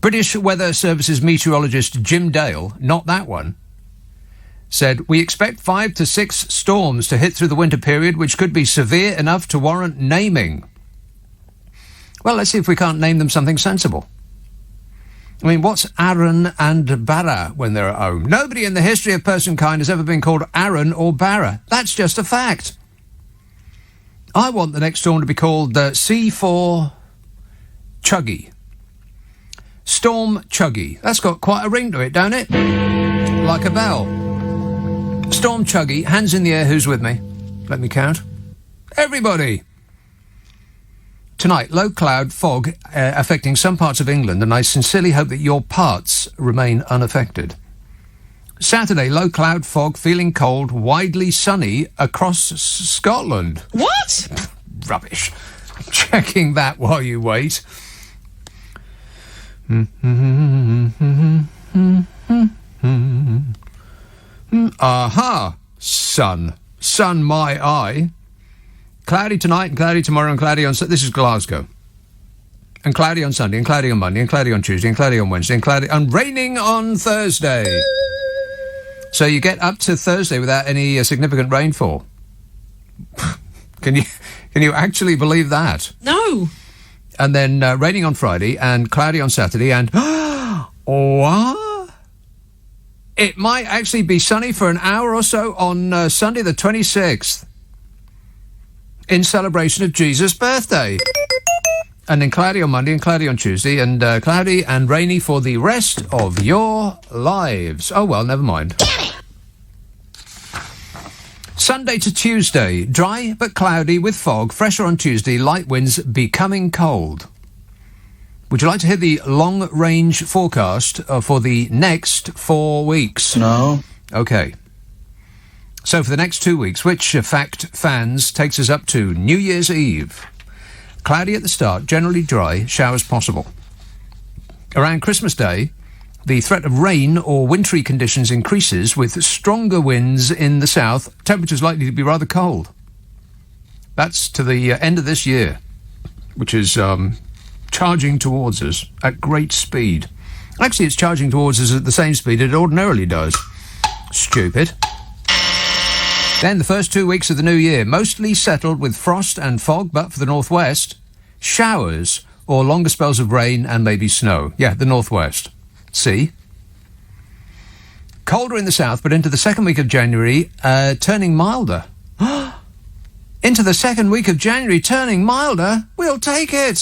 British Weather Service's meteorologist Jim Dale, not that one, said, we expect 5 to 6 storms to hit through the winter period, which could be severe enough to warrant naming. Well, let's see if we can't name them something sensible. I mean, what's Aaron and Barra when they're at home? Nobody in the history of personkind has ever been called Aaron or Barra. That's just a fact. I want the next storm to be called C4 Chuggy. Storm Chuggy. That's got quite a ring to it, don't it? Like a bell. Storm Chuggy. Hands in the air. Who's with me? Let me count. Everybody. Tonight, low cloud fog affecting some parts of England, and I sincerely hope that your parts remain unaffected. Saturday, low cloud fog, feeling cold, widely sunny across Scotland. What? Rubbish. Checking that while you wait. Aha! Sun. Sun my eye. Cloudy tonight and cloudy tomorrow and cloudy on... This is Glasgow. And cloudy on Sunday and cloudy on Monday and cloudy on Tuesday and cloudy on Wednesday and raining on Thursday. So you get up to Thursday without any significant rainfall. Can you actually believe that? No. And then raining on Friday and cloudy on Saturday and... What? It might actually be sunny for an hour or so on Sunday the 26th. In celebration of Jesus' birthday. And then cloudy on Monday and cloudy on Tuesday and cloudy and rainy for the rest of your lives. Oh, well, never mind. Sunday to Tuesday, dry but cloudy with fog, fresher on Tuesday, light winds, becoming cold. Would you like to hear the long-range forecast for the next 4 weeks? No. OK. So for the next 2 weeks, which fact fans takes us up to New Year's Eve. Cloudy at the start, generally dry, showers possible. Around Christmas Day, the threat of rain or wintry conditions increases with stronger winds in the south. Temperatures likely to be rather cold. That's to the end of this year, which is charging towards us at great speed. Actually, it's charging towards us at the same speed it ordinarily does. Stupid. Then the first 2 weeks of the new year, mostly settled with frost and fog, but for the northwest, showers or longer spells of rain and maybe snow. Yeah, the northwest. See? Colder in the south, but into the second week of January, turning milder. Into the second week of January, turning milder? We'll take it.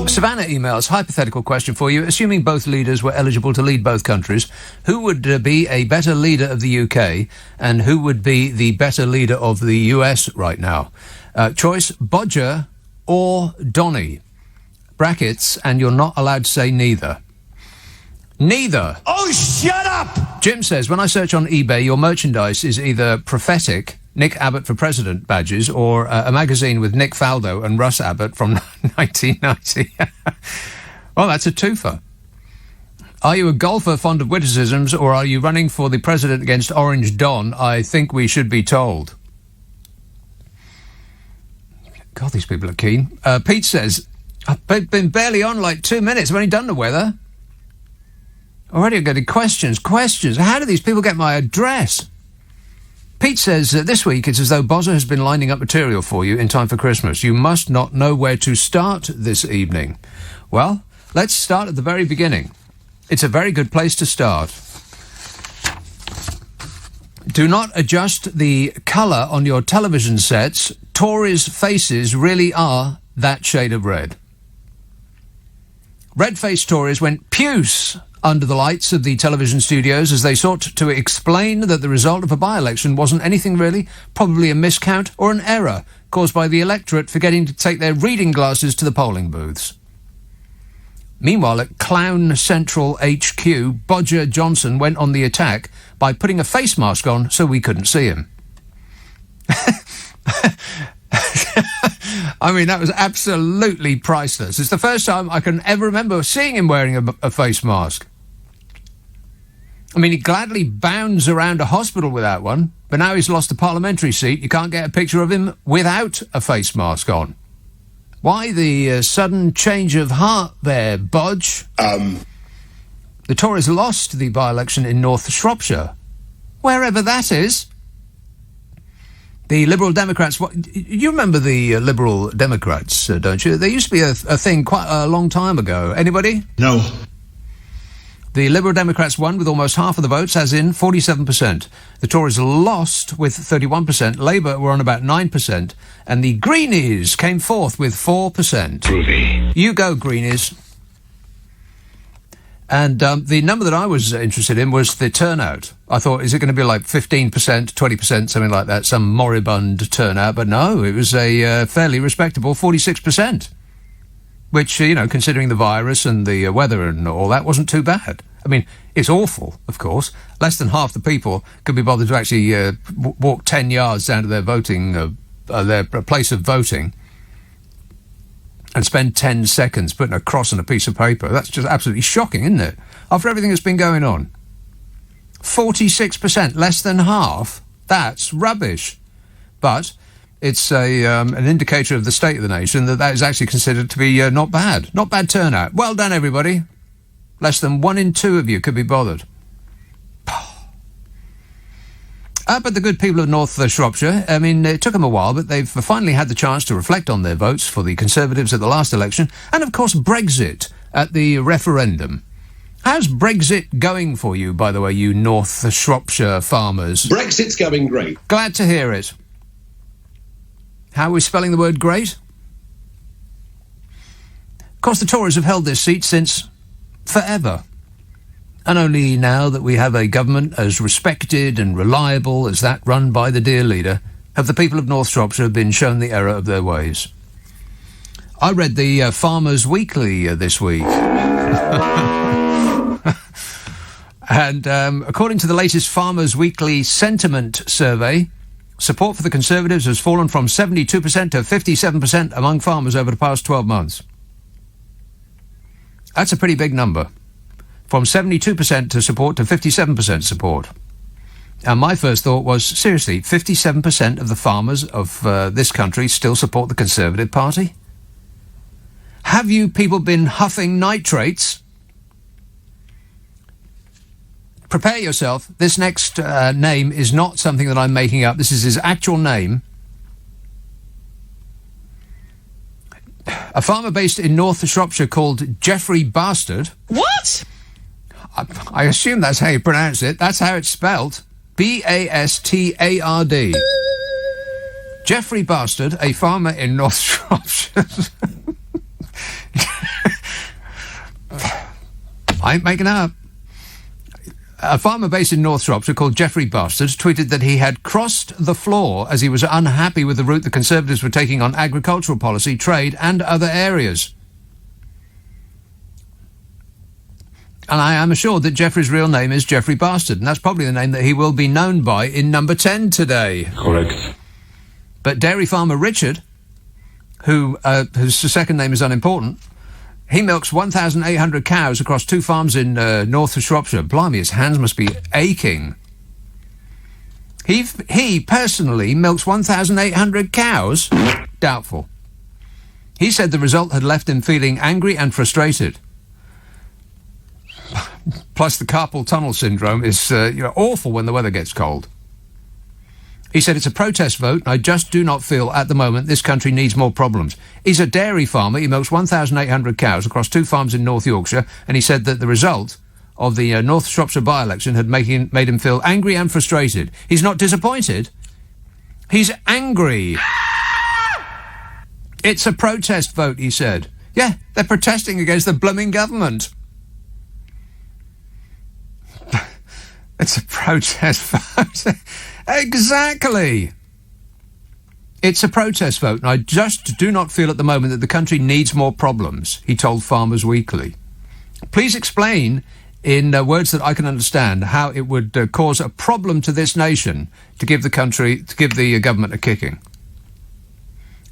Savannah emails, hypothetical question for you. Assuming both leaders were eligible to lead both countries, who would be a better leader of the UK and who would be the better leader of the US right now? Choice, Bodger or Donny. Brackets, and you're not allowed to say neither. Neither. Oh, shut up! Jim says, when I search on eBay, your merchandise is either prophetic, Nick Abbott for President badges, or a magazine with Nick Faldo and Russ Abbott from 1990. Well, that's a twofer. Are you a golfer fond of witticisms, or are you running for the president against Orange Don? I think we should be told. God, these people are keen. Pete says, I've been barely on like 2 minutes. I've only done the weather. Already I'm getting questions. How do these people get my address? Pete says this week it's as though Bozza has been lining up material for you in time for Christmas. You must not know where to start this evening. Well, let's start at the very beginning. It's a very good place to start. Do not adjust the colour on your television sets. Tories' faces really are that shade of red. Red-faced Tories went puce under the lights of the television studios as they sought to explain that the result of a by-election wasn't anything really, probably a miscount or an error caused by the electorate forgetting to take their reading glasses to the polling booths. Meanwhile, at Clown Central HQ, Bodger Johnson went on the attack by putting a face mask on so we couldn't see him. I mean, that was absolutely priceless. It's the first time I can ever remember seeing him wearing a face mask. I mean, he gladly bounds around a hospital without one, but now he's lost a parliamentary seat. You can't get a picture of him without a face mask on. Why the sudden change of heart there, Bodge? The Tories lost the by-election in North Shropshire, wherever that is. The Liberal Democrats... You remember the Liberal Democrats, don't you? There used to be a thing quite a long time ago. Anybody? No. The Liberal Democrats won with almost half of the votes, as in 47%. The Tories lost with 31%. Labour were on about 9%. And the Greenies came fourth with 4%. Groovy. You go, Greenies. And the number that I was interested in was the turnout. I thought, is it going to be like 15%, 20%, something like that, some moribund turnout? But no, it was a fairly respectable 46%. Which, considering the virus and the weather and all that, wasn't too bad. I mean, it's awful, of course. Less than half the people could be bothered to actually walk 10 yards down to their voting, their place of voting, and spend 10 seconds putting a cross on a piece of paper. That's just absolutely shocking, isn't it? After everything that's been going on. 46%, less than half. That's rubbish. But it's an indicator of the state of the nation that is actually considered to be not bad. Not bad turnout. Well done, everybody. Less than 1 in 2 of you could be bothered. But the good people of North Shropshire, I mean, it took them a while, but they've finally had the chance to reflect on their votes for the Conservatives at the last election, and of course Brexit at the referendum. How's Brexit going for you, by the way, you North Shropshire farmers? Brexit's going great. Glad to hear it. How are we spelling the word great? Of course, the Tories have held this seat since forever. And only now that we have a government as respected and reliable as that run by the dear leader, have the people of North Shropshire been shown the error of their ways. I read the Farmers Weekly this week. And according to the latest Farmers Weekly sentiment survey, support for the Conservatives has fallen from 72% to 57% among farmers over the past 12 months. That's a pretty big number. From 72% to support to 57% support. And my first thought was, seriously, 57% of the farmers of this country still support the Conservative Party? Have you people been huffing nitrates? Prepare yourself. This next name is not something that I'm making up. This is his actual name. A farmer based in North Shropshire called Jeffrey Bastard. What? I assume that's how you pronounce it. That's how it's spelt. B-A-S-T-A-R-D. Jeffrey Bastard, a farmer in North Shropshire. I ain't making it up. A farmer based in North Shropshire called Jeffrey Bastard tweeted that he had crossed the floor as he was unhappy with the route the Conservatives were taking on agricultural policy, trade and other areas. And I am assured that Jeffrey's real name is Jeffrey Bastard, and that's probably the name that he will be known by in number 10 today. Correct. But dairy farmer Richard, whose second name is unimportant, he milks 1,800 cows across 2 farms in North Shropshire. Blimey, his hands must be aching. He personally milks 1,800 cows? Doubtful. He said the result had left him feeling angry and frustrated. Plus the carpal tunnel syndrome is awful when the weather gets cold. He said it's a protest vote, and I just do not feel at the moment this country needs more problems. He's a dairy farmer. He milks 1,800 cows across 2 farms in North Yorkshire, and he said that the result of the North Shropshire by-election had made him feel angry and frustrated. He's not disappointed. He's angry. It's a protest vote, he said. Yeah, they're protesting against the blooming government. It's a protest vote. Exactly. It's a protest vote, and I just do not feel at the moment that the country needs more problems, he told Farmers Weekly. Please explain, in words that I can understand, how it would cause a problem to this nation to give the government a kicking.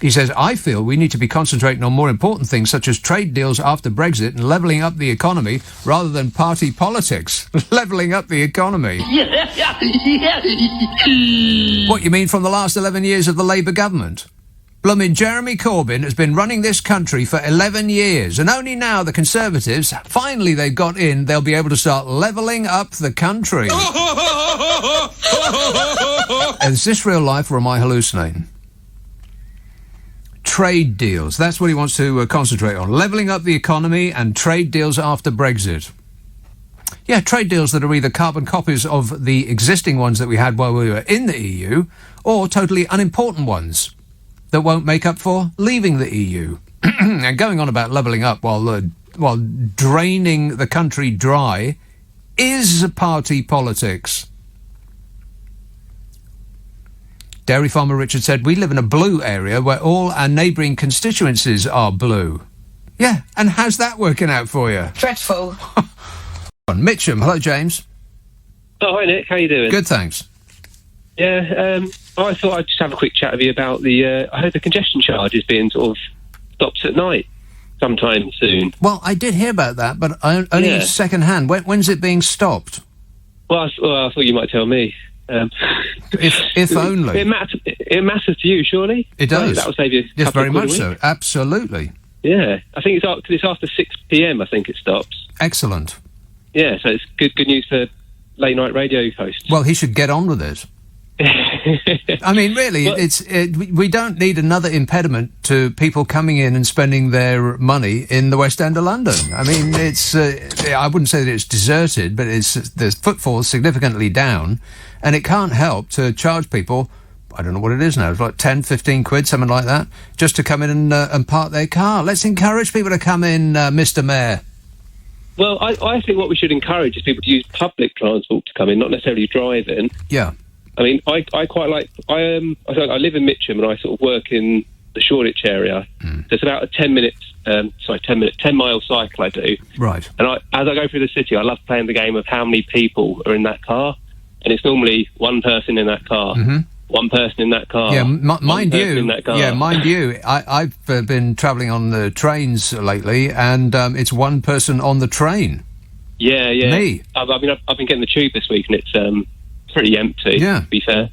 He says, I feel we need to be concentrating on more important things such as trade deals after Brexit and levelling up the economy rather than party politics. Levelling up the economy. What, you mean from the last 11 years of the Labour government? Blooming Jeremy Corbyn has been running this country for 11 years, and only now the Conservatives, finally they've got in, they'll be able to start levelling up the country. Is this real life or am I hallucinating? Trade deals, that's what he wants to concentrate on. Levelling up the economy and trade deals after Brexit. Yeah, trade deals that are either carbon copies of the existing ones that we had while we were in the EU, or totally unimportant ones that won't make up for leaving the EU. And going on about levelling up while draining the country dry is party politics. Dairy farmer Richard said, we live in a blue area where all our neighbouring constituencies are blue. Yeah, and how's that working out for you? Dreadful. Mitcham, hello James. Oh, hi Nick, how you doing? Good, thanks. Yeah, I thought I'd just have a quick chat with you about I heard the congestion charge is being sort of stopped at night sometime soon. Well, I did hear about that, but only second hand. When's it being stopped? Well, I thought you might tell me. If only. It matters to you, surely? It does. That will save you a yes, couple very of quid much a week. so. Absolutely. Yeah, I think it's after 6 p.m. I think it stops. Excellent. Yeah, so it's good news for late night radio hosts. Well, he should get on with it. I mean, really, we don't need another impediment to people coming in and spending their money in the West End of London. I mean, I wouldn't say that it's deserted, but the footfall is significantly down, and it can't help to charge people, I don't know what it is now, it's like 10, 15 quid, something like that, just to come in and park their car. Let's encourage people to come in, Mr. Mayor. Well, I think what we should encourage is people to use public transport to come in, not necessarily driving. Yeah. I mean, I quite like... I live in Mitcham and I sort of work in the Shoreditch area. So it's about a 10-mile cycle I do. Right. And as I go through the city, I love playing the game of how many people are in that car. And it's normally one person in that car. Mm-hmm. One person in that car. Yeah, mind you. In that car. Yeah, mind you. I've been travelling on the trains lately, and it's one person on the train. Yeah. Me. I've been getting the tube this week, and it's pretty empty. Yeah. To be fair.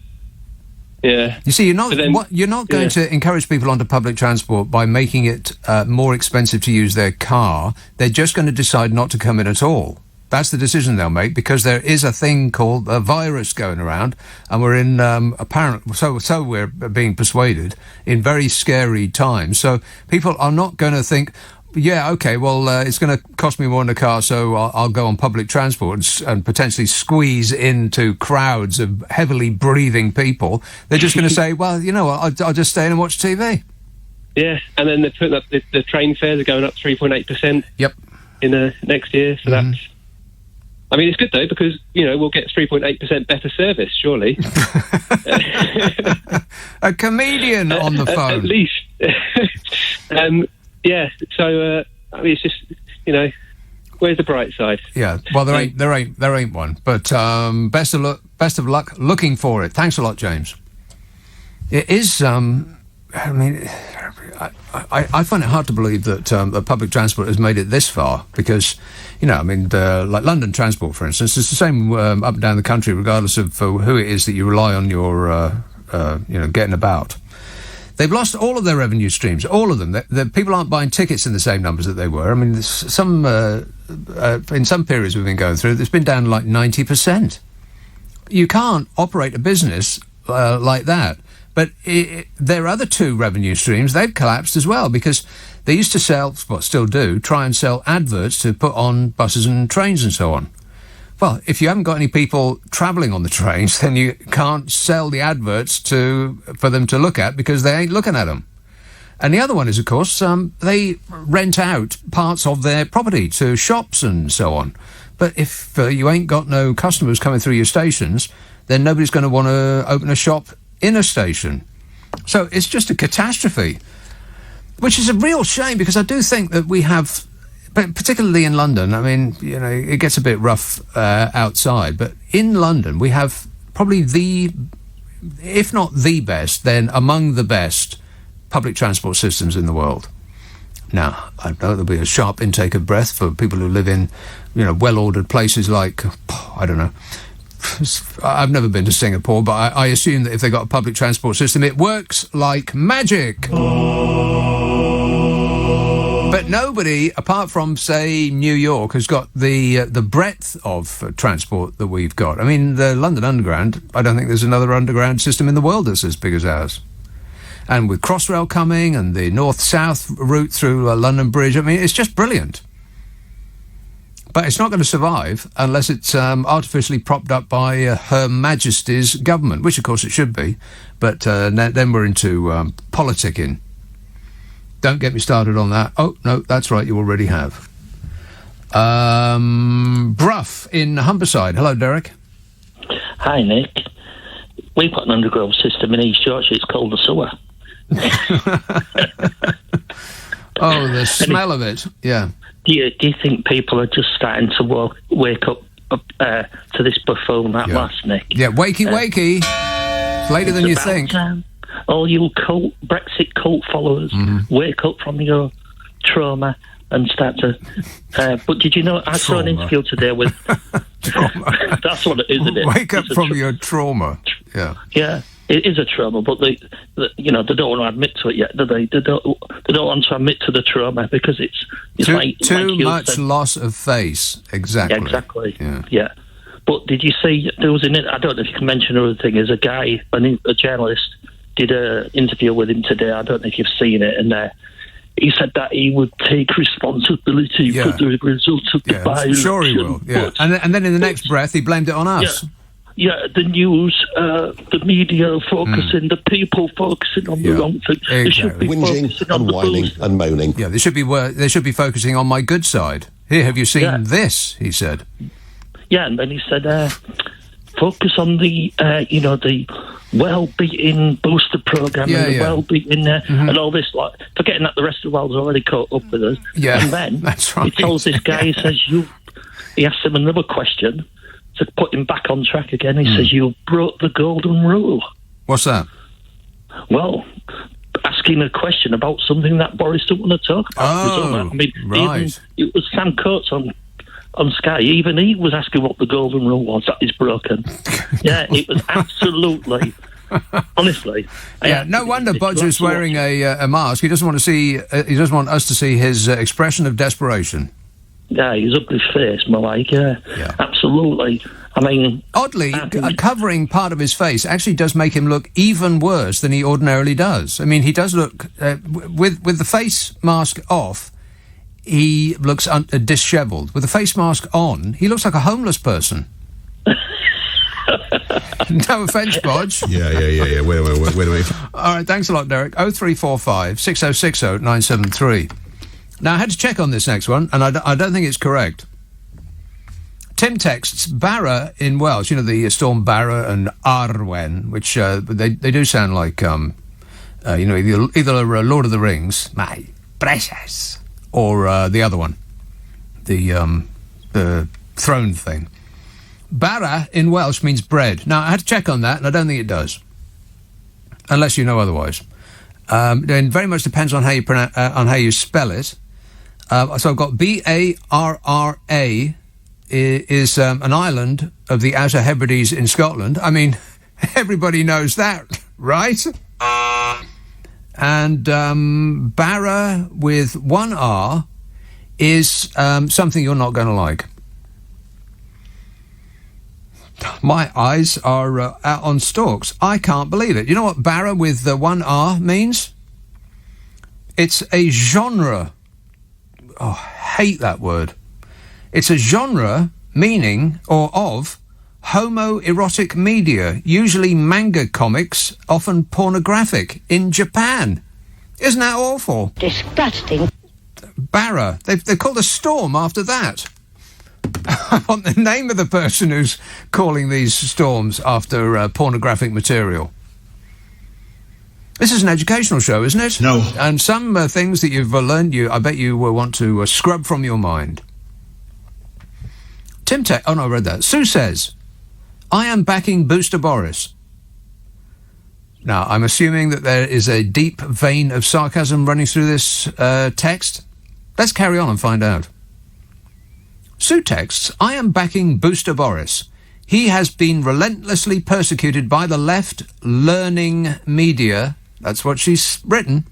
Yeah. You see, you're not going to encourage people onto public transport by making it more expensive to use their car. They're just going to decide not to come in at all. That's the decision they'll make, because there is a thing called a virus going around, and we're in so we're being persuaded in very scary times. So people are not going to think, yeah, okay, well, it's going to cost me more in the car, so I'll go on public transport and potentially squeeze into crowds of heavily breathing people. They're just going to say, well, you know what, I'll just stay in and watch TV. Yeah, and then they're putting up the train fares are going up 3.8%. Yep. In next year, so that's... I mean, it's good, though, because, we'll get 3.8% better service, surely. A comedian on the phone. At least. Yeah, so, I mean, it's just, where's the bright side? Yeah, well, there ain't one. But best of luck looking for it. Thanks a lot, James. It is, I mean... I find it hard to believe that the public transport has made it this far, because, like London Transport, for instance, it's the same up and down the country, regardless of who it is that you rely on your, getting about. They've lost all of their revenue streams, all of them. The people aren't buying tickets in the same numbers that they were. I mean, in some periods we've been going through, it's been down like 90%. You can't operate a business like that. But their other two revenue streams, they've collapsed as well, because they used to sell, well, still do, try and sell adverts to put on buses and trains and so on. Well, if you haven't got any people travelling on the trains, then you can't sell the adverts for them to look at, because they ain't looking at them. And the other one is, of course, they rent out parts of their property to shops and so on. But if you ain't got no customers coming through your stations, then nobody's going to want to open a shop in a station. So it's just a catastrophe, which is a real shame, because I do think that we have, but particularly in London, I mean, it gets a bit rough outside, but in London we have probably if not the best, then among the best public transport systems in the world. Now, I know there'll be a sharp intake of breath for people who live in, well-ordered places like, I don't know, I've never been to Singapore, but I assume that if they've got a public transport system, it works like magic. But nobody, apart from, say, New York, has got the breadth of transport that we've got. I mean, the London Underground, I don't think there's another underground system in the world that's as big as ours. And with Crossrail coming and the north-south route through London Bridge, I mean, it's just brilliant. But it's not going to survive unless it's artificially propped up by Her Majesty's government, which, of course, it should be. But then we're into politicking. Don't get me started on that. Oh, no, that's right, you already have. Bruff in Humberside. Hello, Derek. Hi, Nick. We've got an underground system in East Yorkshire. It's called the sewer. Oh, the smell of it. Yeah. Do you think people are just starting to wake up to this buffoon at last, Nick? Yeah, wakey. It's later than you think. All you Brexit cult followers, wake up from your trauma and start to... but did you know, I saw an interview today with... That's what it is, isn't it? Wake up from your trauma. Yeah. Yeah, it is a trauma, but they don't want to admit to it yet, do they? They don't want to admit to the trauma because it's too much loss of face. Exactly. Yeah, exactly. Yeah. But did you see, there was I don't know if you can mention another thing, is a guy, a journalist, did an interview with him today. I don't know if you've seen it, and he said that he would take responsibility for the result of the by-election. Sure he will, yeah. And then in the next breath, he blamed it on us. Yeah, the news, the media focusing, the people focusing on the wrong thing. Exactly. They should be whinging and whining and moaning. Yeah, they should be focusing on my good side. Here, have you seen this? He said. Yeah, and then he said, focus on the well-being booster program and the well-being and all this, like forgetting that the rest of the world's already caught up with us. Yeah, and then that's right. He tells this guy, he says, he asked him another question to put him back on track again. He says, you broke the golden rule. What's that? Well, asking a question about something that Boris didn't want to talk about. Oh, I mean, right. It was Sam Coates on Sky. Even he was asking what the golden rule was. That is broken. Yeah, it was absolutely... Honestly, yeah. No wonder Bodger's wearing a mask. He doesn't want to see. He doesn't want us to see his expression of desperation. Yeah, his ugly face, more like. Yeah, absolutely. I mean, oddly, covering part of his face actually does make him look even worse than he ordinarily does. I mean, he does look with the face mask off. He looks dishevelled. With the face mask on, he looks like a homeless person. No offence, Bodge. Yeah. Wait a minute. All right, thanks a lot, Derek. 0345 6060 973. Now, I had to check on this next one, and I don't think it's correct. Tim texts Barra in Welsh, the storm Barra and Arwen, which they do sound like, either Lord of the Rings, my precious, or the other one, the throne thing. Barra in Welsh means bread. Now, I had to check on that, and I don't think it does, unless you know otherwise. It very much depends on how you on how you spell it. So I've got Barra is an island of the Outer Hebrides in Scotland. I mean, everybody knows that, right? And Barra with one R is something you're not going to like. My eyes are out on stalks. I can't believe it. You know what Barra with one R means? It's a genre. Oh, I hate that word. It's a genre meaning or of homoerotic media, usually manga comics, often pornographic, in Japan. Isn't that awful? Disgusting. Barra. They've called a storm after that. I want the name of the person who's calling these storms after pornographic material. This is an educational show, isn't it? No. And some things that you've learned, I bet you will want to scrub from your mind. I read that. Sue says, I am backing Booster Boris. Now, I'm assuming that there is a deep vein of sarcasm running through this text. Let's carry on and find out. Sue texts, I am backing Booster Boris. He has been relentlessly persecuted by the left-learning media. That's what she's written.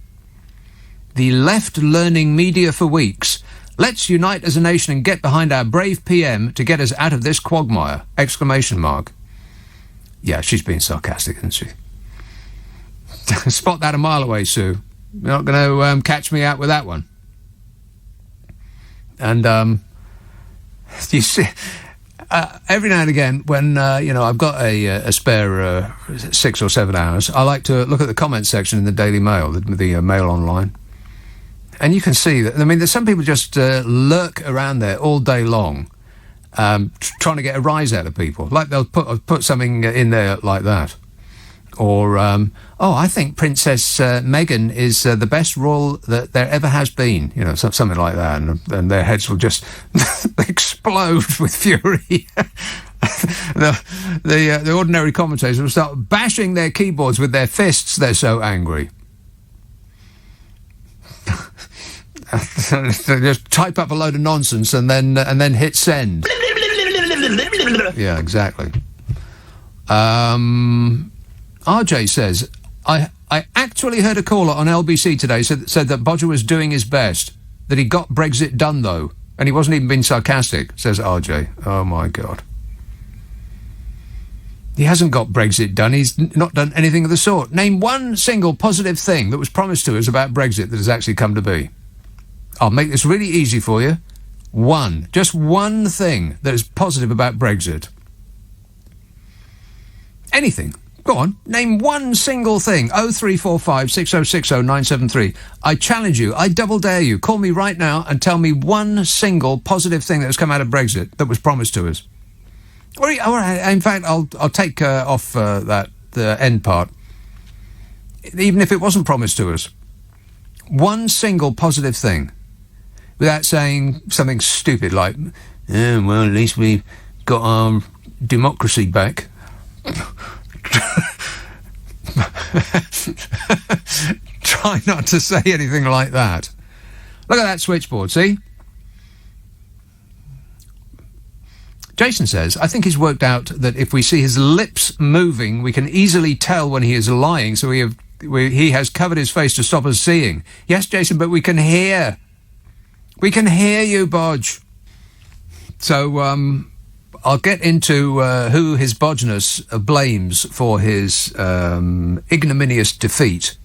The left-learning media for weeks. Let's unite as a nation and get behind our brave PM to get us out of this quagmire! ! Yeah, she's being sarcastic, isn't she? Spot that a mile away, Sue. You're not going to catch me out with that one. And, you see, every now and again, when, I've got a spare 6 or 7 hours, I like to look at the comments section in the Daily Mail, the Mail Online. And you can see that, there's some people just lurk around there all day long, trying to get a rise out of people. Like they'll put something in there like that. Or, I think Princess Meghan is the best royal that there ever has been. Something like that. And their heads will just explode with fury. The ordinary commentators will start bashing their keyboards with their fists. They're so angry. Just type up a load of nonsense and then hit send. Yeah, exactly. RJ says, I actually heard a caller on LBC today said that Bodger was doing his best, that he got Brexit done though, and he wasn't even being sarcastic, says RJ. Oh my God. He hasn't got Brexit done. He's not done anything of the sort. Name one single positive thing that was promised to us about Brexit that has actually come to be. I'll make this really easy for you. Just one thing that is positive about Brexit. Anything. Go on, name one single thing. 0345 6060 973. I challenge you, I double dare you. Call me right now and tell me one single positive thing that has come out of Brexit that was promised to us. Or in fact, I'll take off the end part. Even if it wasn't promised to us. One single positive thing. Without saying something stupid like, at least we got our democracy back. Try not to say anything like that. Look at that switchboard, see? Jason says, I think he's worked out that if we see his lips moving, we can easily tell when he is lying, so he has covered his face to stop us seeing. Yes, Jason, but we can hear. We can hear you, Bodge. So, I'll get into who his Bodgeness blames for his ignominious defeat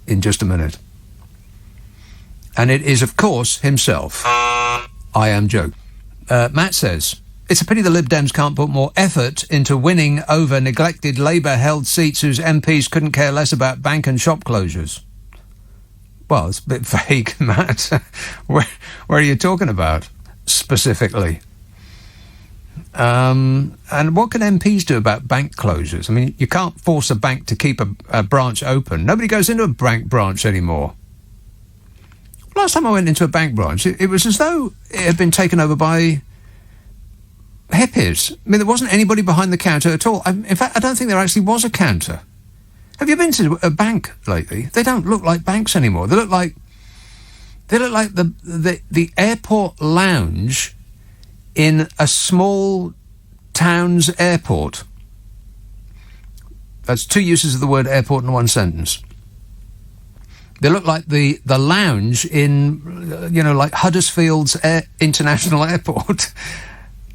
in just a minute. And it is, of course, himself. I am Joe. Matt says, it's a pity the Lib Dems can't put more effort into winning over neglected Labour-held seats whose MPs couldn't care less about bank and shop closures. Well, it's a bit vague, Matt. Where are you talking about, specifically? And what can MPs do about bank closures? I mean, you can't force a bank to keep a branch open. Nobody goes into a bank branch anymore. Last time I went into a bank branch, it was as though it had been taken over by hippies. I mean, there wasn't anybody behind the counter at all. In fact, I don't think there actually was a counter. Have you been to a bank lately? They don't look like banks anymore. They look like the airport lounge in a small town's airport. That's two uses of the word airport in one sentence. They look like the lounge in, like Huddersfield's International Airport.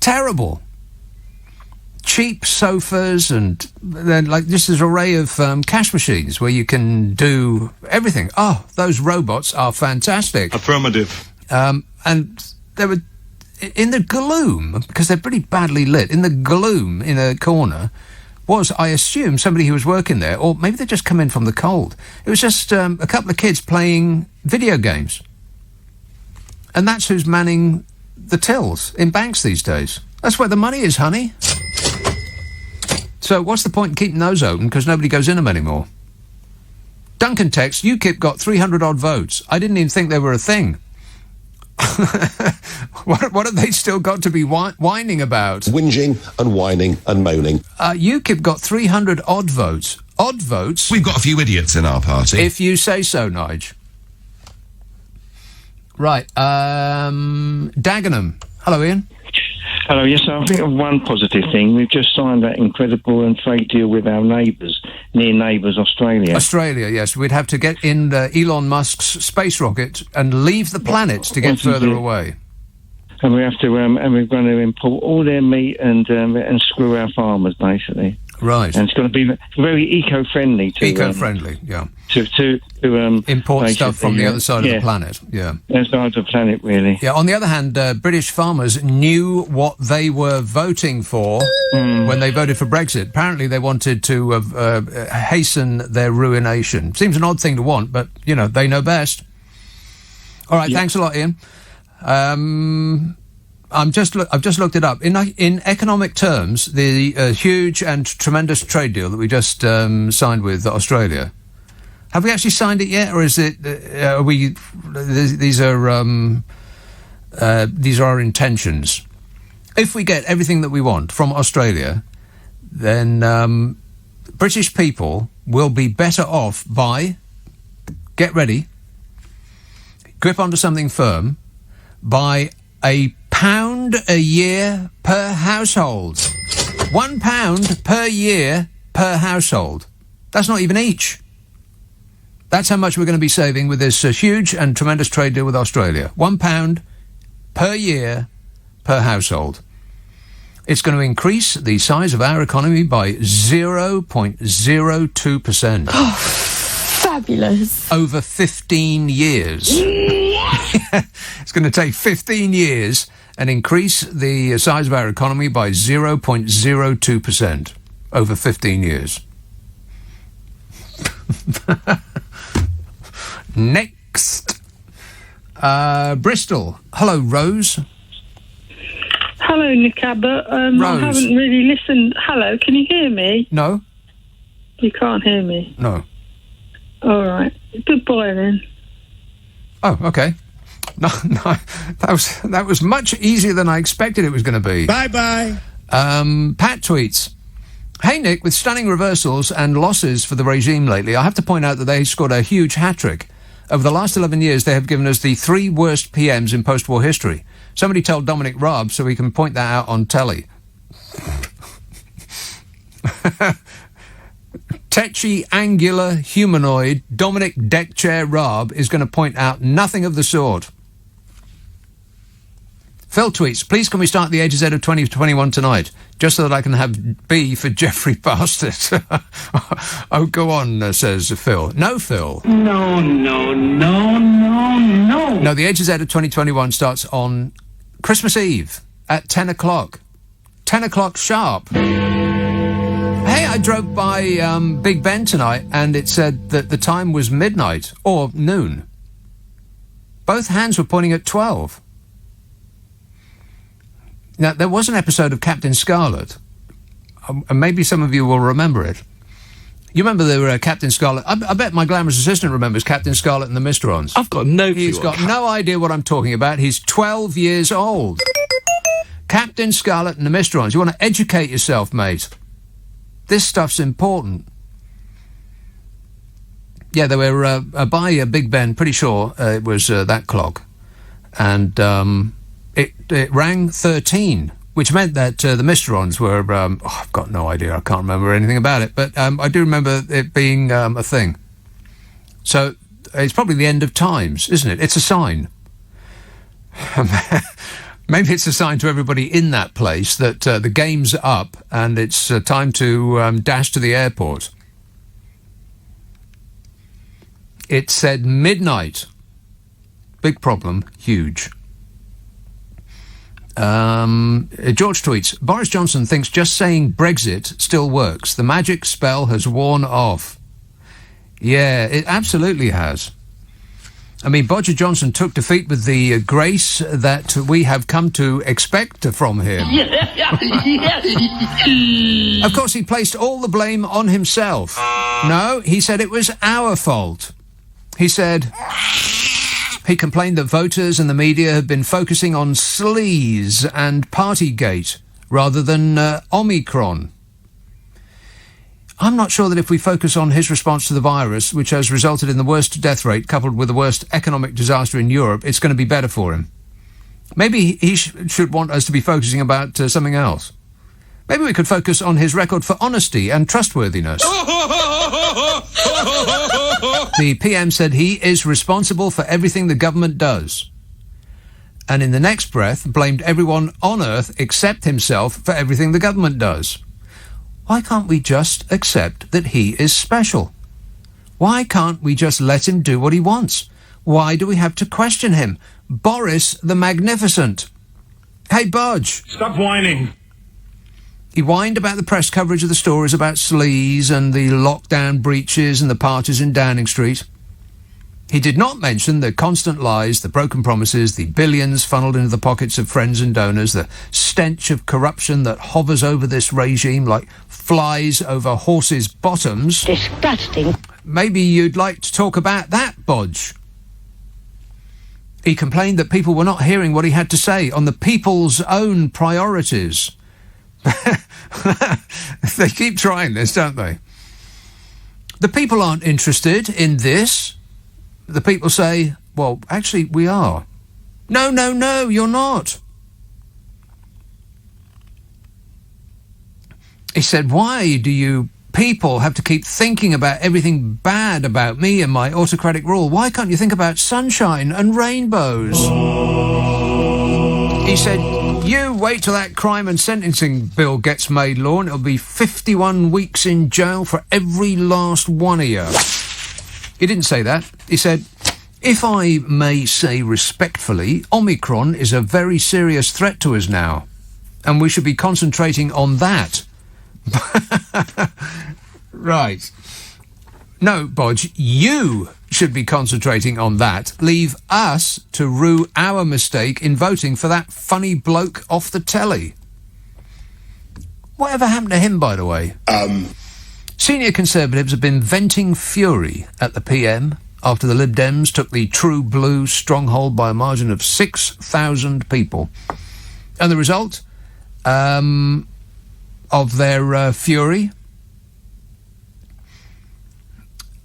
Terrible. Cheap sofas and then just this array of cash machines where you can do everything. Oh, those robots are fantastic. Affirmative. And they were in the gloom, because they're pretty badly lit, in the gloom in a corner was, I assume, somebody who was working there, or maybe they just come in from the cold. It was just a couple of kids playing video games. And that's who's manning the tills in banks these days. That's where the money is, honey. So what's the point in keeping those open, because nobody goes in them anymore? Duncan texts, UKIP got 300-odd votes. I didn't even think they were a thing. What have they still got to be whining about? Whinging and whining and moaning. UKIP got 300-odd votes. Odd votes? We've got a few idiots in our party. If you say so, Nige. Right, Dagenham. Hello, Ian. Hello, yes, I think of one positive thing. We've just signed that incredible and trade deal with our near neighbours, Australia. Australia, yes. We'd have to get in Elon Musk's space rocket and leave the planet to get further away. And we have to, and we're going to import all their meat and screw our farmers, basically. Right. And it's going to be very eco-friendly. Eco-friendly, yeah. To import stuff from the other side of the planet, yeah. The other side of the planet, really. Yeah, on the other hand, British farmers knew what they were voting for when they voted for Brexit. Apparently they wanted to hasten their ruination. Seems an odd thing to want, but, they know best. All right, Thanks a lot, Ian. I've just looked it up. In economic terms, the huge and tremendous trade deal that we just signed with Australia, have we actually signed it yet, or is it? These are our intentions. If we get everything that we want from Australia, then British people will be better off by, get ready, grip onto something firm, by £1 a year per household. £1 per year per household. That's not even each. That's how much we're going to be saving with this huge and tremendous trade deal with Australia. £1 per year per household. It's going to increase the size of our economy by 0.02%. Oh, fabulous. Over 15 years. It's going to take 15 years and increase the size of our economy by 0.02% over 15 years. Next. Bristol. Hello, Rose. Hello, Nick Abbott. Rose. I haven't really listened. Hello, can you hear me? No. You can't hear me? No. All right. Goodbye, then. Oh, okay. No, that was much easier than I expected it was going to be. Bye-bye. Pat tweets, "Hey Nick, with stunning reversals and losses for the regime lately, I have to point out that they scored a huge hat-trick. Over the last 11 years, they have given us the 3 worst PMs in post-war history. Somebody tell Dominic Raab so he can point that out on telly." Tetchy, angular, humanoid, Dominic Deckchair Raab is going to point out nothing of the sort. Phil tweets, "Please can we start the A to Z of 2021 tonight, just so that I can have B for Jeffrey Bastard." Oh, go on, says Phil. No, Phil. No. No, the A to Z of 2021 starts on Christmas Eve at 10 o'clock. 10 o'clock sharp. Hey, I drove by Big Ben tonight and it said that the time was midnight or noon. Both hands were pointing at 12. Now, there was an episode of Captain Scarlet, and maybe some of you will remember it. You remember the Captain Scarlet? I bet my glamorous assistant remembers Captain Scarlet and the Mysterons. I've got no clue. He's got no idea what I'm talking about. He's 12 years old. Captain Scarlet and the Mysterons. You want to educate yourself, mate. This stuff's important. Yeah, they were by Big Ben, pretty sure it was that clock. And it rang 13, which meant that the Mysterons were... I've got no idea, I can't remember anything about it, but I do remember it being a thing. So it's probably the end of times, isn't it? It's a sign. Maybe it's a sign to everybody in that place that the game's up and it's time to dash to the airport. It said midnight. Big problem, huge. George tweets, "Boris Johnson thinks just saying Brexit still works. The magic spell has worn off." Yeah, it absolutely has. I mean, Bodger Johnson took defeat with the grace that we have come to expect from him. Of course, he placed all the blame on himself. No, he said it was our fault. He complained that voters and the media have been focusing on sleaze and Partygate rather than Omicron. I'm not sure that if we focus on his response to the virus, which has resulted in the worst death rate coupled with the worst economic disaster in Europe, it's going to be better for him. Maybe he should want us to be focusing about something else. Maybe we could focus on his record for honesty and trustworthiness. The PM said he is responsible for everything the government does. And in the next breath, blamed everyone on Earth except himself for everything the government does. Why can't we just accept that he is special? Why can't we just let him do what he wants? Why do we have to question him? Boris the Magnificent. Hey, Budge. Stop whining. He whined about the press coverage of the stories about sleaze and the lockdown breaches and the parties in Downing Street. He did not mention the constant lies, the broken promises, the billions funneled into the pockets of friends and donors, the stench of corruption that hovers over this regime like flies over horses' bottoms. Disgusting. Maybe you'd like to talk about that, Bodge. He complained that people were not hearing what he had to say on the people's own priorities. They keep trying this, don't they? The people aren't interested in this. The people say, well, actually, we are. No, you're not. He said, why do you people have to keep thinking about everything bad about me and my autocratic rule? Why can't you think about sunshine and rainbows? He said, you wait till that crime and sentencing bill gets made law and it'll be 51 weeks in jail for every last one of you. He didn't say that. He said, if I may say respectfully, Omicron is a very serious threat to us now, and we should be concentrating on that. Right. No, Bodge, you should be concentrating on that. Leave us to rue our mistake in voting for that funny bloke off the telly. Whatever happened to him, by the way? Senior Conservatives have been venting fury at the PM after the Lib Dems took the True Blue stronghold by a margin of 6,000 people. And the result of their fury?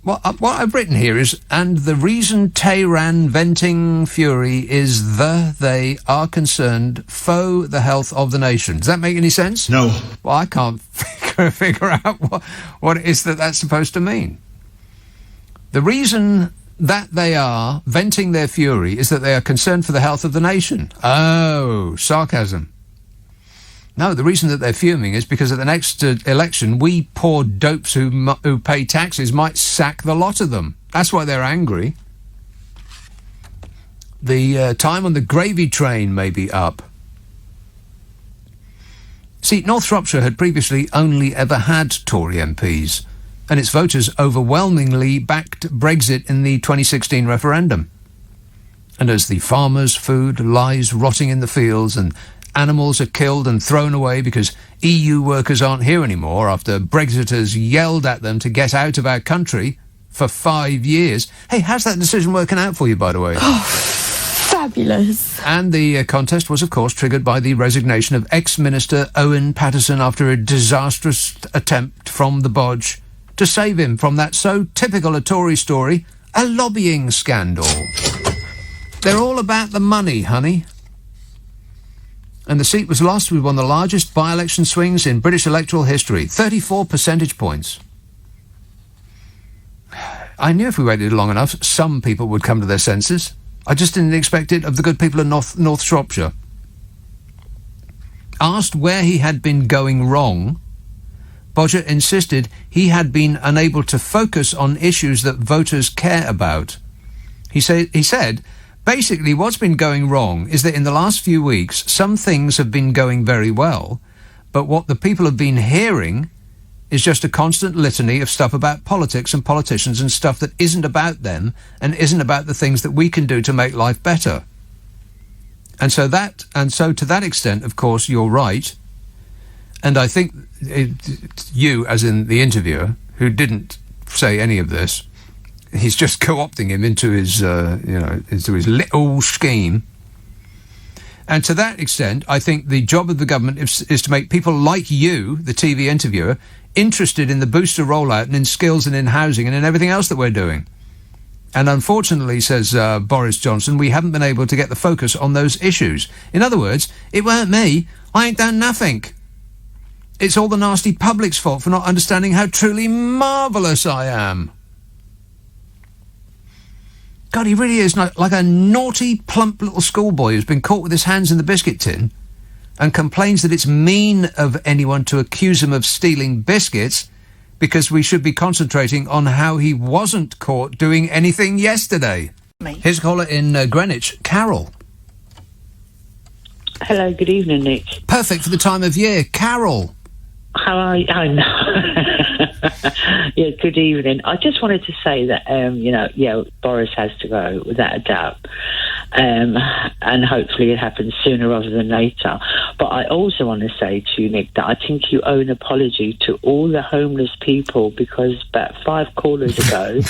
What I've written here is, and the reason Tehran venting fury is they are concerned for the health of the nation. Does that make any sense? No. Well, I can't figure out what it is that's supposed to mean. The reason that they are venting their fury is that they are concerned for the health of the nation. Oh, sarcasm. No, the reason that they're fuming is because at the next election, we poor dopes who pay taxes might sack the lot of them. That's why they're angry. The time on the gravy train may be up. See, North Shropshire had previously only ever had Tory MPs, and its voters overwhelmingly backed Brexit in the 2016 referendum. And as the farmers' food lies rotting in the fields and animals are killed and thrown away because EU workers aren't here anymore after Brexiters yelled at them to get out of our country for 5 years. Hey, how's that decision working out for you, by the way? Oh, fabulous. And the contest was, of course, triggered by the resignation of ex-Minister Owen Paterson after a disastrous attempt from the Bodge to save him from that so typical a Tory story, a lobbying scandal. They're all about the money, honey. And the seat was lost with one of the largest by-election swings in British electoral history, 34 percentage points. I knew if we waited long enough, some people would come to their senses. I just didn't expect it of the good people of North Shropshire. Asked where he had been going wrong, Bodger insisted he had been unable to focus on issues that voters care about. He said, basically, what's been going wrong is that in the last few weeks, some things have been going very well, but what the people have been hearing is just a constant litany of stuff about politics and politicians and stuff that isn't about them and isn't about the things that we can do to make life better. And so to that extent, of course, you're right. And I think you, as in the interviewer, who didn't say any of this, he's just co-opting him into his, into his little scheme. And to that extent, I think the job of the government is to make people like you, the TV interviewer, interested in the booster rollout and in skills and in housing and in everything else that we're doing. And unfortunately, says Boris Johnson, we haven't been able to get the focus on those issues. In other words, it weren't me. I ain't done nothing. It's all the nasty public's fault for not understanding how truly marvellous I am. God, he really is like a naughty, plump little schoolboy who's been caught with his hands in the biscuit tin and complains that it's mean of anyone to accuse him of stealing biscuits because we should be concentrating on how he wasn't caught doing anything yesterday. Here's a caller in Greenwich, Carol. Hello, good evening, Nick. Perfect for the time of year, Carol. How are you? I know. Yeah, good evening. I just wanted to say that, Boris has to go, without a doubt. And hopefully it happens sooner rather than later. But I also want to say to you, Nick, that I think you owe an apology to all the homeless people, because about 5 callers ago,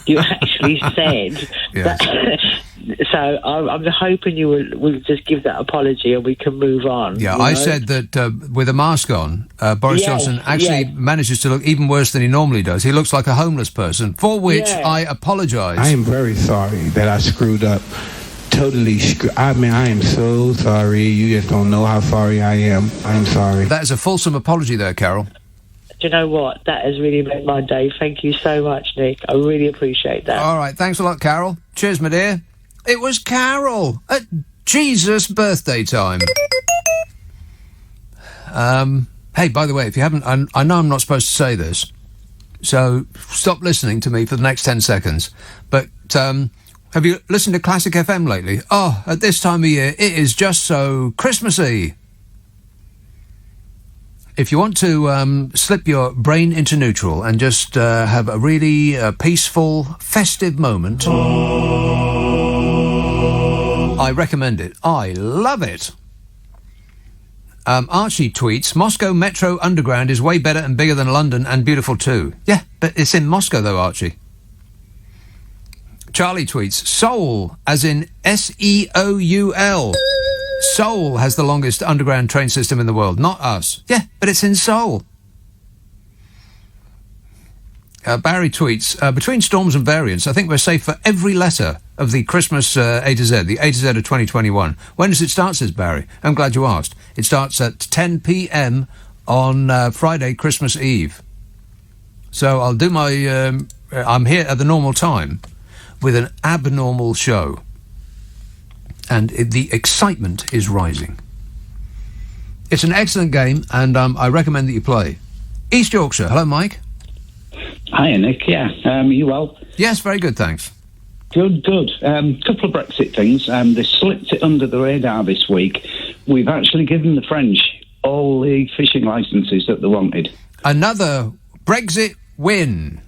you actually said that... So I'm hoping you will just give that apology and we can move on. Yeah, I said that with a mask on, Boris Johnson actually manages to look even worse than he normally does. He looks like a homeless person, for which I apologise. I am very sorry that I screwed up. Totally I am so sorry. You just don't know how sorry I am. I'm sorry. That is a fulsome apology there, Carol. Do you know what? That has really made my day. Thank you so much, Nick. I really appreciate that. All right, thanks a lot, Carol. Cheers, my dear. It was Carol at Jesus' birthday time. Hey, by the way, if you haven't... I know I'm not supposed to say this, so stop listening to me for the next 10 seconds. But have you listened to Classic FM lately? Oh, at this time of year, it is just so Christmassy. If you want to slip your brain into neutral and just have a really peaceful, festive moment... I recommend it. I love it. Archie tweets, Moscow Metro Underground is way better and bigger than London and beautiful too. Yeah, but it's in Moscow though, Archie. Charlie tweets, Seoul, as in Seoul. Seoul has the longest underground train system in the world, not us. Yeah, but it's in Seoul. Barry tweets, between storms and variants, I think we're safe for every letter of the Christmas A to Z, the A to Z of 2021. When does it start, says Barry? I'm glad you asked. It starts at 10 p.m. on Friday, Christmas Eve. So I'll do my... I'm here at the normal time with an abnormal show. And the excitement is rising. It's an excellent game, and I recommend that you play. East Yorkshire. Hello, Mike. Hiya, Nick. Yeah, you well? Yes, very good, thanks. Good. Couple of Brexit things. They slipped it under the radar this week. We've actually given the French all the fishing licences that they wanted. Another Brexit win.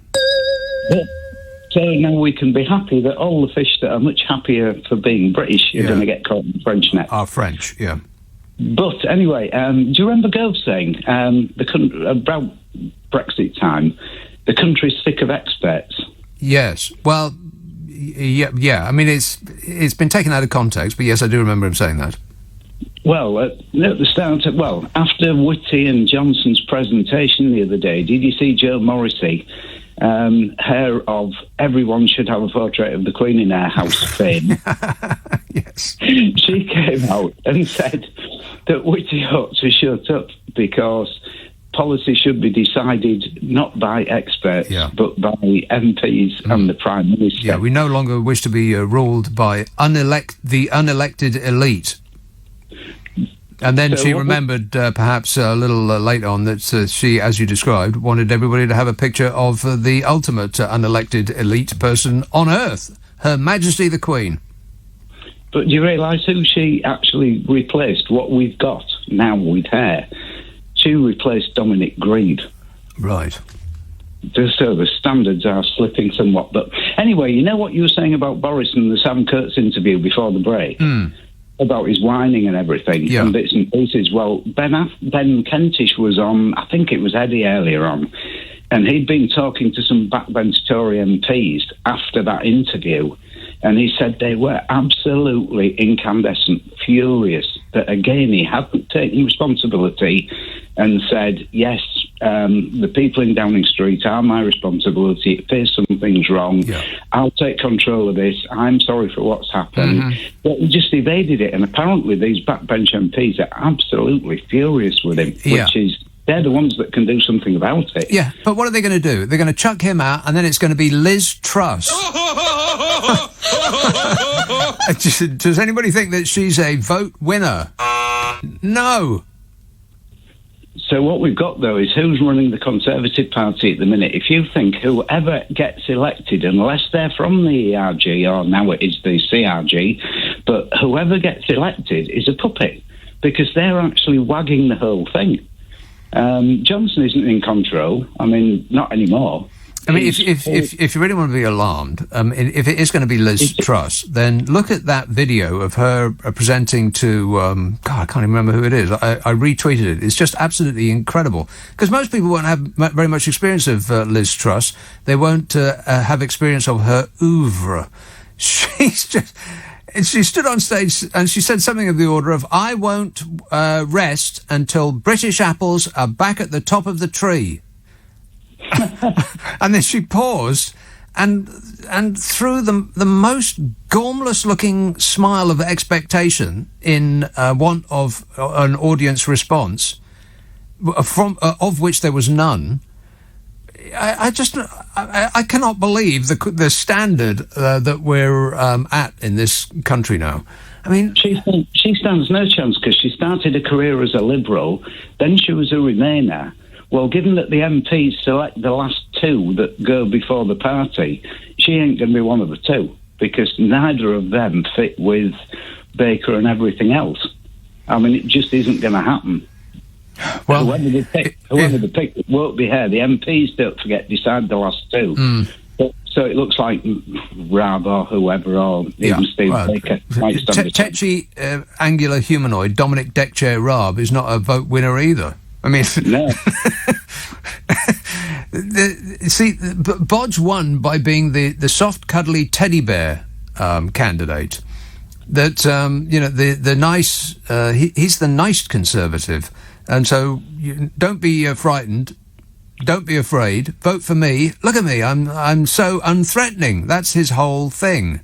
So now we can be happy that all the fish that are much happier for being British are going to get caught in the French net. Are French, yeah. But anyway, do you remember Gove saying about Brexit time, the country's sick of expats? Yes. Well, yeah. I mean, it's been taken out of context, but yes, I do remember him saying that. Well, at the start, after Whitty and Johnson's presentation the other day, did you see Joe Morrissey, her of everyone should have a portrait of the Queen in her house fame? Yes. She came out and said that Whitty ought to shut up because policy should be decided not by experts, but by MPs and the Prime Minister. Yeah, we no longer wish to be ruled by the unelected elite. And then she remembered, perhaps a little later on, that she, as you described, wanted everybody to have a picture of the ultimate unelected elite person on Earth, Her Majesty the Queen. But do you realise who she actually replaced, what we've got now with her? She replaced Dominic Green. Right. So the standards are slipping somewhat. But anyway, you know what you were saying about Boris and the Sam Kurtz interview before the break? About his whining and everything, and bits and pieces. Well, Ben Kentish was on, I think it was Eddie earlier on, and he'd been talking to some backbench Tory MPs after that interview, and he said they were absolutely incandescent, furious that, again, he hadn't taken responsibility and said, yes, The people in Downing Street are my responsibility. It appears something's wrong. Yeah. I'll take control of this. I'm sorry for what's happened. But he just evaded it. And apparently these backbench MPs are absolutely furious with him, which is... They're the ones that can do something about it. Yeah, but what are they going to do? They're going to chuck him out, and then it's going to be Liz Truss. Does anybody think that she's a vote winner? No. So what we've got, though, is who's running the Conservative Party at the minute. If you think whoever gets elected, unless they're from the ERG, or now it is the CRG, but whoever gets elected is a puppet, because they're actually wagging the whole thing. Johnson isn't in control. I mean, not anymore. I mean, if you really want to be alarmed, if it is going to be Liz Truss, then look at that video of her presenting to, God, I can't even remember who it is. I retweeted it. It's just absolutely incredible. Because most people won't have very much experience of Liz Truss. They won't have experience of her oeuvre. She stood on stage and she said something of the order of, I won't rest until British apples are back at the top of the tree. And then she paused and threw the most gormless-looking smile of expectation in want of an audience response, of which there was none. I cannot believe the standard that we're at in this country now. I mean, she stands no chance because she started a career as a Liberal, then she was a Remainer. Well, given that the MPs select the last two that go before the party, she ain't going to be one of the two because neither of them fit with Baker and everything else. I mean, it just isn't going to happen. Well, whoever they pick it won't be her. The MPs, don't forget, decide the last two. So it looks like Raab or whoever, or even Steve Baker might stand Tetchy, angular humanoid, Dominic Deckchair Raab is not a vote winner either. I mean... No. Bodge won by being the soft, cuddly teddy bear candidate. That, the nice... he's the nice Conservative. And so don't be frightened. Don't be afraid. Vote for me. Look at me. I'm so unthreatening. That's his whole thing.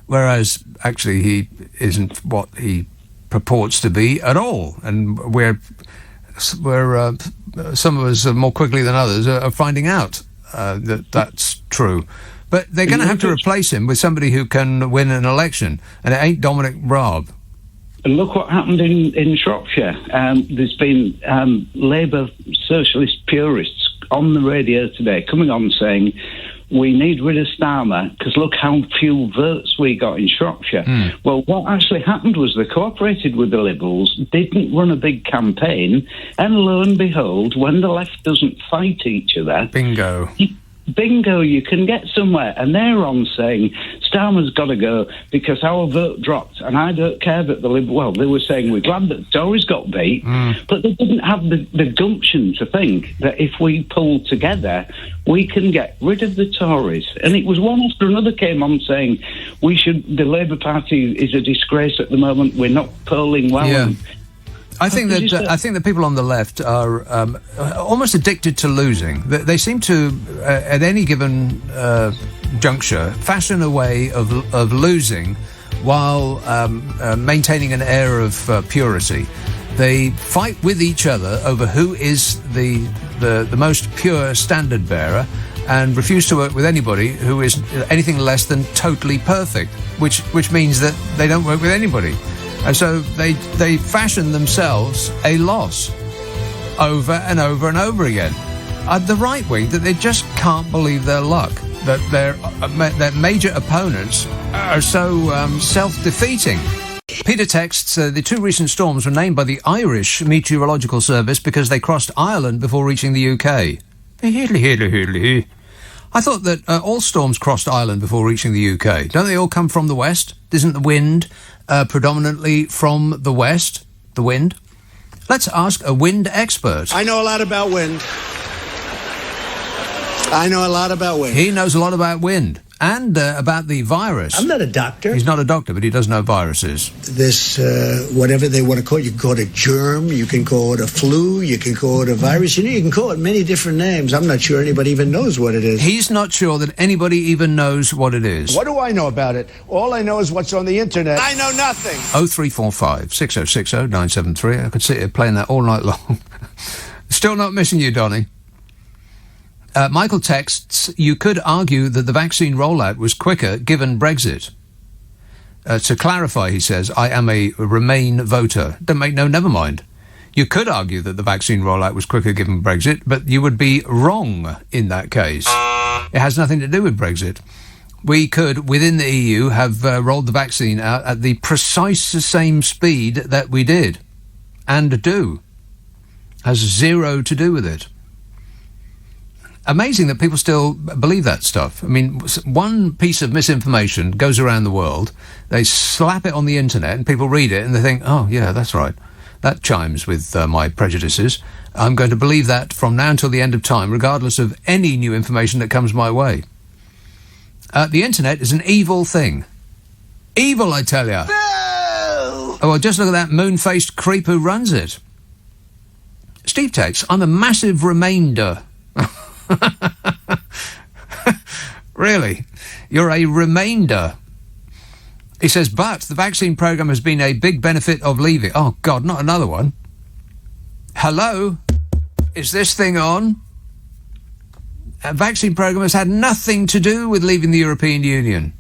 Whereas actually he isn't what he purports to be at all. And we're some of us more quickly than others are finding out that's true. But they're going to have to replace him with somebody who can win an election, and it ain't Dominic Raab. And look what happened in Shropshire. There's been Labour socialist purists on the radio today coming on saying we need rid of Starmer because look how few votes we got in Shropshire. Well, what actually happened was they cooperated with the Liberals, didn't run a big campaign, and lo and behold, when the left doesn't fight each other... Bingo, you can get somewhere. And they're on saying Starmer's got to go because our vote dropped. And I don't care that the Liberals... Well, they were saying we're glad that the Tories got beat, but they didn't have the gumption to think that if we pull together, we can get rid of the Tories. And it was one after another came on saying the Labour Party is a disgrace at the moment. We're not polling well. Yeah. I think that people on the left are almost addicted to losing. They seem to, at any given juncture, fashion a way of losing while maintaining an air of purity. They fight with each other over who is the most pure standard bearer and refuse to work with anybody who is anything less than totally perfect, which means that they don't work with anybody. And so they fashion themselves a loss over and over and over again. The right wing, that they just can't believe their luck, that their major opponents are so self-defeating. Peter texts, the two recent storms were named by the Irish Meteorological Service because they crossed Ireland before reaching the UK. I thought that all storms crossed Ireland before reaching the UK. Don't they all come from the west? Isn't the wind predominantly from the west? The wind? Let's ask a wind expert. I know a lot about wind. He knows a lot about wind. And about the virus. I'm not a doctor. He's not a doctor, but he does know viruses. This, whatever they want to call it, you can call it a germ, you can call it a flu, you can call it a virus. You can call it many different names. I'm not sure anybody even knows what it is. He's not sure that anybody even knows what it is. What do I know about it? All I know is what's on the internet. I know nothing. 0345 6060 973. I could sit here playing that all night long. Still not missing you, Donny. Michael texts, you could argue that the vaccine rollout was quicker given Brexit. To clarify, he says, I am a Remain voter. Never mind. You could argue that the vaccine rollout was quicker given Brexit, but you would be wrong in that case. It has nothing to do with Brexit. We could, within the EU, have rolled the vaccine out at the precise same speed that we did. And do. Has zero to do with it. Amazing that people still believe that stuff. I mean, one piece of misinformation goes around the world, they slap it on the internet and people read it and they think, oh, yeah, that's right. That chimes with my prejudices. I'm going to believe that from now until the end of time, regardless of any new information that comes my way. The internet is an evil thing. Evil, I tell you. Oh, well, just look at that moon-faced creep who runs it. Steve texts, I'm a massive remainder. Really? You're a remainder. He says, but the vaccine programme has been a big benefit of leaving. Oh, God, not another one. Hello? Is this thing on? A vaccine programme has had nothing to do with leaving the European Union.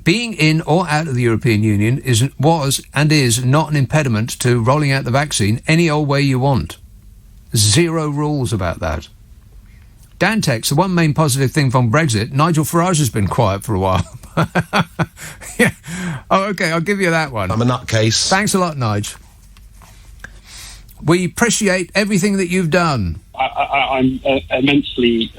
Being in or out of the European Union was and is not an impediment to rolling out the vaccine any old way you want. Zero rules about that. Dan texts, the one main positive thing from Brexit, Nigel Farage has been quiet for a while. Yeah. Oh, OK, I'll give you that one. I'm a nutcase. Thanks a lot, Nige. We appreciate everything that you've done. I'm immensely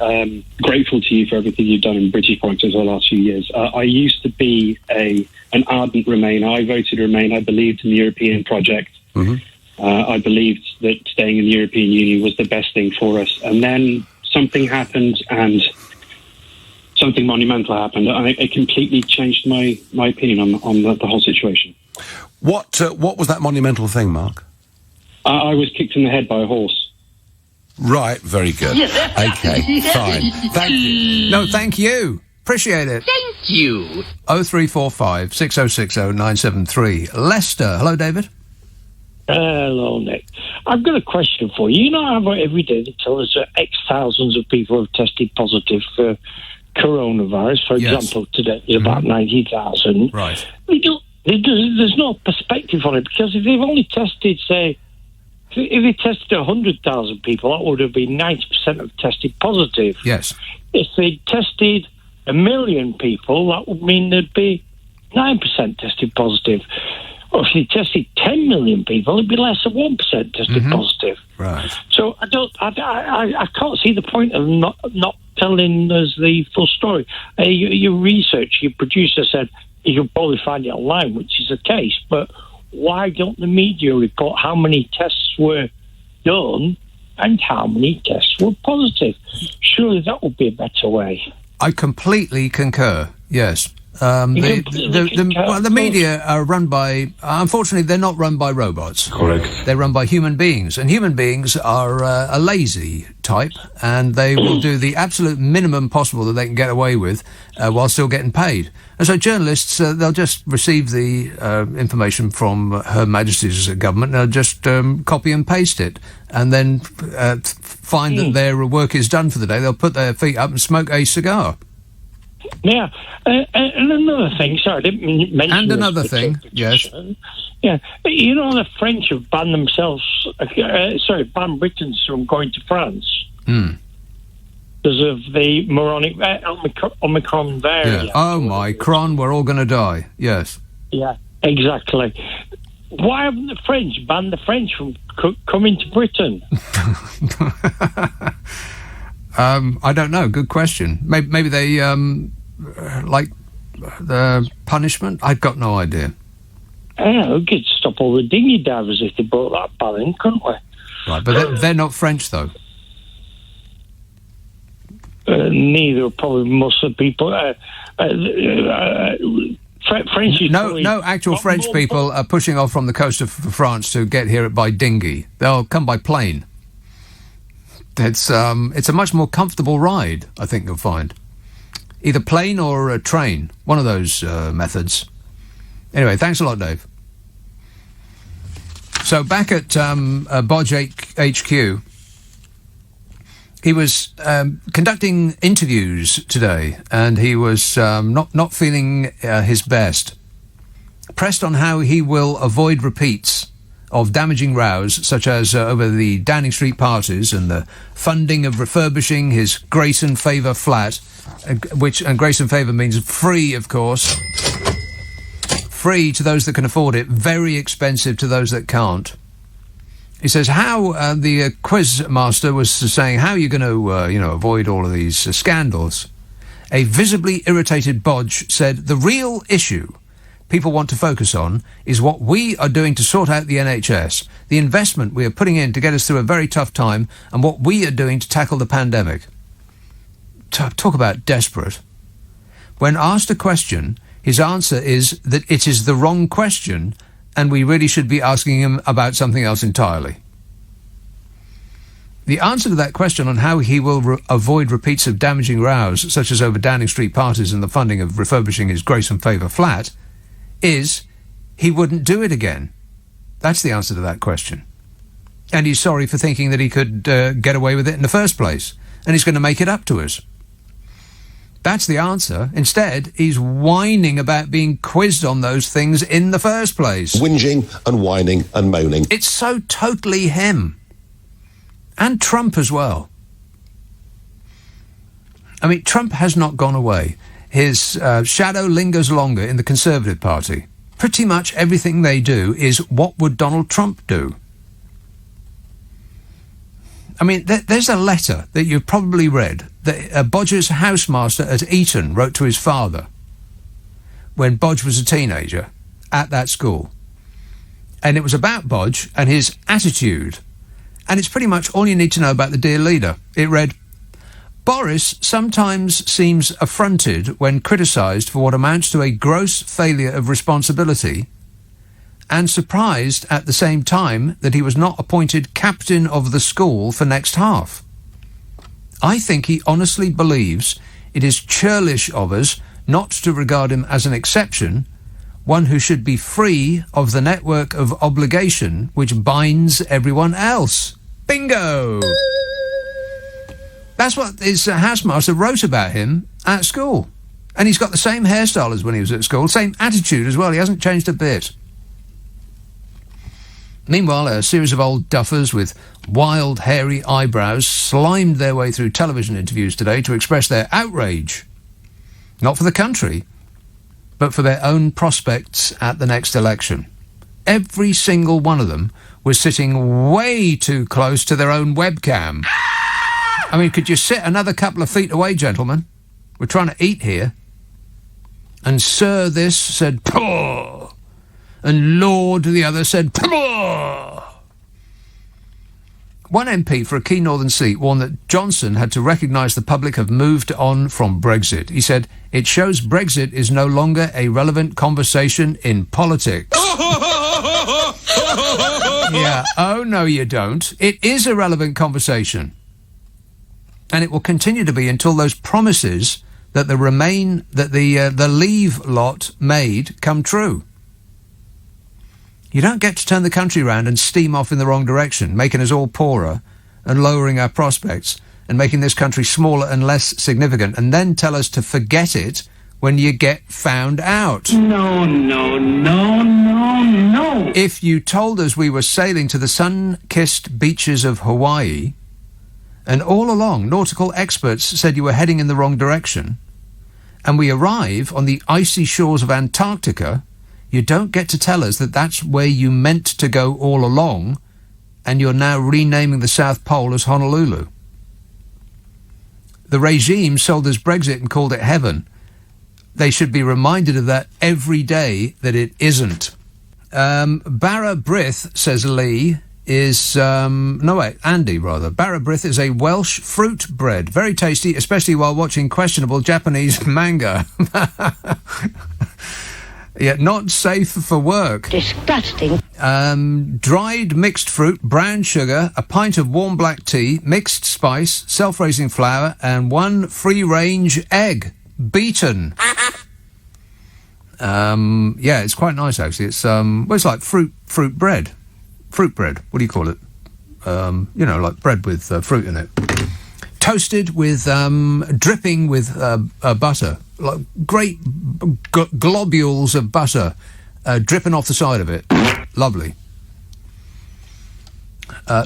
grateful to you for everything you've done in British politics over the last few years. I used to be an ardent Remainer. I voted Remain. I believed in the European project. Mm-hmm. I believed that staying in the European Union was the best thing for us. And then something happened, and something monumental happened. It completely changed my opinion on the whole situation. What was that monumental thing, Mark? I was kicked in the head by a horse. Right, very good. Okay, fine. Thank you. No, thank you. Appreciate it. Thank you. 0345 6060 973. Leicester. Hello, David. Hello, Nick. I've got a question for you. You know how every day they tell us that X thousands of people have tested positive for coronavirus. For example, today is about 90,000. Right. There's no perspective on it, because if they've only tested, say, if they tested 100,000 people, that would have been 90% have tested positive. Yes. If they tested 1 million people, that would mean there'd be 9% tested positive. Or if they tested 10 million people, it'd be less than 1% tested positive. Right. So I can't see the point of not telling us the full story. Your research, your producer said you can probably find it online, which is the case, but why don't the media report how many tests were done and how many tests were positive? Surely that would be a better way. I completely concur, yes. The media are run by, unfortunately, they're not run by robots. Correct. They're run by human beings, and human beings are a lazy type, and they will do the absolute minimum possible that they can get away with while still getting paid. And so journalists, they'll just receive the information from Her Majesty's government, and they'll just copy and paste it, and then find that their work is done for the day. They'll put their feet up and smoke a cigar. Yeah, and another thing, sorry, I didn't mention and another thing, yes. Yeah, you know, the French have banned banned Britons from going to France because of the moronic Omicron variant. Yeah. Oh, my cron, we're all going to die, yes. Yeah, exactly. Why haven't the French banned the French from coming to Britain? I don't know. Good question. Maybe they like the punishment. I've got no idea. We could stop all the dinghy divers if they brought that ban in, couldn't we? Right, but they're not French, though. neither probably most of the people. French is no actual French people are pushing off from the coast of France to get here by dinghy. They'll come by plane. It's a much more comfortable ride, I think you'll find. Either plane or a train, one of those methods. Anyway, thanks a lot, Dave. So back at Bodge HQ, he was conducting interviews today, and he was not feeling his best. Pressed on how he will avoid repeats of damaging rows, such as over the Downing Street parties and the funding of refurbishing his Grace and Favour flat, and Grace and Favour means free, of course. Free to those that can afford it, very expensive to those that can't. He says how the quiz master was saying, how are you going to, avoid all of these scandals? A visibly irritated Bodge said, the real issue people want to focus on is what we are doing to sort out the NHS, the investment we are putting in to get us through a very tough time, and what we are doing to tackle the pandemic. Talk about desperate. When asked a question, his answer is that it is the wrong question, and we really should be asking him about something else entirely. The answer to that question on how he will avoid repeats of damaging rows, such as over Downing Street parties and the funding of refurbishing his Grace and Favour flat, is he wouldn't do it again. That's the answer to that question. And he's sorry for thinking that he could get away with it in the first place, and he's going to make it up to us. That's the answer. Instead, he's whining about being quizzed on those things in the first place. Whinging and whining and moaning. It's so totally him. And Trump as well. I mean, Trump has not gone away. His shadow lingers longer in the Conservative Party. Pretty much everything they do is, what would Donald Trump do? I mean, there's a letter that you've probably read that Bodge's housemaster at Eton wrote to his father when Bodge was a teenager at that school. And it was about Bodge and his attitude. And it's pretty much all you need to know about the dear leader. It read, Boris sometimes seems affronted when criticised for what amounts to a gross failure of responsibility, and surprised at the same time that he was not appointed captain of the school for next half. I think he honestly believes it is churlish of us not to regard him as an exception, one who should be free of the network of obligation which binds everyone else. Bingo! That's what his housemaster wrote about him at school. And he's got the same hairstyle as when he was at school, same attitude as well. He hasn't changed a bit. Meanwhile, a series of old duffers with wild, hairy eyebrows slimed their way through television interviews today to express their outrage. Not for the country, but for their own prospects at the next election. Every single one of them was sitting way too close to their own webcam. I mean, could you sit another couple of feet away, gentlemen? We're trying to eat here. And Sir this said, Pah! And Lord the other said, Pah! One MP for a key northern seat warned that Johnson had to recognise the public have moved on from Brexit. He said, it shows Brexit is no longer a relevant conversation in politics. Yeah, oh no you don't. It is a relevant conversation. And it will continue to be until those promises that the Leave lot made come true. You don't get to turn the country round and steam off in the wrong direction, making us all poorer and lowering our prospects and making this country smaller and less significant, and then tell us to forget it when you get found out. No, no, no, no, no. If you told us we were sailing to the sun-kissed beaches of Hawaii, and all along nautical experts said you were heading in the wrong direction, and we arrive on the icy shores of Antarctica, you don't get to tell us that that's where you meant to go all along, and you're now renaming the South Pole as Honolulu. The regime sold us Brexit and called it heaven. They should be reminded of that every day that it isn't. Barra Brith, says Lee, Andy rather. Barabrith is a Welsh fruit bread. Very tasty, especially while watching questionable Japanese manga. Yeah, not safe for work. Disgusting. Dried mixed fruit, brown sugar, a pint of warm black tea, mixed spice, self-raising flour, and 1 free-range egg. Beaten. Yeah, it's quite nice actually. It's it's like fruit bread. Fruit bread. What do you call it? Like bread with fruit in it. Toasted with dripping with butter, like great globules of butter dripping off the side of it. Lovely.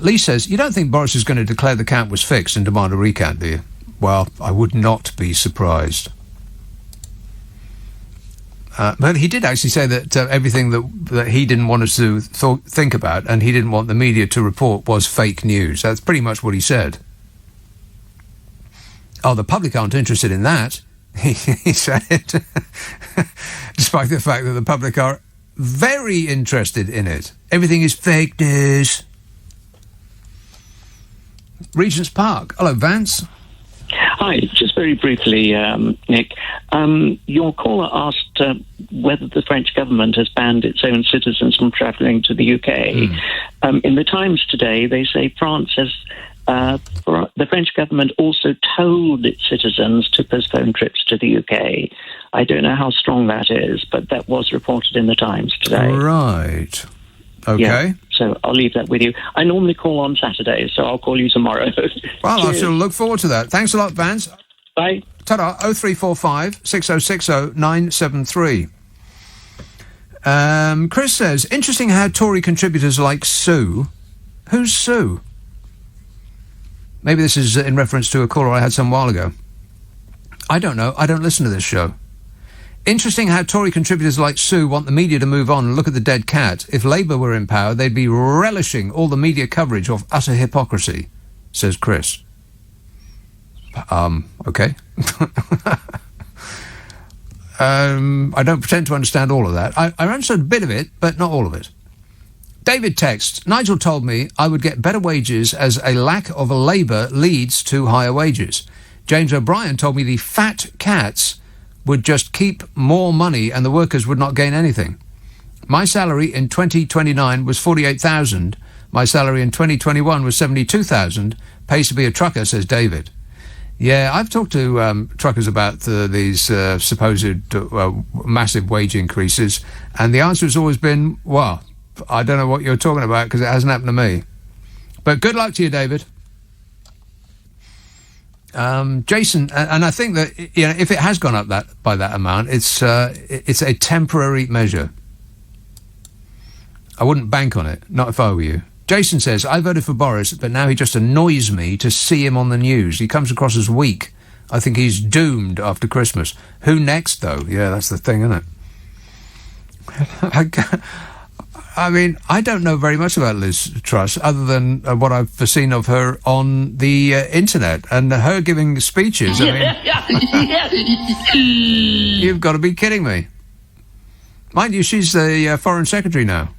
Lee says, you don't think Boris is going to declare the count was fixed and demand a recount, do you? Well, I would not be surprised. But he did actually say that everything that he didn't want us to think about and he didn't want the media to report was fake news. That's pretty much what he said. Oh, the public aren't interested in that, he said, despite the fact that the public are very interested in it. Everything is fake news. Regent's Park. Hello, Vance. Hi, just very briefly, Nick. Your caller asked whether the French government has banned its own citizens from travelling to the UK. In the Times today, they say France has... the French government also told its citizens to postpone trips to the UK. I don't know how strong that is, but that was reported in the Times today. Right. Okay. Yeah, so I'll leave that with you. I normally call on Saturdays, so I'll call you tomorrow. Well, I shall look forward to that. Thanks a lot, Vance. Bye. Ta-da. 0345 6060 973. Chris says, interesting how Tory contributors like Sue. Who's Sue? Maybe this is in reference to a caller I had some while ago. I don't know. I don't listen to this show. Interesting how Tory contributors like Sue want the media to move on and look at the dead cat. If Labour were in power, they'd be relishing all the media coverage of utter hypocrisy, says Chris. Okay. I don't pretend to understand all of that. I understood a bit of it, but not all of it. David texts, Nigel told me I would get better wages as a lack of labour leads to higher wages. James O'Brien told me the fat cats would just keep more money and the workers would not gain anything. My salary in 2029 was 48,000. My salary in 2021 was 72,000. Pays to be a trucker, says David. Yeah, I've talked to truckers about these supposed massive wage increases, and the answer has always been, well, I don't know what you're talking about because it hasn't happened to me. But good luck to you, David. Jason, and I think that if it has gone up by that amount, it's a temporary measure. I wouldn't bank on it, not if I were you. Jason says, I voted for Boris, but now he just annoys me to see him on the news. He comes across as weak. I think he's doomed after Christmas. Who next, though? Yeah, that's the thing, isn't it? I mean, I don't know very much about Liz Truss other than what I've seen of her on the internet and her giving speeches. I mean, you've got to be kidding me. Mind you, she's the Foreign Secretary now.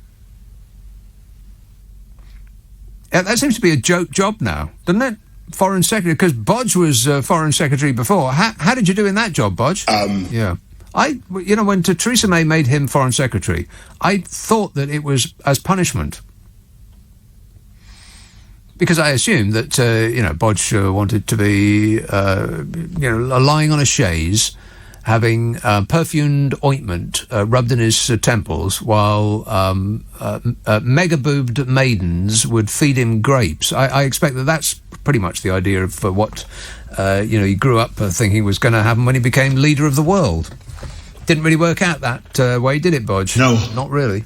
Yeah, that seems to be a joke job now, doesn't it? Foreign Secretary, because Bodge was Foreign Secretary before. How did you do in that job, Bodge? Yeah. When Theresa May made him Foreign Secretary, I thought that it was as punishment. Because I assumed that, Bodge wanted to be, lying on a chaise, having perfumed ointment rubbed in his temples while mega-boobed maidens would feed him grapes. I expect that that's pretty much the idea of what, he grew up thinking was going to happen when he became leader of the world. Didn't really work out that way, did it, Bodge? No. Not really.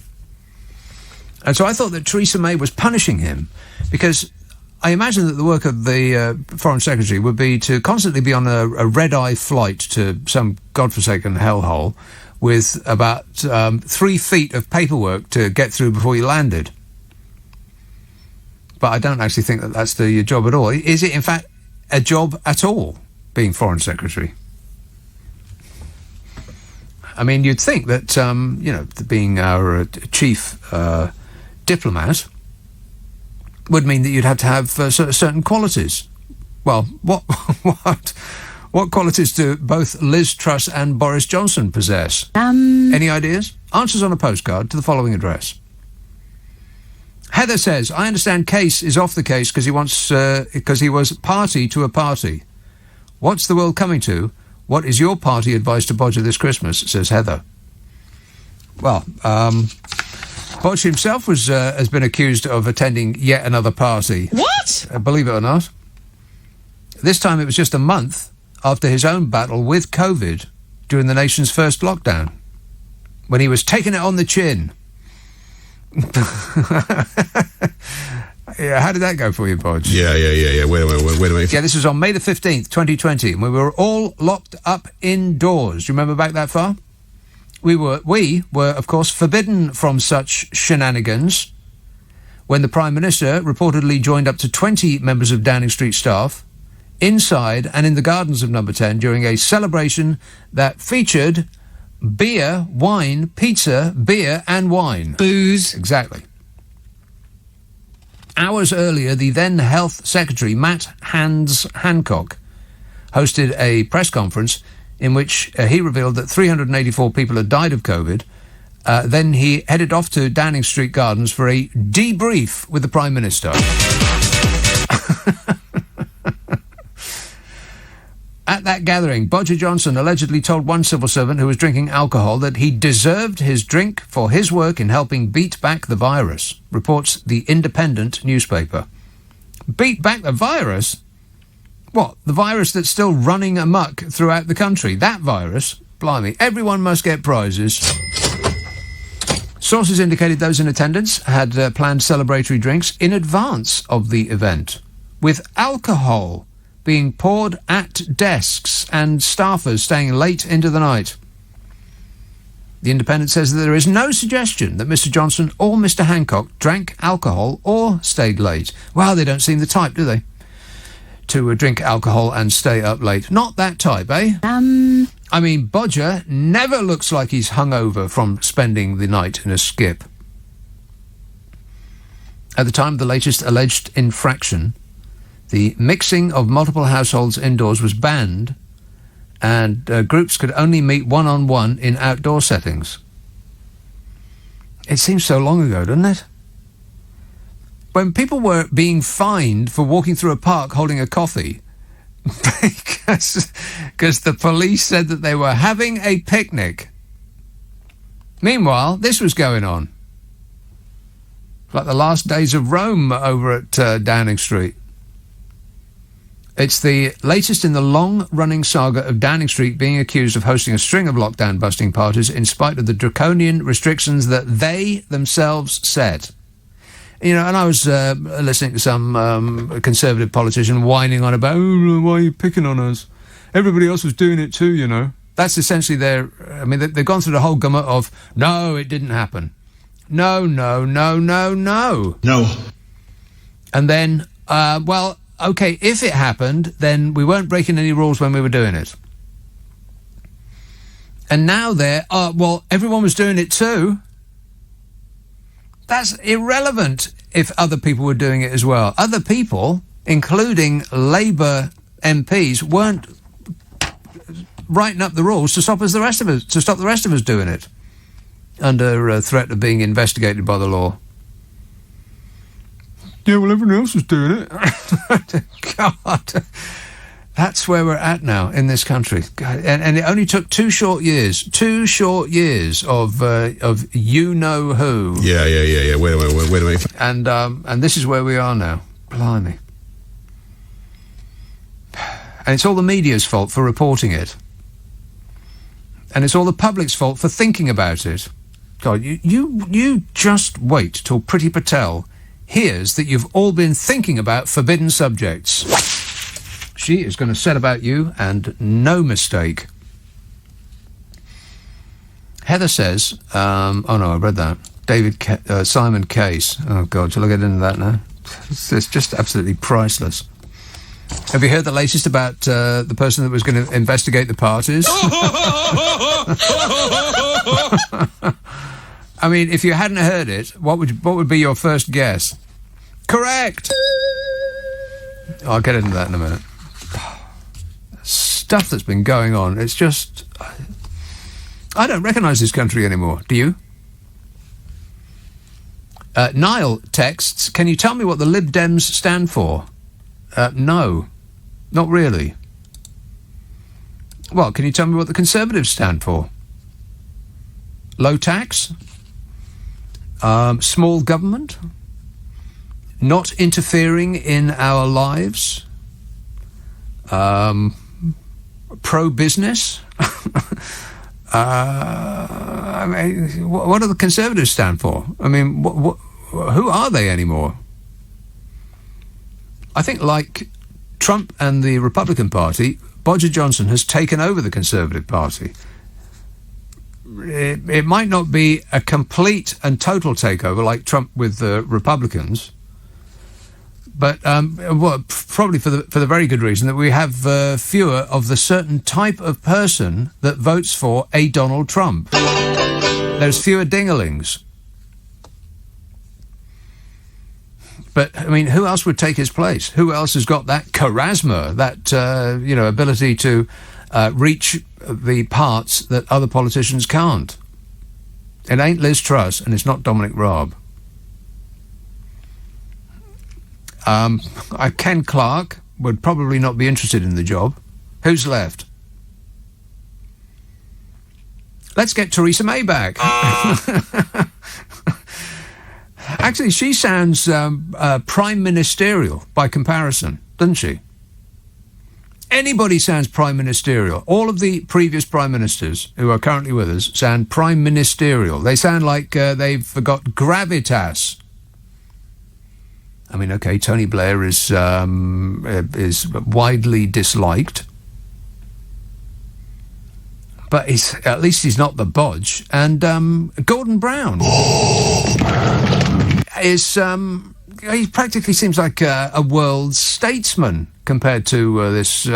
And so I thought that Theresa May was punishing him because I imagine that the work of the Foreign Secretary would be to constantly be on a red-eye flight to some godforsaken hellhole with about 3 feet of paperwork to get through before you landed. But I don't actually think that that's the job at all. Is it, in fact, a job at all, being Foreign Secretary? I mean, you'd think that, being our chief diplomat, would mean that you'd have to have certain qualities. Well, what qualities do both Liz Truss and Boris Johnson possess? Any ideas? Answers on a postcard to the following address. Heather says, I understand Case is off the case because he was party to a party. What's the world coming to? What is your party advice to Bodger this Christmas? Says Heather. Well, Bodger himself has been accused of attending yet another party. What? Believe it or not. This time it was just a month after his own battle with COVID during the nation's first lockdown, when he was taking it on the chin. Yeah, how did that go for you, Bodge? Yeah. Wait a minute. Yeah, this was on May the 15th, 2020, and we were all locked up indoors. Do you remember back that far? We were, of course, forbidden from such shenanigans when the Prime Minister reportedly joined up to 20 members of Downing Street staff inside and in the gardens of Number 10 during a celebration that featured beer, wine, pizza, beer and wine. Booze. Exactly. Hours earlier, the then Health Secretary, Matt Hancock, hosted a press conference in which he revealed that 384 people had died of COVID. Then he headed off to Downing Street Gardens for a debrief with the Prime Minister. At that gathering, Bodger Johnson allegedly told one civil servant who was drinking alcohol that he deserved his drink for his work in helping beat back the virus, reports the Independent newspaper. Beat back the virus? What, the virus that's still running amok throughout the country? That virus? Blimey, everyone must get prizes. Sources indicated those in attendance had planned celebratory drinks in advance of the event, with alcohol being poured at desks and staffers staying late into the night. The Independent says that there is no suggestion that Mr. Johnson or Mr. Hancock drank alcohol or stayed late. Well, they don't seem the type, do they? To drink alcohol and stay up late. Not that type, eh? I mean, Bodger never looks like he's hungover from spending the night in a skip. At the time of the latest alleged infraction, the mixing of multiple households indoors was banned, and groups could only meet one-on-one in outdoor settings. It seems so long ago, doesn't it? When people were being fined for walking through a park holding a coffee because the police said that they were having a picnic. Meanwhile, this was going on. Like the last days of Rome over at Downing Street. It's the latest in the long-running saga of Downing Street being accused of hosting a string of lockdown-busting parties in spite of the draconian restrictions that they themselves set. You know, and I was listening to some Conservative politician whining on about, oh, why are you picking on us? Everybody else was doing it too, you know. That's essentially they've gone through the whole gamut of, no, it didn't happen. No. And then, OK, if it happened, then we weren't breaking any rules when we were doing it. And now everyone was doing it too. That's irrelevant if other people were doing it as well. Other people, including Labour MPs, weren't writing up the rules to stop the rest of us doing it under threat of being investigated by the law. Yeah, well, everyone else was doing it. God, that's where we're at now in this country. God, and it only took 2 short years of you know who. Yeah. Wait a minute. And this is where we are now. Blimey. And it's all the media's fault for reporting it. And it's all the public's fault for thinking about it. God, you just wait till Priti Patel hears that you've all been thinking about forbidden subjects. She is going to set about you, and no mistake. Heather says, oh no, I read that. Simon Case. Oh God, shall I get into that now? It's just absolutely priceless. Have you heard the latest about the person that was going to investigate the parties? I mean, if you hadn't heard it, what would be your first guess? Correct! I'll get into that in a minute. Stuff that's been going on, it's just... I don't recognise this country anymore. Do you? Niall texts, can you tell me what the Lib Dems stand for? No, not really. Well, can you tell me what the Conservatives stand for? Low tax? Small government? Not interfering in our lives? Pro-business? I mean, what do the Conservatives stand for? I mean, who are they anymore? I think, like Trump and the Republican Party, Boris Johnson has taken over the Conservative Party. It might not be a complete and total takeover like Trump with the Republicans, but probably for the very good reason that we have fewer of the certain type of person that votes for a Donald Trump. There's fewer dingalings. But, I mean, who else would take his place? Who else has got that charisma, that, ability to reach the parts that other politicians can't? It ain't Liz Truss, and it's not Dominic Raab. Ken Clarke would probably not be interested in the job. Who's left? Let's get Theresa May back. Actually, she sounds prime ministerial by comparison, doesn't she? Anybody sounds prime ministerial. All of the previous prime ministers who are currently with us sound prime ministerial. They sound like they've got gravitas. I mean, okay, Tony Blair is widely disliked, but at least he's not the bodge. And Gordon Brown is he practically seems like a world statesman compared to this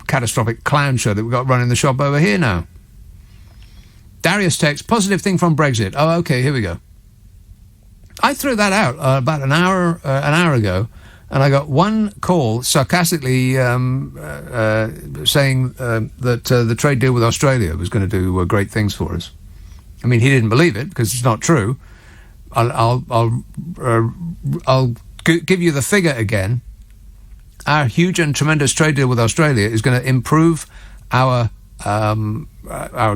catastrophic clown show that we've got running the shop over here now. Darius text, positive thing from Brexit. Oh, okay, here we go. I threw that out about an hour ago, and I got one call sarcastically saying that the trade deal with Australia was going to do great things for us. I mean, he didn't believe it because it's not true. I'll give you the figure again. Our huge and tremendous trade deal with Australia is going to improve our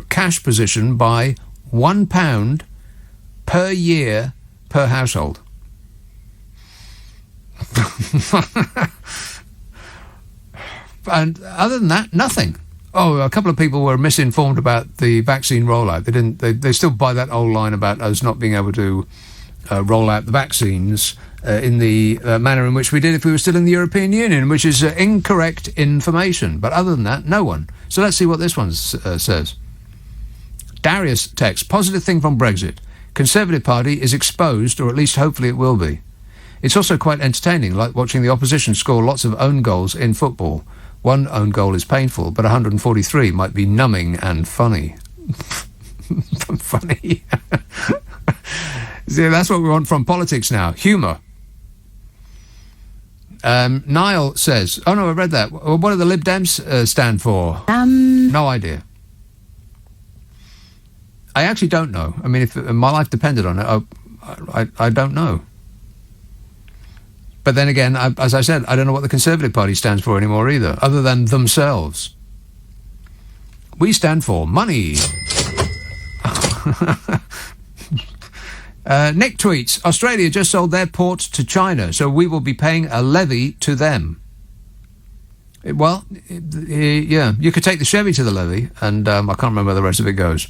cash position by £1 per year per household. And other than that, nothing. Oh, a couple of people were misinformed about the vaccine rollout. They still buy that old line about us not being able to roll out the vaccines in the manner in which we did if we were still in the European Union, which is incorrect information. But other than that, no one. So let's see what this one says. Darius text, positive thing from Brexit. Conservative Party is exposed, or at least hopefully it will be. It's also quite entertaining, like watching the opposition score lots of own goals in football. One own goal is painful, but 143 might be numbing and funny. Funny. See, that's what we want from politics now. Humour. Niall says, oh no, I read that. What do the Lib Dems stand for? No idea. I actually don't know. I mean, if my life depended on it, I don't know. But then again, as I said, I don't know what the Conservative Party stands for anymore either, other than themselves. We stand for money. Nick tweets, Australia just sold their port to China, so we will be paying a levy to them. Yeah, you could take the Chevy to the levy, and I can't remember how the rest of it goes.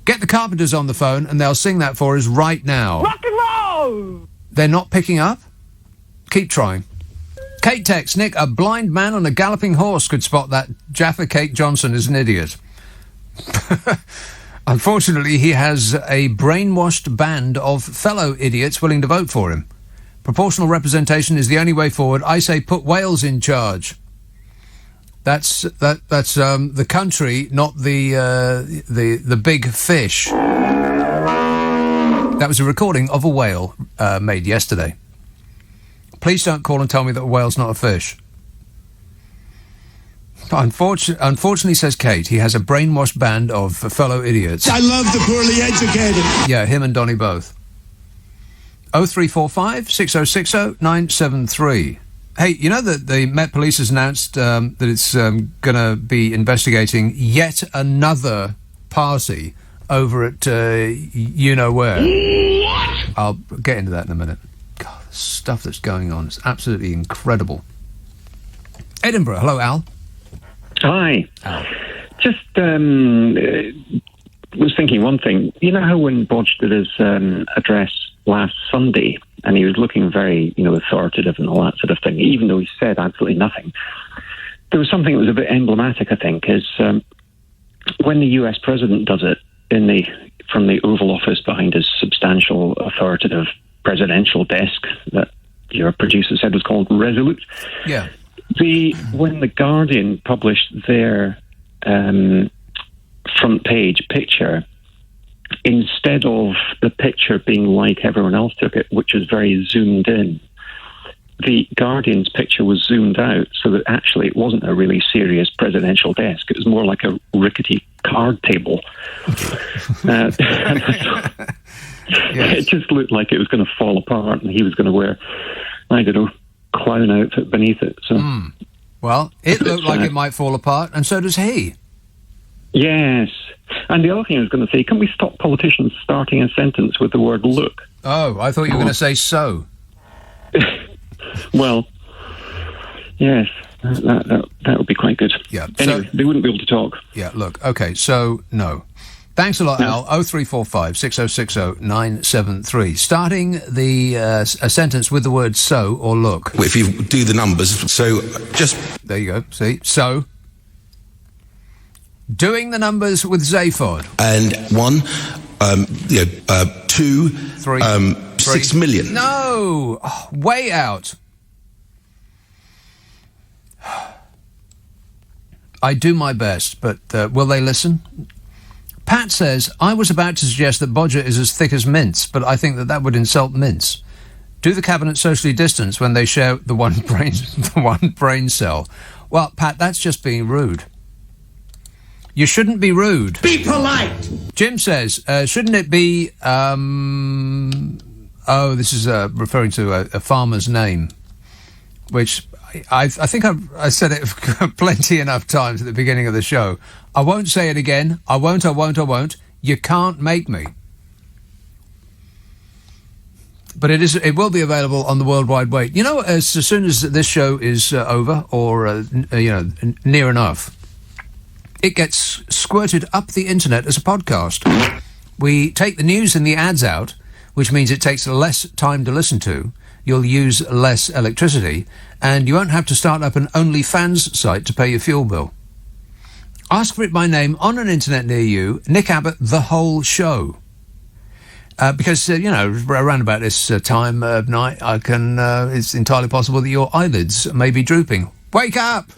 Get the Carpenters on the phone, and they'll sing that for us right now. Rock and roll! They're not picking up? Keep trying. Kate texts, Nick, a blind man on a galloping horse could spot that Jaffa Cake Johnson is an idiot. Unfortunately, he has a brainwashed band of fellow idiots willing to vote for him. Proportional representation is the only way forward. I say put Wales in charge. That's the country, not the big fish. That was a recording of a whale made yesterday. Please don't call and tell me that a whale's not a fish. Unfortunately, says Kate, he has a brainwashed band of fellow idiots. I love the poorly educated. Yeah, him and Donny both. 0345 6060 973. Hey, you know that the Met Police has announced that it's going to be investigating yet another party over at you-know-where. What? I'll get into that in a minute. God, the stuff that's going on is absolutely incredible. Edinburgh, hello, Al. Hi. Just was thinking one thing. You know how when Bodge did his address last Sunday, and he was looking very, authoritative and all that sort of thing, even though he said absolutely nothing, there was something that was a bit emblematic, I think, is when the US president does it from the Oval Office behind his substantial, authoritative presidential desk that your producer said was called Resolute. Yeah. When the Guardian published their front page picture, instead of the picture being like everyone else took it, which was very zoomed in, the Guardian's picture was zoomed out so that actually it wasn't a really serious presidential desk. It was more like a rickety card table. It just looked like it was going to fall apart and he was going to wear, I don't know, clown outfit beneath it. So, well, it looked like it might fall apart, and so does he. Yes. And the other thing I was going to say, can we stop politicians starting a sentence with the word look? Oh, I thought you were going to say so. Well, yes, that would be quite good. Yeah. Anyway, they wouldn't be able to talk. Yeah, look, okay, so no. Thanks a lot, Al. 0345 6060 973. Starting a sentence with the word so or look. If you do the numbers, so just... There you go, see? So, doing the numbers with Zaphod. And 2, 3, 6 million. No! Oh, way out. I do my best, but will they listen? Pat says, I was about to suggest that Bodger is as thick as mince, but I think that would insult mince. Do the cabinet socially distance when they share the one brain cell? Well, Pat, that's just being rude. You shouldn't be rude. Be polite. Jim says, shouldn't it be... this is referring to a farmer's name, which... I think I said it plenty enough times at the beginning of the show. I won't say it again. I won't. You can't make me. But it will be available on the World Wide Web. You know, as soon as this show is over, or near enough, it gets squirted up the internet as a podcast. We take the news and the ads out, which means it takes less time to listen to. You'll use less electricity, and you won't have to start up an OnlyFans site to pay your fuel bill. Ask for it by name on an internet near you, Nick Abbott, the whole show. Because, around about this time of night, it's entirely possible that your eyelids may be drooping. Wake up!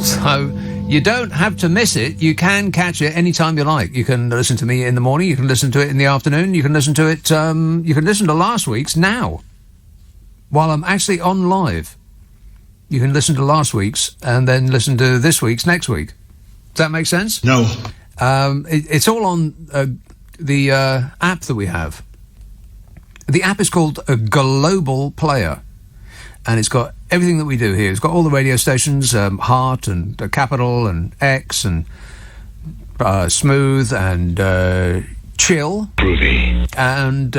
So... you don't have to miss it. You can catch it any time you like. You can listen to me in the morning. You can listen to it in the afternoon. You can listen to it... you can listen to last week's now, while I'm actually on live. You can listen to last week's and then listen to this week's next week. Does that make sense? No. It's all on the app that we have. The app is called a Global Player. And it's got everything that we do here. It's got all the radio stations, Heart and Capital and X and Smooth and Chill. Groovy. And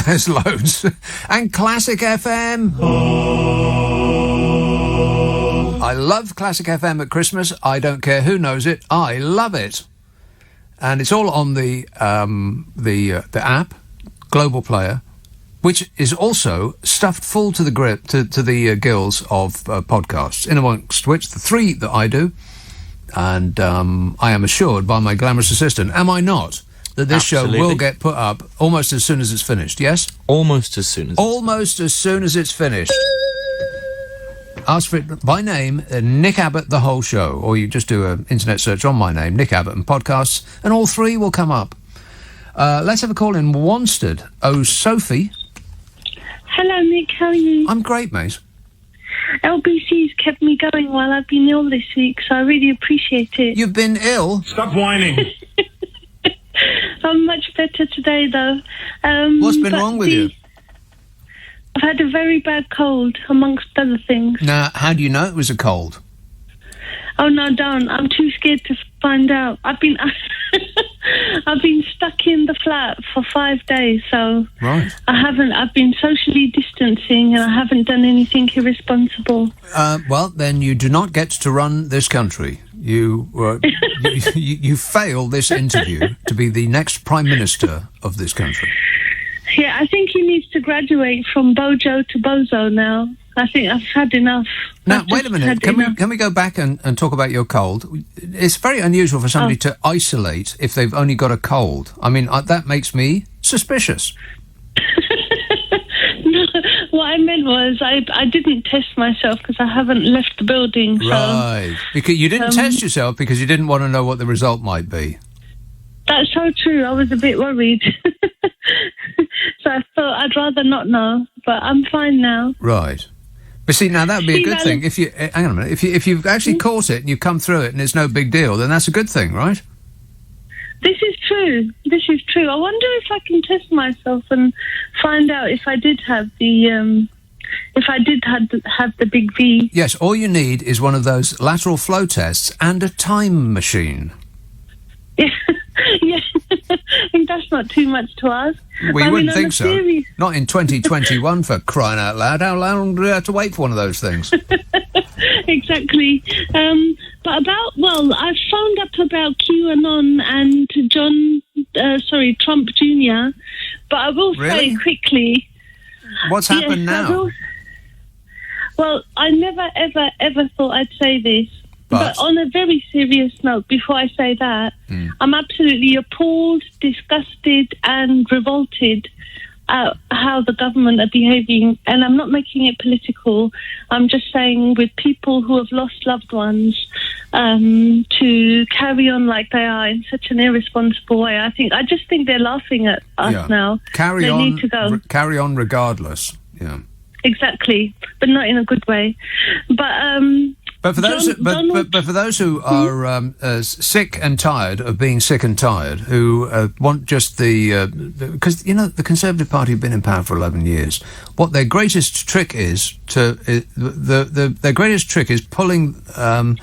there's loads. And Classic FM. I love Classic FM at Christmas. I don't care who knows it. I love it. And it's all on the app, Global Player, which is also stuffed full to the gills of podcasts, in amongst which the 3 that I do, and I am assured by my glamorous assistant, am I not, that this Absolutely. show will get put up almost as soon as it's finished, yes? Almost as soon as it's finished. Ask for it by name, Nick Abbott, the whole show, or you just do an internet search on my name, Nick Abbott and podcasts, and all 3 will come up. Let's have a call in Wanstead. Oh, Sophie. Hello, Nick. How are you? I'm great, mate. LBC's kept me going while I've been ill this week, so I really appreciate it. You've been ill? Stop whining. I'm much better today, though. What's been wrong with you? I've had a very bad cold, amongst other things. Now, how do you know it was a cold? Oh, no, don't. I'm too scared to find out. I've been stuck in the flat for 5 days, so right. I've been socially distancing and I haven't done anything irresponsible. Well, then you do not get to run this country. You fail this interview to be the next Prime Minister of this country. Yeah, I think he needs to graduate from Bojo to Bozo now. I think I've had enough. Now, wait a minute. Can we go back and talk about your cold? It's very unusual for somebody to isolate if they've only got a cold. I mean, that makes me suspicious. No, what I meant was I didn't test myself because I haven't left the building. So, right. Because you didn't test yourself because you didn't want to know what the result might be. That's so true. I was a bit worried. So I thought I'd rather not know, but I'm fine now. Right. But see, now that would be a good thing. If you hang on a minute, if you've actually caught it and you've come through it and it's no big deal, then that's a good thing, right? This is true. I wonder if I can test myself and find out if I did have the have the big V. Yes. All you need is one of those lateral flow tests and a time machine. Yeah. I think that's not too much to ask. We wouldn't think so. Not in 2021, for crying out loud. How long do we have to wait for one of those things? Exactly. But I found up about QAnon and Trump Jr. But I will say quickly. What's happened now? Well, I never, ever thought I'd say this. But on a very serious note, before I say that, I'm absolutely appalled, disgusted and revolted at how the government are behaving. And I'm not making it political. I'm just saying with people who have lost loved ones to carry on like they are in such an irresponsible way. I just think they're laughing at us now. Carry on. Need to go. Carry on regardless. Yeah. Exactly. But not in a good way. But for those who are sick and tired of being sick and tired, who want just because the Conservative Party have been in power for 11 years. What their greatest trick is their greatest trick is pulling. I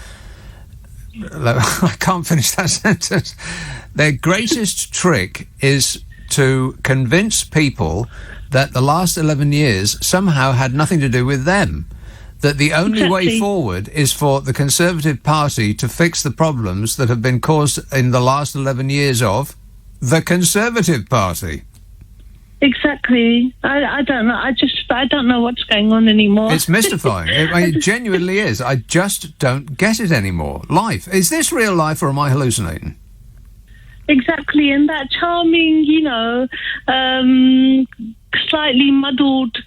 can't finish that sentence. Their greatest trick is to convince people that the last 11 years somehow had nothing to do with them. That the only way forward is for the Conservative Party to fix the problems that have been caused in the last 11 years of the Conservative Party. Exactly. I don't know. I don't know what's going on anymore. It's mystifying. It genuinely is. I just don't get it anymore. Life. Is this real life or am I hallucinating? Exactly. And that charming, slightly muddled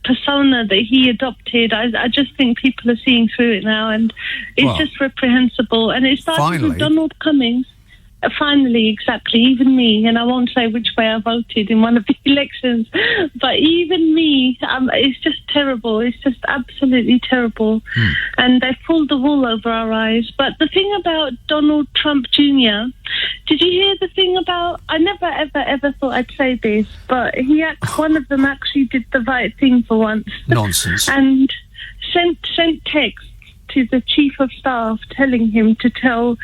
persona that he adopted, I just think people are seeing through it now, and it's just reprehensible. And it started with Donald Cummings. Finally, exactly. Even me, and I won't say which way I voted in one of the elections, but even me, it's just terrible. It's just absolutely terrible. And they pulled the wool over our eyes. But the thing about Donald Trump Jr., did you hear the thing about, I never, ever thought I'd say this, but one of them actually did the right thing for once. Nonsense. And sent text to the chief of staff telling him to tell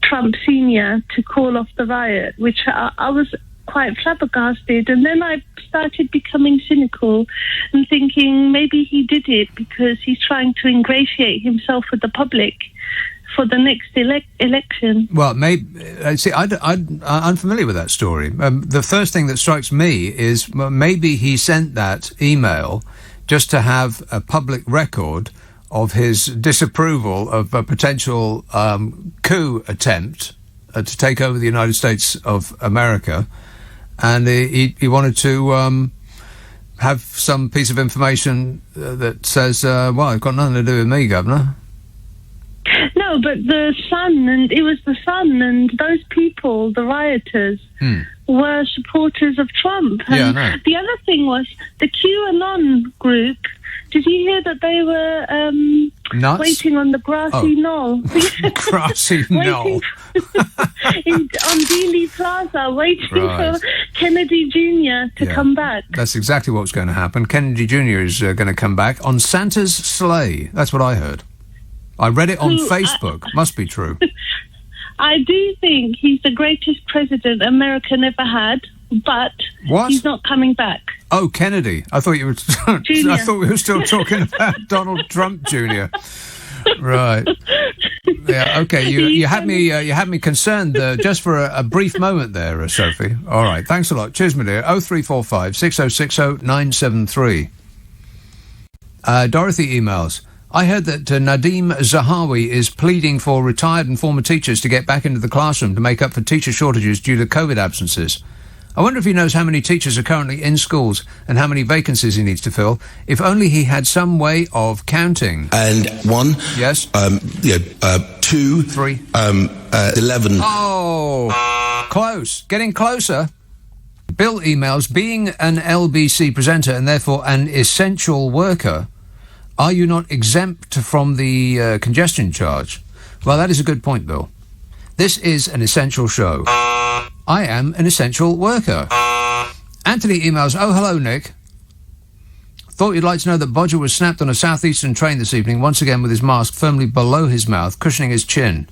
Trump Sr. to call off the riot, which I was quite flabbergasted. And then I started becoming cynical and thinking maybe he did it because he's trying to ingratiate himself with the public for the next election. Well, maybe. See, I'm familiar with that story. The first thing that strikes me is maybe he sent that email just to have a public record of his disapproval of a potential coup attempt to take over the United States of America, and he wanted to have some piece of information that says, well, it's got nothing to do with me, Governor. No, but the Sun, and it was the Sun, and those people, the rioters, were supporters of Trump. Yeah, And I know. the other thing was the QAnon group. Did you hear that they were Nuts? waiting on the grassy knoll? Grassy knoll. On Dealey Plaza, waiting Right. for Kennedy Jr. to Yeah. come back. That's exactly what's going to happen. Kennedy Jr. is going to come back on Santa's sleigh. That's what I heard. I read it on Facebook. Must be true. I do think he's the greatest president America never had, but What? he's not coming back. Oh, Kennedy. I thought you were. Junior. I thought we were still talking about Donald Trump Jr. Right. Yeah. Okay. You had me concerned just for a brief moment there, Sophie. All right. Thanks a lot. Cheers, my dear. 0345 6060 973. Dorothy emails. I heard that Nadeem Zahawi is pleading for retired and former teachers to get back into the classroom to make up for teacher shortages due to COVID absences. I wonder if he knows how many teachers are currently in schools and how many vacancies he needs to fill. If only he had some way of counting. And 1. Yes. 2. 3. 11. Oh, close. Getting closer. Bill emails, being an LBC presenter and therefore an essential worker, are you not exempt from the congestion charge? Well, that is a good point, Bill. This is an essential show. I am an essential worker. Anthony emails, oh, hello, Nick. Thought you'd like to know that Bodger was snapped on a southeastern train this evening, once again with his mask firmly below his mouth, cushioning his chin.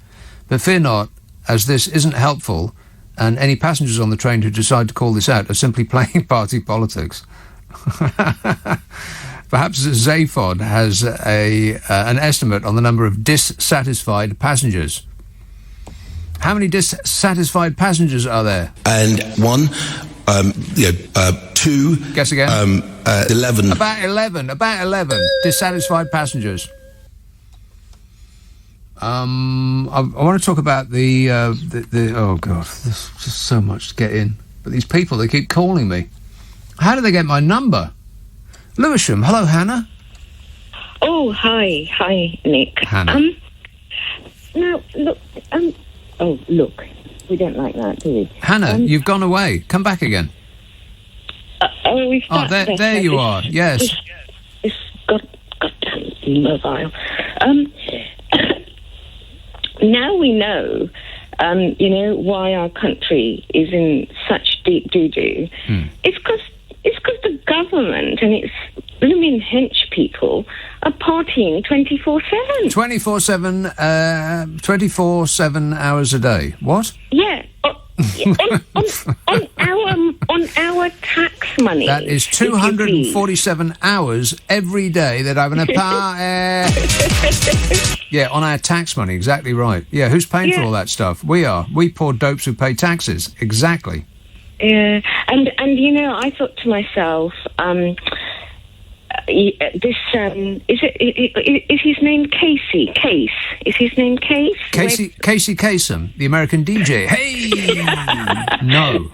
But fear not, as this isn't helpful, and any passengers on the train who decide to call this out are simply playing party politics. Perhaps Zaphod has an estimate on the number of dissatisfied passengers. How many dissatisfied passengers are there? And 1. 2. Guess again. 11. About 11 dissatisfied passengers. I want to talk about the oh god, there's just so much to get in. But these people, they keep calling me. How do they get my number? Lewisham, hello, Hannah. Oh, hi, Nick. Hannah. Now, look, oh, look, we don't like that, do we? Hannah, you've gone away. Come back again. There you are. Yes. This goddamn mobile. Now we know, why our country is in such deep doo-doo. It's because the government and its blooming hench people are partying 24/7. 24/7 hours a day. What? Yeah. On our tax money. That is 247 hours every day that I'm going to pay. Yeah, on our tax money, exactly right. Yeah, who's paying for all that stuff? We are. We poor dopes who pay taxes. Exactly. Yeah, and I thought to myself, is his name Casey? Is his name Case? Casey Kasem, the American DJ. Hey! No.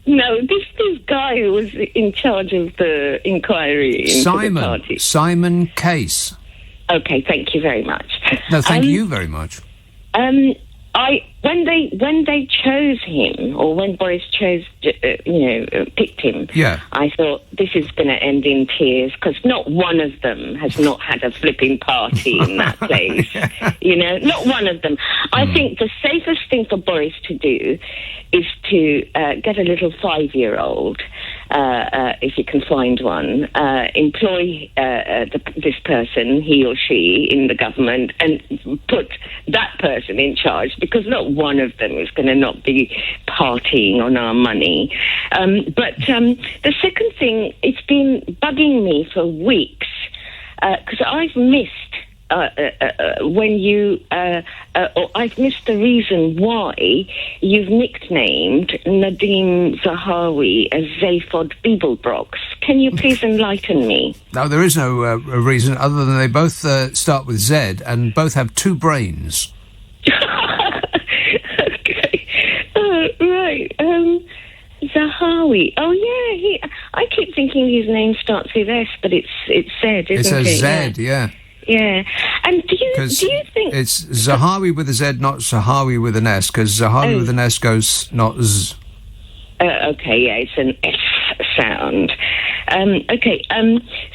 No, this guy who was in charge of the inquiry into the party. Simon Case. Okay, thank you very much. No, thank you very much. When they chose him, or when Boris picked him, I thought this is going to end in tears because not one of them has not had a flipping party in that place. Not one of them. I think the safest thing for Boris to do is to get a little 5-year-old, if you can find one, employ this person, he or she, in the government and put that person in charge, because not one of them is going to not be partying on our money. But the second thing, it's been bugging me for weeks, because I've missed I've missed the reason why you've nicknamed Nadeem Zahawi as Zaphod Beeblebrox. Can you please enlighten me? No, there is no reason other than they both start with Z and both have 2 brains. Okay. Right. Zahawi. Oh, yeah. I keep thinking his name starts with S, but it's Z, isn't it? It says Z, yeah. Yeah. And do you think... It's Zahawi with a Z, not Zahawi with an S, because Zahawi with an S goes not Z. Okay, yeah, it's an S sound. Okay,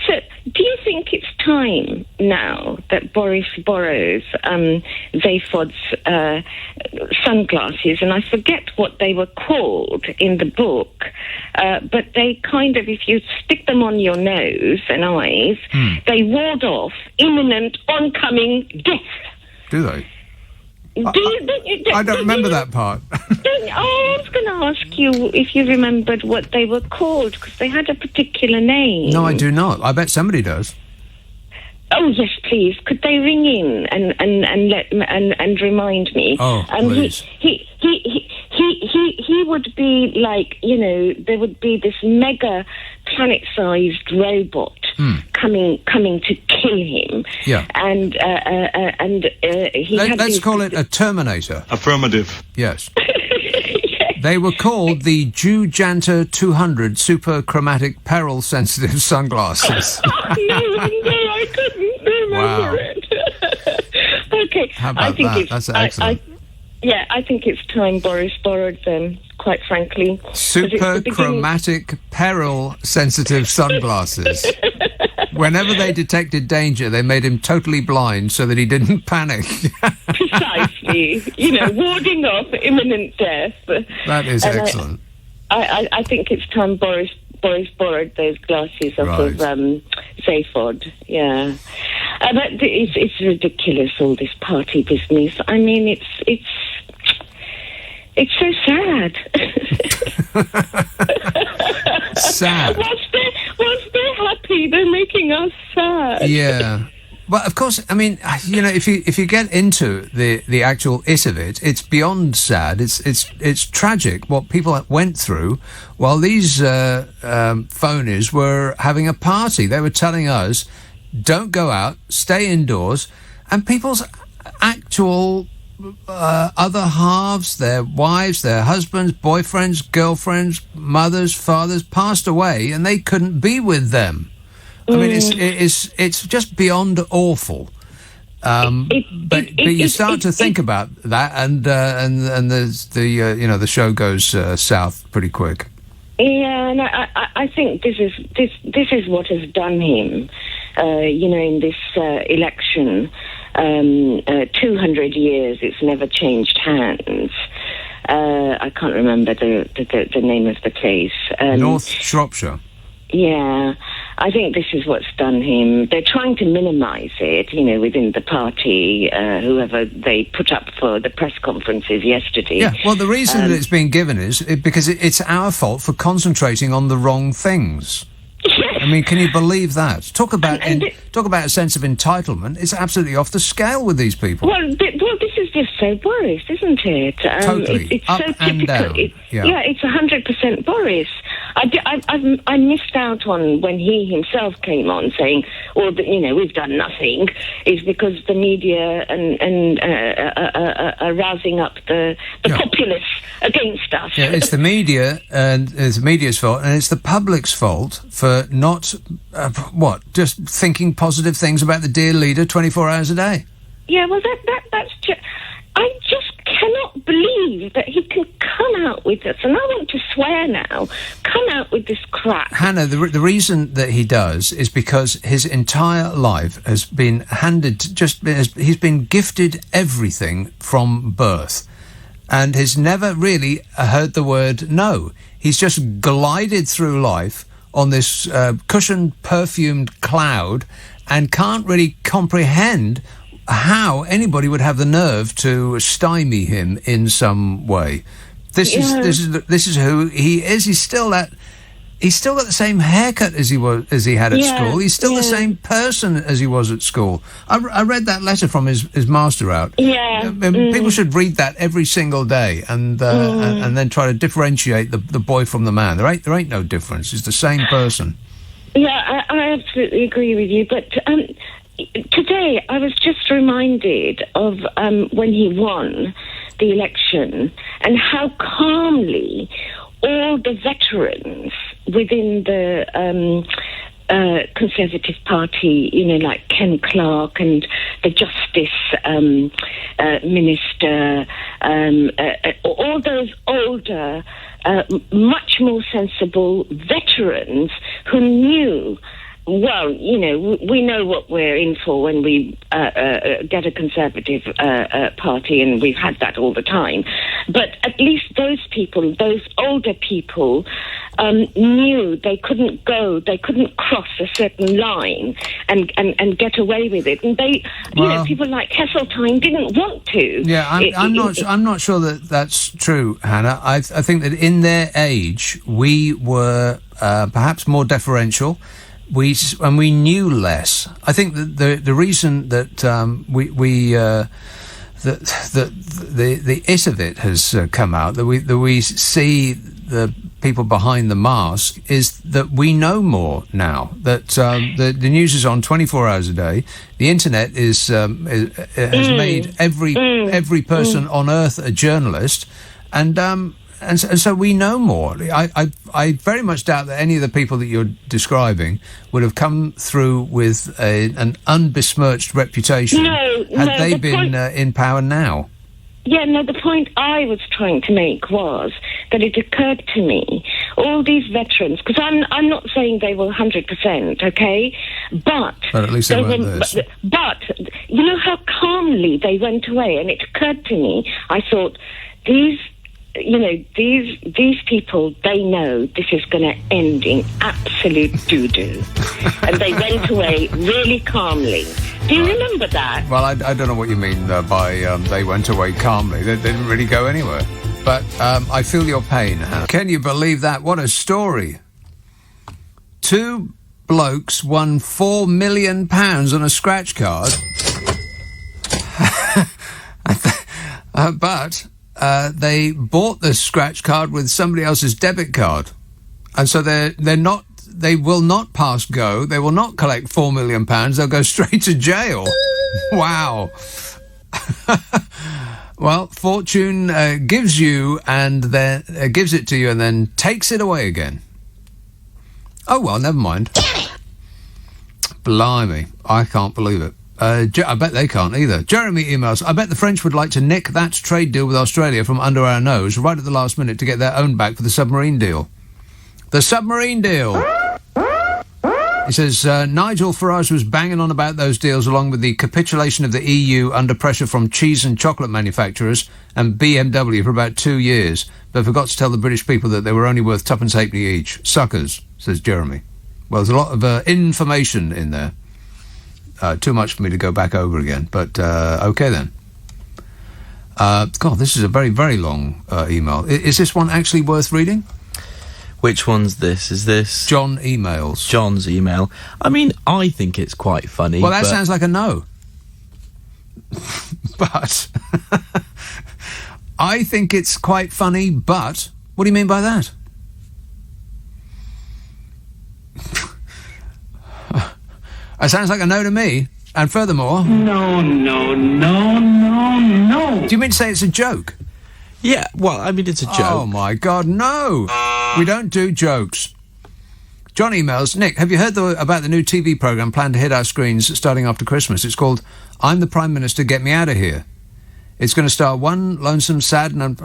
so do you think it's time now that Boris borrows Zayfod's sunglasses, and I forget what they were called in the book, but they kind of, if you stick them on your nose and eyes, they ward off imminent oncoming death. Do they? I don't remember that part. I was going to ask you if you remembered what they were called, because they had a particular name. No, I do not. I bet somebody does. Oh yes, please. Could they ring in and remind me? Oh, please. He would be like, there would be this mega planet-sized robot coming to kill him. Yeah. And let's call it a Terminator. Affirmative. Yes. They were called the j186 200 super chromatic peril sensitive sunglasses. No, I couldn't remember it. Okay. How about that? That's excellent. I think it's time Boris borrowed them, quite frankly. Super chromatic peril sensitive sunglasses. Whenever they detected danger, they made him totally blind so that he didn't panic. Precisely. Warding off imminent death. That is excellent. I think it's time Boris borrowed those glasses off of Zayfod. Yeah. But it's ridiculous, all this party business. I mean, it's so sad. Sad. Once they're happy, they're making us sad. Yeah. Well, of course, I mean, if you get into the actual it of it, it's beyond sad. It's tragic what people went through while these phonies were having a party. They were telling us, don't go out, stay indoors, and people's actual other halves, their wives, their husbands, boyfriends, girlfriends, mothers, fathers, passed away, and they couldn't be with them. I mean, it's just beyond awful. But you start to think about that, and there's the show goes south pretty quick. Yeah, and I think this is what has done him. In this election, 200 years, it's never changed hands. I can't remember the name of the place. North Shropshire. Yeah, I think this is what's done him. They're trying to minimise it, within the party, whoever they put up for the press conferences yesterday. Yeah, well, the reason that it's being given is because it's our fault for concentrating on the wrong things. I mean, can you believe that? Talk about a sense of entitlement. It's absolutely off the scale with these people. Well, this is just so Boris, isn't it? Totally. It's up so and typical. down. It's 100% Boris. I missed out on when he himself came on saying, "Well, we've done nothing," is because the media are rousing up the populace against us. Yeah, it's the media, and it's the media's fault, and it's the public's fault for not just thinking positive things about the dear leader 24 hours a day. Yeah, well, that's just. I just cannot believe that he can come out with this, and I want to swear now, come out with this crap. Hannah, the reason that he does is because his entire life has been he's been gifted everything from birth, and has never really heard the word no. He's just glided through life on this cushioned, perfumed cloud, and can't really comprehend how anybody would have the nerve to stymie him in some way. This is who he is. He's still got the same haircut as he had at school. He's still the same person as he was at school. I read that letter from his master out. Yeah. People should read that every single day and then try to differentiate the boy from the man. There ain't no difference. He's the same person. Yeah, I absolutely agree with you. But today I was just reminded of when he won the election and how calmly all the veterans within the Conservative Party, like Ken Clarke and the Justice Minister, all those older, much more sensible veterans who knew, well, we know what we're in for when we get a Conservative Party, and we've had that all the time. But at least those people, those older people, knew they couldn't cross a certain line and get away with it. And they, people like Heseltine didn't want to. Yeah, I'm not sure that that's true, Hannah. I think that in their age, we were perhaps more deferential. We knew less. I think that the reason that the it of it has come out, that we see the people behind the mask, is that we know more now. That the news is on 24 hours a day. The internet has made every person on earth a journalist, and so we know more. I very much doubt that any of the people that you're describing would have come through with an unbesmirched reputation had they been in power now. Yeah, no, the point I was trying to make was that it occurred to me, all these veterans, because I'm not saying they were 100%, okay? But at least they weren't this. But you know how calmly they went away, and it occurred to me, I thought, these people, they know this is going to end in absolute doo-doo. And they went away really calmly. Do you remember that? Well, I don't know what you mean by they went away calmly. They didn't really go anywhere. But I feel your pain, Hannah. Can you believe that? What a story. 2 blokes won £4 million on a scratch card. But they bought the scratch card with somebody else's debit card. And so they will not pass go. They will not collect £4 million. They'll go straight to jail. Wow. Well, fortune gives you and then gives it to you and then takes it away again. Oh, well, never mind. Blimey. I can't believe it. I bet they can't either. Jeremy emails, I bet the French would like to nick that trade deal with Australia from under our nose right at the last minute to get their own back for the submarine deal. The submarine deal! He says, Nigel Farage was banging on about those deals along with the capitulation of the EU under pressure from cheese and chocolate manufacturers and BMW for about 2 years, but forgot to tell the British people that they were only worth twopence halfpenny each. Suckers, says Jeremy. Well, there's a lot of information in there. Too much for me to go back over again, but okay then. God, this is a very, very long email. Is this one actually worth reading? Which one's this? Is this... John emails. John's email. I mean, I think it's quite funny. Well, that sounds like a no. But... I think it's quite funny, but... What do you mean by that? That sounds like a no to me. And furthermore... No. Do you mean to say it's a joke? Yeah, well, I mean, it's a joke. Oh, my God, no. We don't do jokes. John emails, Nick, have you heard about the new TV programme planned to hit our screens starting after Christmas? It's called I'm the Prime Minister, Get Me Out of Here. It's going to star one lonesome, sad, and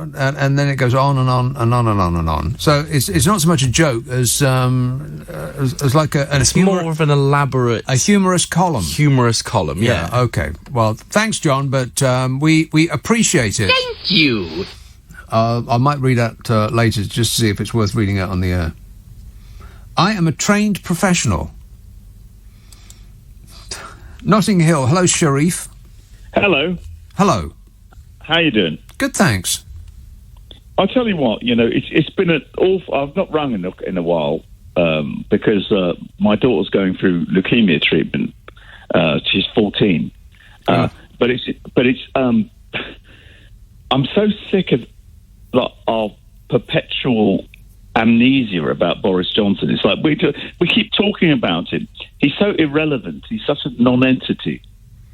then it goes on and on and on and on and on. So it's not so much a joke as like it's more of an elaborate... A humorous column. Humorous column, yeah. Okay. Well, thanks, John, but we appreciate it. Thank you. I might read that later just to see if it's worth reading out on the air. I am a trained professional. Notting Hill. Hello, Sharif. Hello. Hello. How you doing? Good, thanks. I'll tell you what, it's been an awful... I've not rung in a while because my daughter's going through leukemia treatment. She's 14. But it's I'm so sick of perpetual amnesia about Boris Johnson. It's like we keep talking about him. He's so irrelevant. He's such a non-entity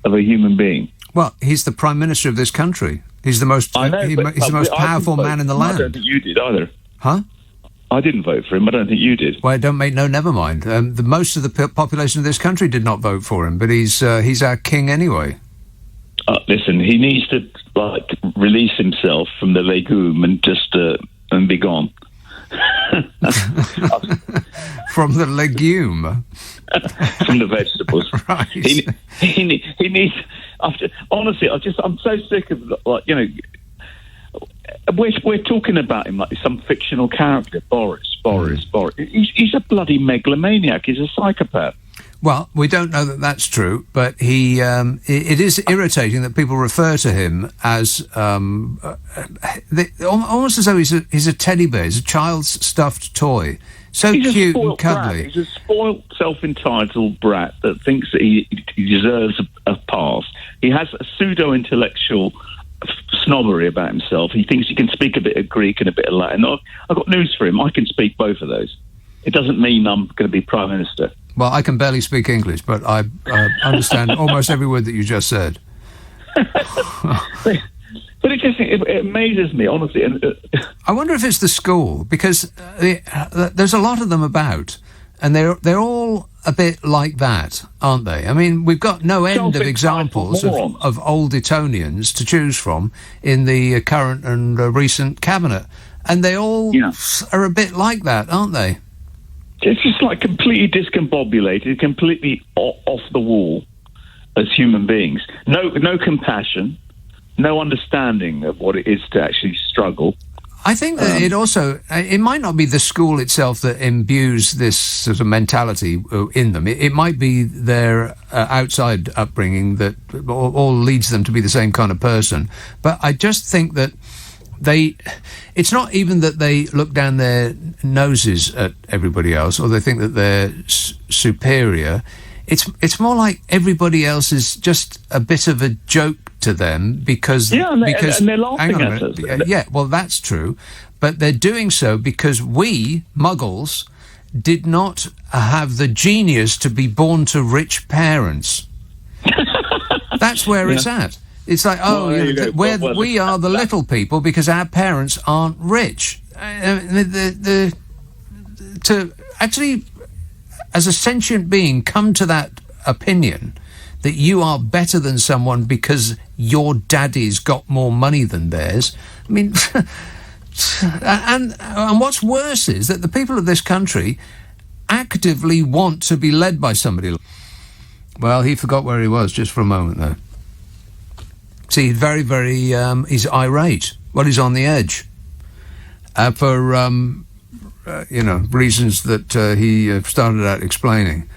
of a human being. Well, he's the Prime Minister of this country. He's the most he's the most powerful man in the land. I don't think you did either. Huh? I didn't vote for him. I don't think you did. Well, never mind. The most of the population of this country did not vote for him, but he's our king anyway. Listen, he needs to release himself from the legume and just and be gone. From the legume, from the vegetables. Right. He needs. Honestly, I'm so sick of We're talking about him like he's some fictional character, Boris. He's a bloody megalomaniac. He's a psychopath. Well, we don't know that that's true, but it is irritating that people refer to him as almost as though he's a teddy bear, he's a child's stuffed toy. So he's cute and cuddly. He's a spoiled, self-entitled brat that thinks that he deserves a pass. He has a pseudo-intellectual snobbery about himself. He thinks he can speak a bit of Greek and a bit of Latin. I've got news for him. I can speak both of those. It doesn't mean I'm going to be Prime Minister. Well, I can barely speak English, but I understand almost every word that you just said. But it amazes me, honestly. I wonder if it's the school, because there's a lot of them about, and they're all a bit like that, aren't they? I mean, we've got no end of examples of old Etonians to choose from in the current and recent cabinet, and they all are a bit like that, aren't they? It's just like completely discombobulated, completely off the wall as human beings. No compassion, no understanding of what it is to actually struggle. I think that it might not be the school itself that imbues this sort of mentality in them. It might be their outside upbringing that all leads them to be the same kind of person. But I just think that it's not even that they look down their noses at everybody else or they think that they're superior. It's more like everybody else is just a bit of a joke to them because and they're laughing at us. Yeah, well, that's true, but they're doing so because we Muggles did not have the genius to be born to rich parents. That's where it's at. It's like, we are the little people because our parents aren't rich. To actually, as a sentient being, come to that opinion that you are better than someone because your daddy's got more money than theirs. I mean, and what's worse is that the people of this country actively want to be led by somebody. Well, he forgot where he was just for a moment, though. See, very, very, he's irate. Well, he's on the edge. For, reasons that he started out explaining.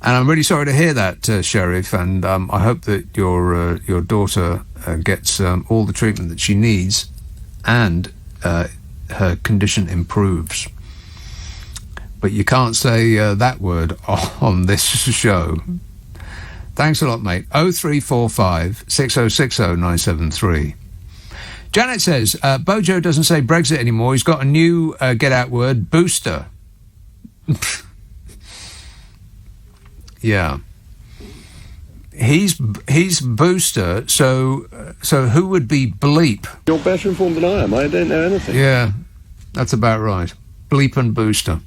And I'm really sorry to hear that, Sheriff, and I hope that your daughter gets all the treatment that she needs and her condition improves. But you can't say that word on this show. Thanks a lot, mate. 0345 6060 973. Janet says, Bojo doesn't say Brexit anymore. He's got a new get-out word, booster. Yeah. He's booster, so who would be bleep? You're better informed than I am. I don't know anything. Yeah, that's about right. Bleep and booster.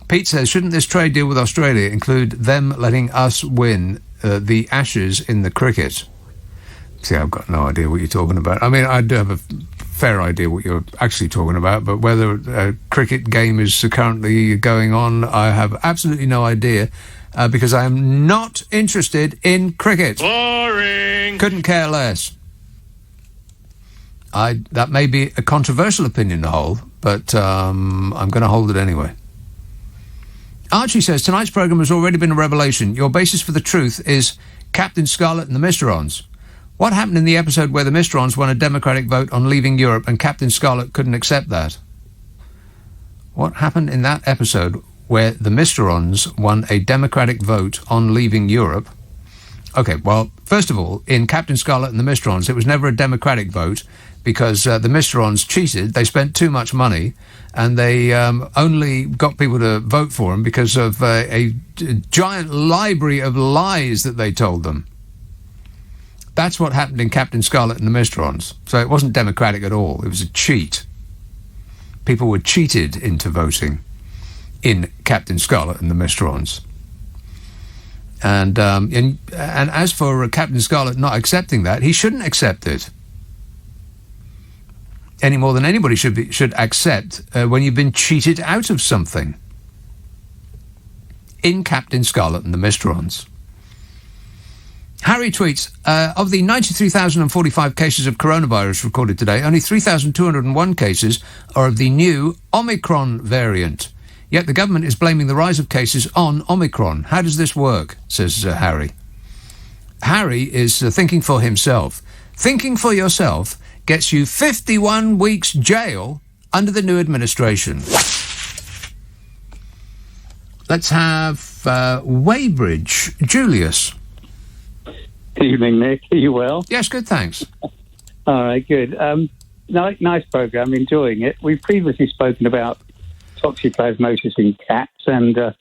Pete says, shouldn't this trade deal with Australia include them letting us win the Ashes in the cricket? See, I've got no idea what you're talking about. I mean, I do have a fair idea what you're actually talking about, but whether a cricket game is currently going on, I have absolutely no idea, because I am not interested in cricket. Boring! Couldn't care less. That may be a controversial opinion to hold, but I'm going to hold it anyway. Archie says, tonight's programme has already been a revelation. Your basis for the truth is Captain Scarlet and the Mysterons. What happened in the episode where the Mysterons won a democratic vote on leaving Europe and Captain Scarlet couldn't accept that? What happened in that episode where the Mysterons won a democratic vote on leaving Europe? Okay, well, first of all, in Captain Scarlet and the Mysterons, it was never a democratic vote because the Mysterons cheated. They spent too much money and they only got people to vote for them because of a giant library of lies that they told them. That's what happened in Captain Scarlet and the Mysterons. So it wasn't democratic at all. It was a cheat. people were cheated into voting in Captain Scarlet and the Mistrons. And as for Captain Scarlet not accepting that, he shouldn't accept it any more than anybody should accept when you've been cheated out of something. In Captain Scarlet and the Mistrons. Harry tweets, of the 93,045 cases of coronavirus recorded today, only 3,201 cases are of the new Omicron variant. Yet the government is blaming the rise of cases on Omicron. How does this work, says Harry. Harry is thinking for himself. Thinking for yourself gets you 51 weeks jail under the new administration. Let's have Weybridge. Julius. Good evening, Nick. Are you well? Yes, good, thanks. All right, good. Nice programme, enjoying it. We've previously spoken about toxoplasmosis in cats and the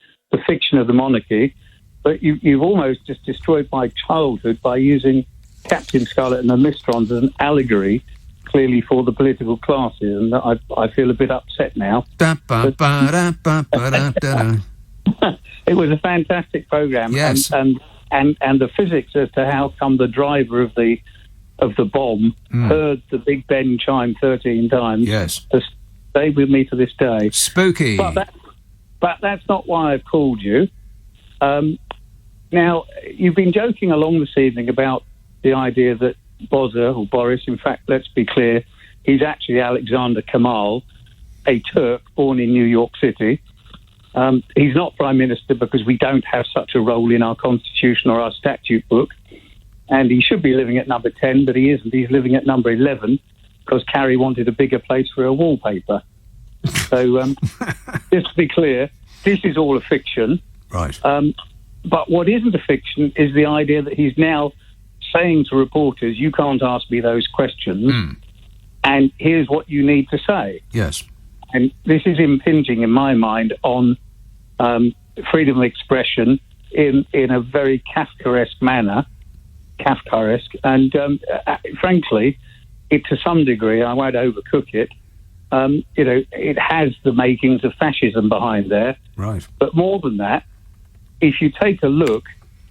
fiction of the monarchy, but you've almost just destroyed my childhood by using Captain Scarlet and the Mistrons as an allegory, clearly for the political classes, and I feel a bit upset now. It was a fantastic programme, yes. and the physics as to how come the driver of the bomb heard the Big Ben chime 13 times. Yes, has stayed with me to this day. Spooky. But that's not why I've called you. Now, you've been joking along this evening about the idea that Boris, in fact, let's be clear, he's actually Alexander Kemal, a Turk born in New York City. He's not Prime Minister because we don't have such a role in our Constitution or our statute book. And he should be living at number 10, but he isn't. He's living at number 11 because Carrie wanted a bigger place for her wallpaper. So, just to be clear, this is all a fiction. Right. But what isn't a fiction is the idea that he's now saying to reporters, you can't ask me those questions, and here's what you need to say. Yes. And this is impinging, in my mind, on freedom of expression in a very Kafkaesque manner. And frankly, it to some degree, I won't overcook it, it has the makings of fascism behind there. Right. But more than that, if you take a look,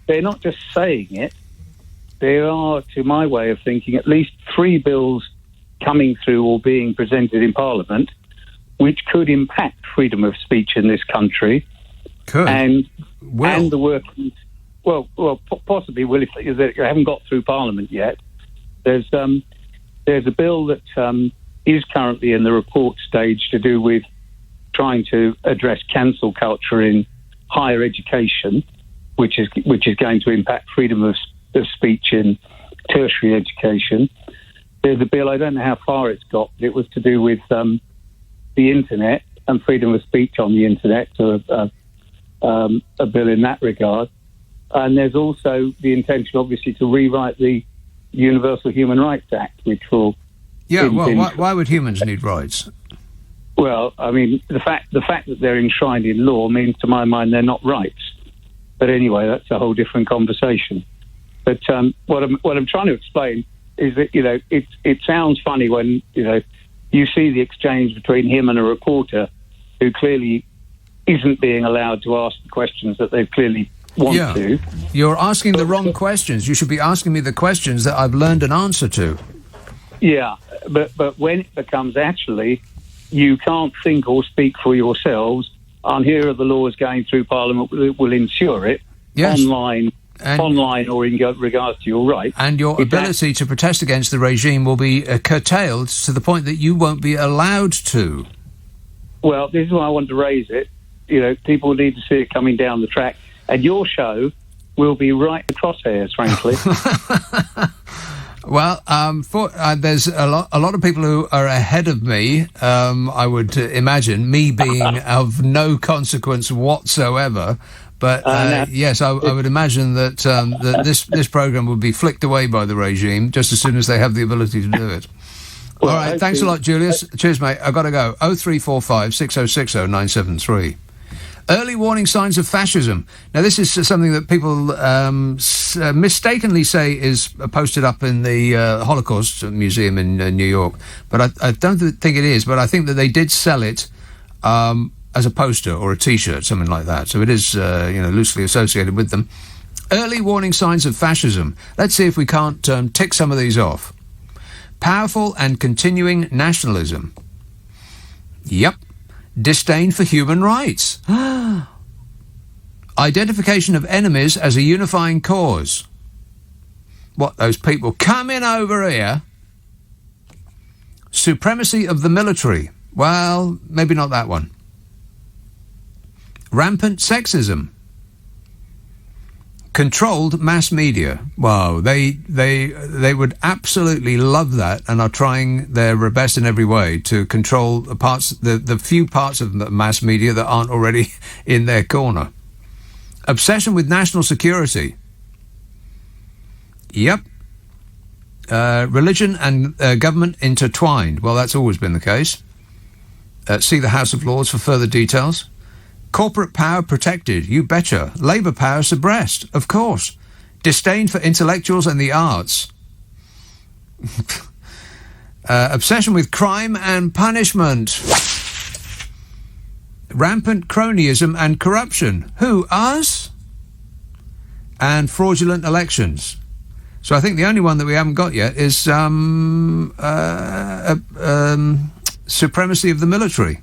they're not just saying it. There are, to my way of thinking, at least 3 bills coming through or being presented in Parliament which could impact freedom of speech in this country. Could. And the working... Well, possibly will if they haven't got through Parliament yet. There's a bill that is currently in the report stage to do with trying to address cancel culture in higher education, which is going to impact freedom of speech in tertiary education. There's a bill, I don't know how far it's got, but it was to do with the internet and freedom of speech on the internet, so a bill in that regard. And there's also the intention, obviously, to rewrite the Universal Human Rights Act, which will... Yeah, well, why would humans need rights? Well, I mean, the fact that they're enshrined in law means, to my mind, they're not rights. But anyway, that's a whole different conversation. But what I'm trying to explain is that, it sounds funny when, you see the exchange between him and a reporter who clearly isn't being allowed to ask the questions that they've clearly want to. You're asking the wrong questions. You should be asking me the questions that I've learned an answer to. Yeah, but when it becomes actually, you can't think or speak for yourselves, and here are the laws going through Parliament that will ensure it, online or in regards to your rights. And your ability to protest against the regime will be curtailed to the point that you won't be allowed to. Well, this is why I want to raise it. People need to see it coming down the track. And your show will be right in the crosshairs, frankly. Well, there's a lot of people who are ahead of me. I would imagine, me being of no consequence whatsoever. But yes, I would imagine that that this program would be flicked away by the regime just as soon as they have the ability to do it. Well, all right, thanks a lot, Julius. Cheers, mate. I've got to go. 0345 6060 973. Early warning signs of fascism. Now, this is something that people mistakenly say is posted up in the Holocaust Museum in New York, but I don't think it is, but I think that they did sell it as a poster or a T-shirt, something like that. So it is, loosely associated with them. Early warning signs of fascism. Let's see if we can't tick some of these off. Powerful and continuing nationalism. Yep. Disdain for human rights. Identification of enemies as a unifying cause. What, those people coming over here? Supremacy of the military. Well, maybe not that one. Rampant sexism. Controlled mass media. Wow, they would absolutely love that, and are trying their best in every way to control the few parts of the mass media that aren't already in their corner. Obsession with national security. Yep. Religion and government intertwined. Well, that's always been the case. See the House of Lords for further details. Corporate power protected, you betcha. Labour power suppressed, of course. Disdain for intellectuals and the arts. Obsession with crime and punishment. Rampant cronyism and corruption. Who, us? And fraudulent elections. So I think the only one that we haven't got yet is supremacy of the military.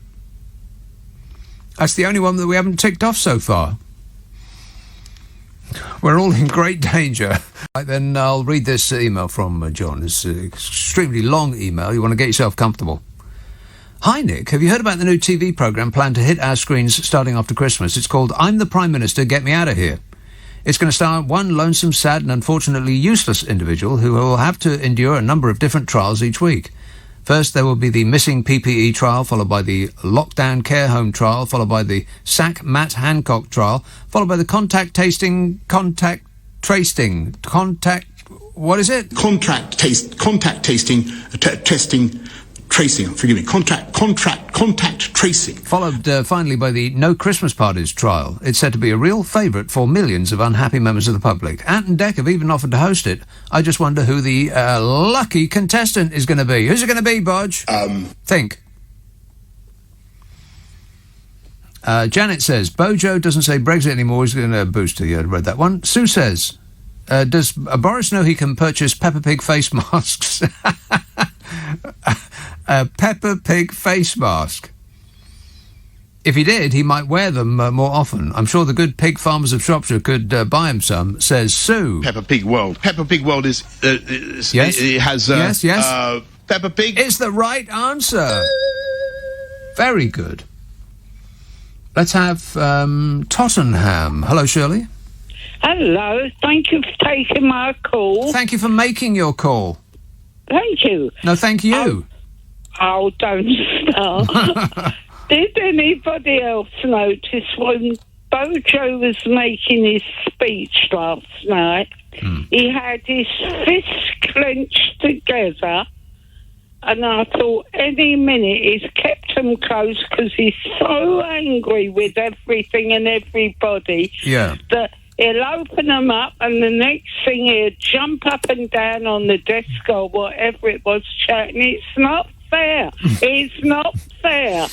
That's the only one that we haven't ticked off so far. We're all in great danger. Right, then I'll read this email from John. It's an extremely long email. You want to get yourself comfortable. Hi, Nick. Have you heard about the new TV programme planned to hit our screens starting after Christmas? It's called I'm the Prime Minister, Get Me Out of Here. It's going to star one lonesome, sad and unfortunately useless individual who will have to endure a number of different trials each week. First, there will be the missing PPE trial, followed by the lockdown care home trial, followed by the sack Matt Hancock trial, followed by the contact tracing, contact, tracing. Followed finally by the No Christmas Parties trial. It's said to be a real favourite for millions of unhappy members of the public. Ant and Dec have even offered to host it. I just wonder who the lucky contestant is going to be. Who's it going to be, Bodge? Think. Janet says, Bojo doesn't say Brexit anymore, he's going to boost her. Yeah, I read that one. Sue says, does Boris know he can purchase Peppa Pig face masks? A Peppa Pig face mask. If he did, he might wear them more often. I'm sure the good pig farmers of Shropshire could buy him some, says Sue. Peppa Pig World. Peppa Pig World is... yes? It has... yes. Peppa Pig... It's the right answer. Very good. Let's have Tottenham. Hello, Shirley. Hello. Thank you for taking my call. Thank you for making your call. Thank you. No, thank you. Oh, don't start. Did anybody else notice when Bojo was making his speech last night, he had his fists clenched together, and I thought any minute he's kept them close because he's so angry with everything and everybody that he'll open them up, and the next thing he'll jump up and down on the desk or whatever it was chatting. It's not fair. It's not fair.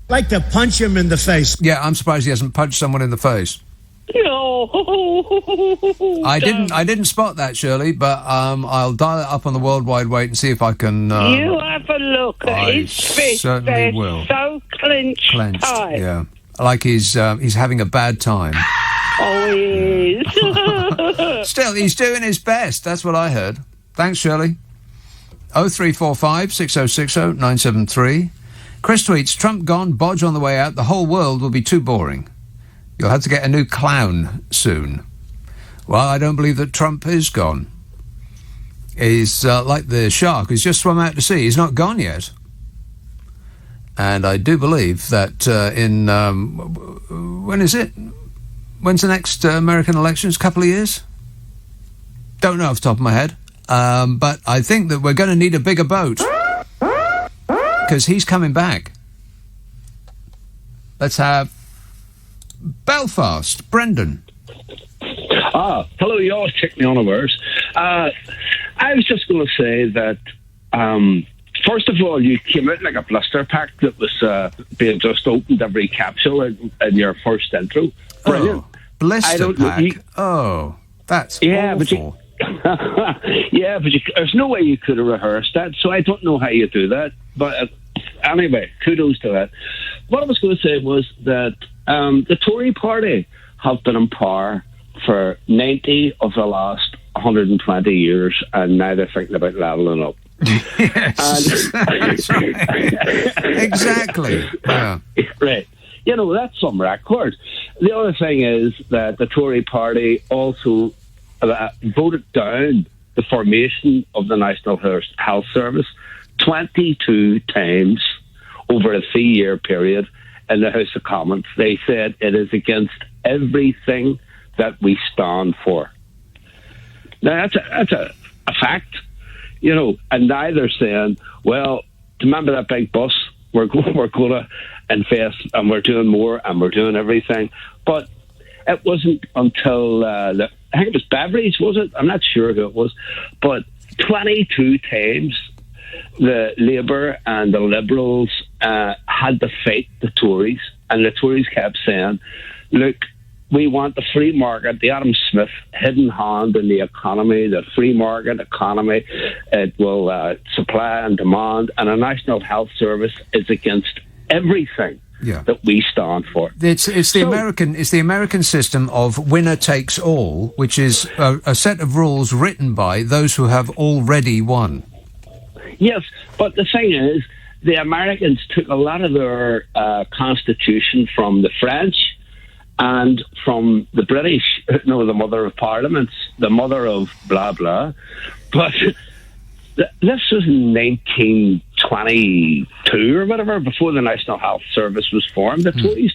Like to punch him in the face. Yeah, I'm surprised he hasn't punched someone in the face. No. I didn't spot that, Shirley, but I'll dial it up on the World Wide Wait and see if I can... you have a look at his fist. Certainly will. So clenched tight. Yeah. Like he's having a bad time. Oh, he is. Still, he's doing his best. That's what I heard. Thanks, Shirley. 0345 6060 973. Chris tweets, Trump gone, Bodge on the way out, the whole world will be too boring. You'll have to get a new clown soon. Well, I don't believe that Trump is gone. He's like the shark who's just swum out to sea. He's not gone yet. And I do believe that when is it? When's the next American elections? A couple of years? Don't know off the top of my head. But I think that we're going to need a bigger boat. Because he's coming back. Let's have Belfast, Brendan. Hello, you always take me unawares. I was just going to say that, first of all, you came out like a blister pack that was being just opened every capsule in your first intro. Brilliant. Oh, blister pack? That's awful. But there's no way you could have rehearsed that, so I don't know how you do that. But anyway, kudos to that. What I was going to say was that the Tory party have been in power for 90 of the last 120 years, and now they're thinking about levelling up. Yes. That's right. Exactly. Yeah. Right. You know, that's some record. The other thing is that the Tory party also voted down the formation of the National Health Service 22 times over a 3-year period in the House of Commons. They said it is against everything that we stand for. Now, that's a fact, you know, and now they're saying, well, remember that big bus? We're going to invest, and we're doing more, and we're doing everything. But it wasn't until, I think it was Beveridge, was it? I'm not sure who it was. But 22 times the Labour and the Liberals had to fight the Tories, and the Tories kept saying, look, we want the free market, the Adam Smith hidden hand in the economy, the free market economy. It will supply and demand, and a National Health Service is against everything that we stand for. It's the American system of winner takes all, which is a set of rules written by those who have already won. Yes, but the thing is, the Americans took a lot of their constitution from the French and from the British, the mother of parliaments, the mother of blah, blah. But this was in 1922 or whatever, before the National Health Service was formed. The Tories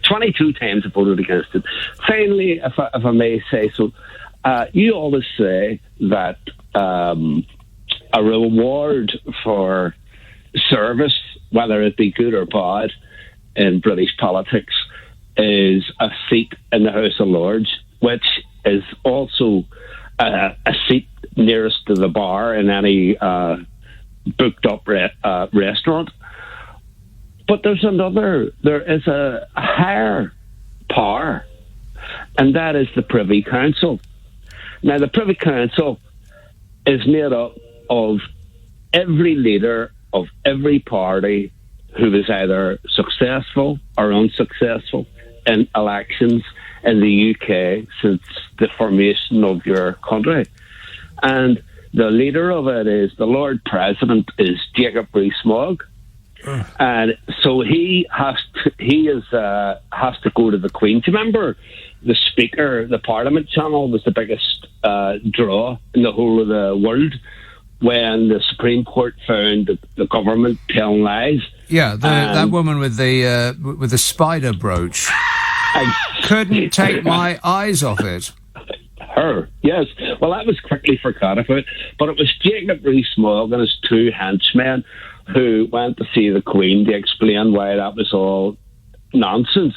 22 times voted against it. Finally, if I may say so, you always say that a reward for service, whether it be good or bad, in British politics, is a seat in the House of Lords, which is also a seat nearest to the bar in any booked up restaurant. But there is a higher power, and that is the Privy Council. Now, the Privy Council is made up of every leader of every party who is either successful or unsuccessful in elections in the UK since the formation of your country. And the leader of it is the Lord President, is Jacob Rees-Mogg. And so he has to go to the Queen. Do you remember the Speaker, the Parliament channel was the biggest draw in the whole of the world when the Supreme Court found the government telling lies? Yeah, that woman with the spider brooch. I couldn't take my eyes off it. Her, yes. Well, that was quickly forgot about, but it was Jacob Rees-Mogg and his two henchmen who went to see the Queen to explain why that was all nonsense.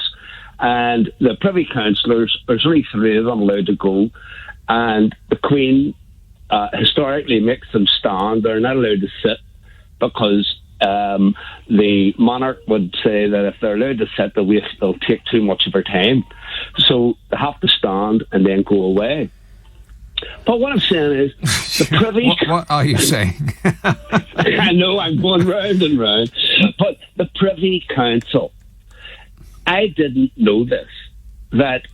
And the Privy Councillors, there's only 3 of them allowed to go, and the Queen historically makes them stand. They're not allowed to sit because the monarch would say that if they're allowed to sit, they'll take too much of her time. So they have to stand and then go away. But what I'm saying is, the Privy... what are you saying? I know, I'm going round and round. But the Privy Council, I didn't know this, that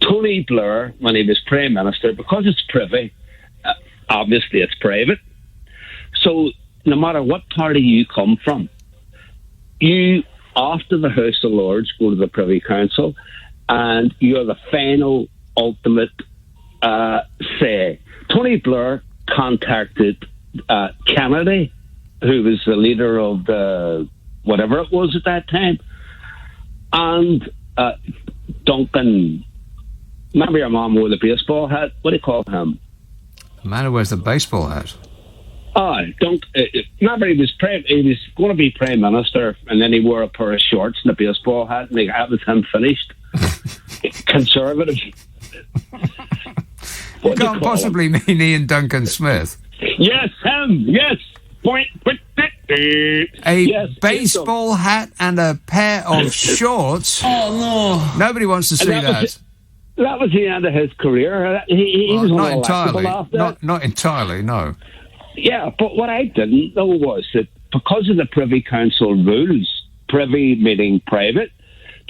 Tony Blair, when he was Prime Minister, because it's privy, obviously it's private, so no matter what party you come from, you, after the House of Lords, go to the Privy Council, and you're the final, ultimate say. Tony Blair contacted Kennedy, who was the leader of the whatever it was at that time, and Duncan. Remember your mom wore the baseball hat? What do you call him? The man who wears the baseball hat. Remember he was going to be Prime Minister, and then he wore a pair of shorts and a baseball hat, and that was him finished. Conservative. You can't possibly mean Ian Duncan Smith. Yes, him. Yes. A baseball hat and a pair of shorts. Oh no! Nobody wants to see that. That was the end of his career. He was not entirely. After that. Not entirely. No. Yeah, but what I didn't know was that because of the Privy Council rules, privy meaning private,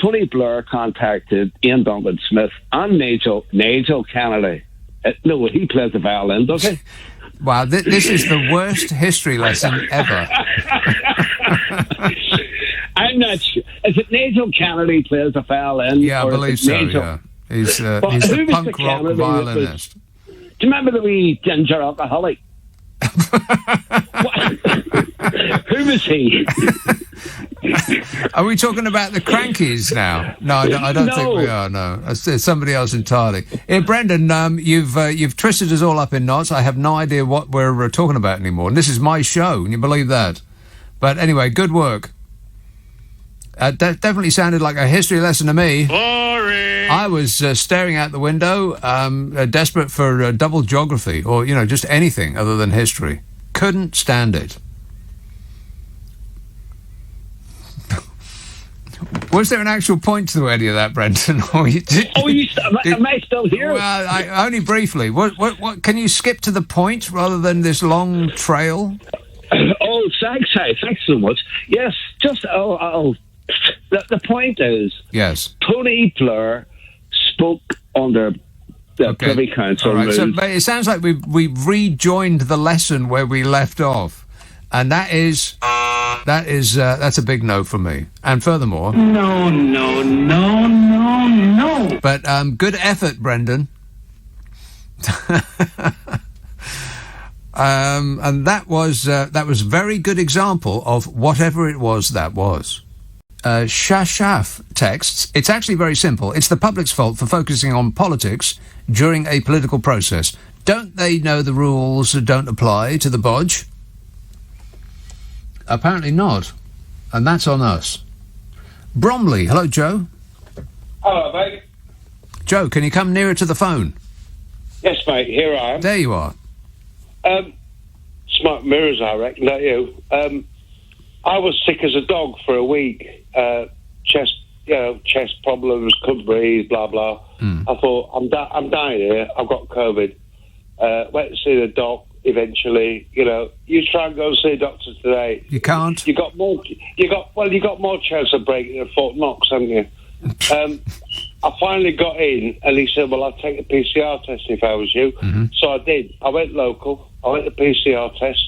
Tony Blair contacted Ian Duncan Smith and Nigel Kennedy. No, he plays the violin, does he? Wow, this is the worst history lesson ever. I'm not sure. Is it Nigel Kennedy plays the violin? Yeah, I believe so, yeah. He's the punk rock violinist. Do you remember the wee ginger alcoholic? Who was he? Are we talking about the Crankies now? No, I don't think we are. No, it's somebody else entirely. Here, Brendan, you've twisted us all up in knots. I have no idea what we're talking about anymore. And this is my show. Can you believe that? But anyway, good work. That definitely sounded like a history lesson to me. Boring. I was staring out the window, desperate for double geography or, just anything other than history. Couldn't stand it. Was there an actual point to any of that, Brendan? Am I still here? Well, only briefly. What? Can you skip to the point rather than this long trail? Oh, thanks so much. Yes, just the point is, yes, Tony Blair spoke under the Privy Council. All right, so it sounds like we've rejoined the lesson where we left off, and that's a big no for me. And furthermore, no. But good effort, Brendan. And that was very good example of whatever it was that was. Shashaf texts, it's actually very simple. It's the public's fault for focusing on politics during a political process. Don't they know the rules don't apply to the bodge? Apparently not. And that's on us. Bromley, hello, Joe. Hello, mate. Joe, can you come nearer to the phone? Yes, mate, here I am. There you are. Smart mirrors, I reckon, don't you? I was sick as a dog for a week. Chest problems, couldn't breathe, blah, blah. I thought, I'm dying here. I've got COVID. Went to see the doc eventually. You try and go and see a doctor today. You can't. You got more chance of breaking a Fort Knox, haven't you? I finally got in, and he said, well, I'll take a PCR test if I was you. Mm-hmm. So I did. I went local. I went to PCR test.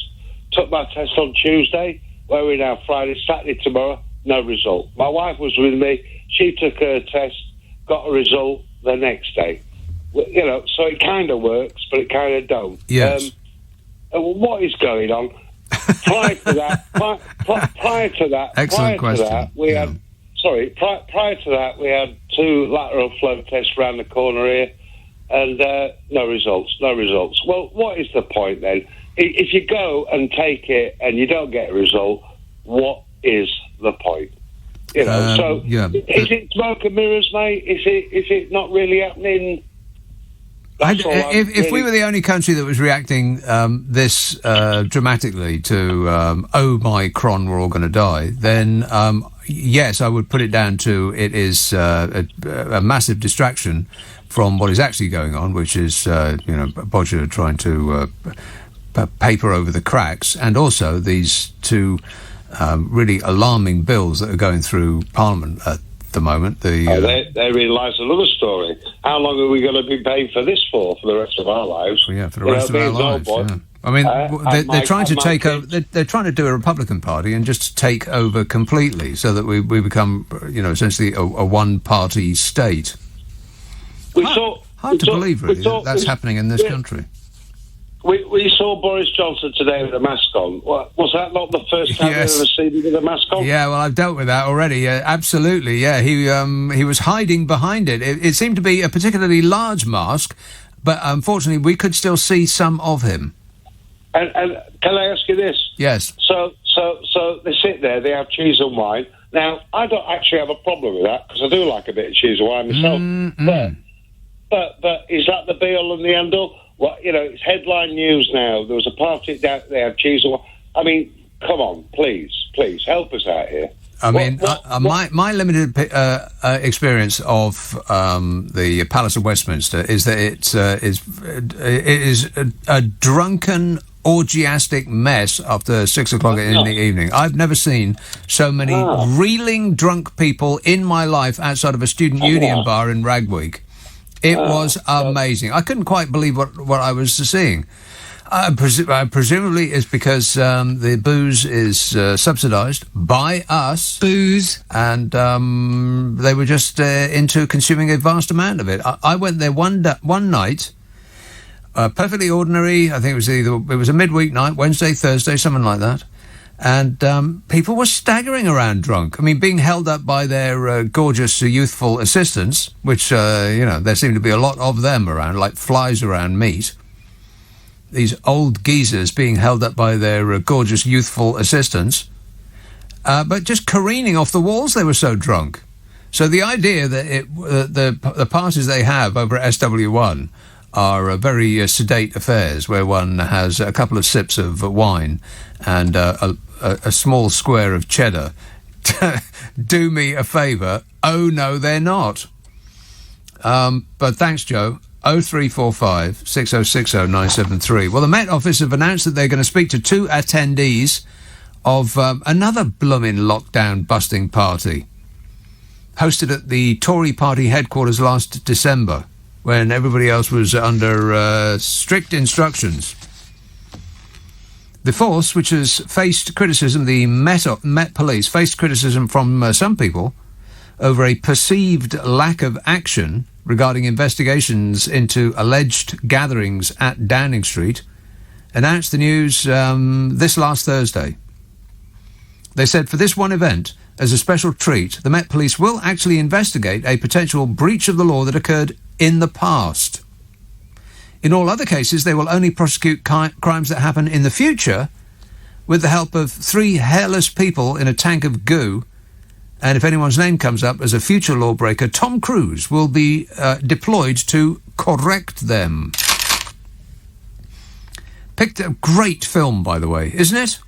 Took my test on Tuesday. Where are we now? Friday, Saturday, tomorrow. No result. My wife was with me. She took her test, got a result the next day. So it kind of works, but it kind of don't. Yes. What is going on? Prior to that, excellent question. Prior to that, we had 2 lateral flow tests around the corner here, and no results. Well, what is the point then? If you go and take it and you don't get a result, what is the point? Is it smoke and mirrors, mate? Is it not really happening? If we were the only country that was reacting this dramatically to Omicron, we're all going to die, then yes, I would put it down to it is a massive distraction from what is actually going on, which is Bodger trying to paper over the cracks, and also these 2 really alarming bills that are going through Parliament at the moment. They realise another story. How long are we going to be paying for this for the rest of our lives? Well, yeah, for the rest of our lives. Yeah. I mean, they're trying to take over. They're trying to do a Republican Party and just take over completely, so that we become, essentially a one-party state. Hard to believe, really, that's happening in this country. We saw Boris Johnson today with a mask on. Was that not the first time we've ever seen him with a mask on? Yeah, well, I've dealt with that already. Absolutely, yeah. He was hiding behind it. It seemed to be a particularly large mask, but unfortunately, we could still see some of him. And can I ask you this? Yes. So they sit there, they have cheese and wine, Now, I don't actually have a problem with that because I do like a bit of cheese and wine myself. But is that the be-all and the end-all? Well, it's headline news now. There was a party down there, cheese and wine. I mean, come on, please, help us out here. I mean, my limited experience of the Palace of Westminster is that it is a drunken, orgiastic mess after 6 o'clock in the evening. I've never seen so many reeling drunk people in my life outside of a student union bar in Ragweek. It was amazing. I couldn't quite believe what I was seeing. Presumably it's because the booze is subsidised by us. Booze. And they were just into consuming a vast amount of it. I went there one night, perfectly ordinary. I think it was a midweek night, Wednesday, Thursday, something like that. And people were staggering around drunk. I mean, being held up by their gorgeous, youthful assistants, which, there seemed to be a lot of them around, like flies around meat. These old geezers being held up by their gorgeous, youthful assistants, but just careening off the walls. They were so drunk. So the idea that the parties they have over at SW1 are very sedate affairs, where one has a couple of sips of wine and a small square of cheddar. Do me a favour. Oh, no, they're not. But thanks, Joe. 0345 6060 973. Well, the Met Office have announced that they're going to speak to 2 attendees of another blooming lockdown-busting party hosted at the Tory party headquarters last December, when everybody else was under strict instructions. The force, which has faced criticism, the Met Police faced criticism from some people over a perceived lack of action regarding investigations into alleged gatherings at Downing Street, announced the news this last Thursday. They said for this one event, as a special treat, the Met Police will actually investigate a potential breach of the law that occurred in the past. In all other cases, they will only prosecute crimes that happen in the future with the help of 3 hairless people in a tank of goo. And if anyone's name comes up as a future lawbreaker, Tom Cruise will be deployed to correct them. Picked a great film, by the way, isn't it?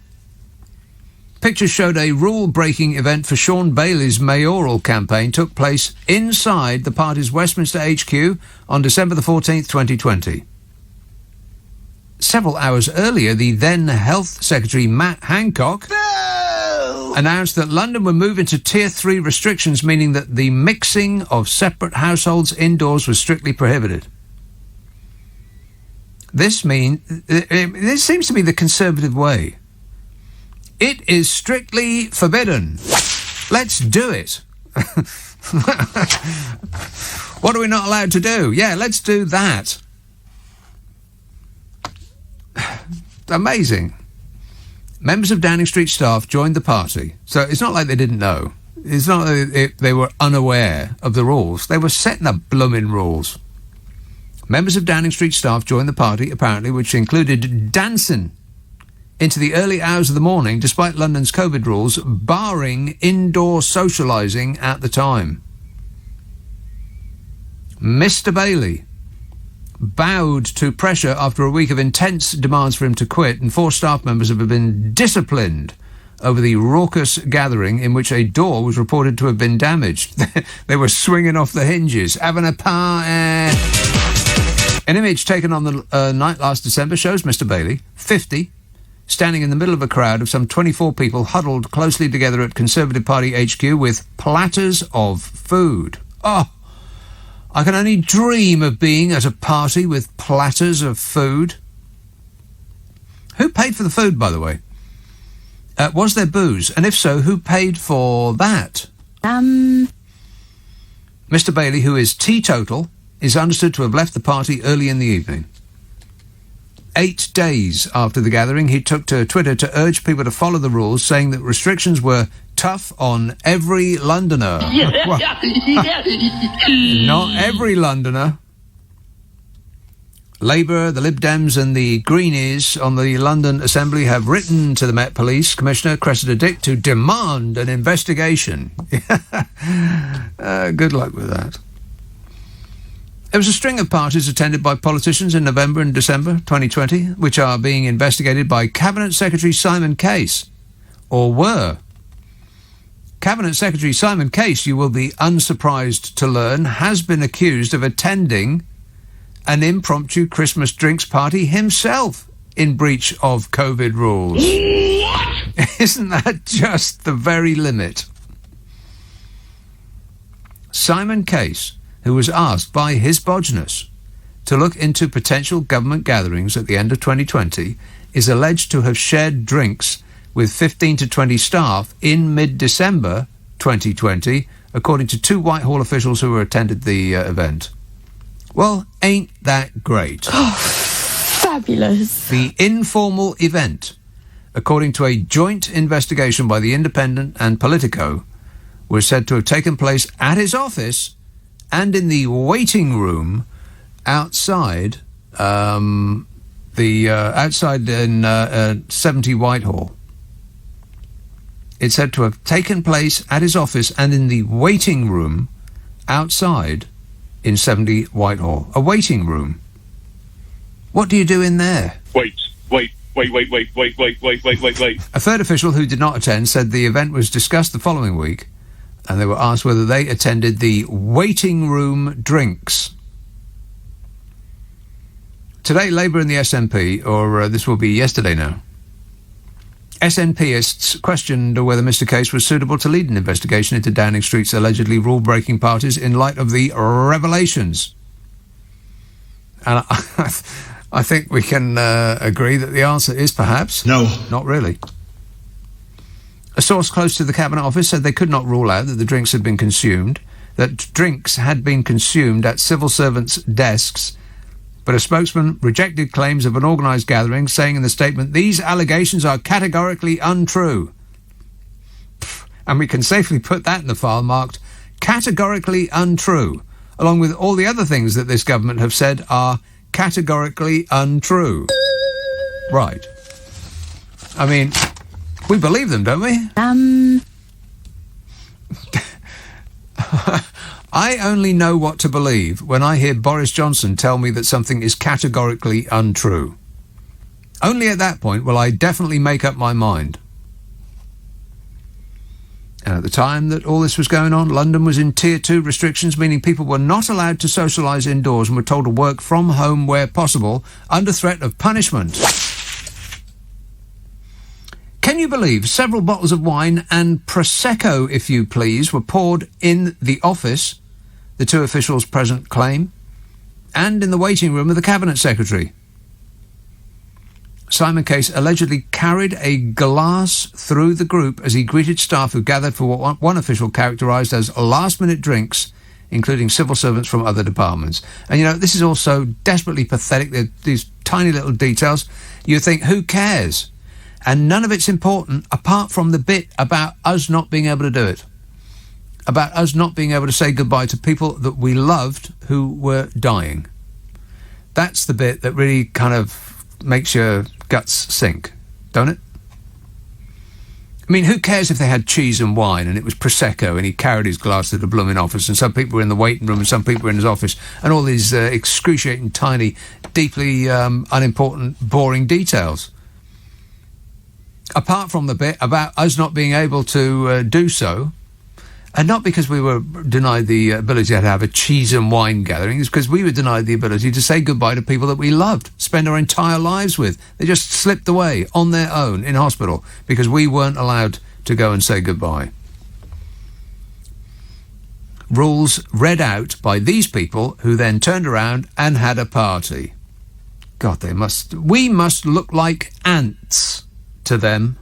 Pictures showed a rule-breaking event for Sean Bailey's mayoral campaign took place inside the party's Westminster HQ on December the 14th, 2020. Several hours earlier, the then Health Secretary Matt Hancock announced that London would move into Tier 3 restrictions, meaning that the mixing of separate households indoors was strictly prohibited. This seems to be the Conservative way. It is strictly forbidden. Let's do it. What are we not allowed to do? Yeah, let's do that. Amazing. Members of Downing Street staff joined the party. So it's not like they didn't know. It's not like they were unaware of the rules. They were setting up blooming rules. Members of Downing Street staff joined the party, apparently, which included dancing into the early hours of the morning, despite London's COVID rules, barring indoor socialising at the time. Mr. Bailey bowed to pressure after a week of intense demands for him to quit, and 4 staff members have been disciplined over the raucous gathering in which a door was reported to have been damaged. They were swinging off the hinges, having a party. An image taken on the night last December shows Mr. Bailey, 50, standing in the middle of a crowd of some 24 people huddled closely together at Conservative Party HQ with platters of food. Oh, I can only dream of being at a party with platters of food. Who paid for the food, by the way? Was there booze? And if so, who paid for that? Mr. Bailey, who is teetotal, is understood to have left the party early in the evening. 8 days after the gathering, he took to Twitter to urge people to follow the rules, saying that restrictions were tough on every Londoner. Well, not every Londoner. Labour, the Lib Dems and the Greenies on the London Assembly have written to the Met Police Commissioner Cressida Dick to demand an investigation. Good luck with that. There was a string of parties attended by politicians in November and December 2020, which are being investigated by Cabinet Secretary Simon Case, or were. Cabinet Secretary Simon Case, you will be unsurprised to learn, has been accused of attending an impromptu Christmas drinks party himself in breach of COVID rules. What? Isn't that just the very limit? Simon Case, who was asked by his Bodgeness to look into potential government gatherings at the end of 2020, is alleged to have shared drinks with 15 to 20 staff in mid-December 2020, according to two Whitehall officials who attended the event. Well, ain't that great? Oh, fabulous. The informal event, according to a joint investigation by The Independent and Politico, was said to have taken place at his office and in the waiting room outside outside in 70 Whitehall. It's said to have taken place at his office and in the waiting room outside in 70 Whitehall. A waiting room. What do you do in there? Wait. A third official who did not attend said the event was discussed the following week, and they were asked whether they attended the waiting room drinks. Today, Labour and the SNP, or this will be yesterday now, SNPists questioned whether Mr Case was suitable to lead an investigation into Downing Street's allegedly rule-breaking parties in light of the revelations. And I think we can agree that the answer is perhaps... No. Not really. A source close to the Cabinet Office said they could not rule out that the drinks had been consumed, that drinks had been consumed at civil servants' desks, but a spokesman rejected claims of an organised gathering, saying in the statement, "These allegations are categorically untrue." And we can safely put that in the file marked categorically untrue, along with all the other things that this government have said are categorically untrue. Right. I mean, we believe them, don't we? I only know what to believe when I hear Boris Johnson tell me that something is categorically untrue. Only at that point will I definitely make up my mind. And at the time that all this was going on, London was in Tier 2 restrictions, meaning people were not allowed to socialise indoors and were told to work from home where possible, under threat of punishment. Can you believe several bottles of wine and Prosecco, if you please, were poured in the office, the two officials present claim, and in the waiting room of the Cabinet Secretary? Simon Case allegedly carried a glass through the group as he greeted staff who gathered for what one official characterised as last-minute drinks, including civil servants from other departments. And, you know, this is also desperately pathetic. These tiny little details. You think, who cares? And none of it's important apart from the bit about us not being able to do it. About us not being able to say goodbye to people that we loved who were dying. That's the bit that really kind of makes your guts sink, don't it? I mean, who cares if they had cheese and wine and it was Prosecco and he carried his glass to the blooming office and some people were in the waiting room and some people were in his office and all these excruciating, tiny, deeply unimportant, boring details. Apart from the bit about us not being able to do so, and not because we were denied the ability to have a cheese and wine gathering, it's because we were denied the ability to say goodbye to people that we loved, spend our entire lives with. They just slipped away on their own in hospital because we weren't allowed to go and say goodbye. Rules read out by these people who then turned around and had a party. God, we must look like ants to them.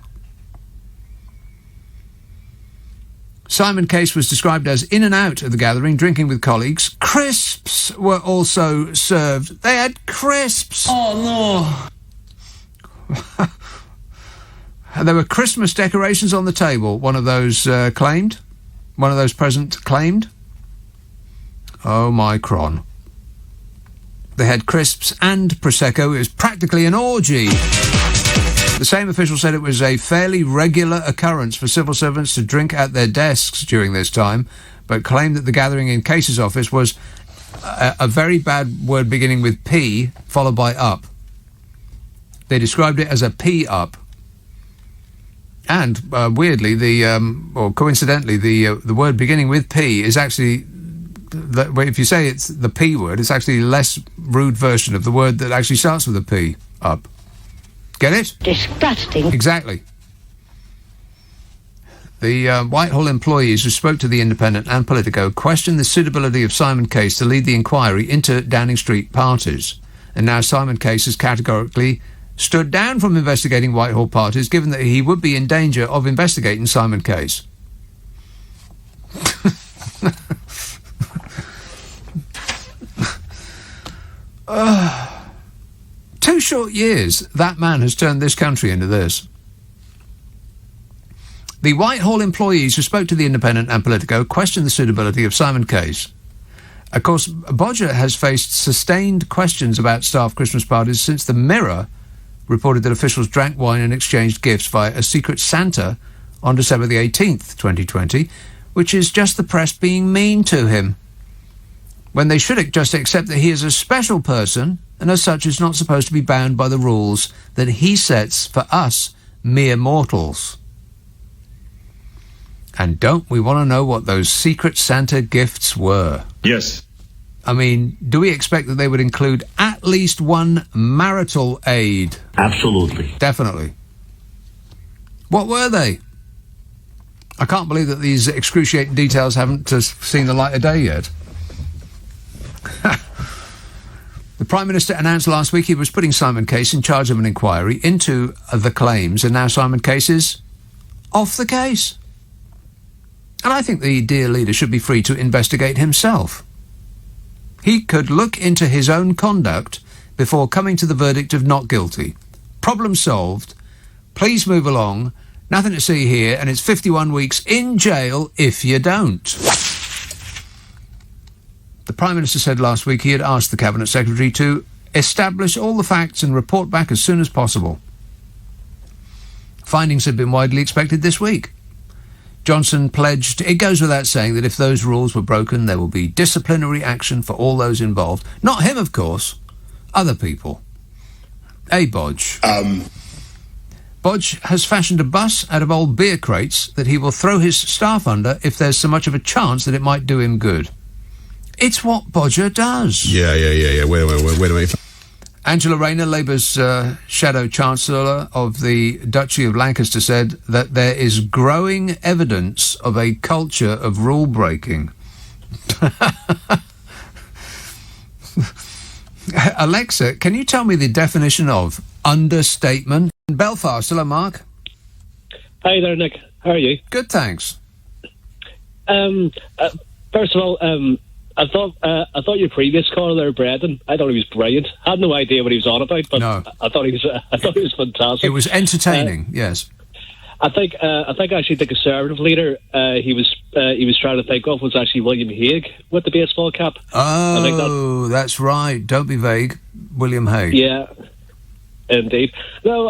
Simon Case was described as in and out of the gathering, drinking with colleagues. Crisps were also served. They had crisps. Oh, no. And there were Christmas decorations on the table, one of those claimed. One of those present claimed. Oh, my cron. They had crisps and Prosecco. It was practically an orgy. The same official said it was a fairly regular occurrence for civil servants to drink at their desks during this time, but claimed that the gathering in Case's office was a very bad word beginning with P, followed by up. They described it as a P-up. And, weirdly, or coincidentally, the word beginning with P is actually... if you say it's the P word, it's actually a less rude version of the word that actually starts with a P, up. Get it? Disgusting. Exactly. The Whitehall employees who spoke to The Independent and Politico questioned the suitability of Simon Case to lead the inquiry into Downing Street parties. And now Simon Case has categorically stood down from investigating Whitehall parties, given that he would be in danger of investigating Simon Case. 2 short years, that man has turned this country into this. The Whitehall employees who spoke to The Independent and Politico questioned the suitability of Simon Case. Of course, Bodger has faced sustained questions about staff Christmas parties since the Mirror reported that officials drank wine and exchanged gifts via a secret Santa on December the 18th, 2020, which is just the press being mean to him, when they should just accept that he is a special person and as such is not supposed to be bound by the rules that he sets for us mere mortals. And don't we want to know what those secret Santa gifts were? Yes. I mean, do we expect that they would include at least one marital aid? Absolutely. Definitely. What were they? I can't believe that these excruciating details haven't seen the light of day yet. The Prime Minister announced last week he was putting Simon Case in charge of an inquiry into the claims, and now Simon Case is off the case. And I think the dear leader should be free to investigate himself. He could look into his own conduct before coming to the verdict of not guilty. Problem solved. Please move along. Nothing to see here, and it's 51 weeks in jail if you don't. The Prime Minister said last week he had asked the Cabinet Secretary to establish all the facts and report back as soon as possible. Findings had been widely expected this week. Johnson pledged, it goes without saying, that if those rules were broken, there will be disciplinary action for all those involved. Not him, of course. Other people. Bodge. Bodge has fashioned a bus out of old beer crates that he will throw his staff under if there's so much of a chance that it might do him good. It's what Bodger does. Yeah. Wait a minute. Angela Rayner, Labour's shadow chancellor of the Duchy of Lancaster, said that there is growing evidence of a culture of rule-breaking. Alexa, can you tell me the definition of understatement? Belfast, hello, Mark. Hi there, Nick. How are you? Good, thanks. First of all, I thought your previous caller there, Brendan, I thought he was brilliant. I had no idea what he was on about, but no. I thought he was fantastic. It was entertaining, yes. I think actually the Conservative leader he was trying to think of was actually William Hague with the baseball cap. Oh, that's right. Don't be vague. William Hague. Yeah, indeed. No,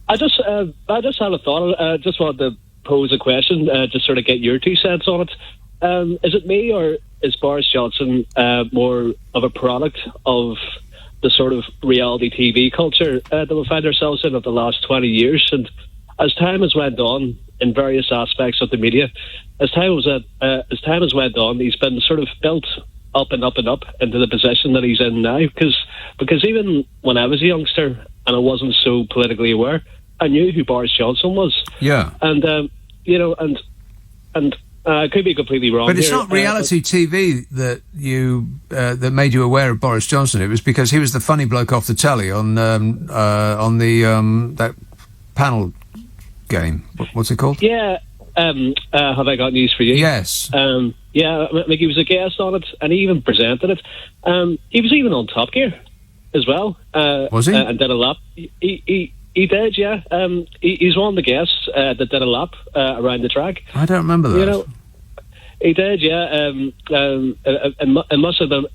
I just had a thought. I just wanted to pose a question to sort of get your 2 cents on it. Is it me, or is Boris Johnson more of a product of the sort of reality TV culture that we find ourselves in over the last 20 years? And as time has went on in various aspects of the media, as time has went on, he's been sort of built up and up and up into the position that he's in now. Because even when I was a youngster and I wasn't so politically aware, I knew who Boris Johnson was. Yeah. And I could be completely wrong. But it's not reality TV that that made you aware of Boris Johnson. It was because he was the funny bloke off the telly on that panel game. What's it called? Yeah. Have I got news for you? Yes. Yeah. Like he was a guest on it, and he even presented it. He was even on Top Gear as well. Was he? And did a lap. He did, yeah. He's one of the guests that did a lap around the track. I don't remember that. He did, yeah. It must have been.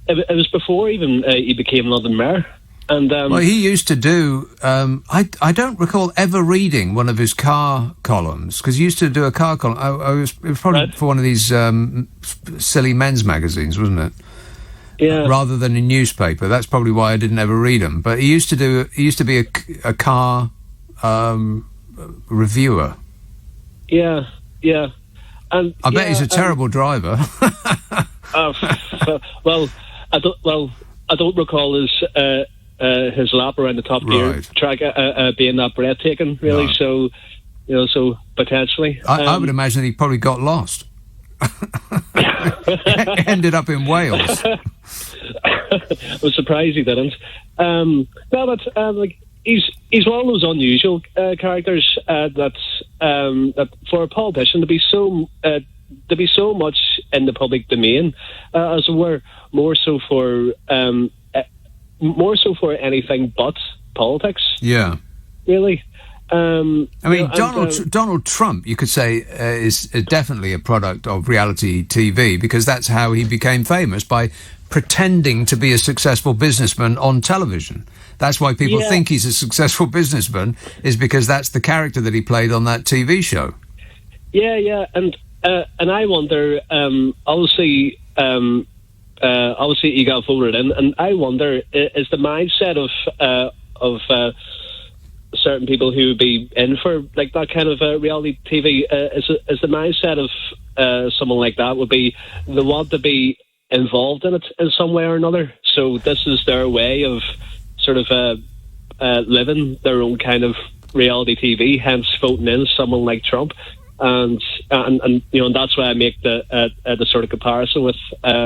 it was before even he became London Mayor. And well, he used to do. I don't recall ever reading one of his car columns, because he used to do a car column. It was probably for one of these silly men's magazines, wasn't it? Yeah. Rather than a newspaper. That's probably why I didn't ever read them. But he used to be a car reviewer. Yeah. And I bet he's a terrible driver. Well, I don't recall his lap around the Top Gear track being that breathtaking, really. No. So, so potentially, I would imagine he probably got lost. Ended up in Wales. I was surprised he didn't. No, but like he's one of those unusual characters that for a politician to be so much in the public domain, as it were, more so for anything but politics. Yeah, really. I mean, Donald Trump, you could say, is definitely a product of reality TV, because that's how he became famous, by pretending to be a successful businessman on television. That's why people think he's a successful businessman, is because that's the character that he played on that TV show. Yeah, and I wonder, obviously he got voted in, and I wonder, is the mindset of certain people who would be in for like that kind of reality TV, is the mindset of someone like that would be they want to be involved in it in some way or another. So this is their way of sort of living their own kind of reality TV, hence voting in someone like Trump. And you know, and that's why I make the sort of comparison with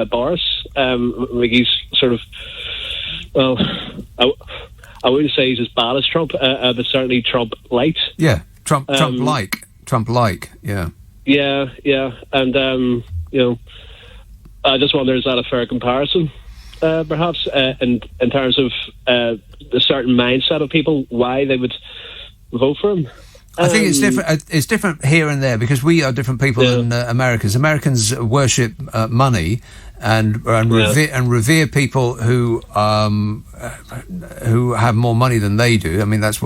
Boris. Like he's sort of, well, I wouldn't say he's as bad as Trump, but certainly Trump light. Yeah, Trump like. Yeah. Yeah, and you know, I just wonder, is that a fair comparison? Perhaps in terms of the certain mindset of people, why they would vote for him. I think it's different. It's different here and there, because we are different people than Americans. Americans worship money and revere people who have more money than they do. I mean, that's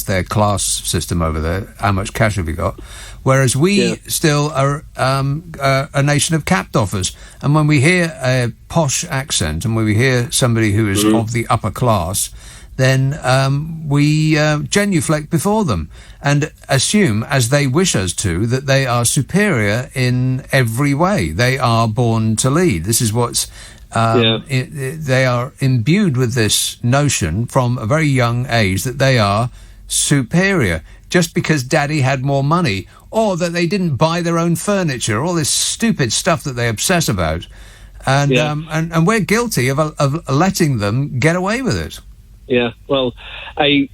their class system over there. How much cash have you got? Whereas we still are a nation of capped offers. And when we hear a posh accent, and when we hear somebody who is of the upper class, then we genuflect before them and assume, as they wish us to, that they are superior in every way. They are born to lead. This is what's... they are imbued with this notion from a very young age that they are superior just because daddy had more money, or that they didn't buy their own furniture, all this stupid stuff that they obsess about. And we're guilty of letting them get away with it. Yeah, well, I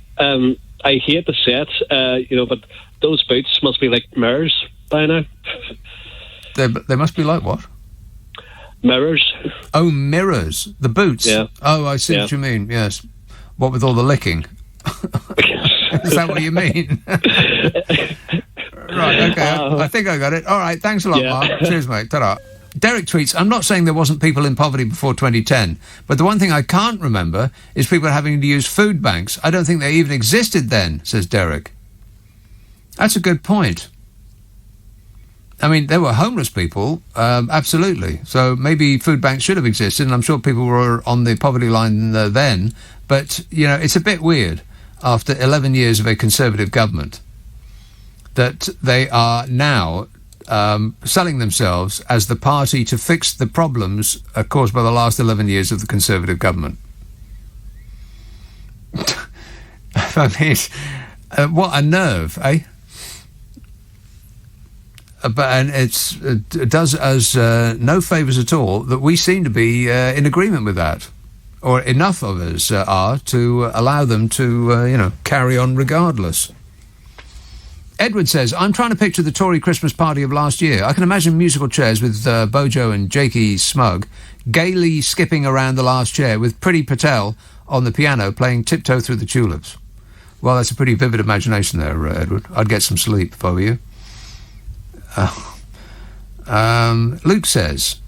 hate to say it, you know, but those boots must be like mirrors by now. They must be like what? Mirrors. Oh, mirrors. The boots. Yeah. Oh, I see what you mean. Yes. What with all the licking? Is that what you mean? Right. Okay. I think I got it. All right. Thanks a lot, Mark. Cheers, mate. Ta-da. Derek tweets, I'm not saying there wasn't people in poverty before 2010, but the one thing I can't remember is people having to use food banks. I don't think they even existed then, says Derek. That's a good point. I mean, there were homeless people, absolutely. So maybe food banks should have existed, and I'm sure people were on the poverty line then. But, you know, it's a bit weird, after 11 years of a Conservative government, that they are now selling themselves as the party to fix the problems caused by the last 11 years of the Conservative government. I mean, what a nerve, eh? And it does us no favours at all that we seem to be in agreement with that, or enough of us are to allow them to, carry on regardless. Edward says, I'm trying to picture the Tory Christmas party of last year. I can imagine musical chairs with Bojo and Jakey Smug gaily skipping around the last chair with Priti Patel on the piano playing Tiptoe Through the Tulips. Well, that's a pretty vivid imagination there, Edward. I'd get some sleep if I were you. Luke says,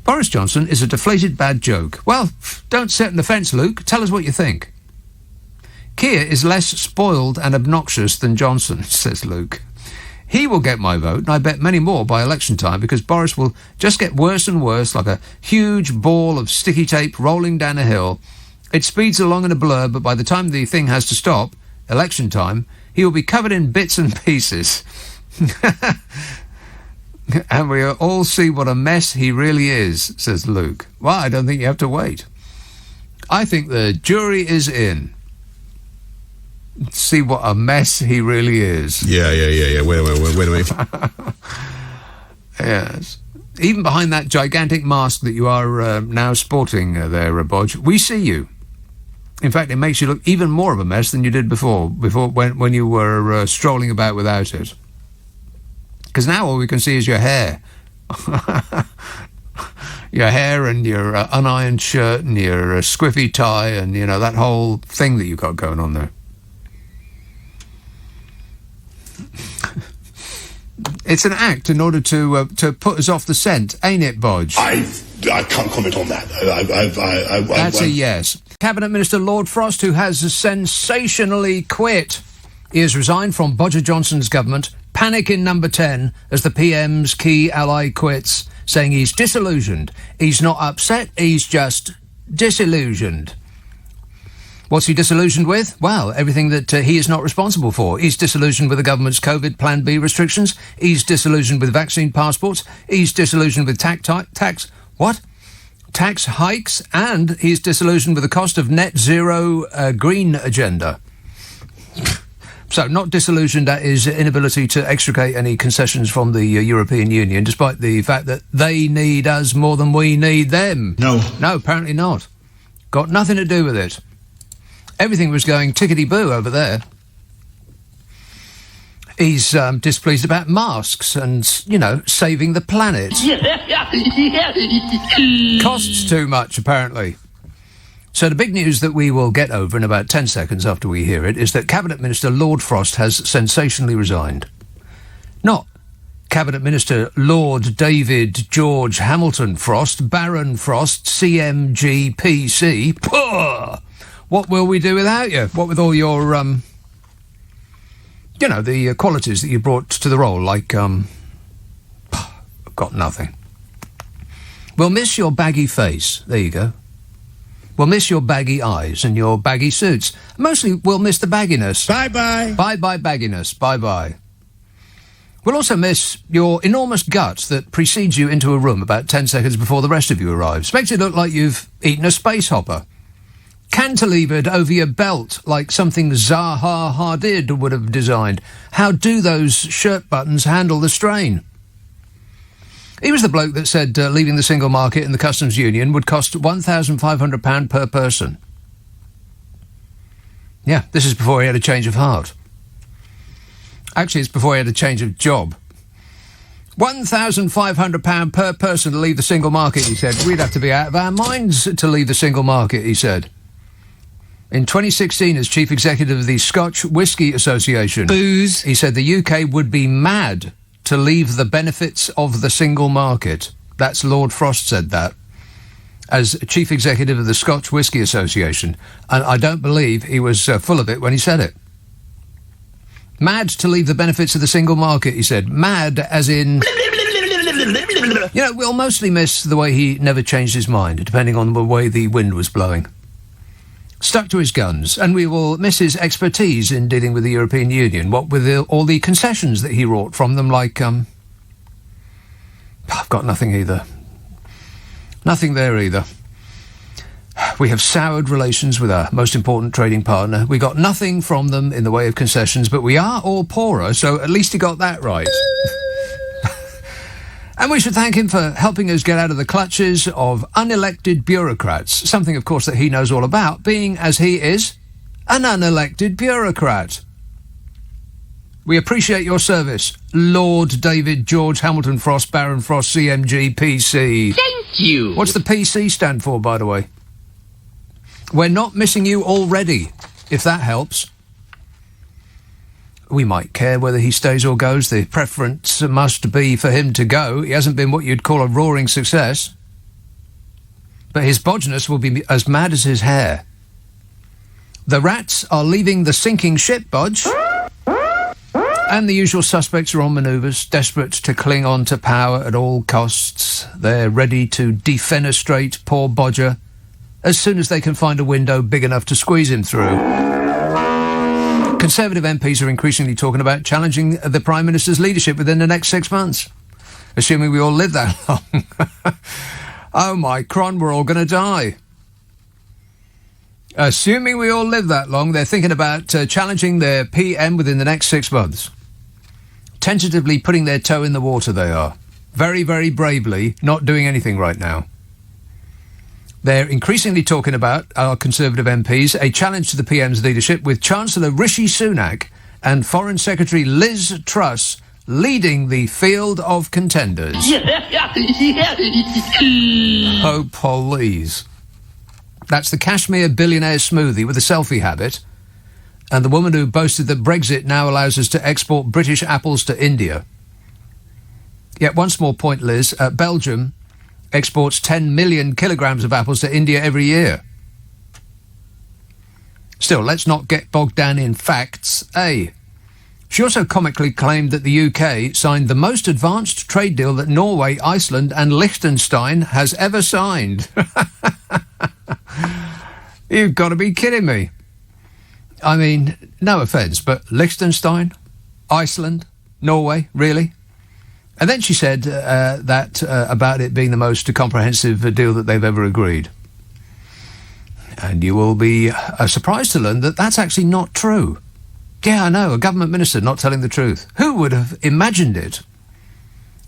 Boris Johnson is a deflated bad joke. Well, don't sit on the fence, Luke. Tell us what you think. Keir is less spoiled and obnoxious than Johnson, says Luke. He will get my vote, and I bet many more by election time, because Boris will just get worse and worse, like a huge ball of sticky tape rolling down a hill. It speeds along in a blur, but by the time the thing has to stop, election time, he will be covered in bits and pieces. And we all see what a mess he really is, says Luke. Well, I don't think you have to wait. I think the jury is in. See what a mess he really is. Yeah. Wait a minute. Yes. Even behind that gigantic mask that you are now sporting there, Bodge, we see you. In fact, it makes you look even more of a mess than you did before when you were strolling about without it. Because now all we can see is your hair. Your hair and your unironed shirt and your squiffy tie and, you know, that whole thing that you've got going on there. It's an act in order to put us off the scent, ain't it, Bodge? I can't comment on that. That's a yes. Cabinet Minister Lord Frost, who has sensationally quit. He has resigned from Bodger Johnson's government. Panic in number 10 as the PM's key ally quits, saying he's disillusioned. He's not upset, he's just disillusioned. What's he disillusioned with? Well, everything that he is not responsible for. He's disillusioned with the government's COVID Plan B restrictions. He's disillusioned with vaccine passports. He's disillusioned with tax hikes. And he's disillusioned with the cost of net zero green agenda. So, not disillusioned at his inability to extricate any concessions from the European Union, despite the fact that they need us more than we need them. No, apparently not. Got nothing to do with it. Everything was going tickety-boo over there. He's displeased about masks and, you know, saving the planet. Costs too much, apparently. So the big news that we will get over in about 10 seconds after we hear it is that Cabinet Minister Lord Frost has sensationally resigned. Not Cabinet Minister Lord David George Hamilton Frost, Baron Frost, CMG, PC. Poor! What will we do without you? What with all your, you know, the qualities that you brought to the role, like, I've got nothing. We'll miss your baggy face. There you go. We'll miss your baggy eyes and your baggy suits. Mostly, we'll miss the bagginess. Bye-bye. Bye-bye bagginess. Bye-bye. We'll also miss your enormous gut that precedes you into a room about 10 seconds before the rest of you arrives. Makes it look like you've eaten a space hopper. Cantilevered over your belt like something Zaha Hadid would have designed. How do those shirt buttons handle the strain? He was the bloke that said leaving the single market in the customs union would cost £1,500 per person. Yeah, this is before he had a change of heart. Actually, it's before he had a change of job. £1,500 per person to leave the single market, he said. We'd have to be out of our minds to leave the single market, he said. In 2016, as Chief Executive of the Scotch Whisky Association, booze, he said the UK would be mad to leave the benefits of the single market. That's Lord Frost said that, as Chief Executive of the Scotch Whisky Association. And I don't believe he was full of it when he said it. Mad to leave the benefits of the single market, he said. Mad as in... You know, we'll mostly miss the way he never changed his mind, depending on the way the wind was blowing. Stuck to his guns, and we will miss his expertise in dealing with the European Union, what with all the concessions that he wrought from them, like, I've got nothing either. Nothing there either. We have soured relations with our most important trading partner. We got nothing from them in the way of concessions, but we are all poorer, so at least he got that right. And we should thank him for helping us get out of the clutches of unelected bureaucrats, something, of course, that he knows all about, being, as he is, an unelected bureaucrat. We appreciate your service, Lord David George Hamilton Frost, Baron Frost, CMG, PC. Thank you. What's the PC stand for, by the way? We're not missing you already, if that helps. We might care whether he stays or goes. The preference must be for him to go. He hasn't been what you'd call a roaring success. but his bodginess will be as mad as his hair. The rats are leaving the sinking ship, Bodge. And the usual suspects are on manoeuvres, desperate to cling on to power at all costs. They're ready to defenestrate poor Bodger as soon as they can find a window big enough to squeeze him through. Conservative MPs are increasingly talking about challenging the Prime Minister's leadership within the next 6 months, assuming we all live that long. Oh my cron, we're all going to die. Assuming we all live that long, they're thinking about challenging their PM within the next 6 months. Tentatively putting their toe in the water, they are. Very, very bravely not doing anything right now. They're increasingly talking about, our Conservative MPs, a challenge to the PM's leadership with Chancellor Rishi Sunak and Foreign Secretary Liz Truss leading the field of contenders. Oh, please. That's the Kashmir billionaire smoothie with a selfie habit, and the woman who boasted that Brexit now allows us to export British apples to India. Yet one small point, Liz. Belgium exports 10 million kilograms of apples to India every year. Still, let's not get bogged down in facts, eh? She also comically claimed that the UK signed the most advanced trade deal that Norway, Iceland and Liechtenstein has ever signed. You've got to be kidding me. I mean, no offence, but Liechtenstein, Iceland, Norway, really? And then she said that about it being the most comprehensive deal that they've ever agreed. And you will be surprised to learn that that's actually not true. Yeah, I know, a government minister not telling the truth. Who would have imagined it?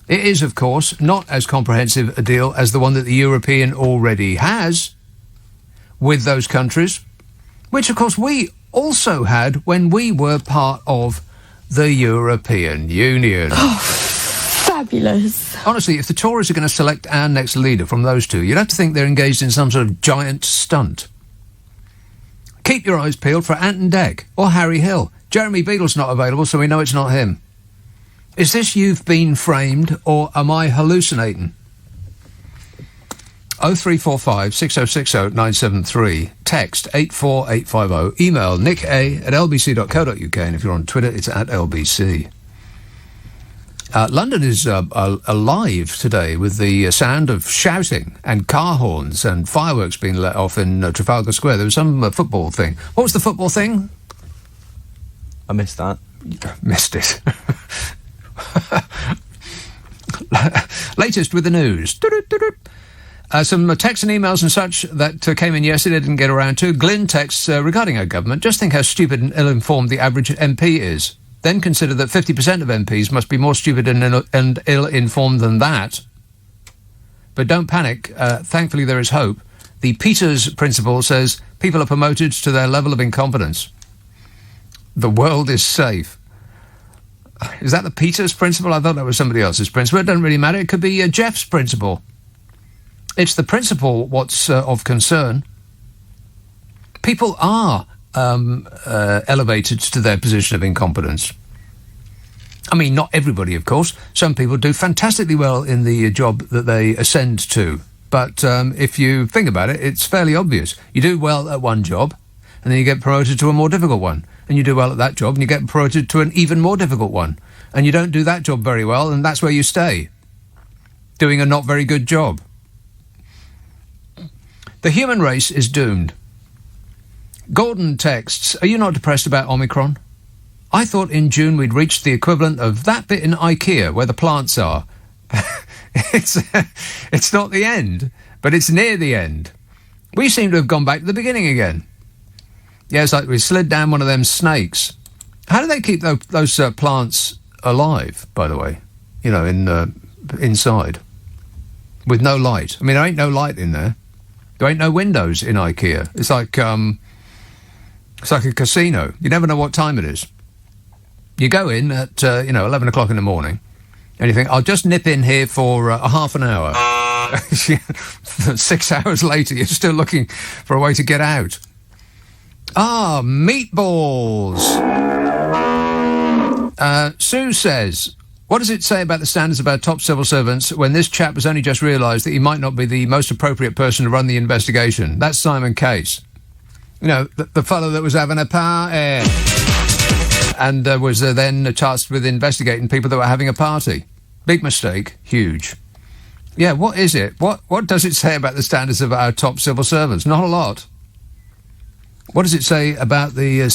It is, of course, not as comprehensive a deal as the one that the European already has with those countries, which, of course, we also had when we were part of the European Union. Oh, fabulous. Honestly, if the Tories are going to select our next leader from those two, you'd have to think they're engaged in some sort of giant stunt. Keep your eyes peeled for Ant and Dec or Harry Hill. Jeremy Beadle's not available, so we know it's not him. Is this You've Been Framed, or am I hallucinating? 0345 6060 973. Text 84850. Email nica@lbc.co.uk, and if you're on Twitter, it's @lbc. London is alive today with the sound of shouting and car horns and fireworks being let off in Trafalgar Square. There was some football thing. What was the football thing? I missed that. Missed it. Latest with the news. Some texts and emails and such that came in yesterday, didn't get around to. Glyn texts regarding our government. Just think how stupid and ill-informed the average MP is. Then consider that 50% of MPs must be more stupid and ill-informed than that. But don't panic. Thankfully, there is hope. The Peters principle says people are promoted to their level of incompetence. The world is safe. Is that the Peters principle? I thought that was somebody else's principle. It doesn't really matter. It could be Jeff's principle. It's the principle what's of concern. People are elevated to their position of incompetence. I mean, not everybody, of course. Some people do fantastically well in the job that they ascend to. But if you think about it, it's fairly obvious. You do well at one job, and then you get promoted to a more difficult one. And you do well at that job, and you get promoted to an even more difficult one. And you don't do that job very well, and that's where you stay, doing a not very good job. The human race is doomed. Gordon texts, are you not depressed about Omicron? I thought in June we'd reached the equivalent of that bit in IKEA where the plants are. It's not the end, but it's near the end. We seem to have gone back to the beginning again. Yeah, it's like we slid down one of them snakes. How do they keep those plants alive, by the way? You know, inside. With no light. I mean, there ain't no light in there. There ain't no windows in IKEA. It's like a casino. You never know what time it is. You go in at, 11 o'clock in the morning, and you think, I'll just nip in here for a half an hour. 6 hours later, you're still looking for a way to get out. Meatballs. Sue says, What does it say about the standards of our top civil servants when this chap has only just realised that he might not be the most appropriate person to run the investigation? That's Simon Case. You know, the fellow that was having a party and was then tasked with investigating people that were having a party. Big mistake. Huge. Yeah, what is it? What does it say about the standards of our top civil servants? Not a lot. What does it say about the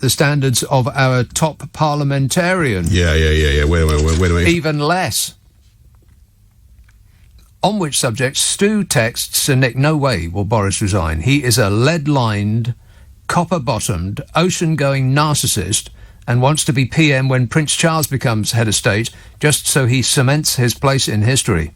standards of our top parliamentarian? Yeah. Wait a minute. Even less. On which subject, Stu texts, Nick, no way will Boris resign. He is a lead-lined, copper-bottomed, ocean-going narcissist and wants to be PM when Prince Charles becomes head of state, just so he cements his place in history.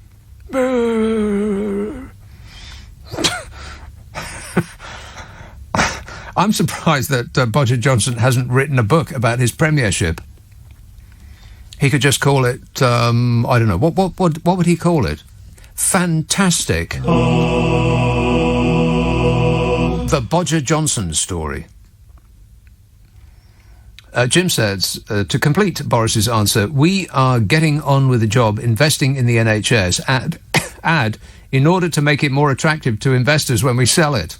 I'm surprised that Boris Johnson hasn't written a book about his premiership. He could just call it, I don't know, what would he call it? Fantastic. The Boris Johnson story. Jim says, to complete Boris's answer, we are getting on with the job investing in the NHS, add, in order to make it more attractive to investors when we sell it.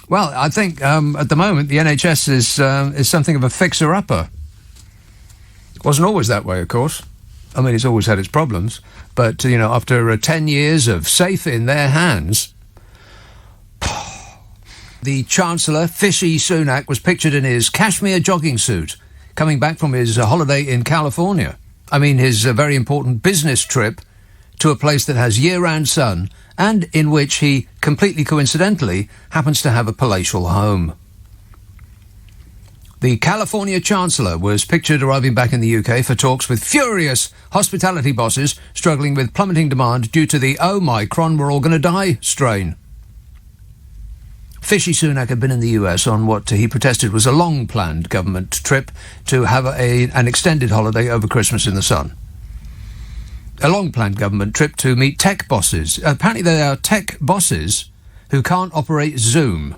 Well, I think at the moment the NHS is something of a fixer-upper. Wasn't always that way, of course. I mean, it's always had its problems. But, you know, after 10 years of safe in their hands, the Chancellor, Fishy Sunak, was pictured in his cashmere jogging suit, coming back from his holiday in California. I mean, his very important business trip to a place that has year-round sun and in which he, completely coincidentally, happens to have a palatial home. The California Chancellor was pictured arriving back in the UK for talks with furious hospitality bosses struggling with plummeting demand due to the Omicron we're all going to die strain. Fishy Sunak had been in the US on what he protested was a long-planned government trip to have an extended holiday over Christmas in the sun. A long-planned government trip to meet tech bosses. Apparently they are tech bosses who can't operate Zoom.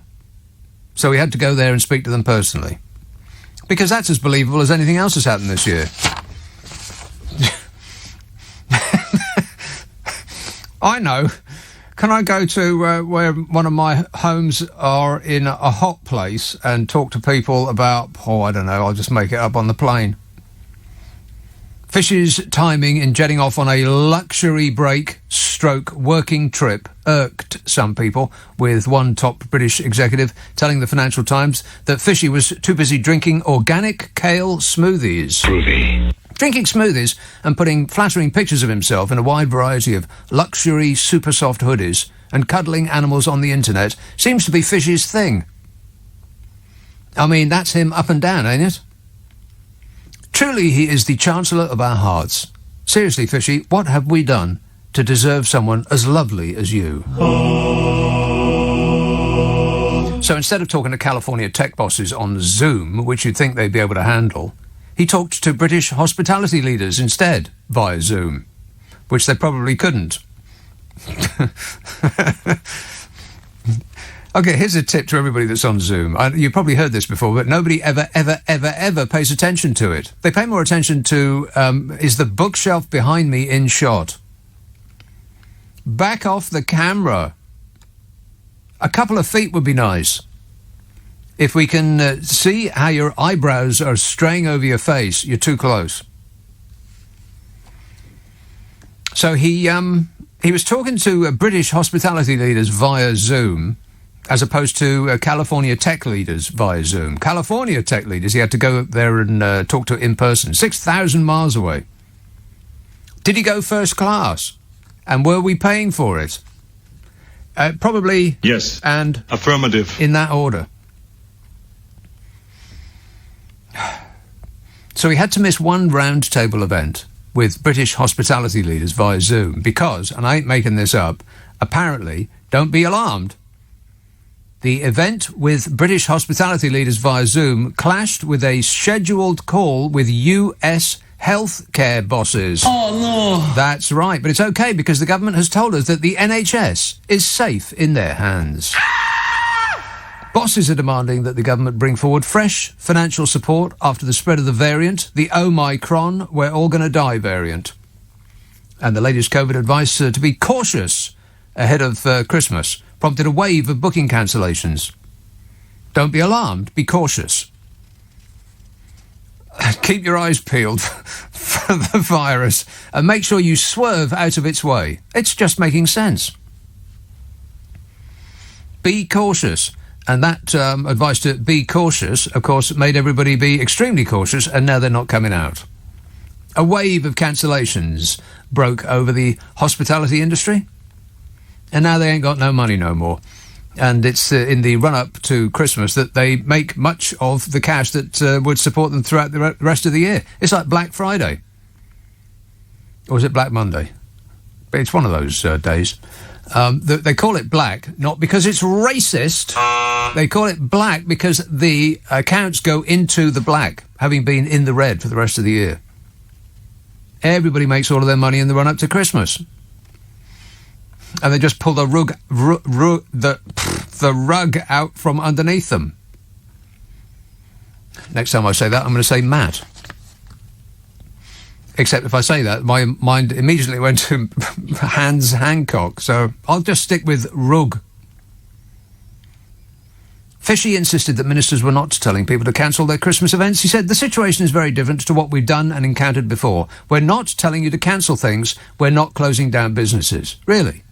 So he had to go there and speak to them personally. Because that's as believable as anything else that's happened this year. I know. Can I go to where one of my homes are in a hot place and talk to people about, I don't know, I'll just make it up on the plane. Fishy's timing in jetting off on a luxury break stroke working trip irked some people, with one top British executive telling the Financial Times that Fishy was too busy drinking organic kale smoothies. Groovy. Drinking smoothies and putting flattering pictures of himself in a wide variety of luxury super soft hoodies and cuddling animals on the internet seems to be Fishy's thing. I mean, that's him up and down, ain't it? Truly, he is the Chancellor of our hearts. Seriously, Fishy, what have we done to deserve someone as lovely as you? So instead of talking to California tech bosses on Zoom, which you'd think they'd be able to handle, he talked to British hospitality leaders instead, via Zoom, which they probably couldn't. Okay, here's a tip to everybody that's on Zoom. You've probably heard this before, but nobody ever pays attention to it. They pay more attention to, is the bookshelf behind me in shot? Back off the camera. A couple of feet would be nice. If we can see how your eyebrows are straying over your face, you're too close. So he was talking to British hospitality leaders via Zoom, as opposed to California tech leaders via Zoom. California tech leaders, he had to go there and talk to in person, 6,000 miles away. Did he go first class? And were we paying for it? Probably. Yes. And affirmative. In that order. So he had to miss one round-table event with British hospitality leaders via Zoom because, and I ain't making this up, apparently, don't be alarmed, the event with British hospitality leaders via Zoom clashed with a scheduled call with US healthcare bosses. Oh, no. That's right, but it's okay because the government has told us that the NHS is safe in their hands. Bosses are demanding that the government bring forward fresh financial support after the spread of the variant, the Omicron, we're all going to die variant. And the latest COVID advice to be cautious ahead of Christmas prompted a wave of booking cancellations. Don't be alarmed, be cautious. Keep your eyes peeled for the virus and make sure you swerve out of its way. It's just making sense. Be cautious. And that advice to be cautious, of course, made everybody be extremely cautious, and now they're not coming out. A wave of cancellations broke over the hospitality industry, and now they ain't got no money no more. And it's in the run-up to Christmas that they make much of the cash that would support them throughout the rest of the year. It's like Black Friday. Or is it Black Monday? It's one of those days. They call it black, not because it's racist. They call it black because the accounts go into the black, having been in the red for the rest of the year. Everybody makes all of their money in the run-up to Christmas. And they just pull the rug out from underneath them. Next time I say that, I'm going to say Matt. Except if I say that, my mind immediately went to Hans Hancock, so I'll just stick with rug. Fishy insisted that ministers were not telling people to cancel their Christmas events. He said, the situation is very different to what we've done and encountered before. We're not telling you to cancel things. We're not closing down businesses. Really?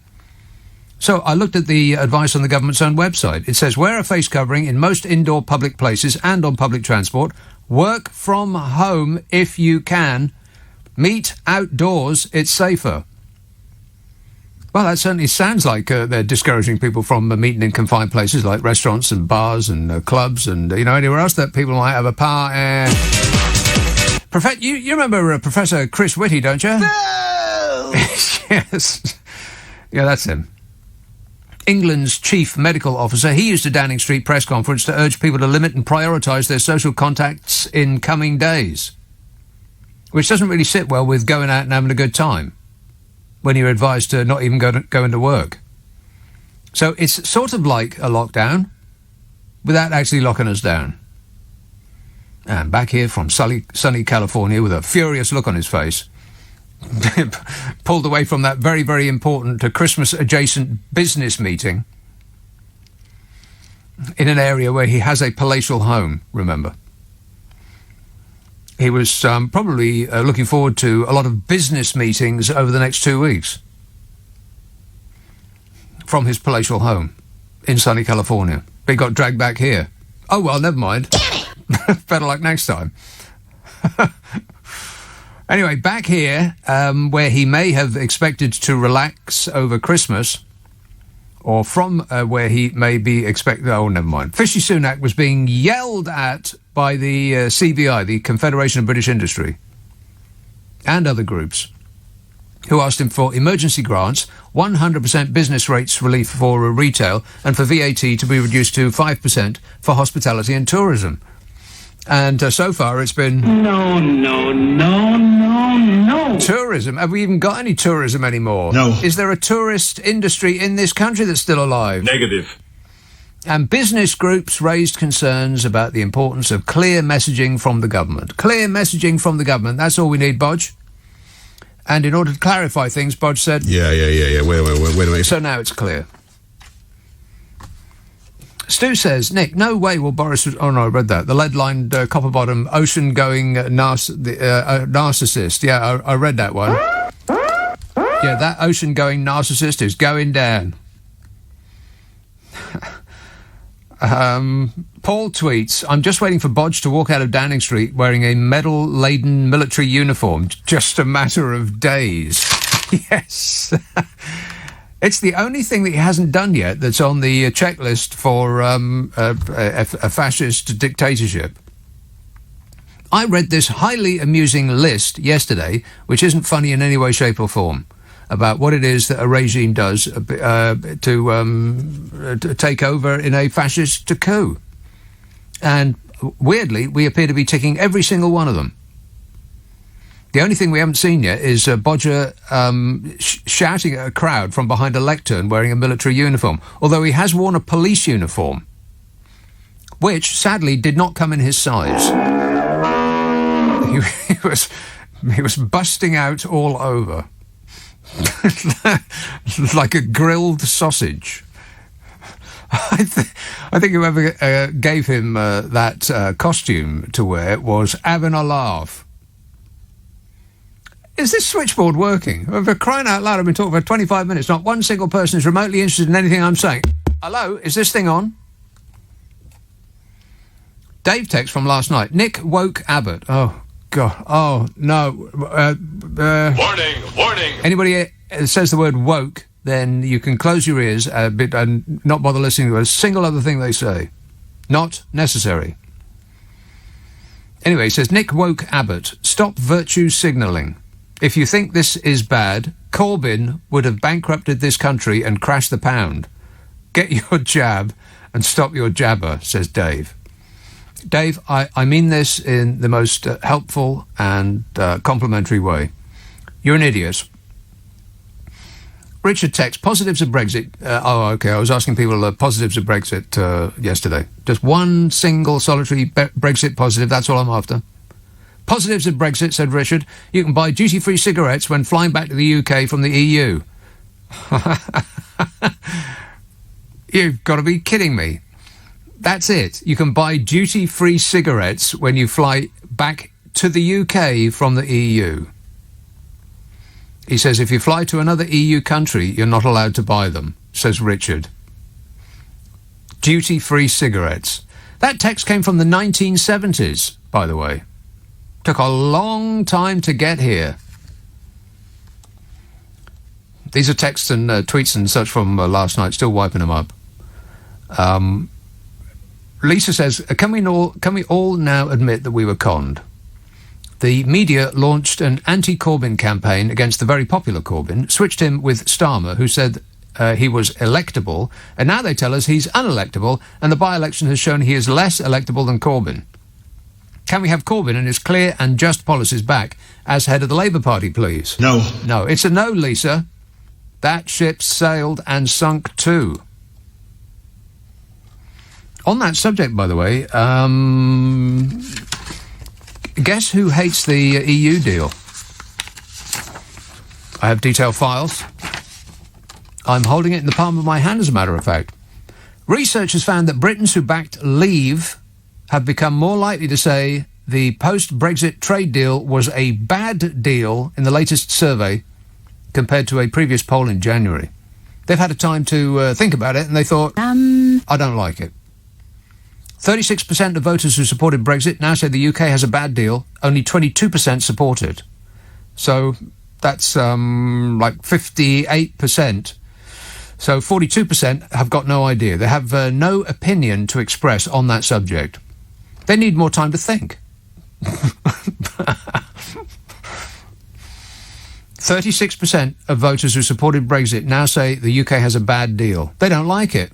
So I looked at the advice on the government's own website. It says, wear a face covering in most indoor public places and on public transport. Work from home if you can. Meet outdoors, it's safer. Well, that certainly sounds like they're discouraging people from meeting in confined places like restaurants and bars and clubs and, anywhere else that people might have a party. You remember Professor Chris Whitty, don't you? No! Yes. Yeah, that's him. England's chief medical officer, he used a Downing Street press conference to urge people to limit and prioritise their social contacts in coming days. Which doesn't really sit well with going out and having a good time when you're advised to not even go into work. So it's sort of like a lockdown without actually locking us down. And back here from sunny California with a furious look on his face, pulled away from that very, very important Christmas-adjacent business meeting in an area where he has a palatial home, remember. He was probably looking forward to a lot of business meetings over the next 2 weeks from his palatial home in sunny California. But he got dragged back here. Oh, well, never mind. Better luck next time. Anyway, back here, where he may have expected to relax over Christmas, or from where he may be expected... Oh, never mind. Fishy Sunak was being yelled at by the CBI, the Confederation of British Industry, and other groups, who asked him for emergency grants, 100% business rates relief for retail, and for VAT to be reduced to 5% for hospitality and tourism. And so far it's been... No. Tourism? Have we even got any tourism anymore? No. Is there a tourist industry in this country that's still alive? Negative. And business groups raised concerns about the importance of clear messaging from the government. Clear messaging from the government, that's all we need, Bodge. And in order to clarify things, Bodge said... Yeah. Wait a minute. So now it's clear. Stu says, Nick, no way will Boris... Oh, no, I read that. The lead-lined copper-bottom, ocean-going narcissist. Yeah, I read that one. Yeah, that ocean-going narcissist is going down. Paul tweets, I'm just waiting for Bodge to walk out of Downing Street wearing a medal-laden military uniform. Just a matter of days. Yes. It's the only thing that he hasn't done yet that's on the checklist for a fascist dictatorship. I read this highly amusing list yesterday, which isn't funny in any way, shape or form, about what it is that a regime does to take over in a fascist coup. And weirdly, we appear to be ticking every single one of them. The only thing we haven't seen yet is Bodger shouting at a crowd from behind a lectern wearing a military uniform, although he has worn a police uniform which, sadly, did not come in his size. He was busting out all over. Like a grilled sausage. I think whoever gave him that costume to wear was having a laugh. Is this switchboard working? For crying out loud, I've been talking for 25 minutes. Not one single person is remotely interested in anything I'm saying. Hello, is this thing on? Dave text from last night. Nick woke Abbott. Oh, God. Oh, no. Warning! Anybody says the word woke, then you can close your ears a bit and not bother listening to a single other thing they say. Not necessary. Anyway, he says, Nick woke Abbott. Stop virtue signalling. If you think this is bad, Corbyn would have bankrupted this country and crashed the pound. Get your jab and stop your jabber, says Dave. Dave, I mean this in the most helpful and complimentary way. You're an idiot. Richard texts, positives of Brexit. I was asking people positives of Brexit yesterday. Just one single solitary Brexit positive, that's all I'm after. Positives of Brexit, said Richard. You can buy duty-free cigarettes when flying back to the UK from the EU. You've got to be kidding me. That's it. You can buy duty-free cigarettes when you fly back to the UK from the EU. He says if you fly to another EU country, you're not allowed to buy them, says Richard. Duty-free cigarettes. That text came from the 1970s, by the way. Took a long time to get here. These are texts and tweets and such from last night, still wiping them up. Lisa says, can we all now admit that we were conned? The media launched an anti-Corbyn campaign against the very popular Corbyn, switched him with Starmer, who said he was electable, and now they tell us he's unelectable, and the by-election has shown he is less electable than Corbyn. Can we have Corbyn and his clear and just policies back as head of the Labour Party, please? No. No, it's a no, Lisa. That ship sailed and sunk too. On that subject, by the way, guess who hates the EU deal? I have detailed files. I'm holding it in the palm of my hand, as a matter of fact. Researchers found that Britons who backed Leave have become more likely to say the post-Brexit trade deal was a bad deal in the latest survey compared to a previous poll in January. They've had a time to think about it, and they thought, I don't like it. 36% of voters who supported Brexit now say the UK has a bad deal. Only 22% support it. So that's like 58%. So 42% have got no idea. They have no opinion to express on that subject. They need more time to think. 36% of voters who supported Brexit now say the UK has a bad deal. They don't like it.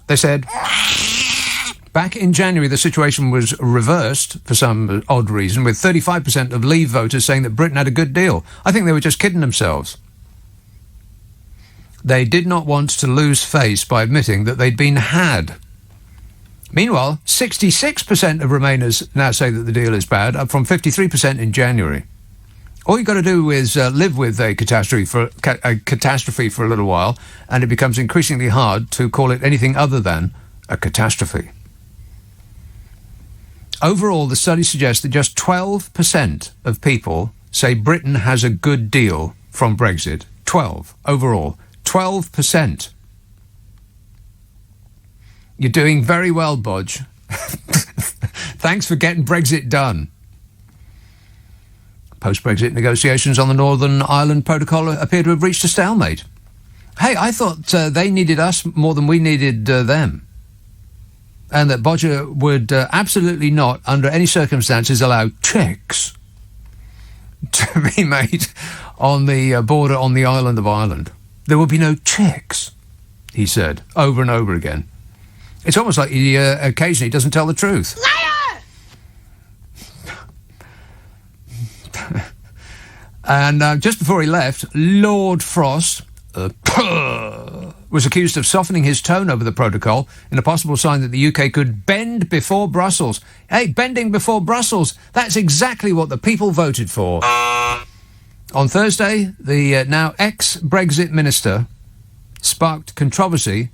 They said, back in January, the situation was reversed for some odd reason, with 35% of Leave voters saying that Britain had a good deal. I think they were just kidding themselves. They did not want to lose face by admitting that they'd been had. Meanwhile, 66% of Remainers now say that the deal is bad, up from 53% in January. All you've got to do is live with a catastrophe for a little while, and it becomes increasingly hard to call it anything other than a catastrophe. Overall, the study suggests that just 12% of people say Britain has a good deal from Brexit. 12 overall. 12%. You're doing very well, Bodge. Thanks for getting Brexit done. Post-Brexit negotiations on the Northern Ireland Protocol appear to have reached a stalemate. Hey, I thought they needed us more than we needed them. And that Bodger would absolutely not, under any circumstances, allow checks to be made on the border on the island of Ireland. There will be no checks, he said, over and over again. It's almost like he occasionally doesn't tell the truth. Liar! And just before he left, Lord Frost, was accused of softening his tone over the protocol in a possible sign that the UK could bend before Brussels. Hey, bending before Brussels, that's exactly what the people voted for. On Thursday, the now ex-Brexit minister sparked controversy,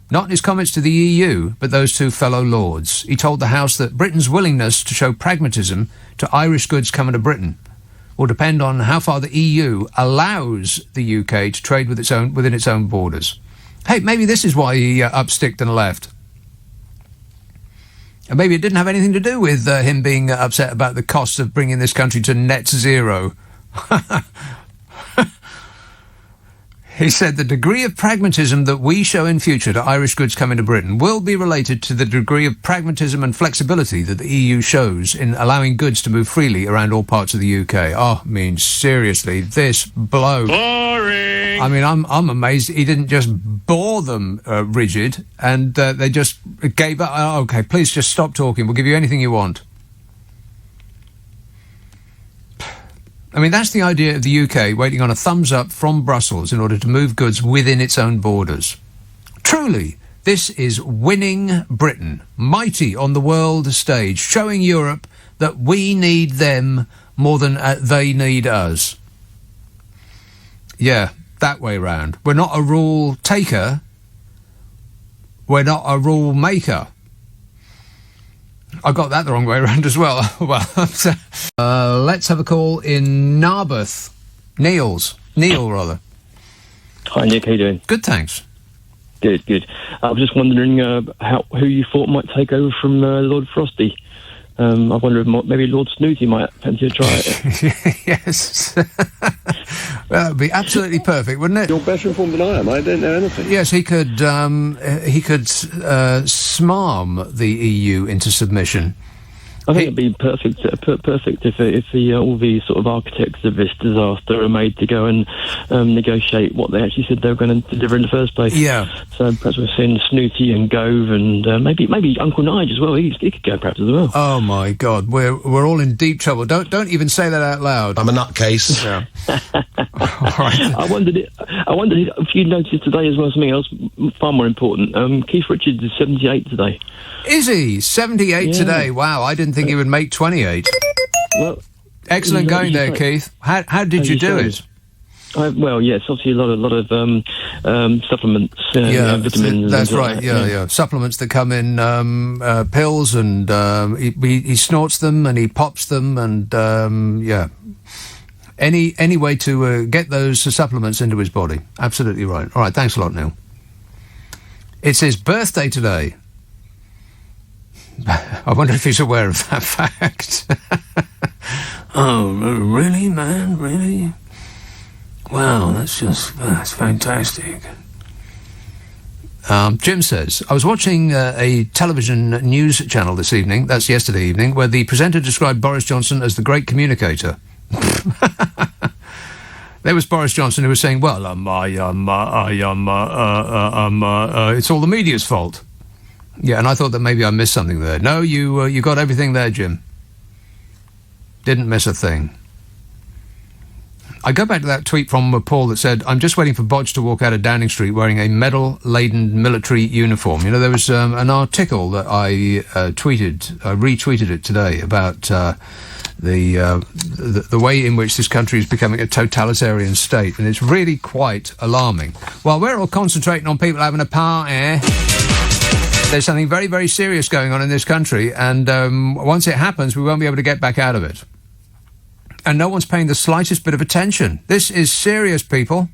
not in his comments to the EU, but those two fellow lords. He told the House that Britain's willingness to show pragmatism to Irish goods coming to Britain will depend on how far the EU allows the UK to trade within its own borders. Hey, maybe this is why he upsticked and left. And maybe it didn't have anything to do with him being upset about the cost of bringing this country to net zero. He said the degree of pragmatism that we show in future to Irish goods coming to Britain will be related to the degree of pragmatism and flexibility that the EU shows in allowing goods to move freely around all parts of the UK. Oh, I mean, seriously, this bloke. Boring! I mean, I'm amazed he didn't just bore them rigid and they just gave up. Oh, okay, please just stop talking. We'll give you anything you want. I mean, that's the idea of the UK waiting on a thumbs up from Brussels in order to move goods within its own borders. Truly, this is winning Britain, mighty on the world stage, showing Europe that we need them more than they need us. Yeah, that way round. We're not a rule taker, we're not a rule maker. I got that the wrong way around as well. Well, let's have a call in Narberth. Neil, rather. Hi, Nick. How you doing? Good, thanks. Good. I was just wondering who you thought might take over from Lord Frosty. I wonder if maybe Lord Snooty might fancy to try it. Yes. Well, that would be absolutely perfect, wouldn't it? You're better informed than I am. I don't know anything. Yes, he could smarm the EU into submission. I think it'd be perfect if all the sort of architects of this disaster are made to go and negotiate what they actually said they were going to deliver in the first place. Yeah. So perhaps we're seeing Snooty and Gove and maybe Uncle Nige as well. He could go perhaps as well. Oh my God, we're all in deep trouble. Don't even say that out loud. I'm a nutcase. Yeah. Right. I wondered if you noticed today as well something else far more important. Keith Richards is 78 today. Is he 78 today? Wow, I didn't think he would make 28. Well, excellent going there, Keith. How did you do it? Yes, obviously a lot of supplements, vitamins. That's right. Yeah. Supplements that come in pills, and he snorts them and he pops them, and any way to get those supplements into his body. Absolutely right. All right, thanks a lot, Neil. It's his birthday today. I wonder if he's aware of that fact. Oh, really, man? Really? Wow, that's fantastic. Jim says, I was watching a television news channel this evening, that's yesterday evening, where the presenter described Boris Johnson as the great communicator. There was Boris Johnson who was saying, well, it's all the media's fault. Yeah, and I thought that maybe I missed something there. No, you got everything there, Jim. Didn't miss a thing. I go back to that tweet from Paul that said, I'm just waiting for Bodge to walk out of Downing Street wearing a medal-laden military uniform. You know, there was an article that I retweeted it today about the way in which this country is becoming a totalitarian state, and it's really quite alarming. While we're all concentrating on people having a party, there's something very, very serious going on in this country, and once it happens, we won't be able to get back out of it. And no one's paying the slightest bit of attention. This is serious, people.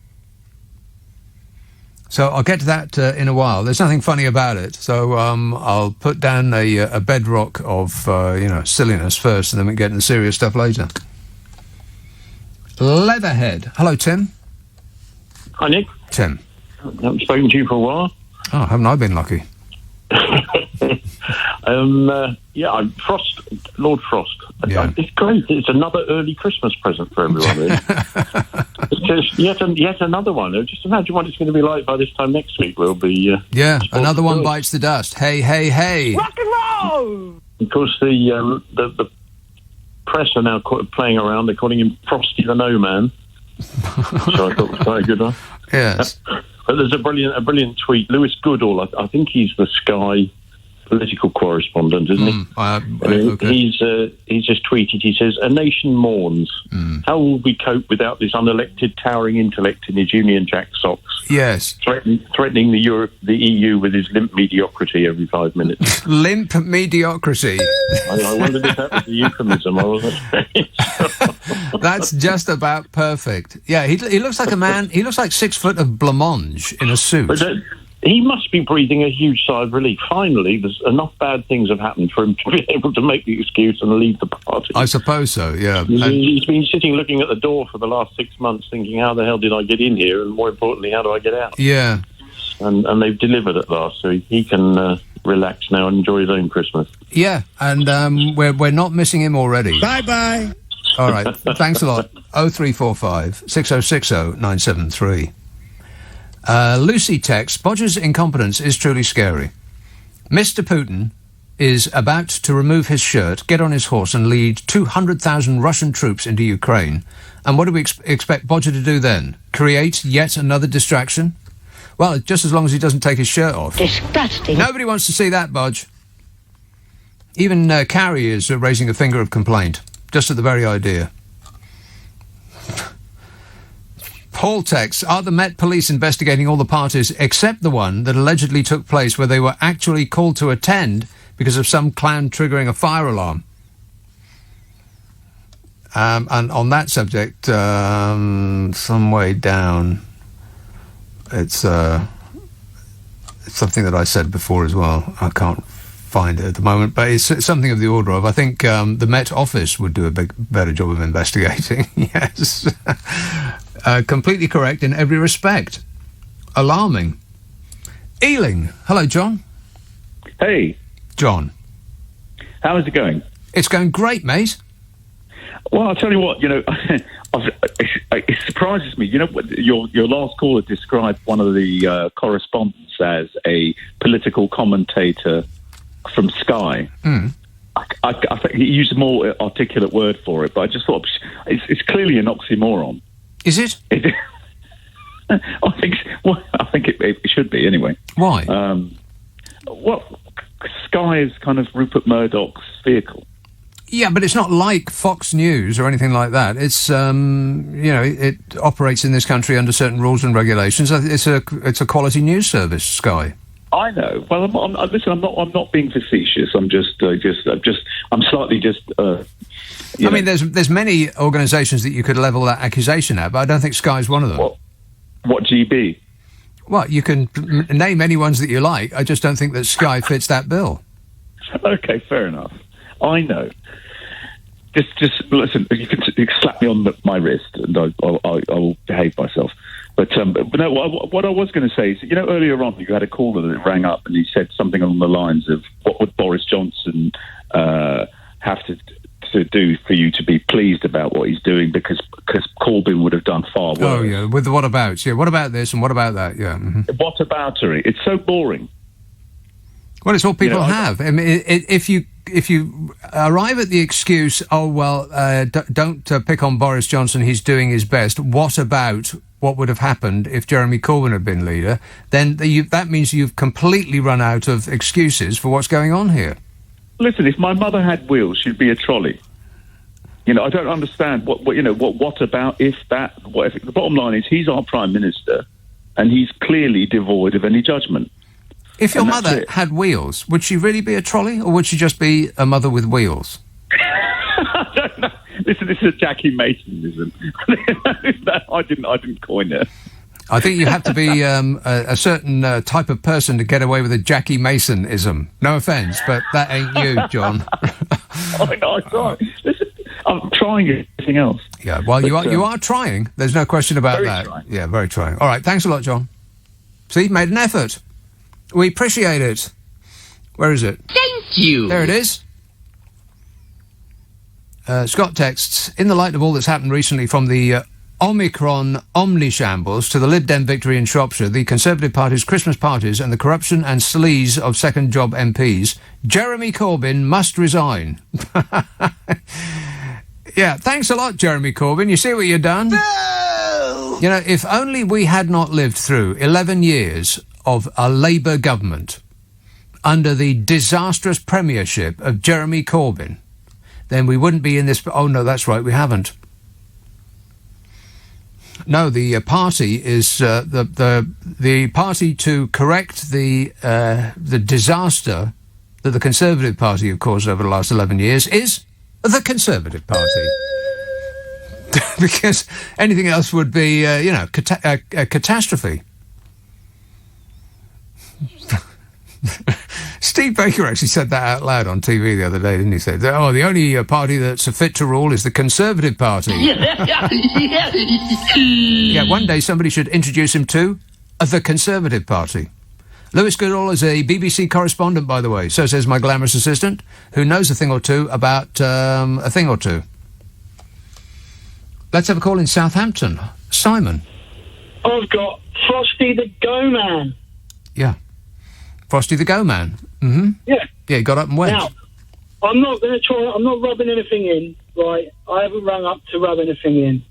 So I'll get to that in a while. There's nothing funny about it. So I'll put down a bedrock of silliness first, and then we get into the serious stuff later. Leatherhead. Hello, Tim. Hi, Nick. Tim. I haven't spoken to you for a while. Oh, haven't I been lucky? I'm Lord Frost. Yeah. It's great. It's another early Christmas present for everyone, really. It's just yet another one. Just imagine what it's going to be like by this time next week. We'll be... another one bites the dust. Hey, hey, hey. Rock and roll! Of course, the press are now playing around. They're calling him Frosty the No Man. So I thought it was quite a good one. Yes. But there's a brilliant tweet. Lewis Goodall, I think he's the Sky political correspondent, isn't he? Okay. He's just tweeted. He says, "A nation mourns. How will we cope without this unelected, towering intellect in his Union Jack socks? Yes, threatening the EU with his limp mediocrity every 5 minutes." Limp mediocrity. I wondered if that was a euphemism. I wasn't very sure. That's just about perfect. Yeah, he looks like a man. He looks like 6 foot of blancmange in a suit. But he must be breathing a huge sigh of relief. Finally, there's enough bad things have happened for him to be able to make the excuse and leave the party. I suppose so, yeah. He's been sitting looking at the door for the last 6 months thinking, how the hell did I get in here? And more importantly, how do I get out? Yeah. And they've delivered at last, so he can relax now and enjoy his own Christmas. Yeah, and we're not missing him already. Bye-bye. All right, thanks a lot. 0345 6060 973. Lucy texts, Bodger's incompetence is truly scary. Mr. Putin is about to remove his shirt, get on his horse and lead 200,000 Russian troops into Ukraine. And what do we expect Bodger to do then? Create yet another distraction? Well, just as long as he doesn't take his shirt off. Disgusting. Nobody wants to see that, Bodge. Even Carrie is raising a finger of complaint, just at the very idea. Paul texts, are the Met Police investigating all the parties except the one that allegedly took place where they were actually called to attend because of some clown triggering a fire alarm? And on that subject, some way down, it's something that I said before as well. I can't find it at the moment, but it's something of the order of, I think the Met Office would do a better job of investigating. Yes. Completely correct in every respect. Alarming. Ealing. Hello, John. Hey. John. How is it going? It's going great, mate. Well, I'll tell you what, it surprises me. Your last caller described one of the correspondents as a political commentator from Sky. I think he used a more articulate word for it, but I just thought it's clearly an oxymoron. Is it? I think it should be anyway. Why? Sky is kind of Rupert Murdoch's vehicle. Yeah, but it's not like Fox News or anything like that. It's it operates in this country under certain rules and regulations. It's a quality news service, Sky. I know. Well, I'm not being facetious. I'm slightly just. I mean, there's many organisations that you could level that accusation at, but I don't think Sky's one of them. What GB? Well, you can name any ones that you like. I just don't think that Sky fits that bill. Okay, fair enough. I know. Just listen. You can slap me on my wrist, and I'll behave myself. But no, what I was going to say is, earlier on you had a caller that rang up and he said something along the lines of, what would Boris Johnson have to do for you to be pleased about what he's doing, because Corbyn would have done far worse. Oh, yeah, with the what abouts. Yeah, what about this and what about that? Yeah. Mm-hmm. What aboutery? It's so boring. Well, it's what people have. I mean, if you arrive at the excuse, don't pick on Boris Johnson, he's doing his best, what about what would have happened if Jeremy Corbyn had been leader, then that means you've completely run out of excuses for what's going on here. Listen, if my mother had wheels, she'd be a trolley. I don't understand what about if that. The bottom line is, he's our Prime Minister, and he's clearly devoid of any judgment. If your mother had wheels, would she really be a trolley, or would she just be a mother with wheels? I don't know. Listen, this is a Jackie Masonism. I didn't coin it. I think you have to be a certain type of person to get away with a Jackie Masonism. No offence, but that ain't you, John. I know, I'm sorry. Listen, I'm trying everything else. Yeah, well, you are trying. There's no question about that. Trying. Yeah, very trying. All right, thanks a lot, John. See, you've made an effort. We appreciate it. Where is it? Thank you. There it is. Scott texts, in the light of all that's happened recently, from the Omicron omnishambles to the Lib Dem victory in Shropshire, the Conservative Party's Christmas parties and the corruption and sleaze of second job MPs, Jeremy Corbyn must resign. Yeah, thanks a lot, Jeremy Corbyn. You see what you've done? No! You know, if only we had not lived through 11 years of a Labour government under the disastrous premiership of Jeremy Corbyn, then we wouldn't be in this... Oh, no, that's right, we haven't. No, the party is the party to correct the disaster that the Conservative Party have caused over the last 11 years is the Conservative Party. Because anything else would be, a catastrophe. Steve Baker actually said that out loud on TV the other day, didn't he? He said, "Oh, the only party that's fit to rule is the Conservative Party." Yeah, one day somebody should introduce him to the Conservative Party. Lewis Goodall is a BBC correspondent, by the way. So says my glamorous assistant, who knows a thing or two about a thing or two. Let's have a call in Southampton. Simon. I've got Frosty the Go Man. Yeah. Frosty the Go Man. Mm-hmm. Yeah. Yeah, he got up and went. Now, I'm not going to try... I'm not rubbing anything in, right? I haven't rung up to rub anything in.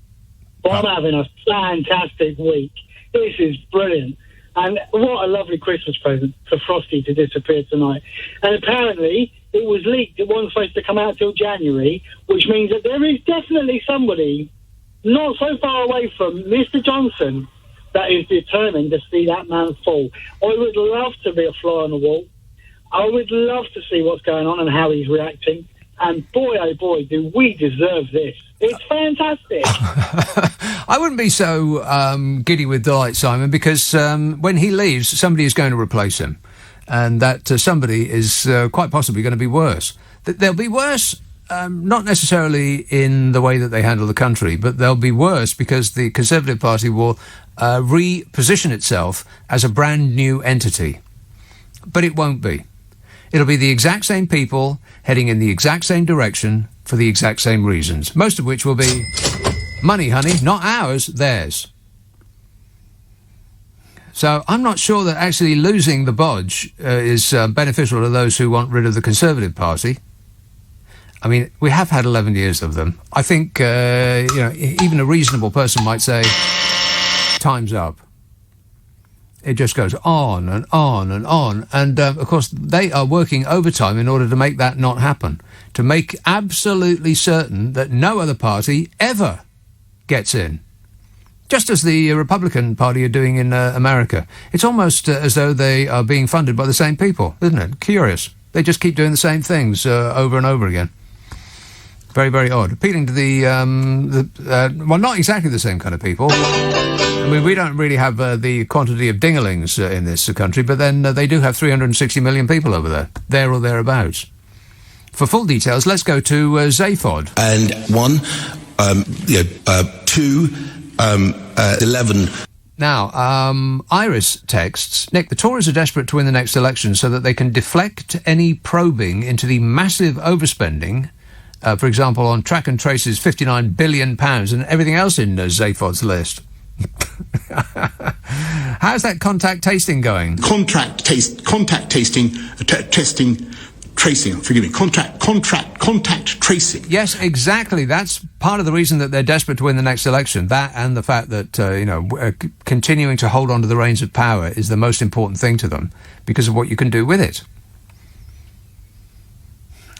But I'm having a fantastic week. This is brilliant. And what a lovely Christmas present for Frosty to disappear tonight. And apparently, it was leaked. It wasn't supposed to come out till January, which means that there is definitely somebody not so far away from Mr. Johnson that is determined to see that man fall. I would love to be a fly on the wall. I would love to see what's going on and how he's reacting. And boy, oh boy, do we deserve this. It's fantastic. I wouldn't be so giddy with delight, Simon, because when he leaves, somebody is going to replace him. And that somebody is quite possibly going to be worse. They'll be worse, not necessarily in the way that they handle the country, but they'll be worse because the Conservative Party will reposition itself as a brand new entity. But it won't be. It'll be the exact same people heading in the exact same direction for the exact same reasons, most of which will be money, honey, not ours, theirs. So I'm not sure that actually losing the bodge is beneficial to those who want rid of the Conservative Party. I mean, we have had 11 years of them. I think, even a reasonable person might say, time's up. It just goes on and on and on. And, of course, they are working overtime in order to make that not happen, to make absolutely certain that no other party ever gets in. Just as the Republican Party are doing in America. It's almost as though they are being funded by the same people, isn't it? Curious. They just keep doing the same things over and over again. Very, very odd. Appealing to well, not exactly the same kind of people. I mean, we don't really have the quantity of dinglings in this country, but then they do have 360 million people over there or thereabouts. For full details, let's go to Zaphod. And 2, 11. Now, Iris texts, Nick, the Tories are desperate to win the next election so that they can deflect any probing into the massive overspending, for example, on track and trace's £59 billion and everything else in Zaphod's list. How's that contact tasting going? Contact tracing. Yes, exactly. That's part of the reason that they're desperate to win the next election. That and the fact that, continuing to hold on to the reins of power is the most important thing to them because of what you can do with it.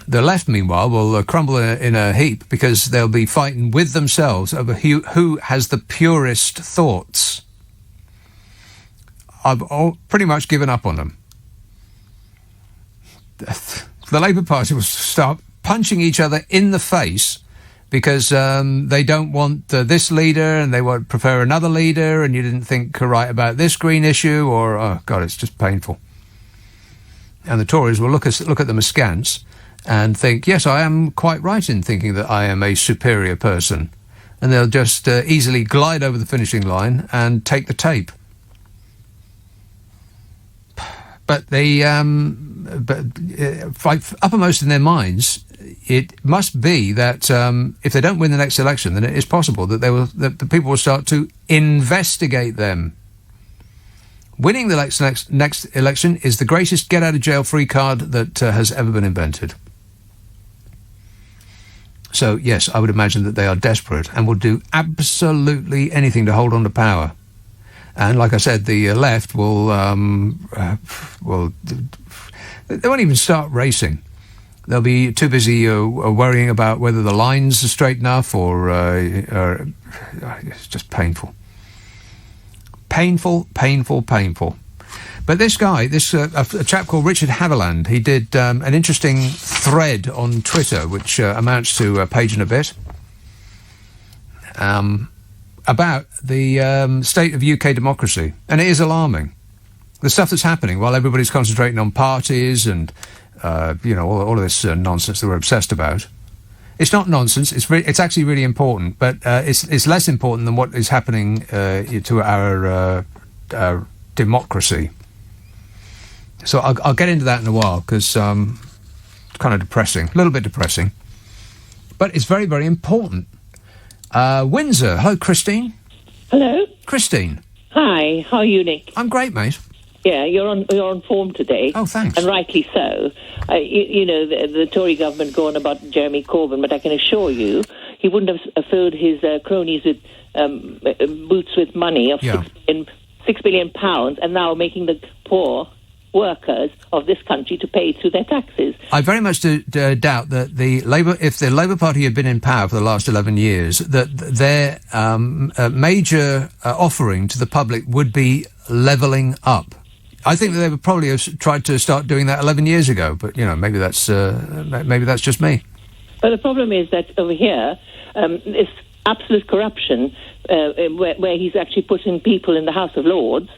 The left, meanwhile, will crumble in a heap because they'll be fighting with themselves over who has the purest thoughts. I've pretty much given up on them. The Labour Party will start punching each other in the face because they don't want this leader and they would prefer another leader and you didn't think right about this green issue or, oh, God, it's just painful. And the Tories will look at them askance and think, yes, I am quite right in thinking that I am a superior person. And they'll just easily glide over the finishing line and take the tape. But uppermost in their minds, it must be that if they don't win the next election, then it is possible that that the people will start to investigate them. Winning the next election is the greatest get-out-of-jail-free card that has ever been invented. So, yes, I would imagine that they are desperate and will do absolutely anything to hold on to power. And like I said, the left will they won't even start racing. They'll be too busy worrying about whether the lines are straight enough or it's just painful. Painful. But this guy, a chap called Richard Haviland, he did an interesting thread on Twitter, which amounts to a page and a bit, about the state of UK democracy. And it is alarming. The stuff that's happening while everybody's concentrating on parties and, all of this nonsense that we're obsessed about. It's not nonsense. It's actually really important, but it's less important than what is happening to our democracy. So I'll get into that in a while, because it's kind of depressing, a little bit depressing. But it's very, very important. Windsor. Hello, Christine. Hello. Christine. Hi, how are you, Nick? I'm great, mate. Yeah, you're on form today. Oh, thanks. And rightly so. The Tory government go on about Jeremy Corbyn, but I can assure you he wouldn't have filled his cronies with boots with money of £6 billion, and now making the poor workers of this country to pay through their taxes. I very much doubt that if the Labour Party had been in power for the last 11 years, that their major offering to the public would be levelling up. I think that they would probably have tried to start doing that 11 years ago, but maybe that's just me. But the problem is that over here, it's absolute corruption, where he's actually putting people in the House of Lords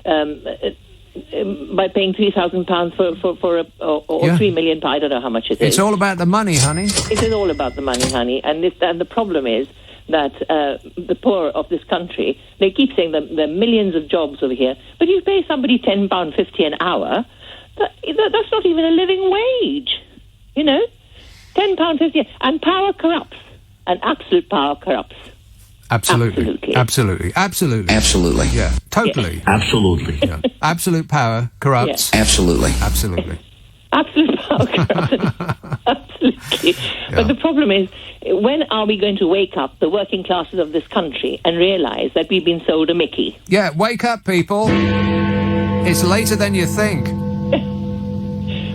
by paying £3,000 or 3 million. I don't know how much it is. It's all about the money, honey. It is all about the money, honey, and the problem is that the poor of this country, they keep saying that there are millions of jobs over here, but you pay somebody £10.50 an hour, that's not even a living wage, £10.50, and power corrupts, and absolute power corrupts. Absolutely. Yeah, totally. Yes. Absolutely. Yeah. Absolute power corrupts. Yeah. Absolutely. Absolutely. Absolute power corrupts. Absolutely. Yeah. But the problem is, when are we going to wake up, the working classes of this country, and realise that we've been sold a Mickey? Yeah, wake up, people. It's later than you think.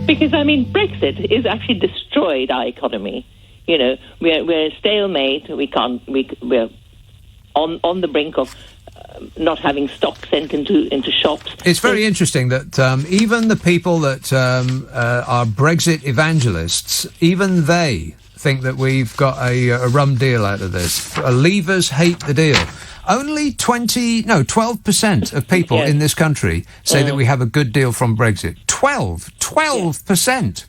Because, Brexit has actually destroyed our economy. We're a stalemate. We're on the brink of not having stock sent into shops. It's very interesting that even the people that are Brexit evangelists, even they think that we've got a rum deal out of this. Leavers hate the deal. Only 12% of people in this country say that we have a good deal from Brexit. 12%.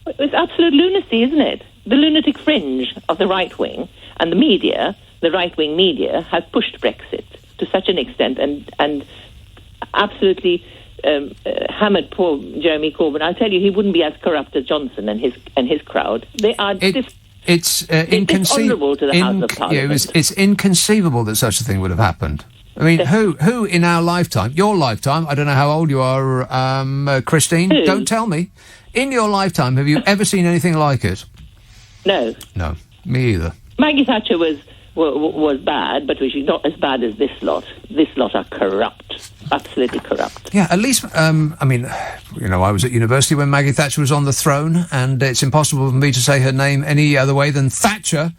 It's absolute lunacy, isn't it? The lunatic fringe of the right wing and the media, the right-wing media, has pushed Brexit to such an extent and absolutely hammered poor Jeremy Corbyn. I'll tell you, he wouldn't be as corrupt as Johnson and his crowd. They are dishonourable to the House of Parliament. It's inconceivable that such a thing would have happened. Who in our lifetime, your lifetime, I don't know how old you are, Christine, don't tell me, in your lifetime, have you ever seen anything like it? No. No, me either. Maggie Thatcher was bad, but she's not as bad as this lot. This lot are corrupt, absolutely corrupt. Yeah, at least, I was at university when Maggie Thatcher was on the throne, and it's impossible for me to say her name any other way than Thatcher.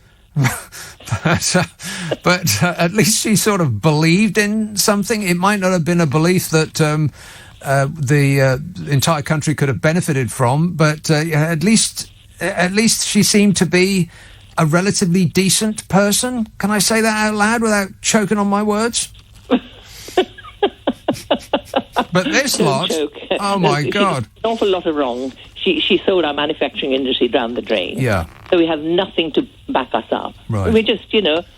but at least she sort of believed in something. It might not have been a belief that the entire country could have benefited from, but at least she seemed to be a relatively decent person. Can I say that out loud without choking on my words? But this lot, oh my God. An awful lot of wrong. She sold our manufacturing industry down the drain. Yeah. So we have nothing to back us up. Right. We're just,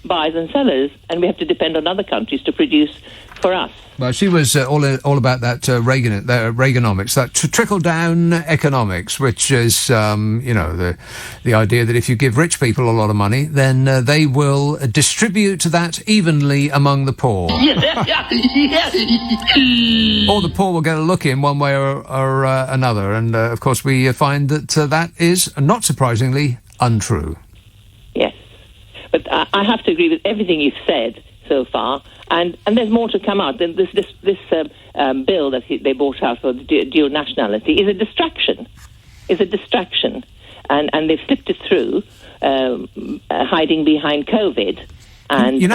buyers and sellers, and we have to depend on other countries to produce for us. Well, she was all about that Reaganomics, that trickle-down economics, which is, the idea that if you give rich people a lot of money, then they will distribute that evenly among the poor. Or the poor will get a look in one way or another. And, of course, we find that that is, not surprisingly, untrue. Yes. But I have to agree with everything you've said so far, and there's more to come out. And this bill that they brought out for the dual nationality is a distraction. And they've slipped it through, hiding behind COVID. And and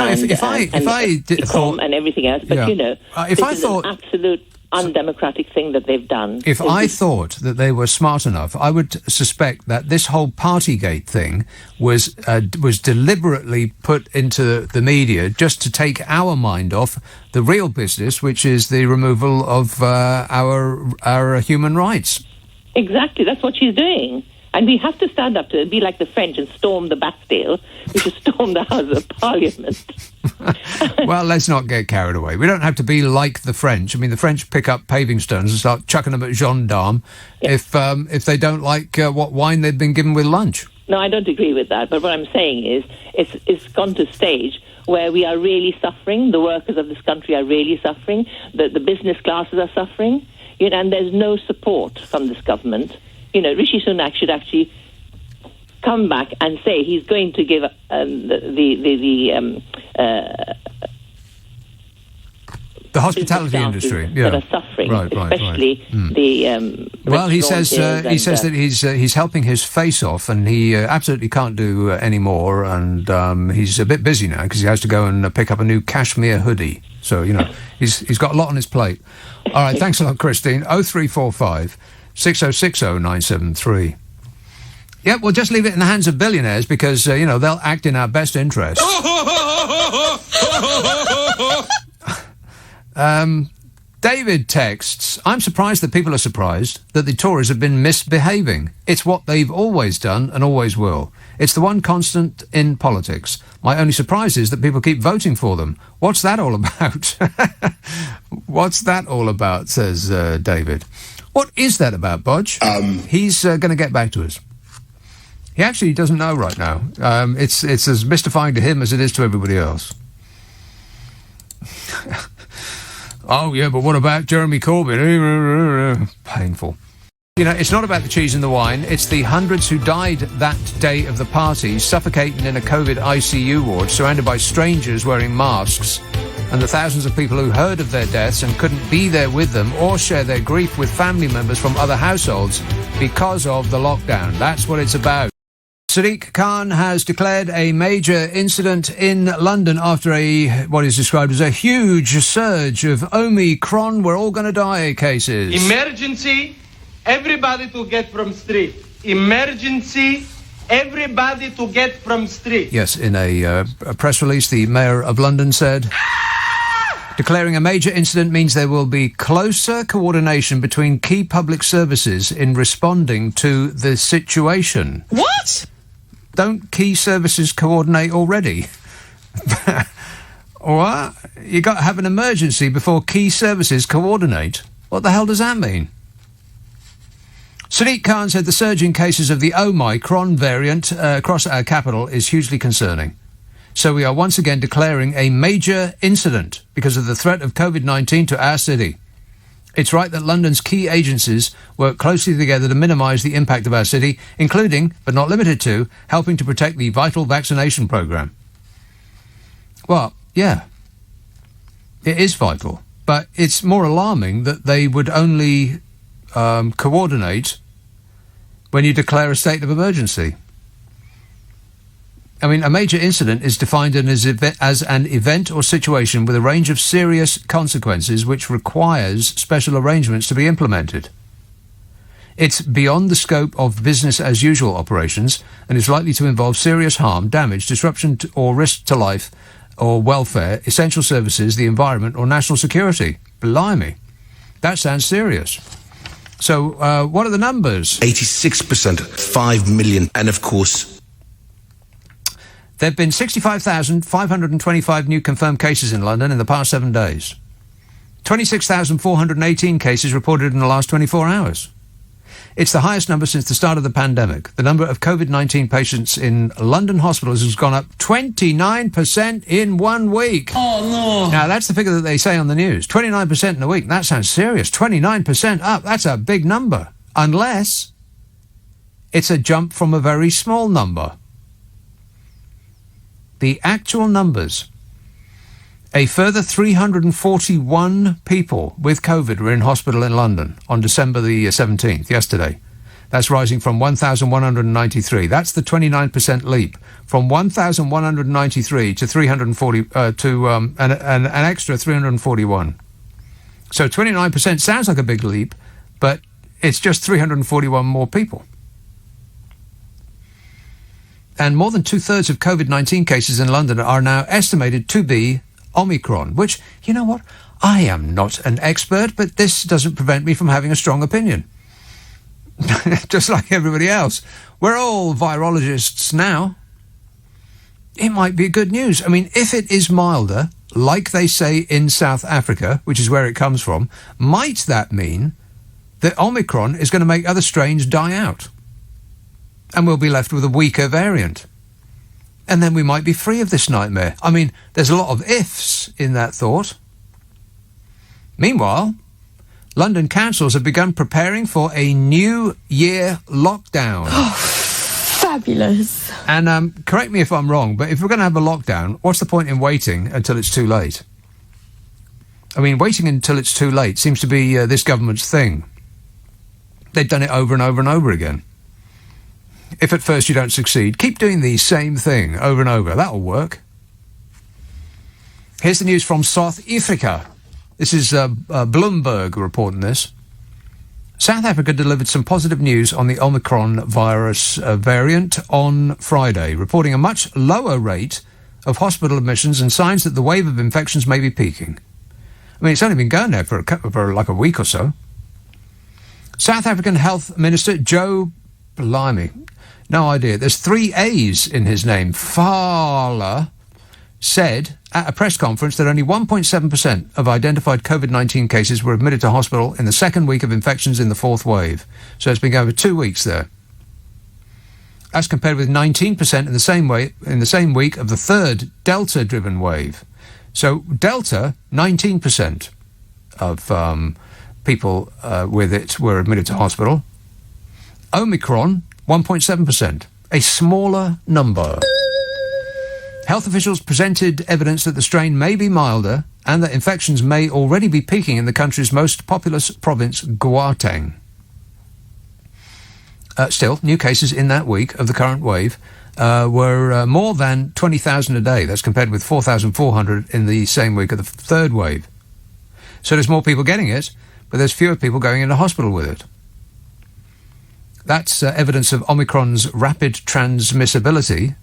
everything else, but this is an absolute undemocratic thing that they've done. If I thought that they were smart enough, I would suspect that this whole Partygate thing was deliberately put into the media just to take our mind off the real business, which is the removal of our human rights. Exactly, that's what she's doing. And we have to stand up to it, be like the French and storm the Bastille. We should storm the House of Parliament. Well, let's not get carried away. We don't have to be like the French. I mean, the French pick up paving stones and start chucking them at gendarmes if they don't like what wine they've been given with lunch. No, I don't agree with that. But what I'm saying is it's gone to a stage where we are really suffering. The workers of this country are really suffering. The business classes are suffering. And there's no support from this government. Rishi Sunak should actually come back and say he's going to give the hospitality industry that are suffering, especially the. Well, he says that he's helping his face off, and he absolutely can't do any more, and he's a bit busy now because he has to go and pick up a new cashmere hoodie. So he's got a lot on his plate. All right, thanks a lot, Christine. 0345 6060 973. Yeah, we'll just leave it in the hands of billionaires because, they'll act in our best interest. David texts, I'm surprised that people are surprised that the Tories have been misbehaving. It's what they've always done and always will. It's the one constant in politics. My only surprise is that people keep voting for them. What's that all about? What's that all about, says David. What is that about, Bodge? He's going to get back to us. He actually doesn't know right now. It's as mystifying to him as it is to everybody else. Oh, yeah, but what about Jeremy Corbyn? Painful. It's not about the cheese and the wine. It's the hundreds who died that day of the party, suffocating in a COVID ICU ward, surrounded by strangers wearing masks, and the thousands of people who heard of their deaths and couldn't be there with them or share their grief with family members from other households because of the lockdown. That's what it's about. Sadiq Khan has declared a major incident in London after what is described as a huge surge of Omicron, we're all going to die cases. Emergency, everybody to get from street. Emergency, everybody to get from street. Yes, in a press release, the Mayor of London said, declaring a major incident means there will be closer coordination between key public services in responding to the situation. What? Don't key services coordinate already? What? You got to have an emergency before key services coordinate? What the hell does that mean? Sadiq Khan said the surge in cases of the Omicron variant across our capital is hugely concerning. So we are once again declaring a major incident because of the threat of COVID-19 to our city. It's right that London's key agencies work closely together to minimise the impact of our city, including, but not limited to, helping to protect the vital vaccination programme. Well, yeah, it is vital, but it's more alarming that they would only coordinate when you declare a state of emergency. I mean, a major incident is defined as an event or situation with a range of serious consequences which requires special arrangements to be implemented. It's beyond the scope of business-as-usual operations and is likely to involve serious harm, damage, disruption or risk to life or welfare, essential services, the environment or national security. Blimey, that sounds serious. So, what are the numbers? 86%, 5 million, and of course... There have been 65,525 new confirmed cases in London in the past 7 days. 26,418 cases reported in the last 24 hours. It's the highest number since the start of the pandemic. The number of COVID-19 patients in London hospitals has gone up 29% in 1 week. Oh, no. Now, that's the figure that they say on the news. 29% in a week. That sounds serious. 29% up. That's a big number. Unless it's a jump from a very small number. The actual numbers. A further 341 people with COVID were in hospital in London on December the 17th, yesterday. That's rising from 1,193. That's the 29% leap. From 1,193 to 340, an extra 341. So 29% sounds like a big leap, but it's just 341 more people. And more than two-thirds of COVID-19 cases in London are now estimated to be Omicron, which, you know what? I am not an expert, but this doesn't prevent me from having a strong opinion. Just like everybody else. We're all virologists now. It might be good news. I mean, if it is milder, like they say in South Africa, which is where it comes from, might that mean that Omicron is going to make other strains die out? And we'll be left with a weaker variant. And then we might be free of this nightmare. I mean, there's a lot of ifs in that thought. Meanwhile, London councils have begun preparing for a New Year lockdown. Oh, fabulous. And correct me if I'm wrong, but if we're going to have a lockdown, what's the point in waiting until it's too late? I mean, waiting until it's too late seems to be this government's thing. They've done it over and over and over again. If at first you don't succeed, keep doing the same thing over and over. That'll work. Here's the news from South Africa. This is Bloomberg reporting this. South Africa delivered some positive news on the Omicron virus variant on Friday, reporting a much lower rate of hospital admissions and signs that the wave of infections may be peaking. I mean, it's only been going there for like a week or so. South African Health Minister Joe Blimey, no idea. There's 3 A's in his name. Fala said at a press conference that only 1.7% of identified COVID-19 cases were admitted to hospital in the second week of infections in the fourth wave. So it's been going for 2 weeks there. That's compared with 19% in the same week of the third Delta-driven wave. So Delta, 19% of people with it were admitted to hospital. Omicron, 1.7%, a smaller number. Health officials presented evidence that the strain may be milder and that infections may already be peaking in the country's most populous province, Gauteng. Still, new cases in that week of the current wave were more than 20,000 a day. That's compared with 4,400 in the same week of the third wave. So there's more people getting it, but there's fewer people going into hospital with it. That's evidence of Omicron's rapid transmissibility,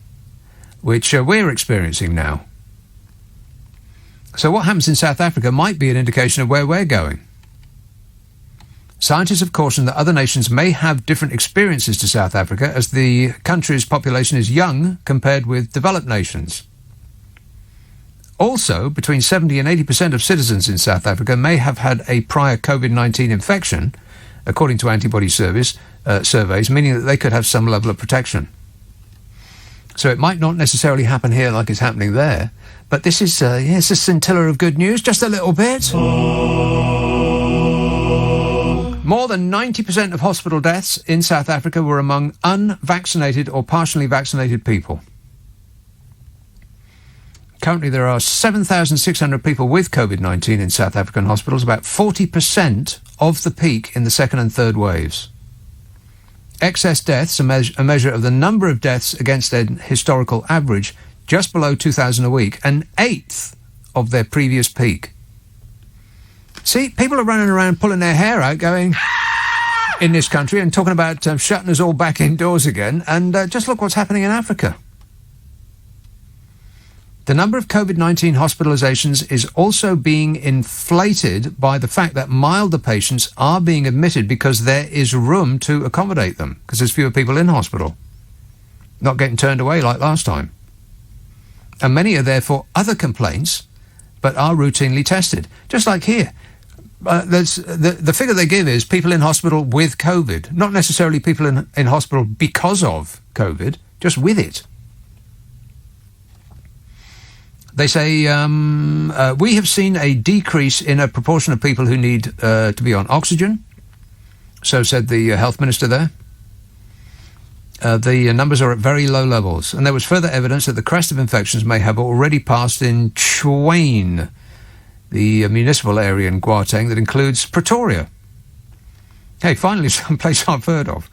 which we're experiencing now. So what happens in South Africa might be an indication of where we're going. Scientists have cautioned that other nations may have different experiences to South Africa as the country's population is young compared with developed nations. Also, between 70 and 80% of citizens in South Africa may have had a prior COVID-19 infection, according to antibody surveys, meaning that they could have some level of protection. So it might not necessarily happen here like it's happening there, but this is it's a scintilla of good news, just a little bit. More than 90% of hospital deaths in South Africa were among unvaccinated or partially vaccinated people. Currently, there are 7,600 people with COVID-19 in South African hospitals, about 40% of the peak in the second and third waves. Excess deaths, a measure of the number of deaths against their historical average, just below 2,000 a week, an eighth of their previous peak. See, people are running around pulling their hair out, going in this country and talking about shutting us all back indoors again, and just look what's happening in Africa. The number of COVID-19 hospitalizations is also being inflated by the fact that milder patients are being admitted because there is room to accommodate them, because there's fewer people in hospital, not getting turned away like last time. And many are there for other complaints, but are routinely tested. Just like here. The figure they give is people in hospital with COVID, not necessarily people in hospital because of COVID, just with it. They say, we have seen a decrease in a proportion of people who need to be on oxygen. So said the health minister there. The numbers are at very low levels, and there was further evidence that the crest of infections may have already passed in Chuane, the municipal area in Gauteng that includes Pretoria. Hey, finally, someplace I've heard of.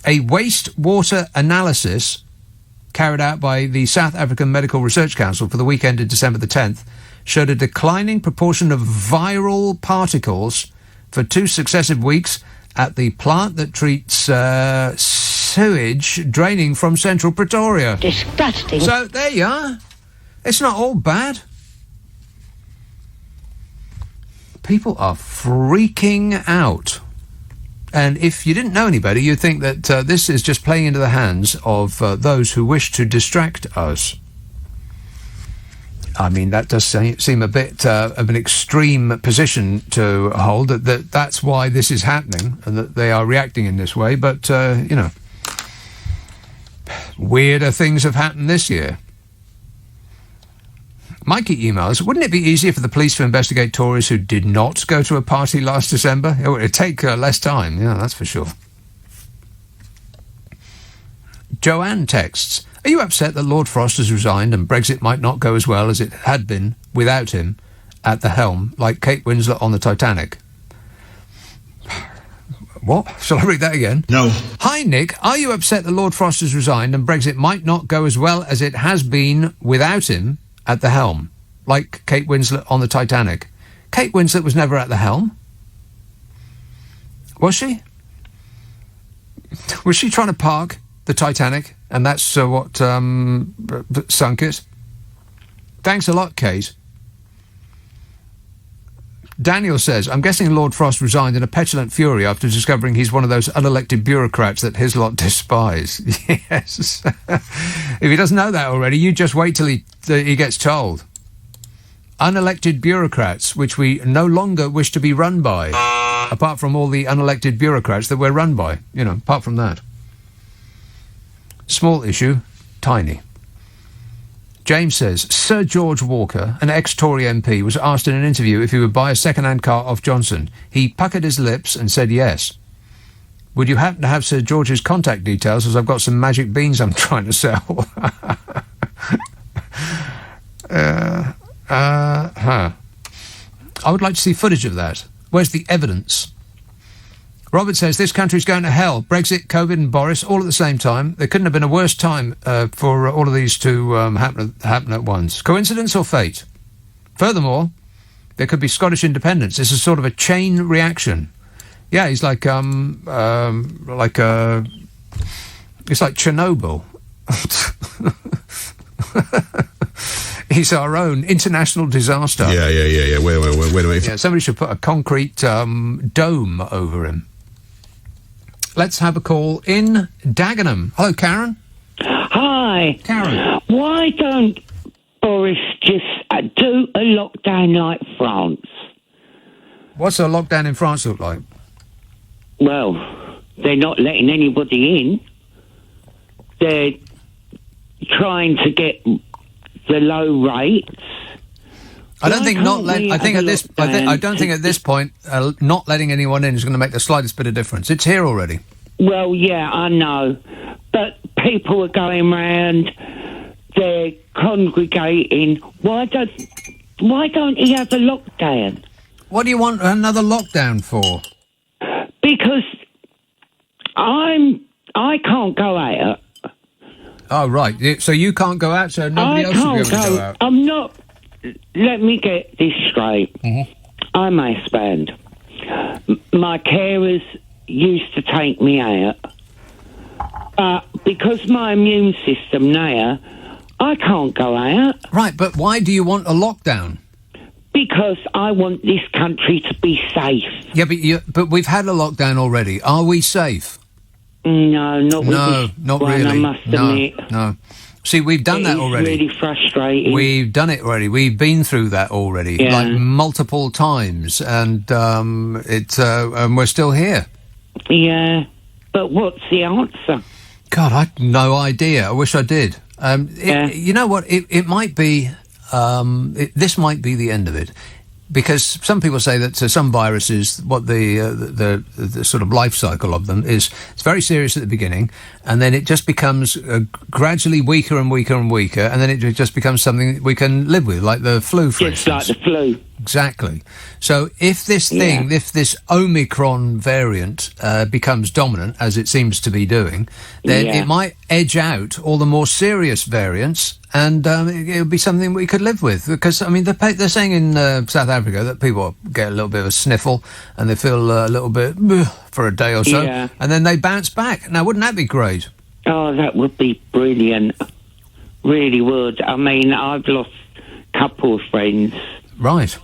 A wastewater analysis carried out by the South African Medical Research Council for the week ended December the 10th showed a declining proportion of viral particles for 2 successive weeks at the plant that treats sewage draining from central Pretoria. Disgusting. So, there you are. It's not all bad. People are freaking out. And if you didn't know any better, you'd think that this is just playing into the hands of those who wish to distract us. I mean, that does seem a bit of an extreme position to hold, that's why this is happening, and that they are reacting in this way. But, weirder things have happened this year. Mikey emails, wouldn't it be easier for the police to investigate Tories who did not go to a party last December? It would take less time, yeah, that's for sure. Joanne texts, are you upset that Lord Frost has resigned and Brexit might not go as well as it had been without him at the helm, like Kate Winslet on the Titanic? What? Shall I read that again? No. Hi, Nick. Are you upset that Lord Frost has resigned and Brexit might not go as well as it has been without him at the helm, like Kate Winslet on the Titanic? Kate Winslet was never at the helm. Was she? Was she trying to park the Titanic, and that's what sunk it? Thanks a lot, Kate. Daniel says, I'm guessing Lord Frost resigned in a petulant fury after discovering he's one of those unelected bureaucrats that his lot despise. Yes. If he doesn't know that already, you just wait till he gets told. Unelected bureaucrats, which we no longer wish to be run by, apart from all the unelected bureaucrats that we're run by, apart from that. Small issue, tiny. James says, Sir George Walker, an ex-Tory MP, was asked in an interview if he would buy a second-hand car off Johnson. He puckered his lips and said yes. Would you happen to have Sir George's contact details, as I've got some magic beans I'm trying to sell? I would like to see footage of that. Where's the evidence? Robert says, this country's going to hell. Brexit, COVID and Boris, all at the same time. There couldn't have been a worse time for all of these to happen at once. Coincidence or fate? Furthermore, there could be Scottish independence. This is sort of a chain reaction. Yeah, he's like it's like Chernobyl. He's our own international disaster. Yeah. Wait a minute. Yeah, somebody should put a concrete dome over him. Let's have a call in Dagenham. Hello, Karen. Hi. Karen. Why don't Boris just do a lockdown like France? What's a lockdown in France look like? Well, they're not letting anybody in. They're trying to get the low rates. I don't think I don't think at this point not letting anyone in is going to make the slightest bit of difference. It's here already. Well, yeah, I know, but people are going round. They're congregating. Why don't he have a lockdown? What do you want another lockdown for? Because I can't go out. Oh, right. So you can't go out, so nobody else will be able to go out. I'm not... Let me get this straight. Mm-hmm. I'm a husband. My carers used to take me out. But because my immune system now, I can't go out. Right, but why do you want a lockdown? Because I want this country to be safe. Yeah, but we've had a lockdown already. Are we safe? No, not really. I must admit. No. See, we've done that already. It's really frustrating. We've done it already. We've been through that already, like multiple times, and and we're still here. Yeah, but what's the answer? God, I've no idea. I wish I did. You know what? It might be. This might be the end of it. because some people say that some viruses, what the sort of life cycle of them is, it's very serious at the beginning, and then it just becomes gradually weaker and weaker and weaker, and then it just becomes something that we can live with, like the flu, for instance. Just like the flu. Exactly. So if this thing, if this Omicron variant becomes dominant, as it seems to be doing, then it might edge out all the more serious variants, and it would be something we could live with. Because, I mean, they're saying in South Africa that people get a little bit of a sniffle and they feel a little bit for a day or so, and then they bounce back. Now, wouldn't that be great? Oh, that would be brilliant. Really would. I mean, I've lost a couple of friends. Right.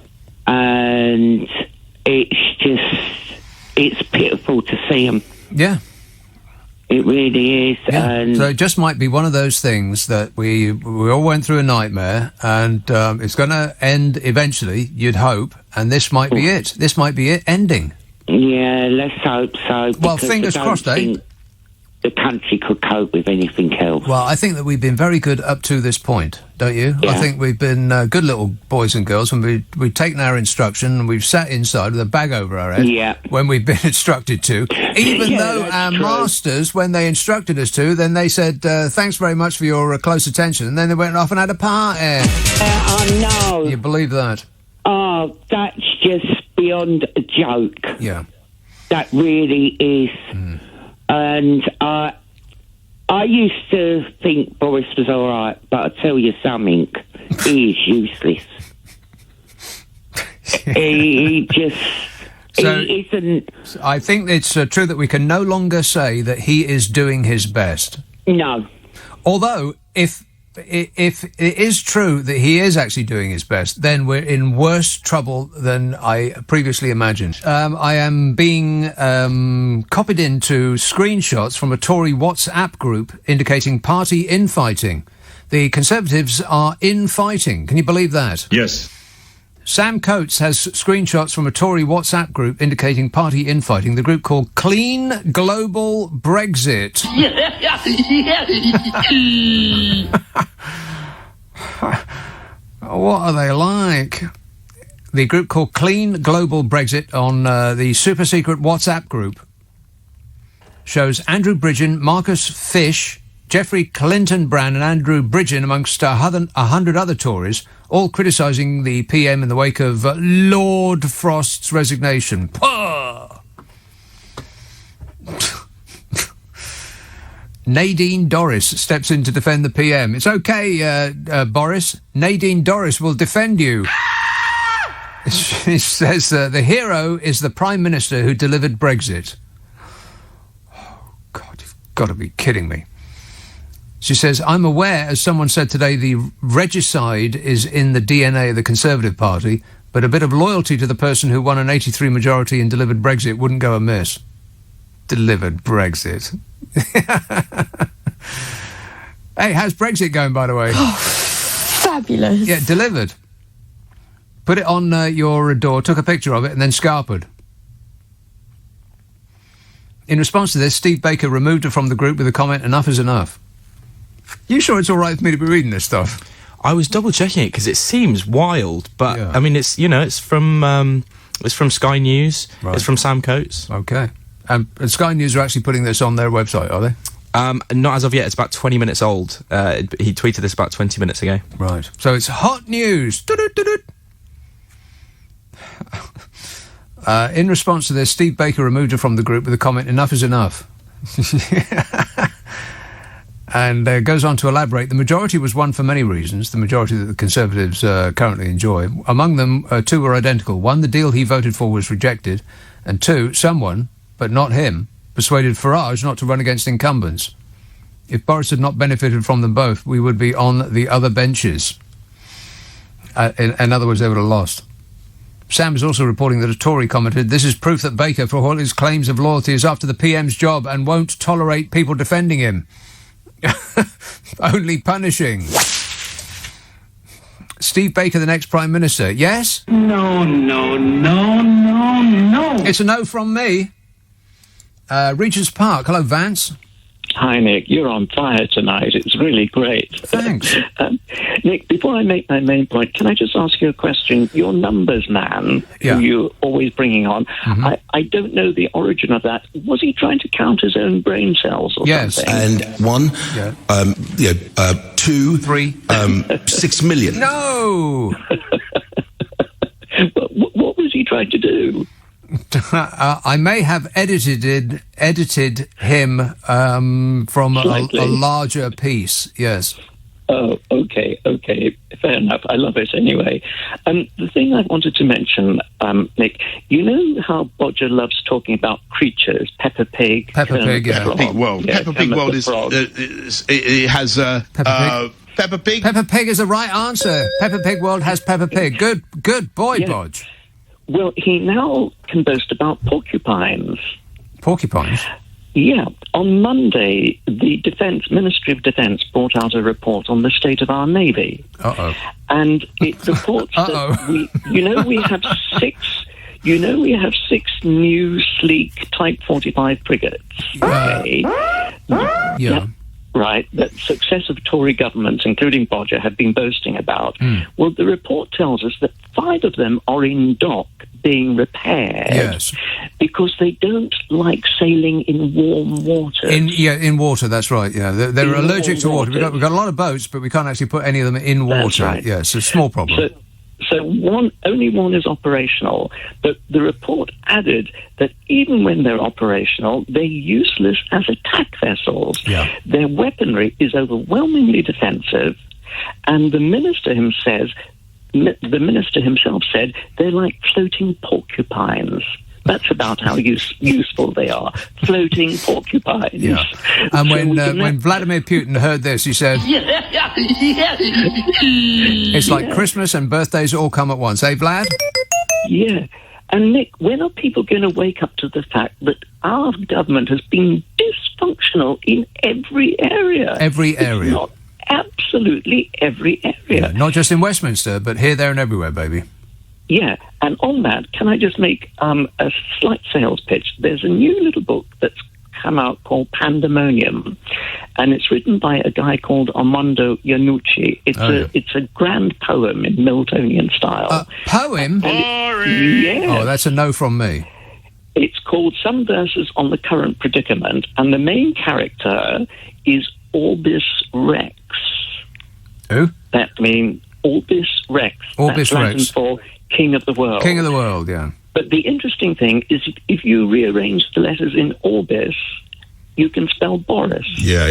And it's pitiful to see them. Yeah. It really is. Yeah. And so it just might be one of those things that we all went through a nightmare, and it's going to end eventually, you'd hope, and this might be it. This might be it ending. Yeah, let's hope so. Well, fingers crossed, eh? The country could cope with anything else. Well, I think that we've been very good up to this point, don't you? Yeah. I think we've been good little boys and girls when we've taken our instruction and we've sat inside with a bag over our head when we've been instructed to. Even though our masters, when they instructed us to, then they said, thanks very much for your close attention, and then they went off and had a party. I know. You believe that? Oh, that's just beyond a joke. Yeah. That really is. And I used to think Boris was all right, but I tell you something, he is useless. he isn't. I think it's true that we can no longer say that he is doing his best. No. Although, if it is true that he is actually doing his best, then we're in worse trouble than I previously imagined. I am being copied into screenshots from a Tory WhatsApp group indicating party infighting. The Conservatives are infighting. Can you believe that? Yes. Sam Coates has screenshots from a Tory WhatsApp group indicating party infighting. The group called Clean Global Brexit. What are they like? The group called Clean Global Brexit on the super secret WhatsApp group shows Andrew Bridgen, Marcus Fish, Geoffrey Clinton Brown and Andrew Bridgen amongst 100 other Tories, all criticising the PM in the wake of Lord Frost's resignation. Nadine Dorris steps in to defend the PM. It's okay, Boris. Nadine Dorris will defend you. She says the hero is the Prime Minister who delivered Brexit. Oh, God, you've got to be kidding me. She says, I'm aware, as someone said today, the regicide is in the DNA of the Conservative Party, but a bit of loyalty to the person who won an 83 majority and delivered Brexit wouldn't go amiss. Delivered Brexit. Hey, how's Brexit going, by the way? Oh, fabulous. Yeah, delivered. Put it on your door, took a picture of it, and then scarpered. In response to this, Steve Baker removed her from the group with the comment, enough is enough. You sure it's all right for me to be reading this stuff? I was double checking it because it seems wild, but I mean, it's from Sky News. Right. It's from Sam Coates. Okay, and Sky News are actually putting this on their website, are they? Not as of yet. It's about 20 minutes old. He tweeted this about 20 minutes ago. Right. So it's hot news. In response to this, Steve Baker removed her from the group with the comment, enough is enough. And goes on to elaborate, the majority was won for many reasons, the majority that the Conservatives currently enjoy. Among them, two were identical. One, the deal he voted for was rejected. And two, someone, but not him, persuaded Farage not to run against incumbents. If Boris had not benefited from them both, we would be on the other benches. In other words, they would have lost. Sam is also reporting that a Tory commented, this is proof that Baker, for all his claims of loyalty, is after the PM's job and won't tolerate people defending him. Only punishing. Steve Baker, the next Prime Minister. Yes? No. It's a no from me. Regent's Park. Hello, Vance. Hi, Nick. You're on fire tonight. It's really great. Thanks. Nick, before I make my main point, can I just ask you a question? Your numbers man, who you're always bringing on, I don't know the origin of that. Was he trying to count his own brain cells or something? And 1, 2, 3, 6 million. No! What was he trying to do? I may have edited him from a larger piece. Yes. Oh, okay. Fair enough. I love it anyway. The thing I wanted to mention, Nick, you know how Bodger loves talking about creatures, Peppa Pig. Peppa Pig World. Peppa Pig World it has Peppa Pig. Peppa Pig is the right answer. Peppa Pig World has Peppa Pig. Good boy, Bodge. Well, he now can boast about porcupines. Porcupines? Yeah. On Monday, the Ministry of Defence brought out a report on the state of our Navy. Uh-oh. And it reports that we have six new, sleek Type 45 frigates. Okay. Yeah. Right, that successive Tory governments, including Bodger, have been boasting about. Well, the report tells us that 5 of them are in dock being repaired because they don't like sailing in warm water. In water, that's right, yeah. They're allergic to water. We've got a lot of boats, but we can't actually put any of them in water. That's right. Yeah, it's a small problem. So only one is operational, but the report added that even when they're operational, they're useless as attack vessels. Yeah. Their weaponry is overwhelmingly defensive, and the minister himself said they're like floating porcupines. That's about how useful they are. Floating porcupines. Yeah. And when Vladimir Putin heard this, he said, it's like Christmas and birthdays all come at once. Eh, Vlad? Yeah. And Nick, when are people going to wake up to the fact that our government has been dysfunctional in every area? Every area. Not absolutely every area. Yeah, not just in Westminster, but here, there and everywhere, baby. Yeah, and on that, can I just make a slight sales pitch? There's a new little book that's come out called Pandemonium, and it's written by a guy called Armando Iannucci. It's a grand poem in Miltonian style. Poem? Yeah. Oh, that's a no from me. It's called Some Verses on the Current Predicament, and the main character is Orbis Rex. Who? That means Orbis Rex. Orbis That's Latin Rex. for King of the World. King of the World, yeah. But the interesting thing is if you rearrange the letters in Orbis, you can spell Boris. Yeah.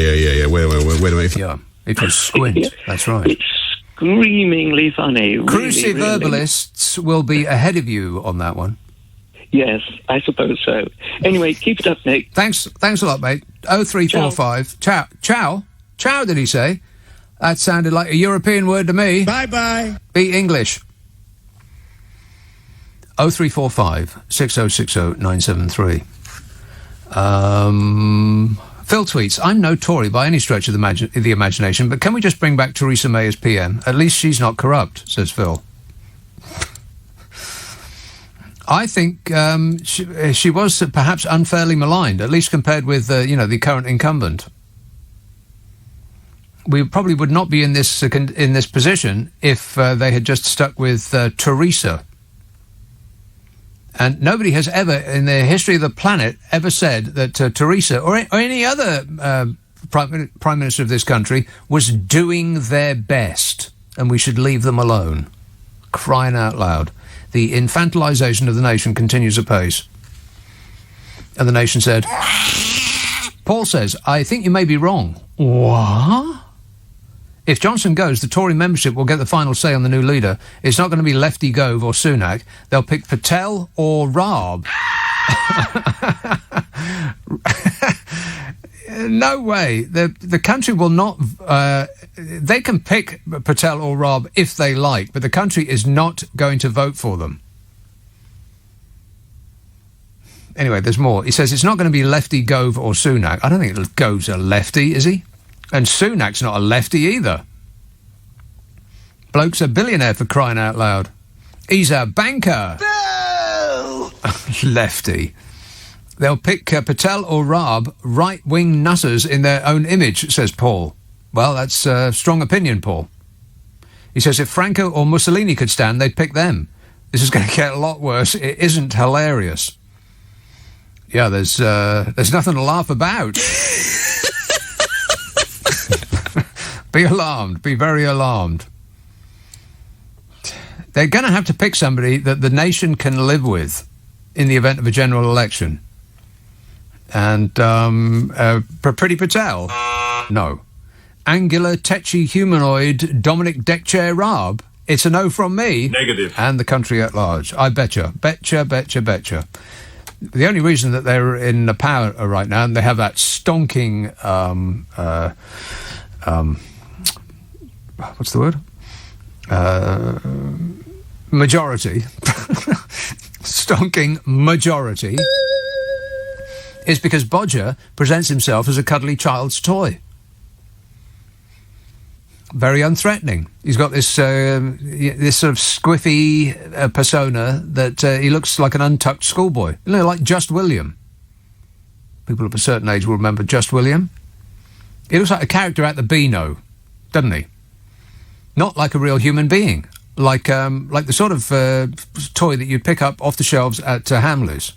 Wait a minute. Yeah, if you squint, that's right. It's screamingly funny. Cruciverbalists will be ahead of you on that one. Yes, I suppose so. Anyway, keep it up, Nick. Thanks a lot, mate. 0345. Ciao, did he say? That sounded like a European word to me. Bye-bye. Be English. 0345 6060 973. Phil tweets, I'm no Tory by any stretch of the imagination, but can we just bring back Theresa May as PM? At least she's not corrupt, says Phil. I think she was perhaps unfairly maligned, at least compared with, the current incumbent. We probably would not be in this position if they had just stuck with Theresa. And nobody has ever, in the history of the planet, ever said that Theresa or any other Prime Minister of this country was doing their best and we should leave them alone. Crying out loud. The infantilization of the nation continues apace. And the nation said, Paul says, I think you may be wrong. What? If Johnson goes, the Tory membership will get the final say on the new leader. It's not going to be Lefty Gove or Sunak. They'll pick Patel or Raab. No way. The country will not... they can pick Patel or Raab if they like, but the country is not going to vote for them. Anyway, there's more. He says it's not going to be Lefty Gove or Sunak. I don't think Gove's a lefty, is he? And Sunak's not a lefty either. Bloke's a billionaire, for crying out loud. He's a banker. No! Lefty. They'll pick Patel or Raab, right-wing nutters in their own image, says Paul. Well, that's a strong opinion, Paul. He says if Franco or Mussolini could stand, they'd pick them. This is going to get a lot worse. It isn't hilarious. Yeah, there's nothing to laugh about. Be alarmed. Be very alarmed. They're going to have to pick somebody that the nation can live with in the event of a general election. And Priti Patel? No. Angular, tetchy, humanoid, Dominic Deckchair Raab? It's a no from me. Negative. And the country at large. I betcha. Betcha. The only reason that they're in the power right now, and they have that stonking, what's the word? Majority. Stonking majority. Is because Bodger presents himself as a cuddly child's toy. Very unthreatening. He's got this this sort of squiffy persona that he looks like an untucked schoolboy. You know, like Just William. People of a certain age will remember Just William. He looks like a character at the Beano, doesn't he? Not like a real human being. Like the sort of toy that you'd pick up off the shelves at Hamleys.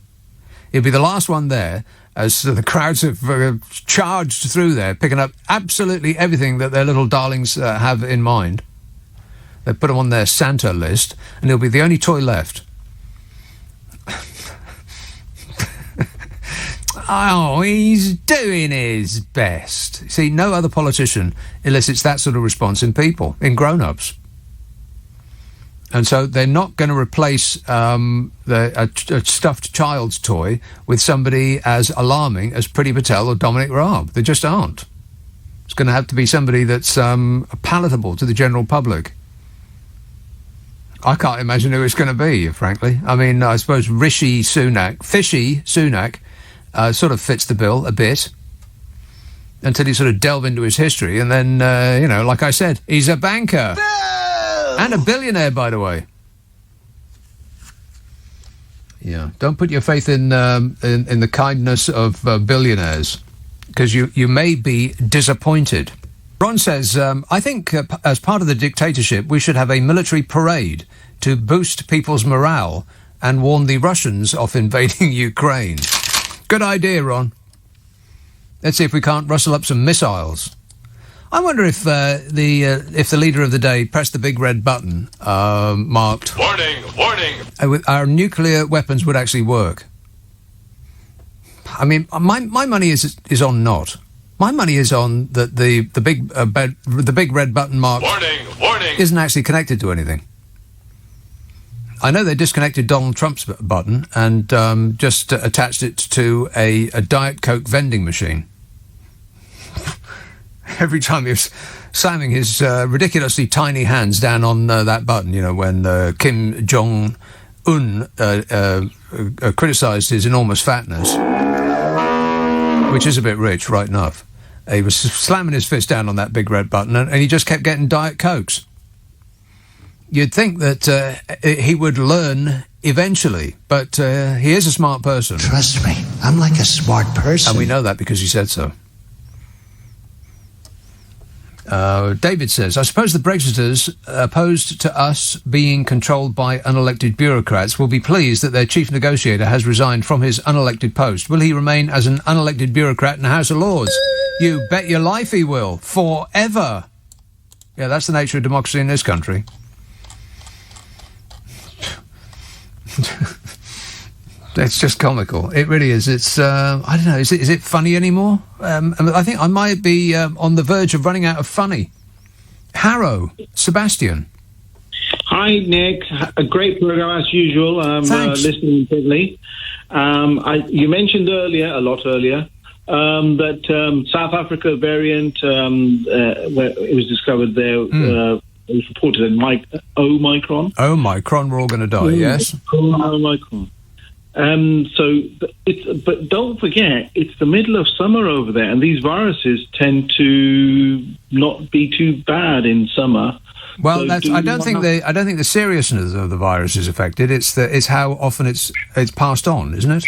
He'd be the last one there, as the crowds have charged through there, picking up absolutely everything that their little darlings have in mind. They put him on their Santa list, and he'll be the only toy left. Oh, he's doing his best. See, no other politician elicits that sort of response in people, in grown-ups. And so they're not going to replace a stuffed child's toy with somebody as alarming as Priti Patel or Dominic Raab. They just aren't. It's going to have to be somebody that's palatable to the general public. I can't imagine who it's going to be, frankly. I mean, I suppose Fishy Sunak, sort of fits the bill a bit until you sort of delve into his history. And then, like I said, he's a banker. And a billionaire, by the way. Yeah, don't put your faith in the kindness of billionaires, because you may be disappointed. Ron says, I think as part of the dictatorship, we should have a military parade to boost people's morale and warn the Russians off invading Ukraine. Good idea, Ron. Let's see if we can't rustle up some missiles. I wonder if the leader of the day pressed the big red button marked "Warning! Warning!" Our nuclear weapons would actually work. I mean, my money is on not. My money is on that the big red button marked "Warning! Warning!" isn't actually connected to anything. I know they disconnected Donald Trump's button and just attached it to a Diet Coke vending machine. Every time he was slamming his ridiculously tiny hands down on that button, when Kim Jong-un criticised his enormous fatness, which is a bit rich, right enough. He was slamming his fist down on that big red button, and he just kept getting Diet Cokes. You'd think that he would learn eventually, but he is a smart person. Trust me, I'm like a smart person. And we know that because he said so. David says, I suppose the Brexiters, opposed to us being controlled by unelected bureaucrats, will be pleased that their chief negotiator has resigned from his unelected post. Will he remain as an unelected bureaucrat in the House of Lords? You bet your life he will. Forever. Yeah, that's the nature of democracy in this country. It's just comical. It really is. It's, I don't know, is it funny anymore? I think I might be on the verge of running out of funny. Harrow, Sebastian. Hi, Nick. A great program as usual. Listening intently. You mentioned a lot earlier, that South Africa variant, where it was discovered there, it was reported in Omicron. Omicron, we're all going to die, yes. Omicron. But don't forget, it's the middle of summer over there, and these viruses tend to not be too bad in summer. Well, I don't think the seriousness of the virus is affected. It's how often it's passed on, isn't it?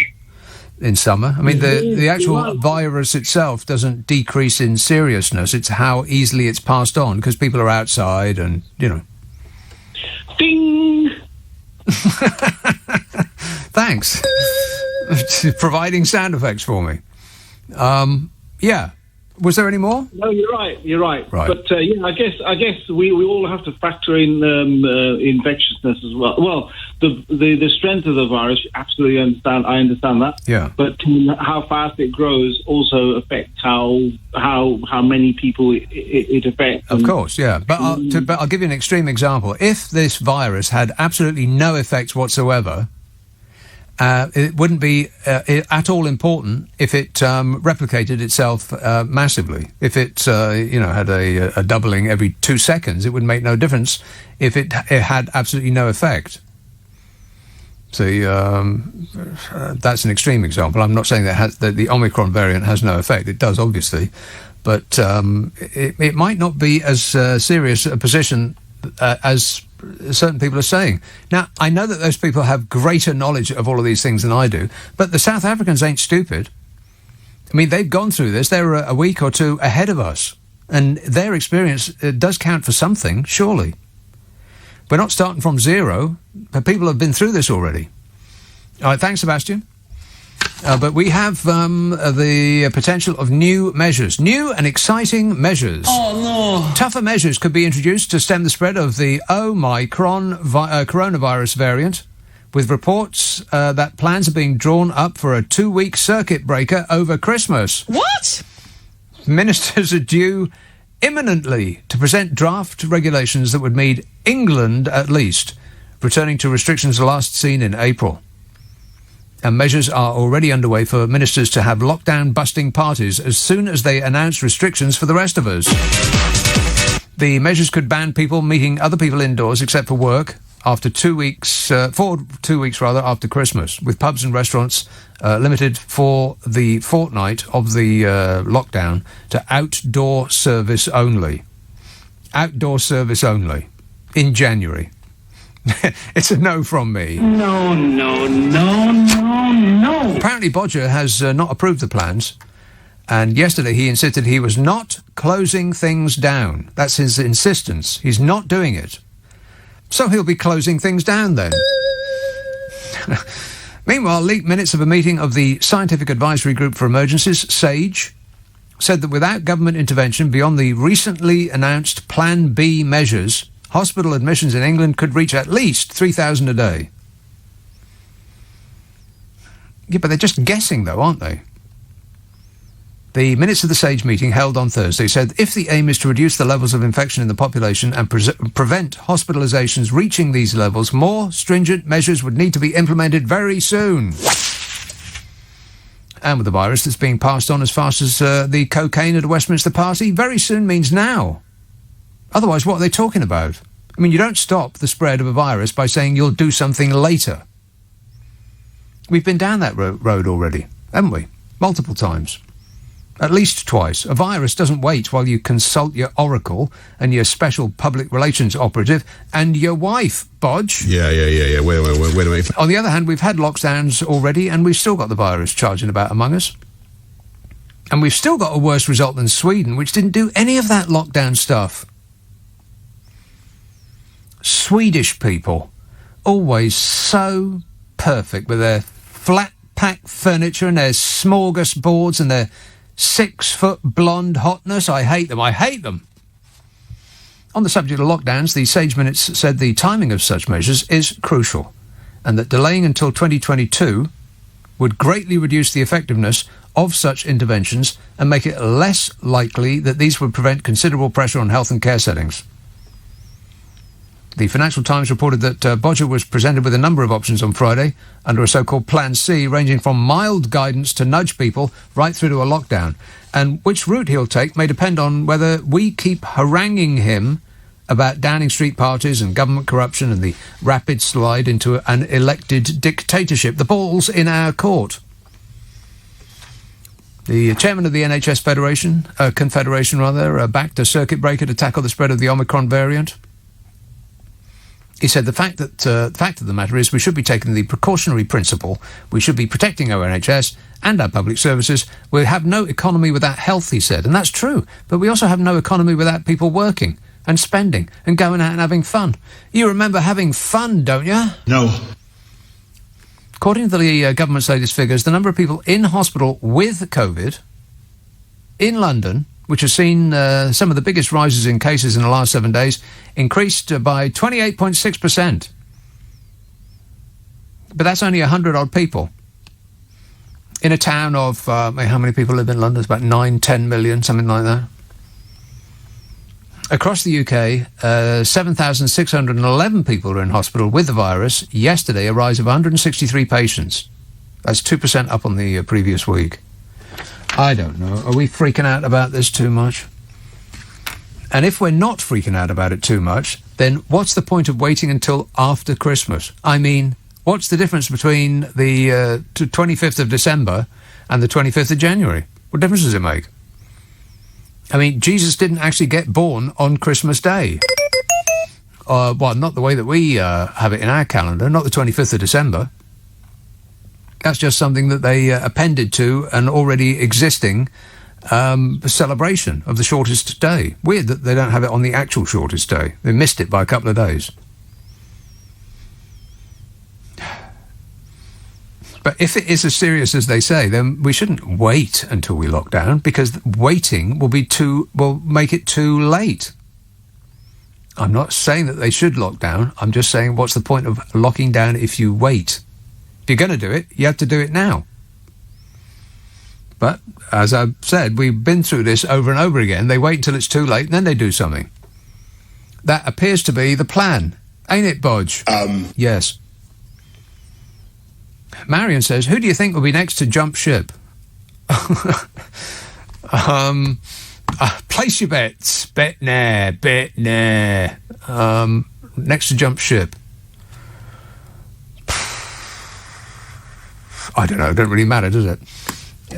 in summer. I mean, the actual virus itself doesn't decrease in seriousness. It's how easily it's passed on because people are outside and, you know. Ding! Thanks. Providing sound effects for me. Yeah. Was there any more? No, you're right. Right. But I guess we all have to factor in infectiousness as well. Well, the strength of the virus, absolutely understand. I understand that. Yeah. But how fast it grows also affects how many people it affects. Of course, yeah. But I'll give you an extreme example. If this virus had absolutely no effects whatsoever, it wouldn't be at all important if it replicated itself massively. If it, had a doubling every 2 seconds, it would make no difference if it had absolutely no effect. So that's an extreme example. I'm not saying that the Omicron variant has no effect. It does, obviously. But it might not be as serious a position as certain people are saying. Now, I know that those people have greater knowledge of all of these things than I do, but the South Africans ain't stupid. I mean, they've gone through this. They're a week or two ahead of us, and their experience does count for something, surely. We're not starting from zero, but people have been through this already. All right, thanks, Sebastian. But we have the potential of new measures, new and exciting measures. Oh, no. Tougher measures could be introduced to stem the spread of the Omicron coronavirus variant, with reports that plans are being drawn up for a 2-week circuit breaker over Christmas. What? Ministers are due imminently to present draft regulations that would mean England, at least, returning to restrictions last seen in April. And measures are already underway for ministers to have lockdown-busting parties as soon as they announce restrictions for the rest of us. The measures could ban people meeting other people indoors except for work after 2 weeks, for 2 weeks rather, after Christmas, with pubs and restaurants limited for the fortnight of the lockdown to outdoor service only. Outdoor service only in January. It's a no from me. No. Apparently Bodger has not approved the plans, and yesterday he insisted he was not closing things down. That's his insistence. He's not doing it. So he'll be closing things down then. Meanwhile, leaked minutes of a meeting of the Scientific Advisory Group for Emergencies, SAGE, said that without government intervention beyond the recently announced Plan B measures, hospital admissions in England could reach at least 3,000 a day. Yeah, but they're just guessing, though, aren't they? The minutes of the SAGE meeting held on Thursday said if the aim is to reduce the levels of infection in the population and prevent hospitalisations reaching these levels, more stringent measures would need to be implemented very soon. And with the virus that's being passed on as fast as the cocaine at a Westminster party, very soon means now. Otherwise, what are they talking about? I mean, you don't stop the spread of a virus by saying you'll do something later. We've been down that road already, haven't we? Multiple times. At least twice. A virus doesn't wait while you consult your oracle and your special public relations operative and your wife, Bodge. Yeah. Wait a minute. On the other hand, we've had lockdowns already and we've still got the virus charging about among us. And we've still got a worse result than Sweden, which didn't do any of that lockdown stuff. Swedish people, always so perfect with their flat-pack furniture and their smorgasbords and their 6-foot blonde hotness. I hate them. On the subject of lockdowns, the SAGE minutes said the timing of such measures is crucial and that delaying until 2022 would greatly reduce the effectiveness of such interventions and make it less likely that these would prevent considerable pressure on health and care settings. The Financial Times reported that Bodger was presented with a number of options on Friday under a so-called Plan C, ranging from mild guidance to nudge people right through to a lockdown. And which route he'll take may depend on whether we keep haranguing him about Downing Street parties and government corruption and the rapid slide into an elected dictatorship. The ball's in our court. The chairman of the NHS Confederation backed a circuit breaker to tackle the spread of the Omicron variant. He said the fact of the matter is we should be taking the precautionary principle. We should be protecting our NHS and our public services. We have no economy without health, he said, and that's true. But we also have no economy without people working and spending and going out and having fun. You remember having fun, don't you? No. According to the government's latest figures, the number of people in hospital with COVID in London, which has seen some of the biggest rises in cases in the last 7 days, increased by 28.6%. But that's only 100-odd people. In a town of, how many people live in London? It's about 9-10 million, something like that. Across the UK, 7,611 people are in hospital with the virus. Yesterday, a rise of 163 patients. That's 2% up on the previous week. I don't know. Are we freaking out about this too much? And if we're not freaking out about it too much, then what's the point of waiting until after Christmas? I mean, what's the difference between the 25th of December and the 25th of January? What difference does it make? I mean, Jesus didn't actually get born on Christmas Day. Well, not the way that we have it in our calendar, not the 25th of December. That's just something that they appended to an already existing celebration of the shortest day. Weird that they don't have it on the actual shortest day. They missed it by a couple of days. But if it is as serious as they say, then we shouldn't wait until we lock down, because waiting will make it too late. I'm not saying that they should lock down. I'm just saying, what's the point of locking down if you wait? If you're going to do it, you have to do it now. But, as I've said, we've been through this over and over again. They wait until it's too late, and then they do something. That appears to be the plan. Ain't it, Bodge? Yes. Marion says, who do you think will be next to jump ship? Place your bets. Bet nah. Next to jump ship. I don't know. It doesn't really matter, does it?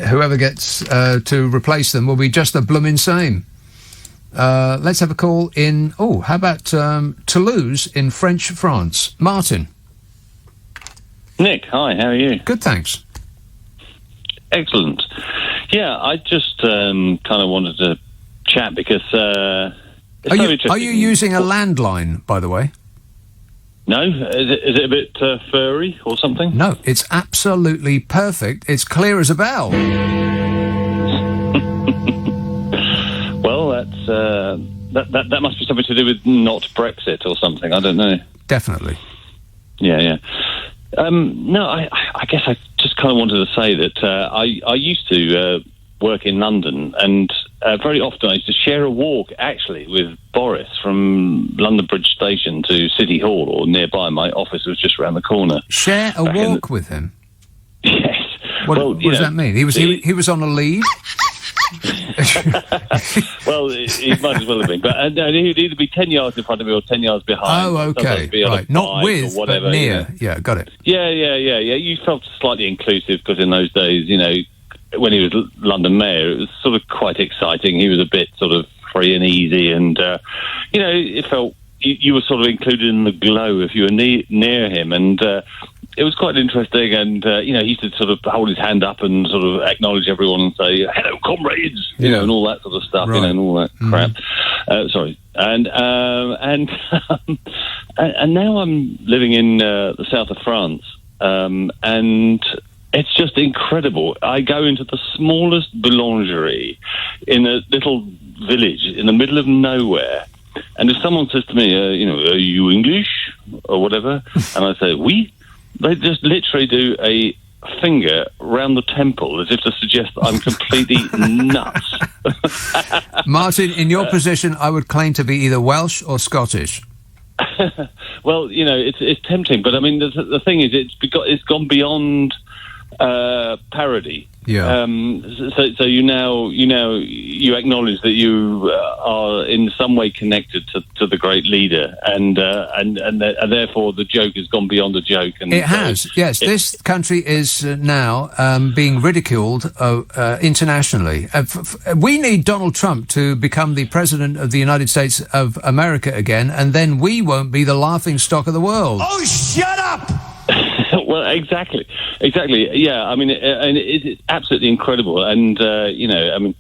Whoever gets to replace them will be just the bloomin' same. Let's have a call in... Oh, how about Toulouse in French France? Martin. Nick, hi, how are you? Good, thanks. Excellent. Yeah, I just kind of wanted to chat because... Are you using a landline, by the way? No? Is it a bit furry or something? No, it's absolutely perfect. It's clear as a bell. Well, that must be something to do with not Brexit or something. I don't know. Definitely. Yeah. No, I guess I just kind of wanted to say that I used to work in London, and very often I used to share a walk, actually, with Boris from London Bridge Station to City Hall, or nearby. My office was just around the corner. Share a walk with him? Yes. What does that mean? He was on a lead? Well, he might as well have been. But he'd either be 10 yards in front of me or 10 yards behind. Oh, okay. Right. Not with, whatever, but near. You know. Yeah, got it. Yeah. You felt slightly inclusive because in those days, you know, when he was London mayor, it was sort of quite exciting. He was a bit sort of free and easy, and, you know, it felt you were sort of included in the glow if you were near him. And it was quite interesting, and you know, he used to sort of hold his hand up and sort of acknowledge everyone and say, "Hello, comrades," you know, and all that sort of stuff, right. You know, and all that crap. Sorry, and now I'm living in the south of France, and it's just incredible. I go into the smallest boulangerie in a little village in the middle of nowhere. And if someone says to me, you know, are you English or whatever? And I say, oui. They just literally do a finger round the temple as if to suggest that I'm completely nuts. Martin, in your position, I would claim to be either Welsh or Scottish. Well, you know, it's tempting, but I mean, the thing is, it's gone beyond parody. Yeah. So you acknowledge that you are in some way connected to the great leader, and therefore the joke has gone beyond a joke. And it has. Yes, this country is now being ridiculed internationally. We need Donald Trump to become the president of the United States of America again, and then we won't be the laughing stock of the world. Oh, shut up! Well, exactly. Yeah, I mean, it's absolutely incredible, and it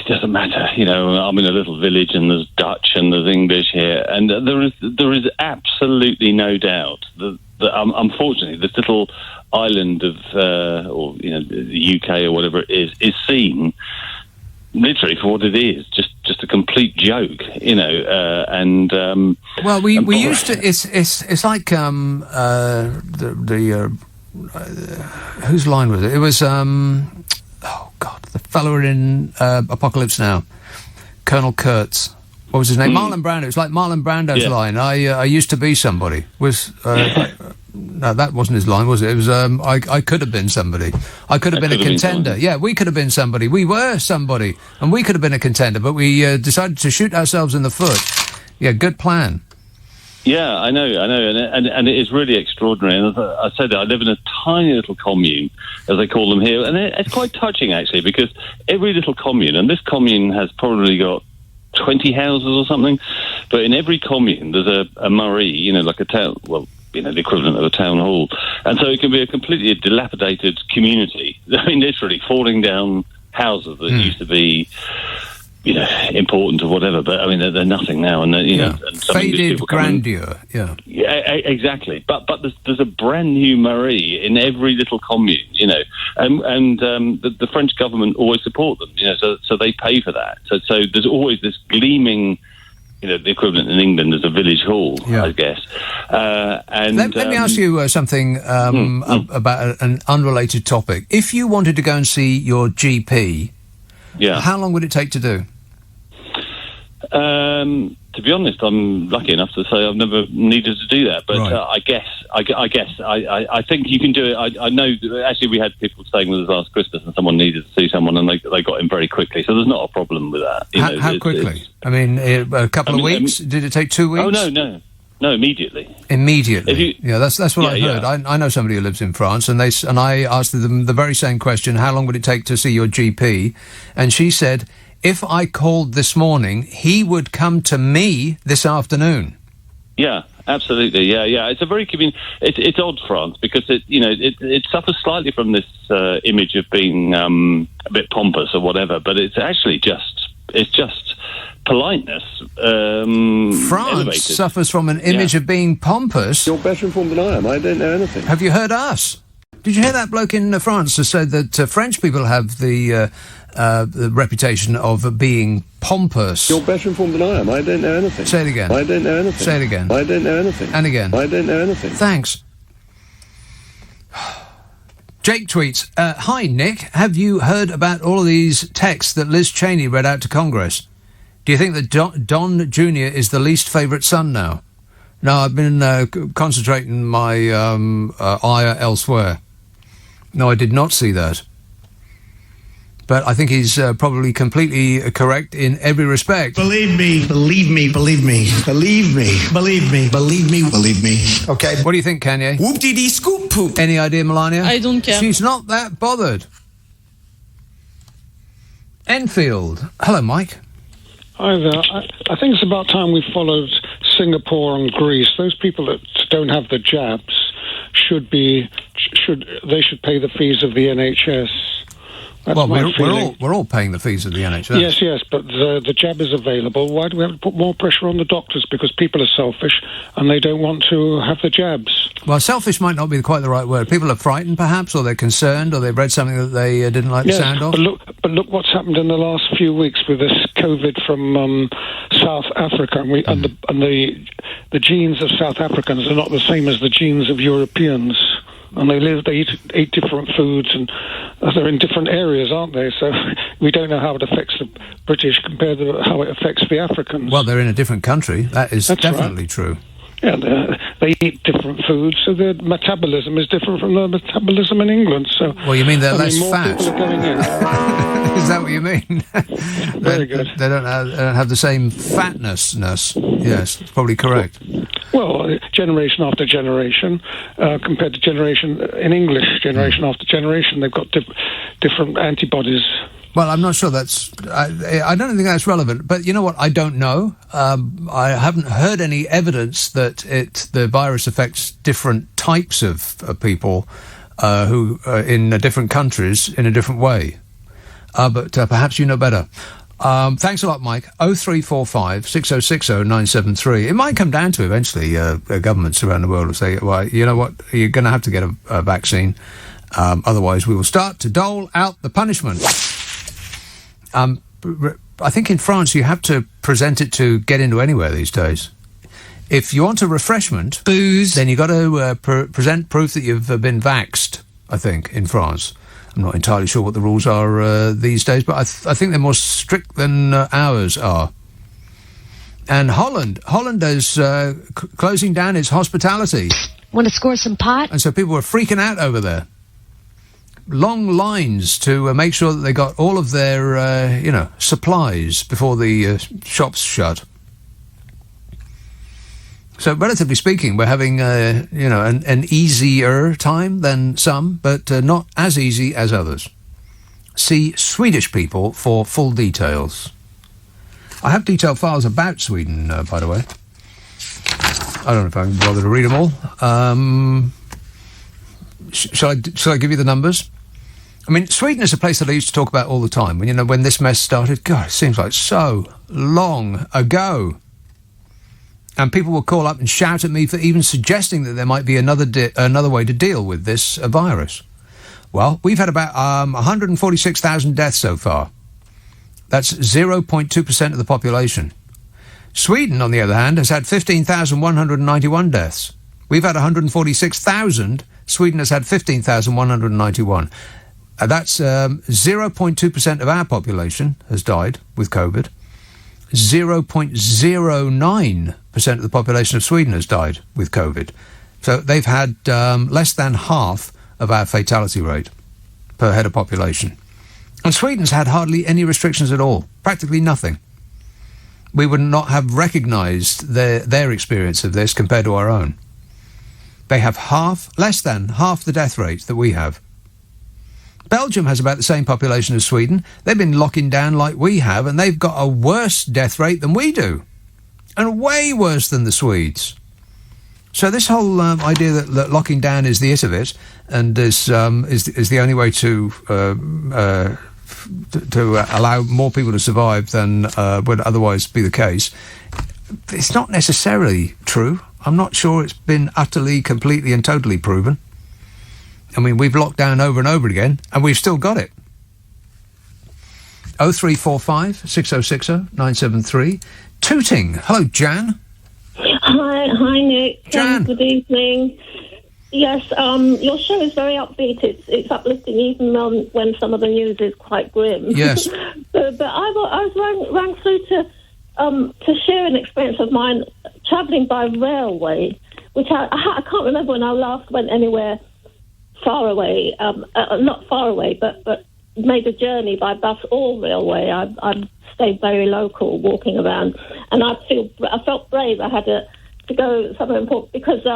doesn't matter. I'm in a little village, and there's Dutch and there's English here, and there is absolutely no doubt that unfortunately this little island of the UK or whatever it is seen literally for what it is, just a complete joke, well, we used to. It's like whose line was it? It was the fellow in Apocalypse Now, Colonel Kurtz. What was his name? Marlon Brando. It's like Marlon Brando's line. I used to be somebody. No, that wasn't his line, was it? It was, I could have been somebody. I could have been a contender. Yeah, we could have been somebody. We were somebody, and we could have been a contender, but we decided to shoot ourselves in the foot. Yeah, good plan. Yeah, I know, and it is really extraordinary. And as I said, I live in a tiny little commune, as they call them here, and it's quite touching, actually, because every little commune, and this commune has probably got 20 houses or something, but in every commune there's a Murray, like a town, the equivalent of a town hall. And so it can be a completely dilapidated community. I mean, literally falling down houses that used to be, important or whatever, but I mean, they're nothing now. And, and faded grandeur. Yeah, exactly. But there's a brand new Marie in every little commune, and the French government always support them, so they pay for that. So there's always this gleaming, the equivalent in England is a village hall, I guess. And let me ask you something about an unrelated topic. If you wanted to go and see your GP, how long would it take to do? To be honest, I'm lucky enough to say I've never needed to do that. But I think you can do it. I know, actually, we had people staying with us last Christmas and someone needed to see someone and they got in very quickly. So there's not a problem with that. How quickly? I mean, a couple of weeks? Did it take 2 weeks? Oh, no. No, immediately. Immediately. That's what I heard. Yeah. I know somebody who lives in France, and I asked them the very same question: how long would it take to see your GP? And she said, if I called this morning, he would come to me this afternoon. Yeah, absolutely. Yeah. It's a very convenient. It's odd, France, because it suffers slightly from this image of being a bit pompous or whatever, but it's actually just politeness. France elevated. Suffers from an image of being pompous. You're better informed than I am. I don't know anything. Have you heard us? Did you hear that bloke in France who said that French people have the reputation of being pompous? You're better informed than I am. I don't know anything. Say it again. I don't know anything. Say it again. I don't know anything. And again. I don't know anything. Thanks. Jake tweets, hi, Nick. Have you heard about all of these texts that Liz Cheney read out to Congress? Do you think that Don Jr. is the least favourite son now? No, I've been concentrating my ire elsewhere. No, I did not see that. But I think he's probably completely correct in every respect. Believe me. Okay. What do you think, Kanye? Whoop-dee-dee scoop poop. Any idea, Melania? I don't care. She's not that bothered. Enfield. Hello, Mike. Hi there. I think it's about time we followed Singapore and Greece. Those people that don't have the jabs should pay the fees of the NHS. That's we're all paying the fees of the NHS. Yes, but the jab is available. Why do we have to put more pressure on the doctors? Because people are selfish and they don't want to have the jabs. Well, selfish might not be quite the right word. People are frightened, perhaps, or they're concerned, or they've read something that they didn't like the sound of. But look what's happened in the last few weeks with this COVID from South Africa, and the genes of South Africans are not the same as the genes of Europeans. And they eat different foods, and they're in different areas, aren't they? So we don't know how it affects the British compared to how it affects the Africans. Well, they're in a different country. That's definitely right. True. Yeah, they eat different foods, so their metabolism is different from the metabolism in England. So, well, you mean they're less more fat? People are going in. Is that what you mean? Very good. They don't have the same fatness. Yes, probably correct. Well, generation after generation, compared to generation in English, generation after generation, they've got different antibodies. Well, I'm not sure that's... I don't think that's relevant, but you know what? I don't know. I haven't heard any evidence that the virus affects different types of people who in different countries in a different way. But perhaps you know better. Thanks a lot, Mike. 0345 6060 973. It might come down to eventually governments around the world will say, well, you know what? You're going to have to get a vaccine. Otherwise, we will start to dole out the punishment. I think in France you have to present it to get into anywhere these days. If you want a refreshment, booze, then you've got to present proof that you've been vaxxed, I think, in France. I'm not entirely sure what the rules are these days, but I think they're more strict than ours are. And Holland is closing down its hospitality. Want to score some pot? And so people were freaking out over there. Long lines to make sure that they got all of their, supplies before the shops shut. So, relatively speaking, we're having, an easier time than some, but not as easy as others. See Swedish people for full details. I have detailed files about Sweden, by the way. I don't know if I can bother to read them all. Shall I give you the numbers? I mean, Sweden is a place that I used to talk about all the time. When this mess started, God, it seems like so long ago. And people will call up and shout at me for even suggesting that there might be another way to deal with this virus. Well, we've had about 146,000 deaths so far. That's 0.2% of the population. Sweden, on the other hand, has had 15,191 deaths. We've had 146,000. Sweden has had 15,191. That's 0.2% of our population has died with COVID. 0.09% of the population of Sweden has died with COVID. So they've had less than half of our fatality rate per head of population. And Sweden's had hardly any restrictions at all, practically nothing. We would not have recognised their experience of this compared to our own. They have less than half the death rate that we have. Belgium has about the same population as Sweden. They've been locking down like we have, and they've got a worse death rate than we do. And way worse than the Swedes. So this whole idea that locking down is the it of it, and is the only way to allow more people to survive than would otherwise be the case, it's not necessarily true. I'm not sure it's been utterly, completely and totally proven. I mean, we've locked down over and over again, and we've still got it. 0345 6060 973. Tooting. Hello, Jan. Hi, Nick. Jan. Good evening. Yes, your show is very upbeat. It's uplifting even when some of the news is quite grim. Yes. but I rang through to share an experience of mine travelling by railway, which I can't remember when I last went anywhere far away, not far away, but made a journey by bus or railway. I stayed very local, walking around, and I felt brave. I had to go somewhere important because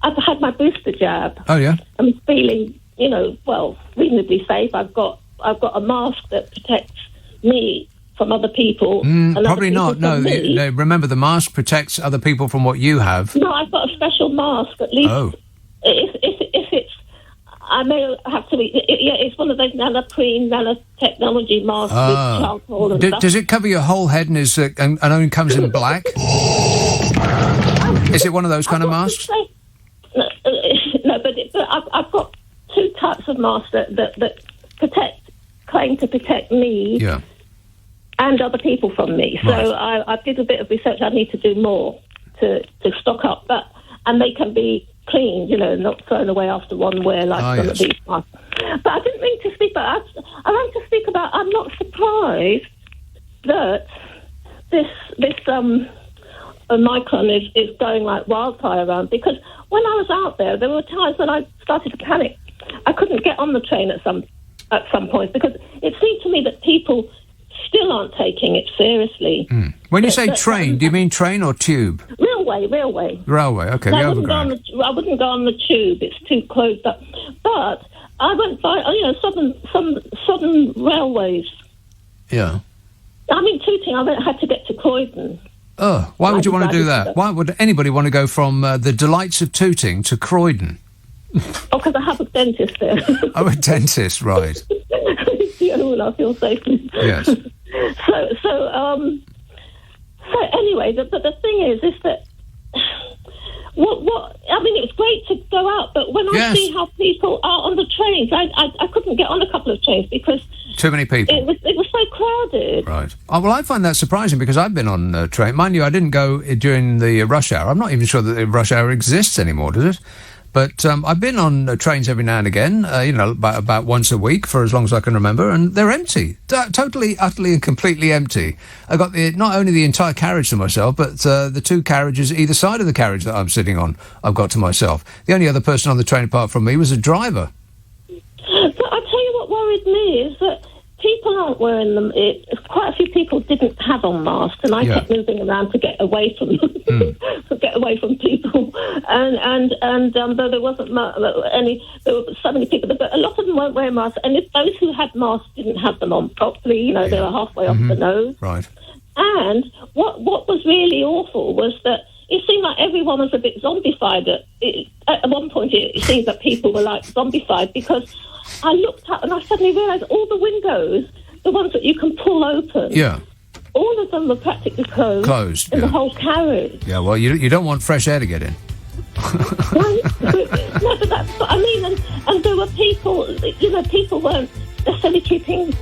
I've had my booster jab. Oh yeah. I'm feeling, reasonably safe. I've got a mask that protects me from other people. Probably not. No, remember the mask protects other people from what you have. No, I've got a special mask. At least, if it's. I may have to. It's one of those nanotechnology masks with charcoal and stuff. Does it cover your whole head and only comes in black? Is it one of those kind of masks? No, but I've got two types of masks that claim to protect me and other people from me. So right. I did a bit of research. I need to do more to stock up, and they can be cleaned, not thrown away after one wear like some of these masks. But I didn't mean to speak about. I want to speak about. I'm not surprised that this Omicron is going like wildfire around. Because when I was out there were times when I started to panic. I couldn't get on the train at some point because it seemed to me that people still aren't taking it seriously. When you say train, do you mean train or tube? Railway. Railway, okay, No, the I overground. wouldn't go on the tube. It's too closed up. But I went by, southern railways. Yeah. I mean, Tooting, I had to get to Croydon. Oh, why would you want to do that? Why would anybody want to go from the delights of Tooting to Croydon? Oh, because I have a dentist there. Oh, a dentist, right. It's the only one I feel safe in. Yes. So anyway, the thing is that what I mean, it's great to go out, but when I see how people are on the trains, I couldn't get on a couple of trains because too many people. It was so crowded. Right. Oh, well, I find that surprising because I've been on a train. Mind you, I didn't go during the rush hour. I'm not even sure that the rush hour exists anymore, does it? But I've been on trains every now and again, about once a week for as long as I can remember, and they're empty. Totally, utterly and completely empty. I got not only the entire carriage to myself, but the two carriages either side of the carriage that I'm sitting on, I've got to myself. The only other person on the train apart from me was a driver. But I tell you what worried me is that people aren't wearing them. Quite a few people didn't have on masks, and I kept moving around to get away from them, to get away from people. And though there wasn't there were so many people, but a lot of them weren't wearing masks. And if those who had masks didn't have them on properly, they were halfway off the nose. Right. And what was really awful was that it seemed like everyone was a bit zombified. At one point, it seemed that people were like zombified because I looked up and I suddenly realised all the windows, the ones that you can pull open, all of them were practically closed in the whole carriage. Yeah, well, you don't want fresh air to get in. No, but that's what I mean. And there were people, people weren't necessarily keeping...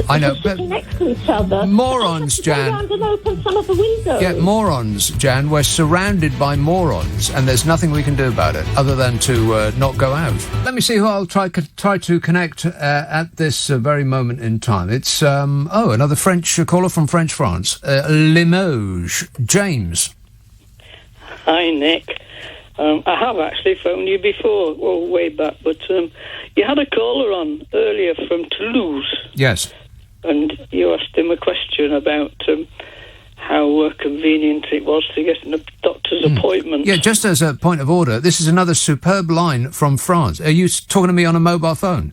I know, but next to each other. Morons, Jan. Go around and open some of the windows. Yeah, morons, Jan. We're surrounded by morons, and there's nothing we can do about it other than to not go out. Let me see who I'll try to connect at this very moment in time. It's another French caller from French France, Limoges, James. Hi, Nick. I have actually phoned you before, well, way back, but you had a caller on earlier from Toulouse. Yes. And you asked him a question about how convenient it was to get a doctor's appointment. Yeah, just as a point of order, this is another superb line from France. Are you talking to me on a mobile phone?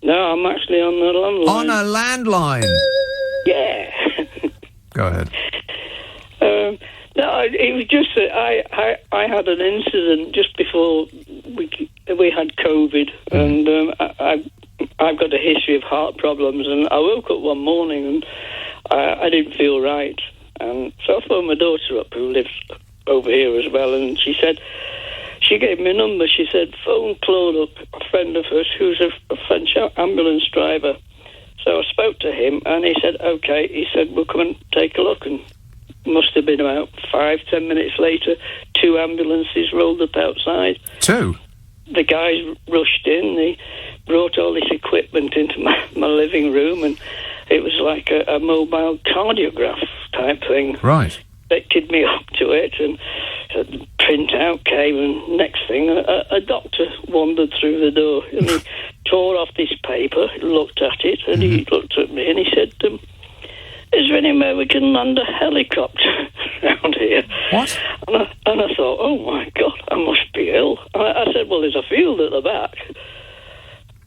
No, I'm actually on a landline. On a landline? Yeah. Go ahead. No, it was just that I had an incident just before we had COVID, and I've got a history of heart problems, and I woke up one morning and I didn't feel right, and so I phoned my daughter up who lives over here as well, and she gave me a number. She said, phone Claude up, a friend of hers who's a French ambulance driver. So I spoke to him, and he said, okay. He said, we'll come and take a look, and must have been about 5-10 minutes later, 2 ambulances rolled up outside. 2? The guys rushed in. They brought all this equipment into my living room, and it was like a mobile cardiograph type thing. Right. Connected me up to it, and the printout came, and next thing, a doctor wandered through the door, and he tore off this paper, looked at it, and he looked at me, and he said, is there any way we can land a helicopter around here? What? And I thought, oh my God, I must be ill. I said, well, there's a field at the back.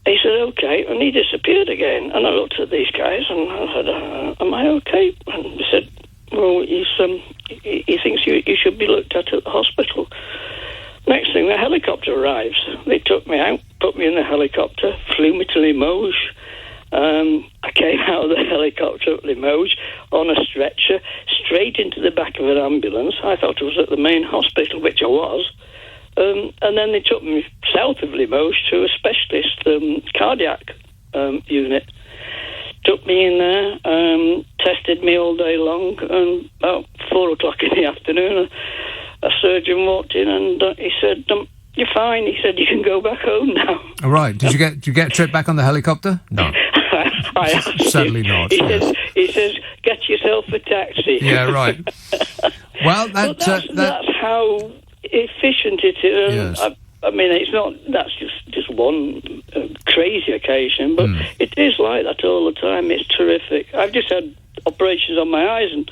He said, okay, and he disappeared again. And I looked at these guys and I said, am I okay? And he said, well, he thinks you should be looked at the hospital. Next thing, the helicopter arrives. They took me out, put me in the helicopter, flew me to Limoges. I came out of the helicopter at Limoges on a stretcher, straight into the back of an ambulance. I thought I was at the main hospital, which I was. And then they took me south of Limoges to a specialist cardiac unit. Took me in there, tested me all day long, and about 4 o'clock in the afternoon, a surgeon walked in and he said, you're fine. He said, you can go back home now. All right. Did you get a trip back on the helicopter? No. I asked Certainly him. not. He says, get yourself a taxi. Yeah, right. Well, that's how efficient it is. Yes. I mean, it's not. That's just one crazy occasion, but it is like that all the time. It's terrific. I've just had operations on my eyes, and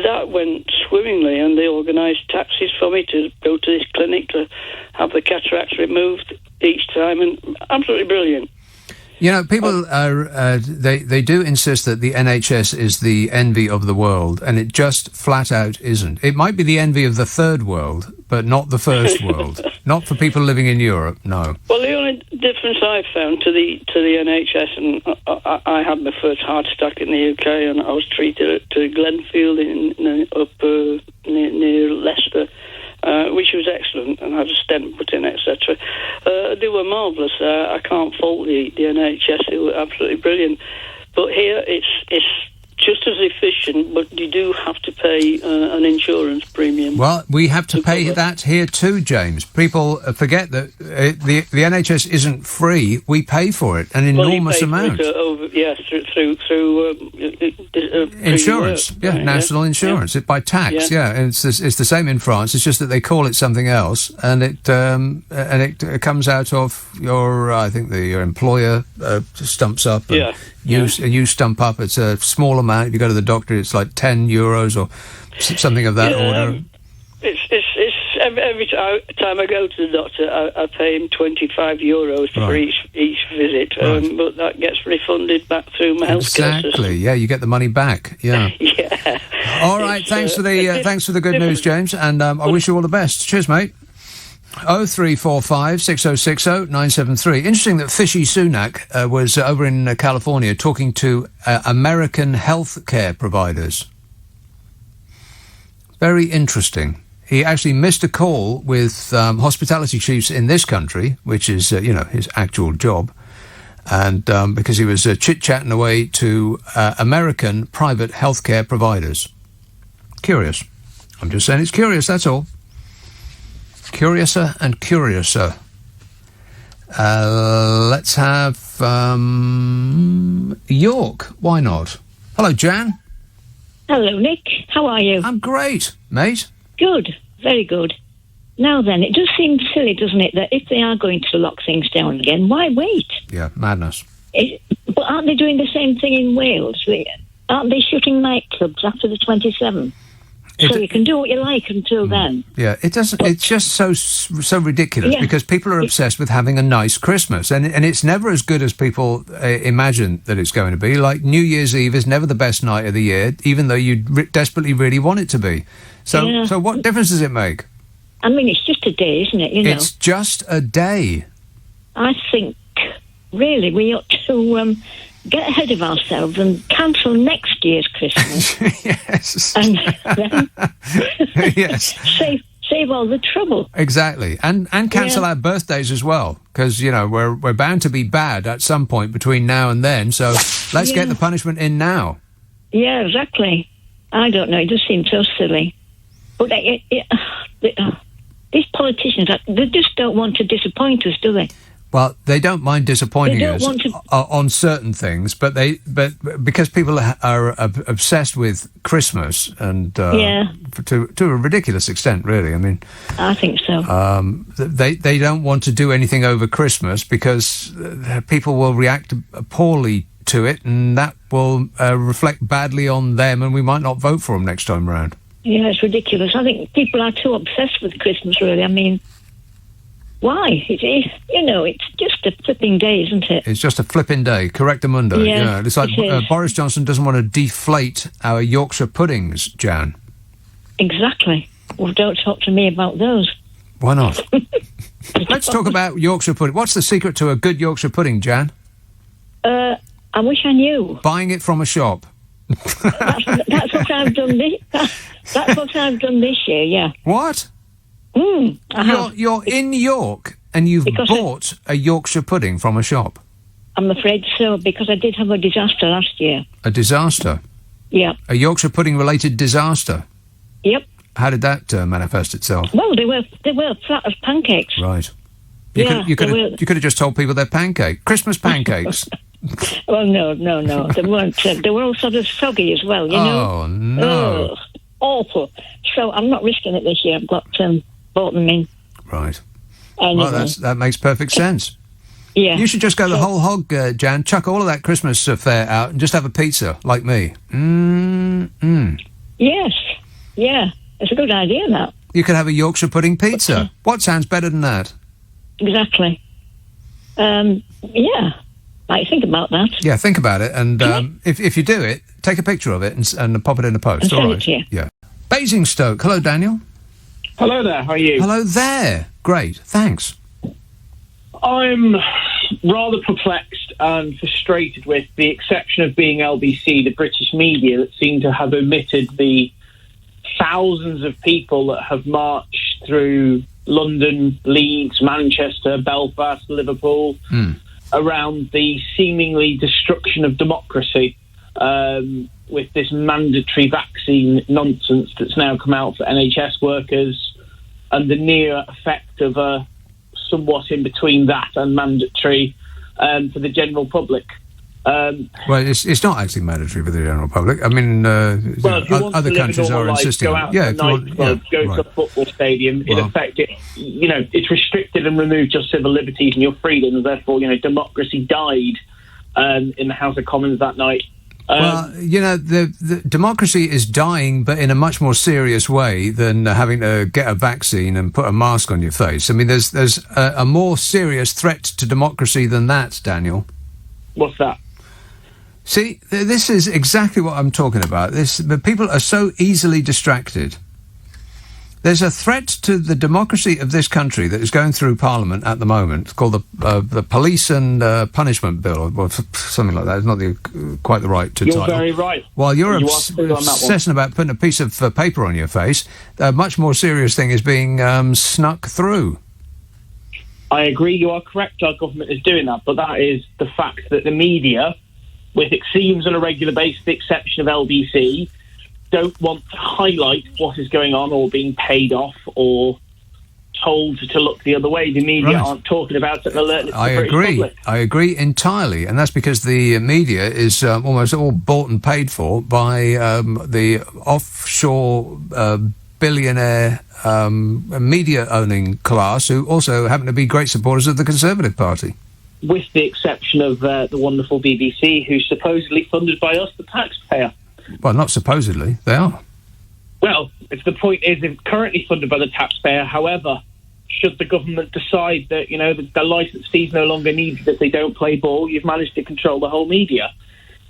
that went swimmingly. And they organised taxis for me to go to this clinic to have the cataracts removed each time, and absolutely brilliant. You know, people are, they do insist that the NHS is the envy of the world, and it just flat out isn't. It might be the envy of the third world, but not the first world. Not for people living in Europe, no. Well, the only difference I found to the NHS, and I had my first heart attack in the UK, and I was treated at Glenfield near Leicester. Which was excellent, and had a stent put in, etc. They were marvellous. I can't fault the NHS; they were absolutely brilliant. But here, it's just as efficient, but you do have to pay an insurance premium. Well, we have to pay that here too, James. People forget that the NHS isn't free. We pay for it an enormous amount. Through insurance, national insurance, by tax. Yeah, and it's the same in France. It's just that they call it something else, and it comes out of your. I think your employer stumps up. You stump up. It's a small amount. If you go to the doctor, it's like €10 or something of that order. It's every time I go to the doctor, I pay him €25 for each visit, but that gets refunded back through my health care system. Exactly. Yeah, you get the money back. Yeah. Yeah. All right. Thanks for the good news, James, and I wish you all the best. Cheers, mate. 0345 6060 973. Interesting that Fishy Sunak was over in California talking to American healthcare providers. Very interesting. He actually missed a call with hospitality chiefs in this country, which is his actual job, and because he was chit-chatting away to American private healthcare providers. Curious. I'm just saying it's curious, that's all. Curiouser and curiouser. Let's have York. Why not? Hello, Jan. Hello, Nick. How are you? I'm great, mate. Good. Very good. Now then, it does seem silly, doesn't it, that if they are going to lock things down again, why wait? Yeah, madness. But aren't they doing the same thing in Wales? Aren't they shutting nightclubs after the 27th? So you can do what you like until then. Yeah, it doesn't. It's just so ridiculous because people are obsessed with having a nice Christmas, and it's never as good as people imagine that it's going to be. Like New Year's Eve is never the best night of the year, even though you desperately really want it to be. So what difference does it make? I mean, it's just a day, isn't it? It's just a day. I think really we ought to get ahead of ourselves and cancel next year's Christmas. Yes. And then yes. Save all the trouble. Exactly. And cancel our birthdays as well, because, we're bound to be bad at some point between now and then, so let's get the punishment in now. Yeah, exactly. I don't know, it just seems so silly. But these politicians, they just don't want to disappoint us, do they? Well, they don't mind disappointing us on certain things, but because people are obsessed with Christmas and to a ridiculous extent, really. I mean, I think so. They don't want to do anything over Christmas because people will react poorly to it, and that will reflect badly on them, and we might not vote for them next time around. Yeah, it's ridiculous. I think people are too obsessed with Christmas, really. I mean, why? It's just a flipping day, isn't it? It's just a flipping day. Correctamundo. Yeah, it's like Boris Johnson doesn't want to deflate our Yorkshire puddings, Jan. Exactly. Well, don't talk to me about those. Why not? Let's talk about Yorkshire pudding. What's the secret to a good Yorkshire pudding, Jan? I wish I knew. Buying it from a shop. That's what I've done that's what I've done this year, yeah. What? You're in York and you've bought a Yorkshire pudding from a shop? I'm afraid so, because I did have a disaster last year. A disaster? Yeah. A Yorkshire pudding-related disaster? Yep. How did that manifest itself? Well, they were flat as pancakes. Right. You could have just told people they're Christmas pancakes. Well, no. They weren't. They were all sort of soggy as well, you know? Oh, no. awful. So I'm not risking it this year. I've got bought them in. Right. Anyway. Well, that makes perfect sense. Yeah. You should just go the whole hog, Jan. Chuck all of that Christmas fare out and just have a pizza, like me. Yes. Yeah. It's a good idea, that. You could have a Yorkshire pudding pizza. What sounds better than that? Exactly. Yeah. Might think about that. Yeah, think about it. And if you do it, take a picture of it and pop it in the post. And all send right. it to you. Yeah. Basingstoke. Hello, Daniel. Hello there, how are you? Hello there. Great, thanks. I'm rather perplexed and frustrated with the exception of being LBC, the British media, that seem to have omitted the thousands of people that have marched through London, Leeds, Manchester, Belfast, Liverpool, around the seemingly destruction of democracy with this mandatory vaccine nonsense that's now come out for NHS workers and the near effect of a somewhat in between that and mandatory for the general public. Well, it's not actually mandatory for the general public. I mean, other countries are insisting. Go out to a nightclub, go to a football stadium. In effect, it's restricted and removed your civil liberties and your freedoms. Therefore, democracy died in the House of Commons that night. The democracy is dying, but in a much more serious way than having to get a vaccine and put a mask on your face. I mean, there's a more serious threat to democracy than that, Daniel. What's that? See, this is exactly what I'm talking about. But people are so easily distracted. There's a threat to the democracy of this country that is going through Parliament at the moment, called the Police and Punishment Bill, or something like that. It's not quite the right title. You're very right. While you're obsessing about putting a piece of paper on your face, a much more serious thing is being snuck through. I agree, you are correct, our government is doing that, but that is the fact that the media, with it seems on a regular basis, the exception of LBC, don't want to highlight what is going on or being paid off or told to look the other way. The media aren't talking about it and alerting the British public. I agree entirely, and that's because the media is almost all bought and paid for by the offshore billionaire media-owning class who also happen to be great supporters of the Conservative Party. With the exception of the wonderful BBC, who's supposedly funded by us, the taxpayer. Well, not supposedly. They are. Well, the point is, it's currently funded by the taxpayer. However, should the government decide that, the licence fees no longer needed if they don't play ball, you've managed to control the whole media.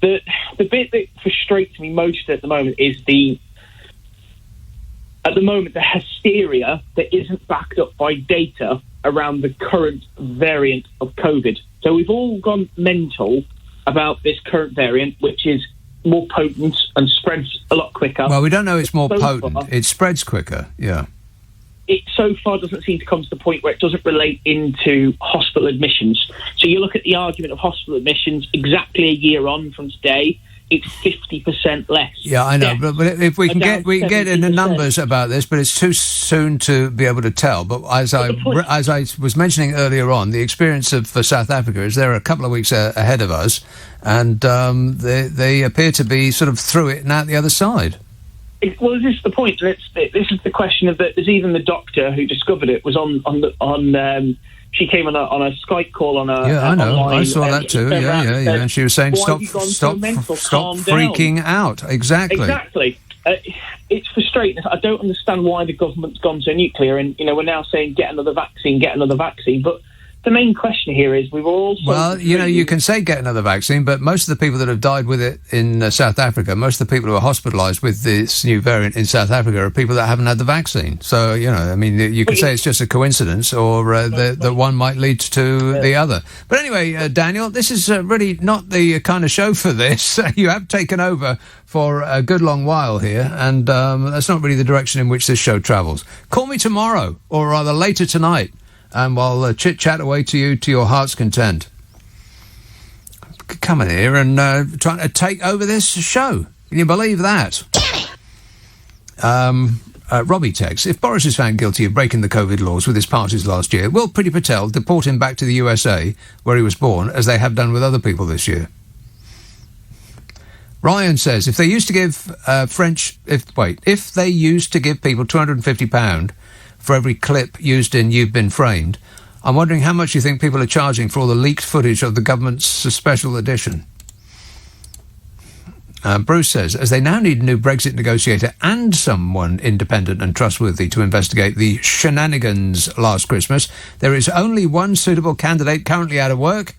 The bit that frustrates me most at the moment is the hysteria that isn't backed up by data around the current variant of COVID. So we've all gone mental about this current variant, which is more potent and spreads a lot quicker. Well, we don't know it's more potent. It spreads quicker, yeah. It so far doesn't seem to come to the point where it doesn't relate into hospital admissions. So you look at the argument of hospital admissions exactly a year on from today, it's 50% less. Yeah, I know, but if we can get into numbers about this, but it's too soon to be able to tell. But as I was mentioning earlier on, the experience for South Africa is they're a couple of weeks ahead of us, and they appear to be sort of through it and out the other side. Well, this is the point. This is the question of there's even the doctor who discovered it was on. She came on a Skype call on a. Yeah, I know. Online, I saw that too. Yeah. She was saying, "Stop freaking out." Exactly. It's frustrating. I don't understand why the government's gone so nuclear, and we're now saying get another vaccine. But the main question here is we were all... Well, you can say get another vaccine, but most of the people that have died with it in South Africa, most of the people who are hospitalised with this new variant in South Africa are people that haven't had the vaccine. So, you could say it's just a coincidence or that one might lead to the other. But anyway, Daniel, this is really not the kind of show for this. You have taken over for a good long while here, and that's not really the direction in which this show travels. Call me tomorrow, or rather later tonight, and we'll chit-chat away to you to your heart's content. Coming here and trying to take over this show. Can you believe that? Robbie texts, if Boris is found guilty of breaking the COVID laws with his parties last year, will Priti Patel deport him back to the USA, where he was born, as they have done with other people this year? Ryan says, if they used to give if they used to give people £250 for every clip used in You've Been Framed, I'm wondering how much you think people are charging for all the leaked footage of the government's special edition. Bruce says, as they now need a new Brexit negotiator and someone independent and trustworthy to investigate the shenanigans last Christmas, there is only one suitable candidate currently out of work,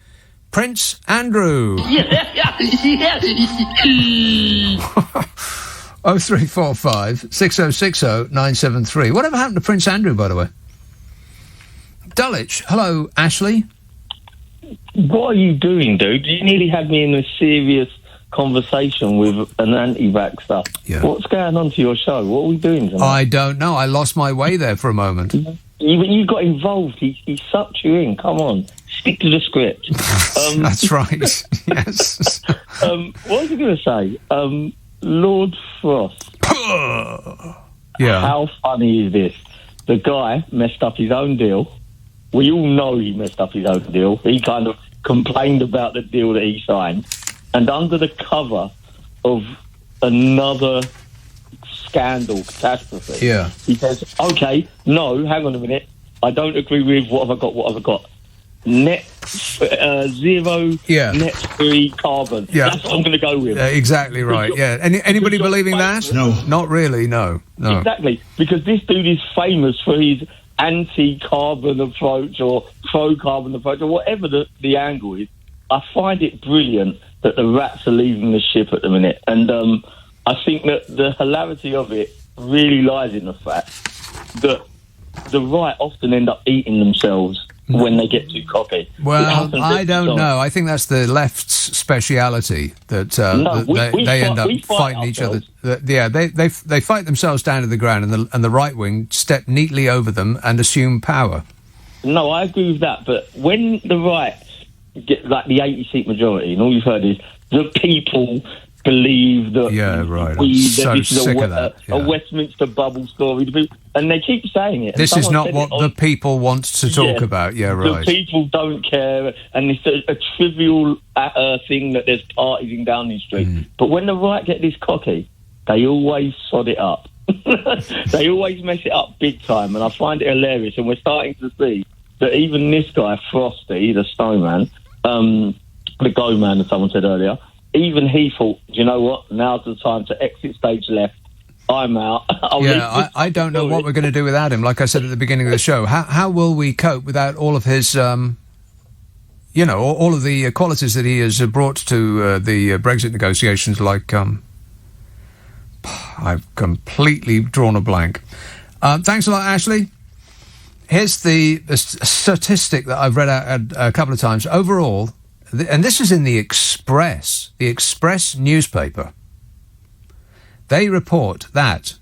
Prince Andrew. 0345 6060 973. Whatever happened to Prince Andrew, by the way? Dulwich. Hello, Ashley. What are you doing, dude? You nearly had me in a serious conversation with an anti-vaxxer. Yeah. What's going on to your show? What are we doing tonight? I don't know. I lost my way there for a moment. You got involved. He sucked you in. Come on. Stick to the script. That's right. Yes. What was I going to say? Lord Frost. Yeah. How funny is this? The guy messed up his own deal. We all know he messed up his own deal. He kind of complained about the deal that he signed. And under the cover of another scandal, catastrophe, he says, OK, no, hang on a minute. I don't agree with what have I got? Net zero, net free carbon. Yeah. That's what I'm going to go with. Exactly right. Yeah. Anybody believing that? No. Not really, no. Exactly. Because this dude is famous for his anti-carbon approach or pro-carbon approach or whatever the angle is. I find it brilliant that the rats are leaving the ship at the minute. And I think that the hilarity of it really lies in the fact that the right often end up eating themselves when they get too cocky. Well, I don't know. I think that's the left's speciality, that they end up fighting each other. They fight themselves down to the ground, and the right wing step neatly over them and assume power. No, I agree with that. But when the right get like the 80-seat majority, and all you've heard is the people believe that I'm so this is sick of that. a Westminster bubble story, and they keep saying it. This is not what the people want to talk about. Yeah, right. The people don't care, and it's a trivial thing that there's parties in Downing Street. But when the right get this cocky, they always sod it up. They always mess it up big time, and I find it hilarious. And we're starting to see that even this guy, Frosty, the snowman, the go man, as someone said earlier, even he thought, you know what, now's the time to exit stage left. I'm out. I don't know what we're going to do without him. Like I said at the beginning of the show, how will we cope without all of his, all of the qualities that he has brought to the Brexit negotiations, like, I've completely drawn a blank. Thanks a lot, Ashley. Here's the statistic that I've read out a couple of times. Overall, and this is in the Express newspaper. They report that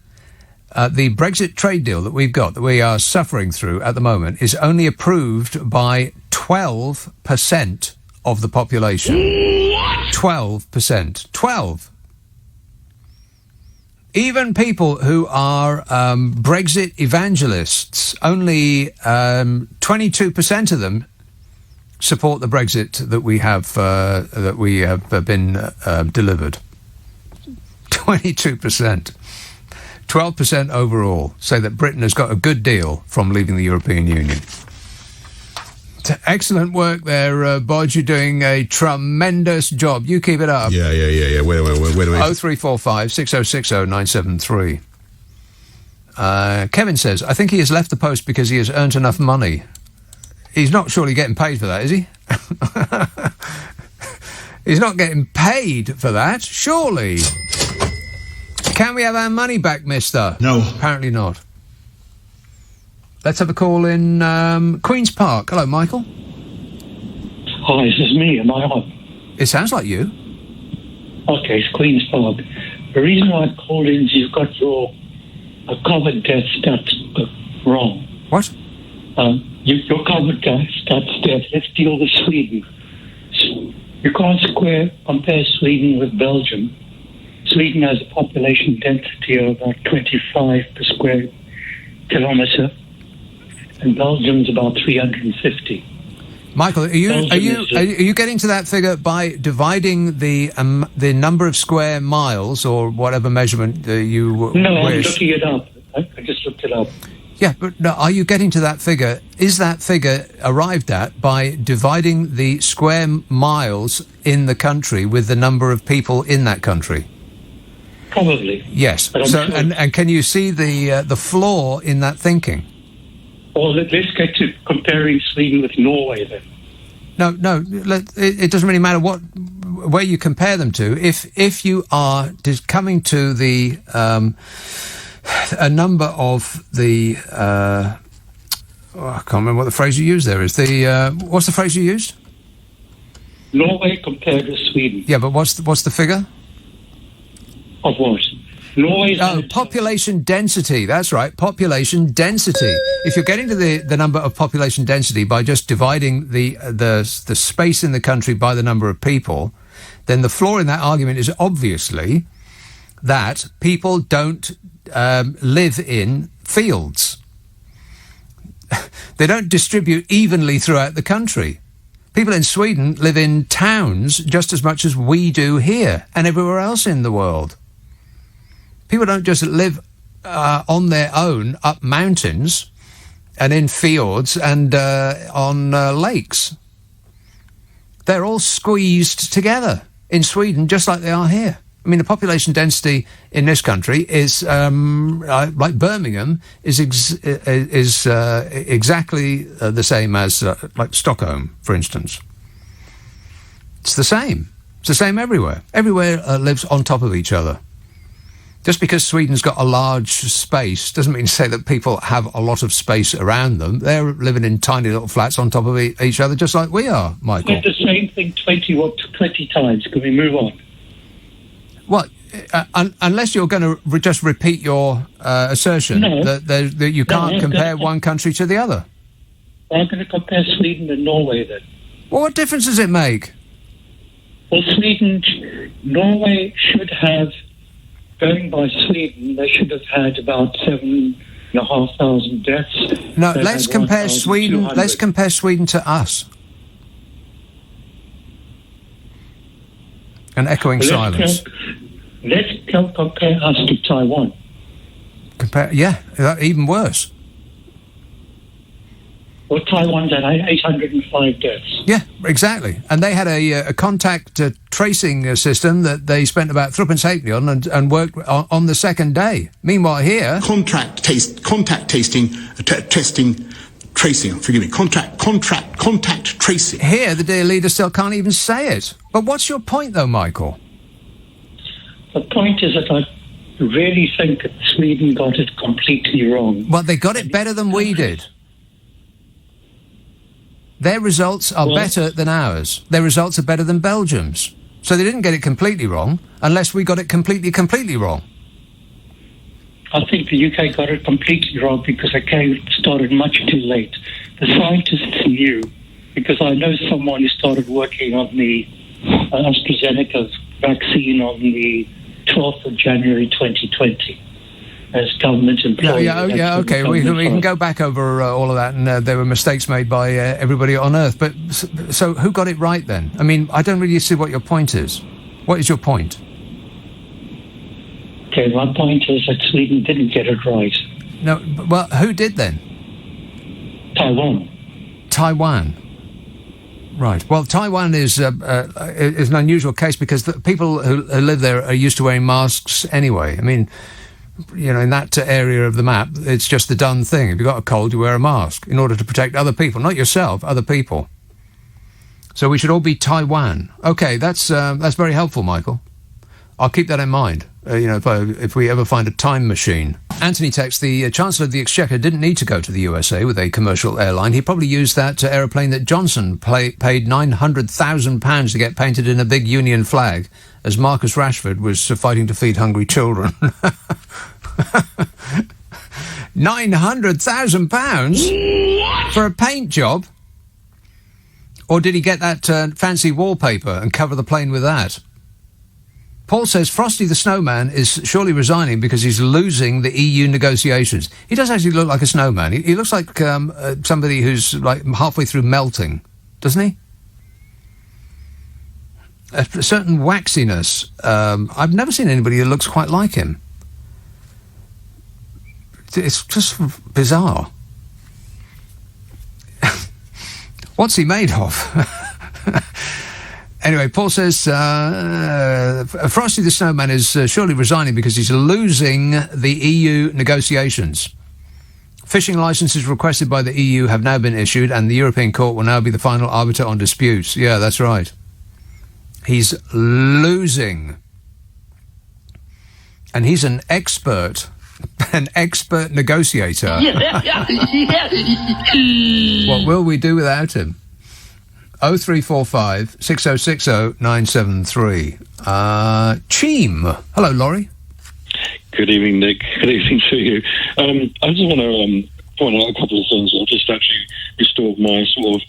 the Brexit trade deal that we've got, that we are suffering through at the moment, is only approved by 12% of the population. 12%. 12. Even people who are Brexit evangelists, only 22% of them support the Brexit that we have been delivered. 22%. 12% overall say that Britain has got a good deal from leaving the European Union. Excellent work there, Bodge. You're doing a tremendous job. You keep it up. Yeah. Wait. 0345 6060 973. Kevin says, I think he has left the post because he has earned enough money. He's not surely getting paid for that, is he? He's not getting paid for that, surely. Can we have our money back, mister? No. Apparently not. Let's have a call in Queen's Park. Hello, Michael. Hi, this is me. Am I on? It sounds like you. Okay, it's Queen's Park. The reason I called in is you've got your COVID death stats wrong. What? Your COVID stats death. Let's deal with Sweden. You can't compare Sweden with Belgium. Sweden has a population density of about 25 per square kilometre, and Belgium's about 350. Michael, are you getting to that figure by dividing the number of square miles or whatever measurement you wish? No, I'm looking it up. I just looked it up. Yeah, but no, are you getting to that figure? Is that figure arrived at by dividing the square miles in the country with the number of people in that country? Probably. Yes. So, and can you see the flaw in that thinking? Well, let's get to comparing Sweden with Norway then. No. It doesn't really matter where you compare them to. If you are coming to the a number of the I can't remember what the phrase you used there is. What's the phrase you used? Norway compared with Sweden. Yeah, but what's the figure? Of what? Norway's population density. That's right, population density. If you're getting to the number of population density by just dividing the space in the country by the number of people, then the flaw in that argument is obviously that people don't live in fields. They don't distribute evenly throughout the country. People in Sweden live in towns just as much as we do here and everywhere else in the world. People don't just live on their own up mountains and in fields and on lakes. They're all squeezed together in Sweden just like they are here. I mean, the population density in this country is, like Birmingham, is exactly the same as like Stockholm, for instance. It's the same. It's the same everywhere. Everywhere lives on top of each other. Just because Sweden's got a large space doesn't mean to say that people have a lot of space around them. They're living in tiny little flats on top of each other, just like we are, Michael. We did the same thing 20 times. Can we move on? Well, unless you're going to just repeat your assertion that you can't compare one country to the other. I'm going to compare Sweden and Norway then. Well, what difference does it make? Well, Norway should have, going by Sweden, they should have had about 7,500 deaths. No, let's compare Sweden. Let's compare Sweden to us. An echoing silence. Let's compare us to Taiwan. Even worse. Well, Taiwan's at 805 deaths. Yeah, exactly. And they had a contact tracing system that they spent about threepence halfpenny on and worked on the second day. Meanwhile, here... Contact tracing. Here, the dear leader still can't even say it. But what's your point, though, Michael? The point is that I really think that Sweden got it completely wrong. Well, they got it better than we did. Their results are better than ours. Their results are better than Belgium's. So they didn't get it completely wrong, unless we got it completely wrong. I think the UK got it completely wrong because they started much too late. The scientists knew, because I know someone who started working on the AstraZeneca vaccine on the 12th of January 2020 as government employee. Okay. We can go back over all of that, and there were mistakes made by everybody on Earth. But so who got it right then? I mean, I don't really see what your point is. What is your point? Okay, my point is that Sweden didn't get it right. No, well, who did then? Taiwan. Right. Well, Taiwan is an unusual case because the people who live there are used to wearing masks anyway. I mean, you know, in that area of the map, it's just the done thing. If you've got a cold, you wear a mask in order to protect other people, not yourself, other people. So we should all be Taiwan. Okay, that's very helpful, Michael. I'll keep that in mind. If we ever find a time machine. Anthony texts, the Chancellor of the Exchequer didn't need to go to the USA with a commercial airline. He probably used that aeroplane that Johnson paid £900,000 to get painted in a big Union flag, as Marcus Rashford was fighting to feed hungry children. £900,000 for a paint job? Or did he get that fancy wallpaper and cover the plane with that? Paul says Frosty the Snowman is surely resigning because he's losing the EU negotiations. He does actually look like a snowman. He looks like somebody who's like halfway through melting. doesn't he? A certain waxiness. I've never seen anybody who looks quite like him. It's just bizarre. What's he made of? Anyway, Paul says, Frosty the Snowman is surely resigning because he's losing the EU negotiations. Fishing licences requested by the EU have now been issued, and the European Court will now be the final arbiter on disputes. Yeah, that's right. He's losing. And he's an expert negotiator. What will we do without him? 0345 6060 973. Cheam. Hello, Laurie. Good evening, Nick. Good evening to you. I just want to point out a couple of things that have just actually restored my sort of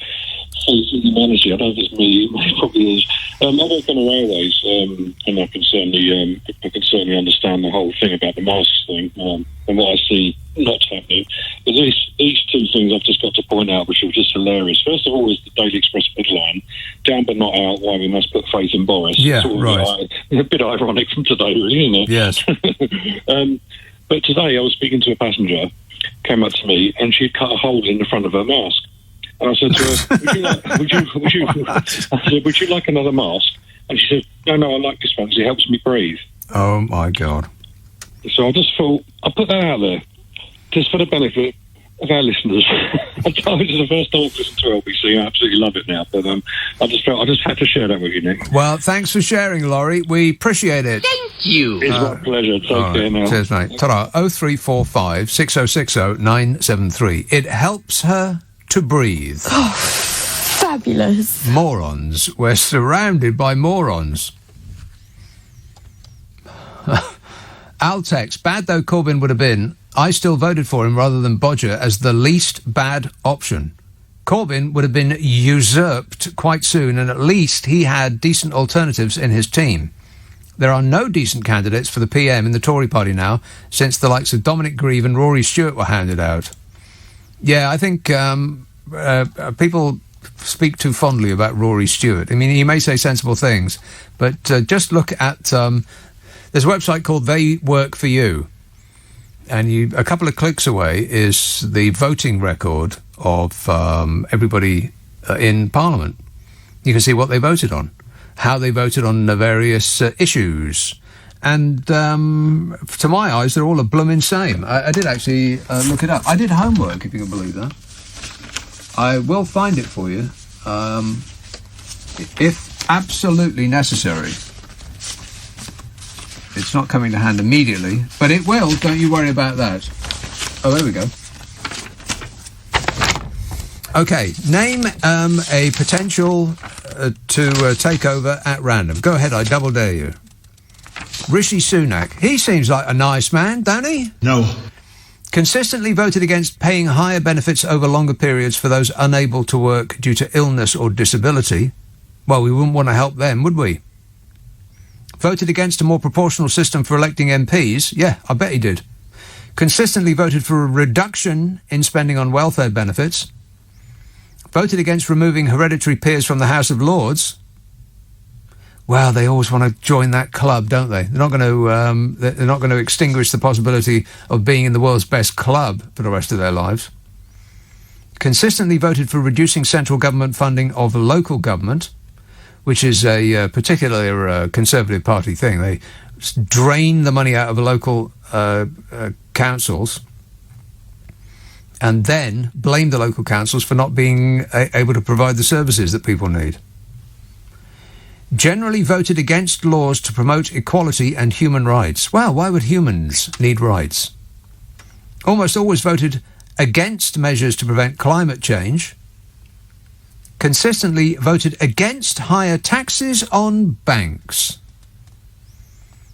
faith in humanity. I don't know if it's me, it probably is. I work on the railways, and I can certainly understand the whole thing about the masks thing, and what I see not happening. But these two things I've just got to point out, which are just hilarious. First of all is the Daily Express headline, "Down but not out, why we must put faith in Boris." Yeah, sort of right. A bit ironic from today, really, isn't it? Yes. But today I was speaking to a passenger, came up to me, and she'd cut a hole in the front of her mask. And I said to her, would you like another mask? And she said, no, I like this one because it helps me breathe. Oh, my God. So I just thought, I'll put that out there, just for the benefit of our listeners. This is the first time I've listened to LBC. I absolutely love it now. But I just had to share that with you, Nick. Well, thanks for sharing, Laurie. We appreciate it. Thank you. It's my pleasure. Take care now. Cheers, mate. Ta-ra. 0345 6060 973. It helps her to breathe. Oh, fabulous. Morons. We're surrounded by morons. Altex, bad though Corbyn would have been, I still voted for him rather than Bodger as the least bad option. Corbyn would have been usurped quite soon, and at least he had decent alternatives in his team. There are no decent candidates for the PM in the Tory party now, since the likes of Dominic Grieve and Rory Stewart were hounded out. Yeah, I think people speak too fondly about Rory Stewart. I mean, he may say sensible things, but just look at... there's a website called They Work For You, and a couple of clicks away is the voting record of everybody in Parliament. You can see what they voted on, how they voted on the various issues. And to my eyes, they're all a bloomin' same. I did actually look it up. I did homework, if you can believe that. I will find it for you, if absolutely necessary. It's not coming to hand immediately, but it will. Don't you worry about that. Oh, there we go. Okay, name a potential to take over at random. Go ahead, I double dare you. Rishi Sunak. He seems like a nice man, don't he? No. Consistently voted against paying higher benefits over longer periods for those unable to work due to illness or disability. Well, we wouldn't want to help them, would we? Voted against a more proportional system for electing MPs. Yeah, I bet he did. Consistently voted for a reduction in spending on welfare benefits. Voted against removing hereditary peers from the House of Lords. Well, they always want to join that club, don't they? They're not going to extinguish the possibility of being in the world's best club for the rest of their lives. Consistently voted for reducing central government funding of local government, which is a particularly Conservative Party thing. They drain the money out of the local councils and then blame the local councils for not being able to provide the services that people need. Generally voted against laws to promote equality and human rights. Well, why would humans need rights? Almost always voted against measures to prevent climate change. Consistently voted against higher taxes on banks.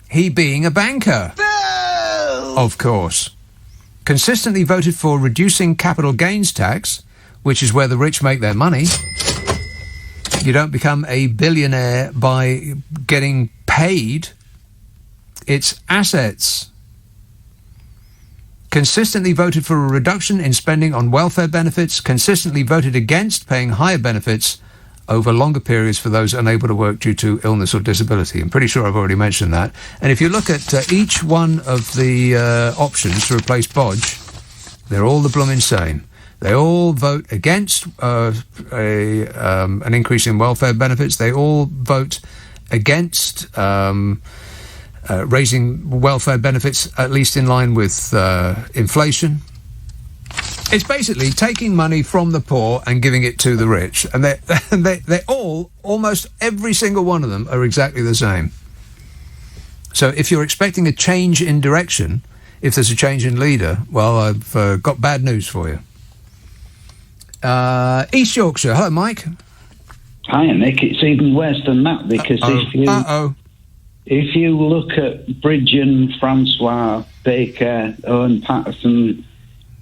He being a banker. Boo! Of course. Consistently voted for reducing capital gains tax, which is where the rich make their money. You don't become a billionaire by getting paid. It's assets. consistently voted for a reduction in spending on welfare benefits, consistently voted against paying higher benefits over longer periods for those unable to work due to illness or disability. I'm pretty sure I've already mentioned that. And if you look at each one of the options to replace Bodge, they're all the blooming same. They all vote against an increase in welfare benefits. They all vote against raising welfare benefits at least in line with inflation. It's basically taking money from the poor and giving it to the rich. And they all, almost every single one of them, are exactly the same. So if you're expecting a change in direction, if there's a change in leader, well, I've got bad news for you. East Yorkshire. Hello, Mike. Hi, Nick. It's even worse than that, because if you look at Bridgen, Francois, Baker, Owen Patterson,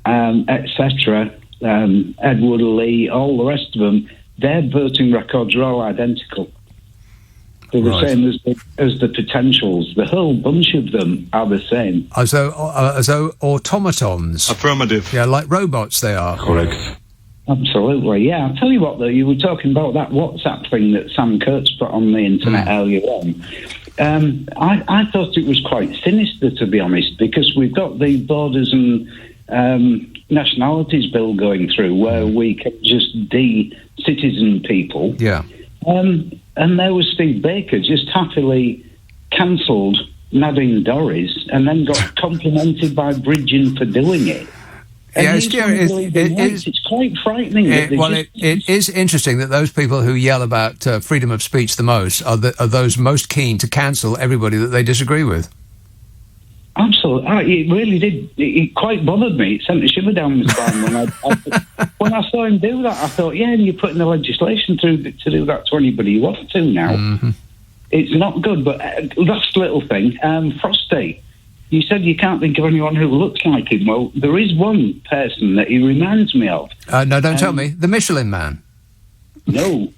etc., Edward Lee, all the rest of them, their voting records are all identical. They're the same as the potentials. The whole bunch of them are the same. As though automatons. Affirmative. Yeah, like robots they are. Correct. Absolutely, yeah. I'll tell you what, though, you were talking about that WhatsApp thing that Sam Kurtz put on the internet earlier on. I thought it was quite sinister, to be honest, because we've got the Borders and Nationalities Bill going through where we can just de-citizen people. Yeah. And there was Steve Baker just happily cancelled Nadine Dorries and then got complimented by Bridgen for doing it. And yeah, it's scary. It's quite frightening. It is interesting that those people who yell about freedom of speech the most are those most keen to cancel everybody that they disagree with. Absolutely. It really did. It quite bothered me. It sent a shiver down my spine when I saw him do that. I thought, yeah, and you're putting the legislation through to do that to anybody you want to now. Mm-hmm. It's not good, but last little thing. Frosty. You said you can't think of anyone who looks like him. Well, there is one person that he reminds me of. No, don't tell me. The Michelin Man. No.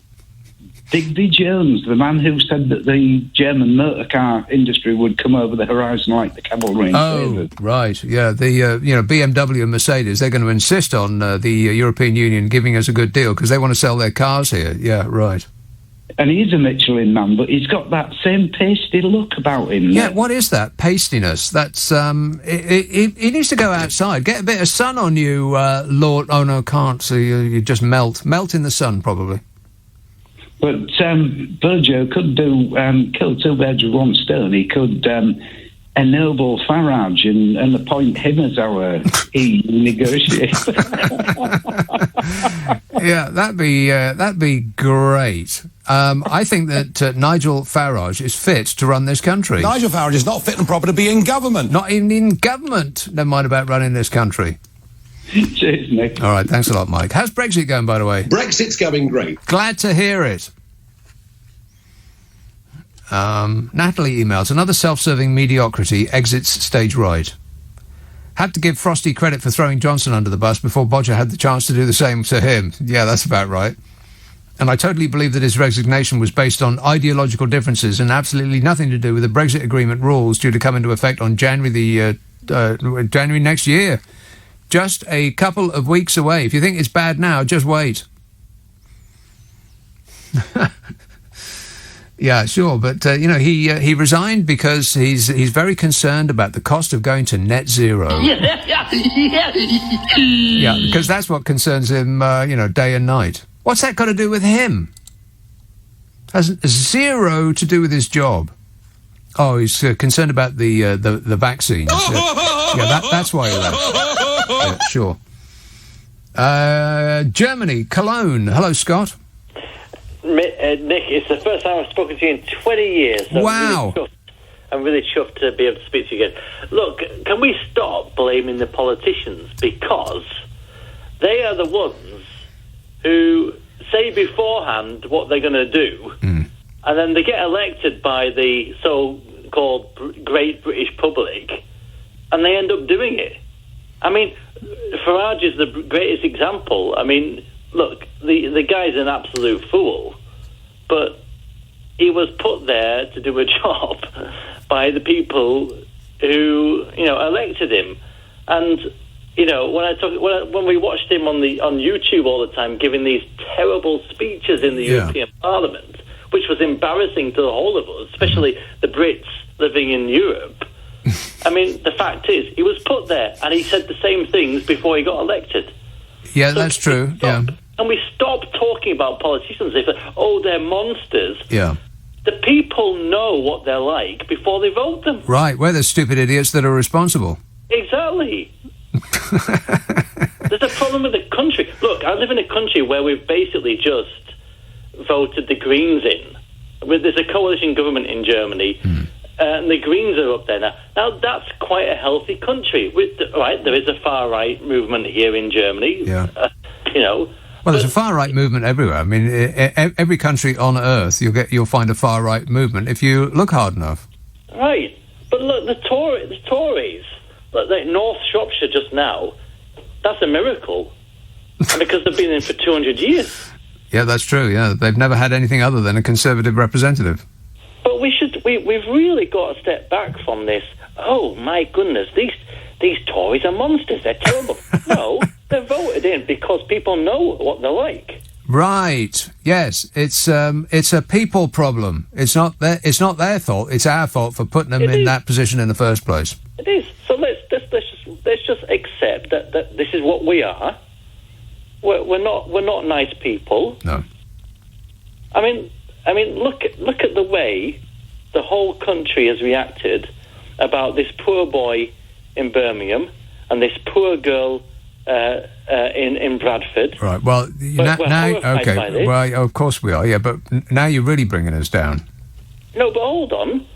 Digby Jones, the man who said that the German motor car industry would come over the horizon like the cavalry. Oh, right. Yeah, the BMW and Mercedes, they're going to insist on the European Union giving us a good deal because they want to sell their cars here. Yeah, right. And he is a Michelin man, but he's got that same pasty look about him. Yeah, what is that? Pastiness. That's, he needs to go outside. Get a bit of sun on you, Lord. Oh, no, can't. So you just melt. Melt in the sun, probably. But Bojo could kill two birds with one stone. He could ennoble Farage and appoint him as our EU negotiator. Yeah, that'd be great. I think that Nigel Farage is fit to run this country. Nigel Farage is not fit and proper to be in government. Not even in government. Never mind about running this country. Cheers, Nick. All right, thanks a lot, Mike. How's Brexit going, by the way? Brexit's going great. Glad to hear it. Natalie emails, another self-serving mediocrity exits stage right. Had to give Frosty credit for throwing Johnson under the bus before Bodger had the chance to do the same to him. Yeah, that's about right. And I totally believe that his resignation was based on ideological differences and absolutely nothing to do with the Brexit agreement rules due to come into effect on January next year. Just a couple of weeks away. If you think it's bad now, just wait. Yeah, sure, but he resigned because he's very concerned about the cost of going to net zero. Yeah, because that's what concerns him, day and night. What's that got to do with him? Has zero to do with his job. Oh, he's concerned about the vaccines. That's why he left. Yeah, sure. Germany, Cologne. Hello, Scott. Nick, it's the first time I've spoken to you in 20 years. So wow. I'm really chuffed to be able to speak to you again. Look, can we stop blaming the politicians? Because they are the ones who say beforehand what they're going to do, and then they get elected by the so-called great British public, and they end up doing it. I mean, Farage is the greatest example. I mean, look, the guy's an absolute fool, but he was put there to do a job by the people who, elected him. And you know, when we watched him on YouTube all the time, giving these terrible speeches in the European Parliament, which was embarrassing to the whole of us, especially the Brits living in Europe. I mean, the fact is, he was put there, and he said the same things before he got elected. Yeah, so that's true. And we stop talking about politicians. They say, "Oh, they're monsters." Yeah. The people know what they're like before they vote them. Right, we're the stupid idiots that are responsible. Exactly. There's a problem with the country. Look, I live in a country where we've basically just voted the Greens in. There's a coalition government in Germany, and the Greens are up there now. Now, that's quite a healthy country. There is a far-right movement here in Germany, you know. Well, there's a far-right movement everywhere. I mean, every country on Earth, you'll find a far-right movement if you look hard enough. Right. But look, the Tories, like North Shropshire just now, that's a miracle. Because they've been in for 200 years. Yeah, that's true, yeah. They've never had anything other than a Conservative representative. But we've really got to step back from this. Oh, my goodness, these Tories are monsters. They're terrible. No, they're voted in because people know what they're like. Right. Yes, it's a people problem. It's not their fault. It's our fault for putting them in that position in the first place. It is. So let's just accept that this is what we are. We're not nice people. No. I mean, look at the way the whole country has reacted about this poor boy in Birmingham and this poor girl in Bradford. Right. Well, now okay. Well, of course we are. Yeah, but now you're really bringing us down. No, but hold on.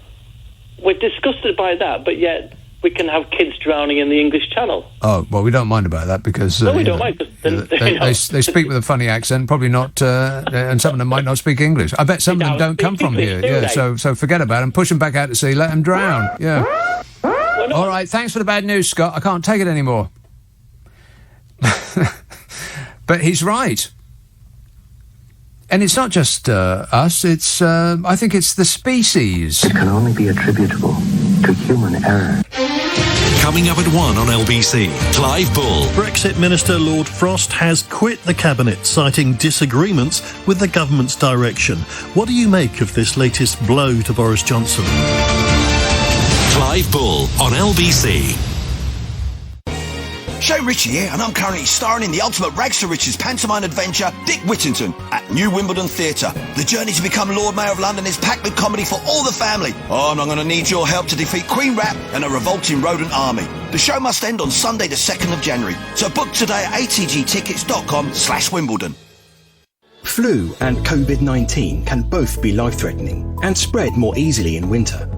We're disgusted by that, but yet we can have kids drowning in the English Channel. Oh, well, we don't mind about that because... no, we don't mind. They speak with a funny accent, probably not... and some of them might not speak English. I bet some of them don't come from here. Yeah, so forget about them. Push them back out to sea, let them drown. Yeah. All right, thanks for the bad news, Scott. I can't take it anymore. But he's right. And it's not just us, it's... I think it's the species. It can only be attributable to human error. Coming up at 1 on LBC, Clive Bull. Brexit Minister Lord Frost has quit the Cabinet, citing disagreements with the government's direction. What do you make of this latest blow to Boris Johnson? Clive Bull on LBC. Shane Ritchie here, and I'm currently starring in the ultimate rags to riches pantomime adventure, Dick Whittington, at New Wimbledon Theatre. The journey to become Lord Mayor of London is packed with comedy for all the family. Oh, and I'm going to need your help to defeat Queen Rat and a revolting rodent army. The show must end on Sunday the 2nd of January, so book today at atgtickets.com/Wimbledon. Flu and COVID-19 can both be life-threatening and spread more easily in winter.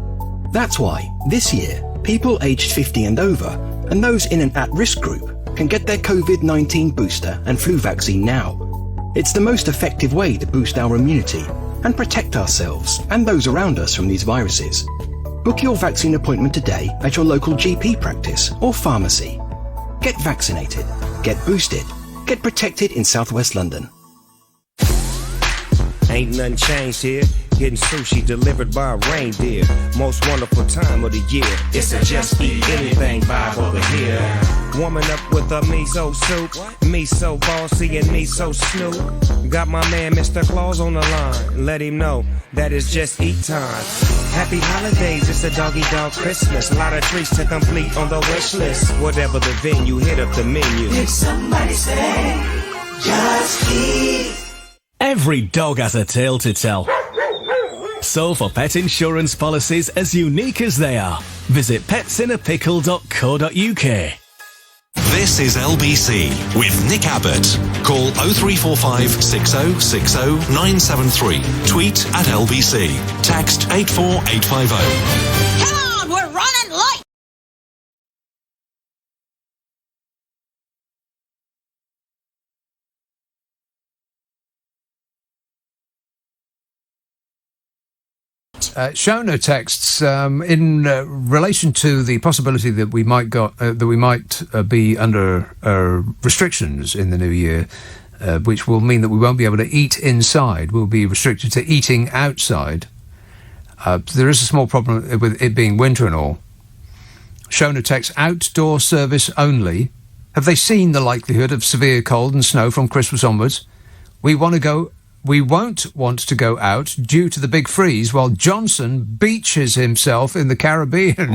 That's why, this year, people aged 50 and over and those in an at-risk group can get their COVID-19 booster and flu vaccine now. It's the most effective way to boost our immunity and protect ourselves and those around us from these viruses. Book your vaccine appointment today at your local GP practice or pharmacy. Get vaccinated, get boosted, get protected in Southwest London. Ain't nothing changed here. Getting sushi delivered by a reindeer. Most wonderful time of the year. It's a just eat anything vibe over here. Warming up with a miso soup. Miso bossy and miso snoop. Got my man Mr. Claus on the line. Let him know that it's just eat time. Happy holidays, it's a doggy dog Christmas. A lot of treats to complete on the wish list. Whatever the venue, hit up the menu. Did somebody say, just eat? Every dog has a tale to tell. So for pet insurance policies as unique as they are, visit petsinnapickle.co.uk. This is LBC with Nick Abbott. Call 0345 6060 973. Tweet at LBC. Text 84850. Come on, we're running late. Shona texts in relation to the possibility that we might be under restrictions in the new year, which will mean that we won't be able to eat inside. We'll be restricted to eating outside. There is a small problem with it being winter and all. Shona texts, outdoor service only. Have they seen the likelihood of severe cold and snow from Christmas onwards? We won't want to go out due to the big freeze while Johnson beaches himself in the Caribbean.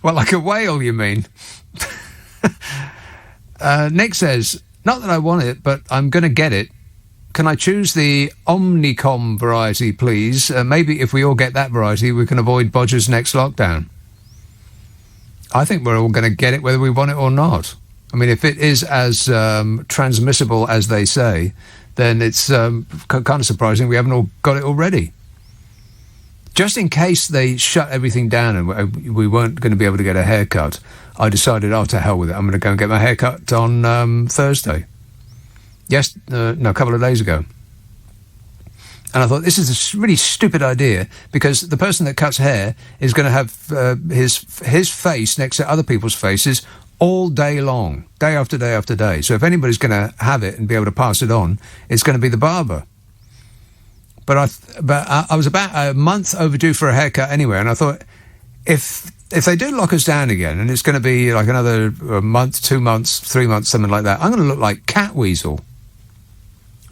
Well, like a whale, you mean? Nick says, not that I want it, but I'm going to get it. Can I choose the Omnicom variety, please? Maybe if we all get that variety, we can avoid Bodger's next lockdown. I think we're all going to get it whether we want it or not. I mean, if it is as transmissible as they say, then it's kind of surprising we haven't all got it already. Just in case they shut everything down and we weren't going to be able to get a haircut, I decided, to hell with it. I'm going to go and get my haircut on Thursday. Yes, a couple of days ago. And I thought, this is a really stupid idea, because the person that cuts hair is going to have his face next to other people's faces all day long, day after day after day. So if anybody's going to have it and be able to pass it on, it's going to be the barber. But I was about a month overdue for a haircut anyway, and I thought, if they do lock us down again, and it's going to be like another month, 2 months, 3 months, something like that, I'm going to look like Catweasel.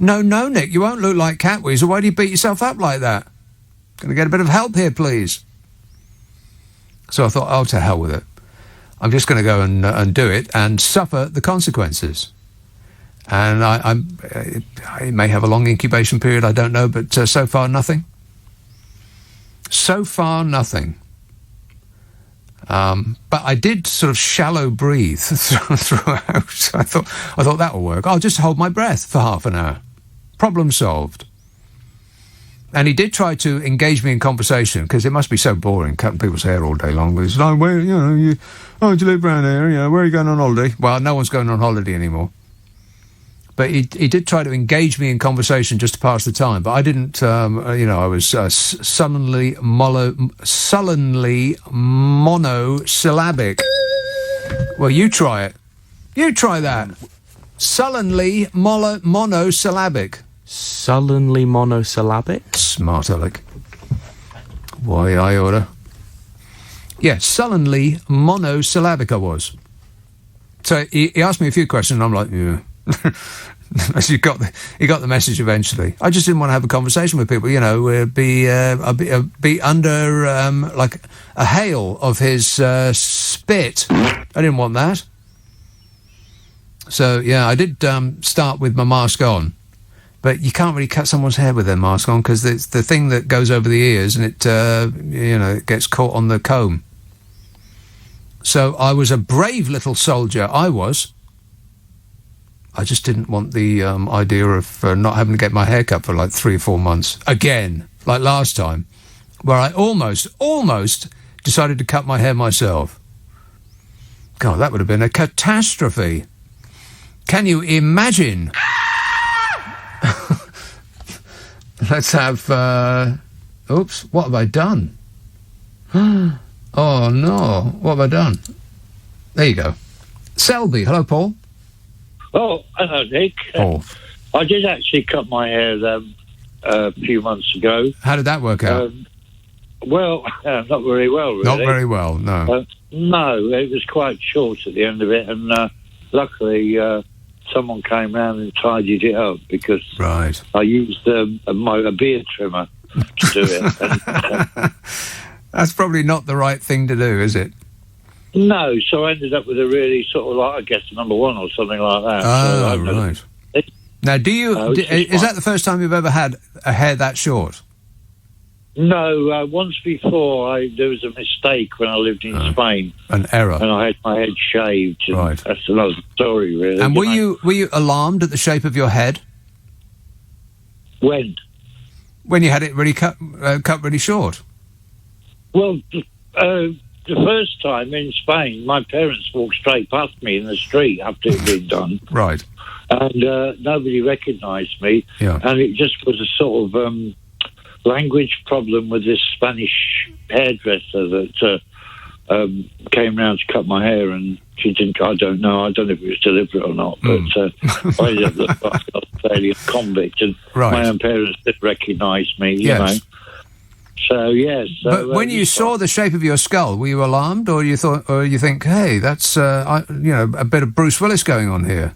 No, Nick, you won't look like Catweasel. Why do you beat yourself up like that? Going to get a bit of help here, please. So I thought, to hell with it. I'm just going to go and do it and suffer the consequences. And I may have a long incubation period, I don't know, but so far nothing. So far nothing. But I did sort of shallow breathe throughout. I thought that will work. I'll just hold my breath for half an hour. Problem solved. And he did try to engage me in conversation, because it must be so boring cutting people's hair all day long. But it's like, where, do you live around here? Yeah, where are you going on holiday? Well, no one's going on holiday anymore. But he did try to engage me in conversation just to pass the time. But I didn't, I was sullenly monosyllabic. Well, you try it. You try that. Sullenly monosyllabic. Sullenly monosyllabic? Smart Alec. Why, I order. Yeah, sullenly monosyllabic I was. So he asked me a few questions, and I'm like, yeah. He got the message eventually. I just didn't want to have a conversation with people, be under like a hail of his spit. I didn't want that. So yeah, I did start with my mask on, but you can't really cut someone's hair with their mask on, because it's the thing that goes over the ears, and it it gets caught on the comb. So I was a brave little soldier. I just didn't want the idea of not having to get my hair cut for like 3 or 4 months. Again, like last time, where I almost decided to cut my hair myself. God, that would have been a catastrophe. Can you imagine? Let's have... oops, what have I done? Oh, no. What have I done? There you go. Selby. Hello, Paul. Oh, hello, Nick. Oh. I did actually cut my hair a few months ago. How did that work out? Well, not very well, really. Not very well, no. No, it was quite short at the end of it, and luckily someone came round and tidied it up, because right. I used a beard trimmer to do it. And, that's probably not the right thing to do, is it? No, so I ended up with a really sort of like, I guess, number one or something like that. Oh, so right. Now, is that the first time you've ever had a hair that short? No, once before there was a mistake when I lived in Spain. An error. And I had my head shaved. And right. That's another story, really. And were you alarmed at the shape of your head? When? When you had it really cut really short? Well, the first time in Spain, my parents walked straight past me in the street after it had been done. Right. And nobody recognised me. Yeah. And it just was a sort of language problem with this Spanish hairdresser that came round to cut my hair, and she didn't, I don't know if it was deliberate or not, but I ended up looking like a fairly convict, and my own parents did recognise me, you know. So yes. But when you saw the shape of your skull, were you alarmed, or you think, hey, that's a bit of Bruce Willis going on here?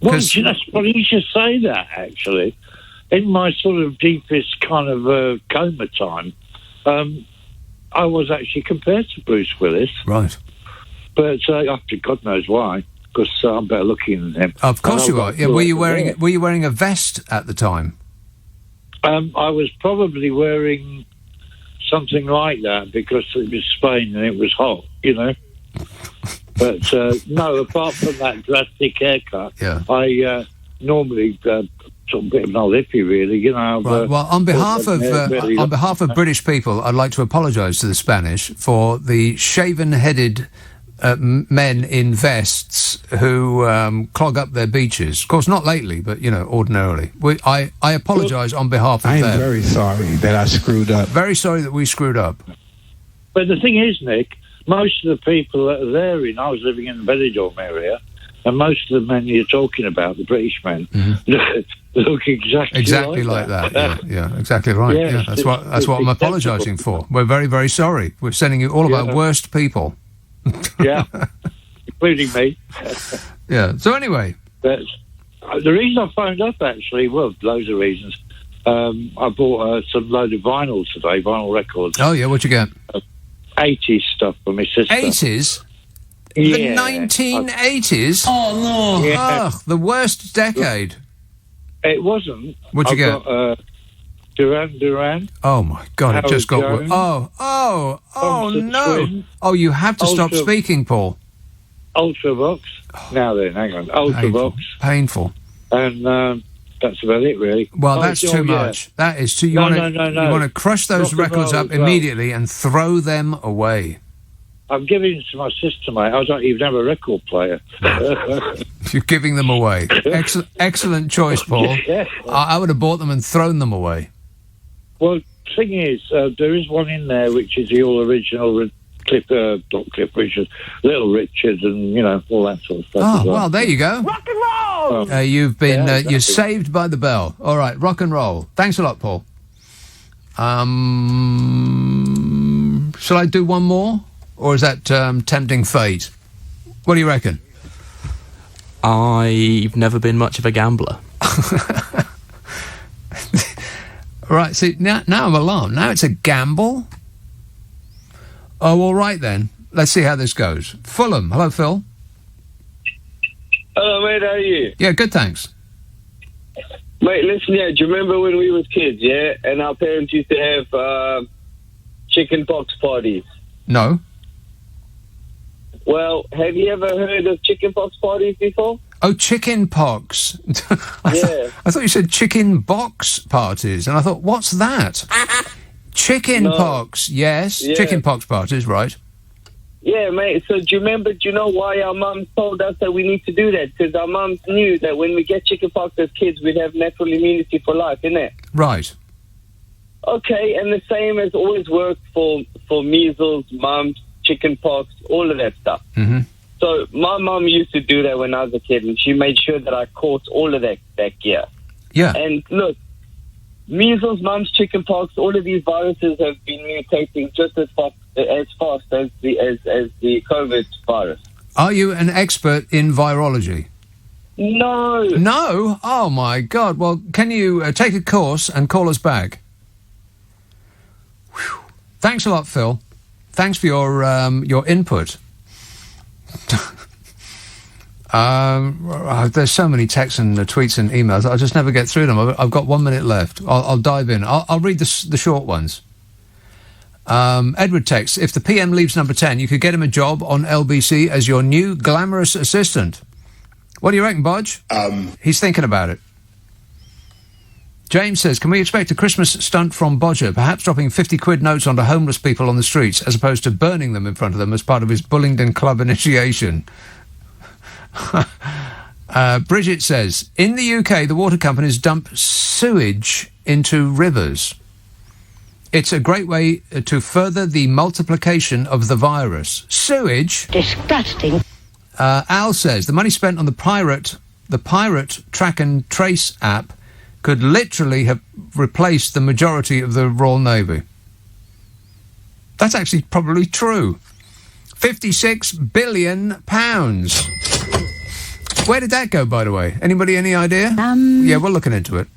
Well, that's funny you should say that. Actually, in my sort of deepest kind of coma time, I was actually compared to Bruce Willis. Right. But after God knows why, because I'm better looking than him. Of course you are. Yeah. Were you wearing a vest at the time? I was probably wearing something like that because it was Spain and it was hot, But no, apart from that drastic haircut, I normally sort of a bit of an old hippie, really, Right. Well, on behalf of British people, I'd like to apologise to the Spanish for the shaven-headed men in vests who clog up their beaches. Of course, not lately, but, ordinarily. I apologise on behalf of them. I am very sorry that I screwed up. Very sorry that we screwed up. But the thing is, Nick, most of the people that are there I was living in the Benidorm area, and most of the men you're talking about, the British men, look exactly like that. Yeah, exactly right. Yes, that's what I'm apologising for. We're very, very sorry. We're sending you all of our worst people. Yeah, including me. Yeah. So anyway, but the reason I phoned up, actually, well, loads of reasons. I bought some load of vinyl today, vinyl records. Oh yeah, what'd you get? 80s stuff for my sister. 80s? Yeah. The 1980s? Oh no! Yeah. Ugh, the worst decade. It wasn't. What'd you get? Got, Duran. Oh my God! It just got worse. Oh no! Twin, oh, you have to stop speaking, Paul. Ultravox. Now then, hang on. Ultravox. Painful. And that's about it, really. Well, that's too much. That is too. You want to crush those records up immediately and throw them away. I'm giving it to my sister, mate. I don't even have a record player. You're giving them away. Excellent choice, Paul. Yeah. I would have bought them and thrown them away. Well, the thing is, there is one in there which is the all original not Cliff Richard, Little Richard, and all that sort of stuff. Oh, well, there you go. Rock and roll. You've been you're saved by the bell. All right, rock and roll. Thanks a lot, Paul. Shall I do one more, or is that tempting fate? What do you reckon? I've never been much of a gambler. Right, see, now I'm alarmed. Now it's a gamble? Oh, all right then. Let's see how this goes. Fulham. Hello, Phil. Hello, mate. How are you? Yeah, good, thanks. Mate, listen, do you remember when we was kids, and our parents used to have chicken pox parties? No. Well, have you ever heard of chicken pox parties before? Oh, chicken pox. I thought you said chicken box parties, and I thought, what's that? Chicken pox, yes. Yeah. Chicken pox parties, right. Yeah, mate. So do you know why our mums told us that we need to do that? Because our mums knew that when we get chicken pox as kids, we'd have natural immunity for life, innit? Right. Okay, and the same has always worked for measles, mumps, chicken pox, all of that stuff. Mm-hmm. So my mum used to do that when I was a kid, and she made sure that I caught all of that gear. Yeah. And look, measles, mumps, chicken pox, all of these viruses have been mutating just as fast as the COVID virus. Are you an expert in virology? No. No? Oh, my God. Well, can you take a course and call us back? Whew. Thanks a lot, Phil. Thanks for your input. There's so many texts and tweets and emails. I'll just never get through them. I've got 1 minute left. I'll dive in. I'll read the short ones. Edward texts, if the PM leaves number 10, you could get him a job on LBC as your new glamorous assistant. What do you reckon, Bodge? He's thinking about it. James says, can we expect a Christmas stunt from Bodger, perhaps dropping 50 quid notes onto homeless people on the streets as opposed to burning them in front of them as part of his Bullingdon Club initiation? Bridget says, in the UK, the water companies dump sewage into rivers. It's a great way to further the multiplication of the virus. Sewage? Disgusting. Al says, the money spent on the pirate track and trace app could literally have replaced the majority of the Royal Navy. That's actually probably true. £56 billion. Where did that go, by the way? Anybody any idea? Yeah, we're looking into it.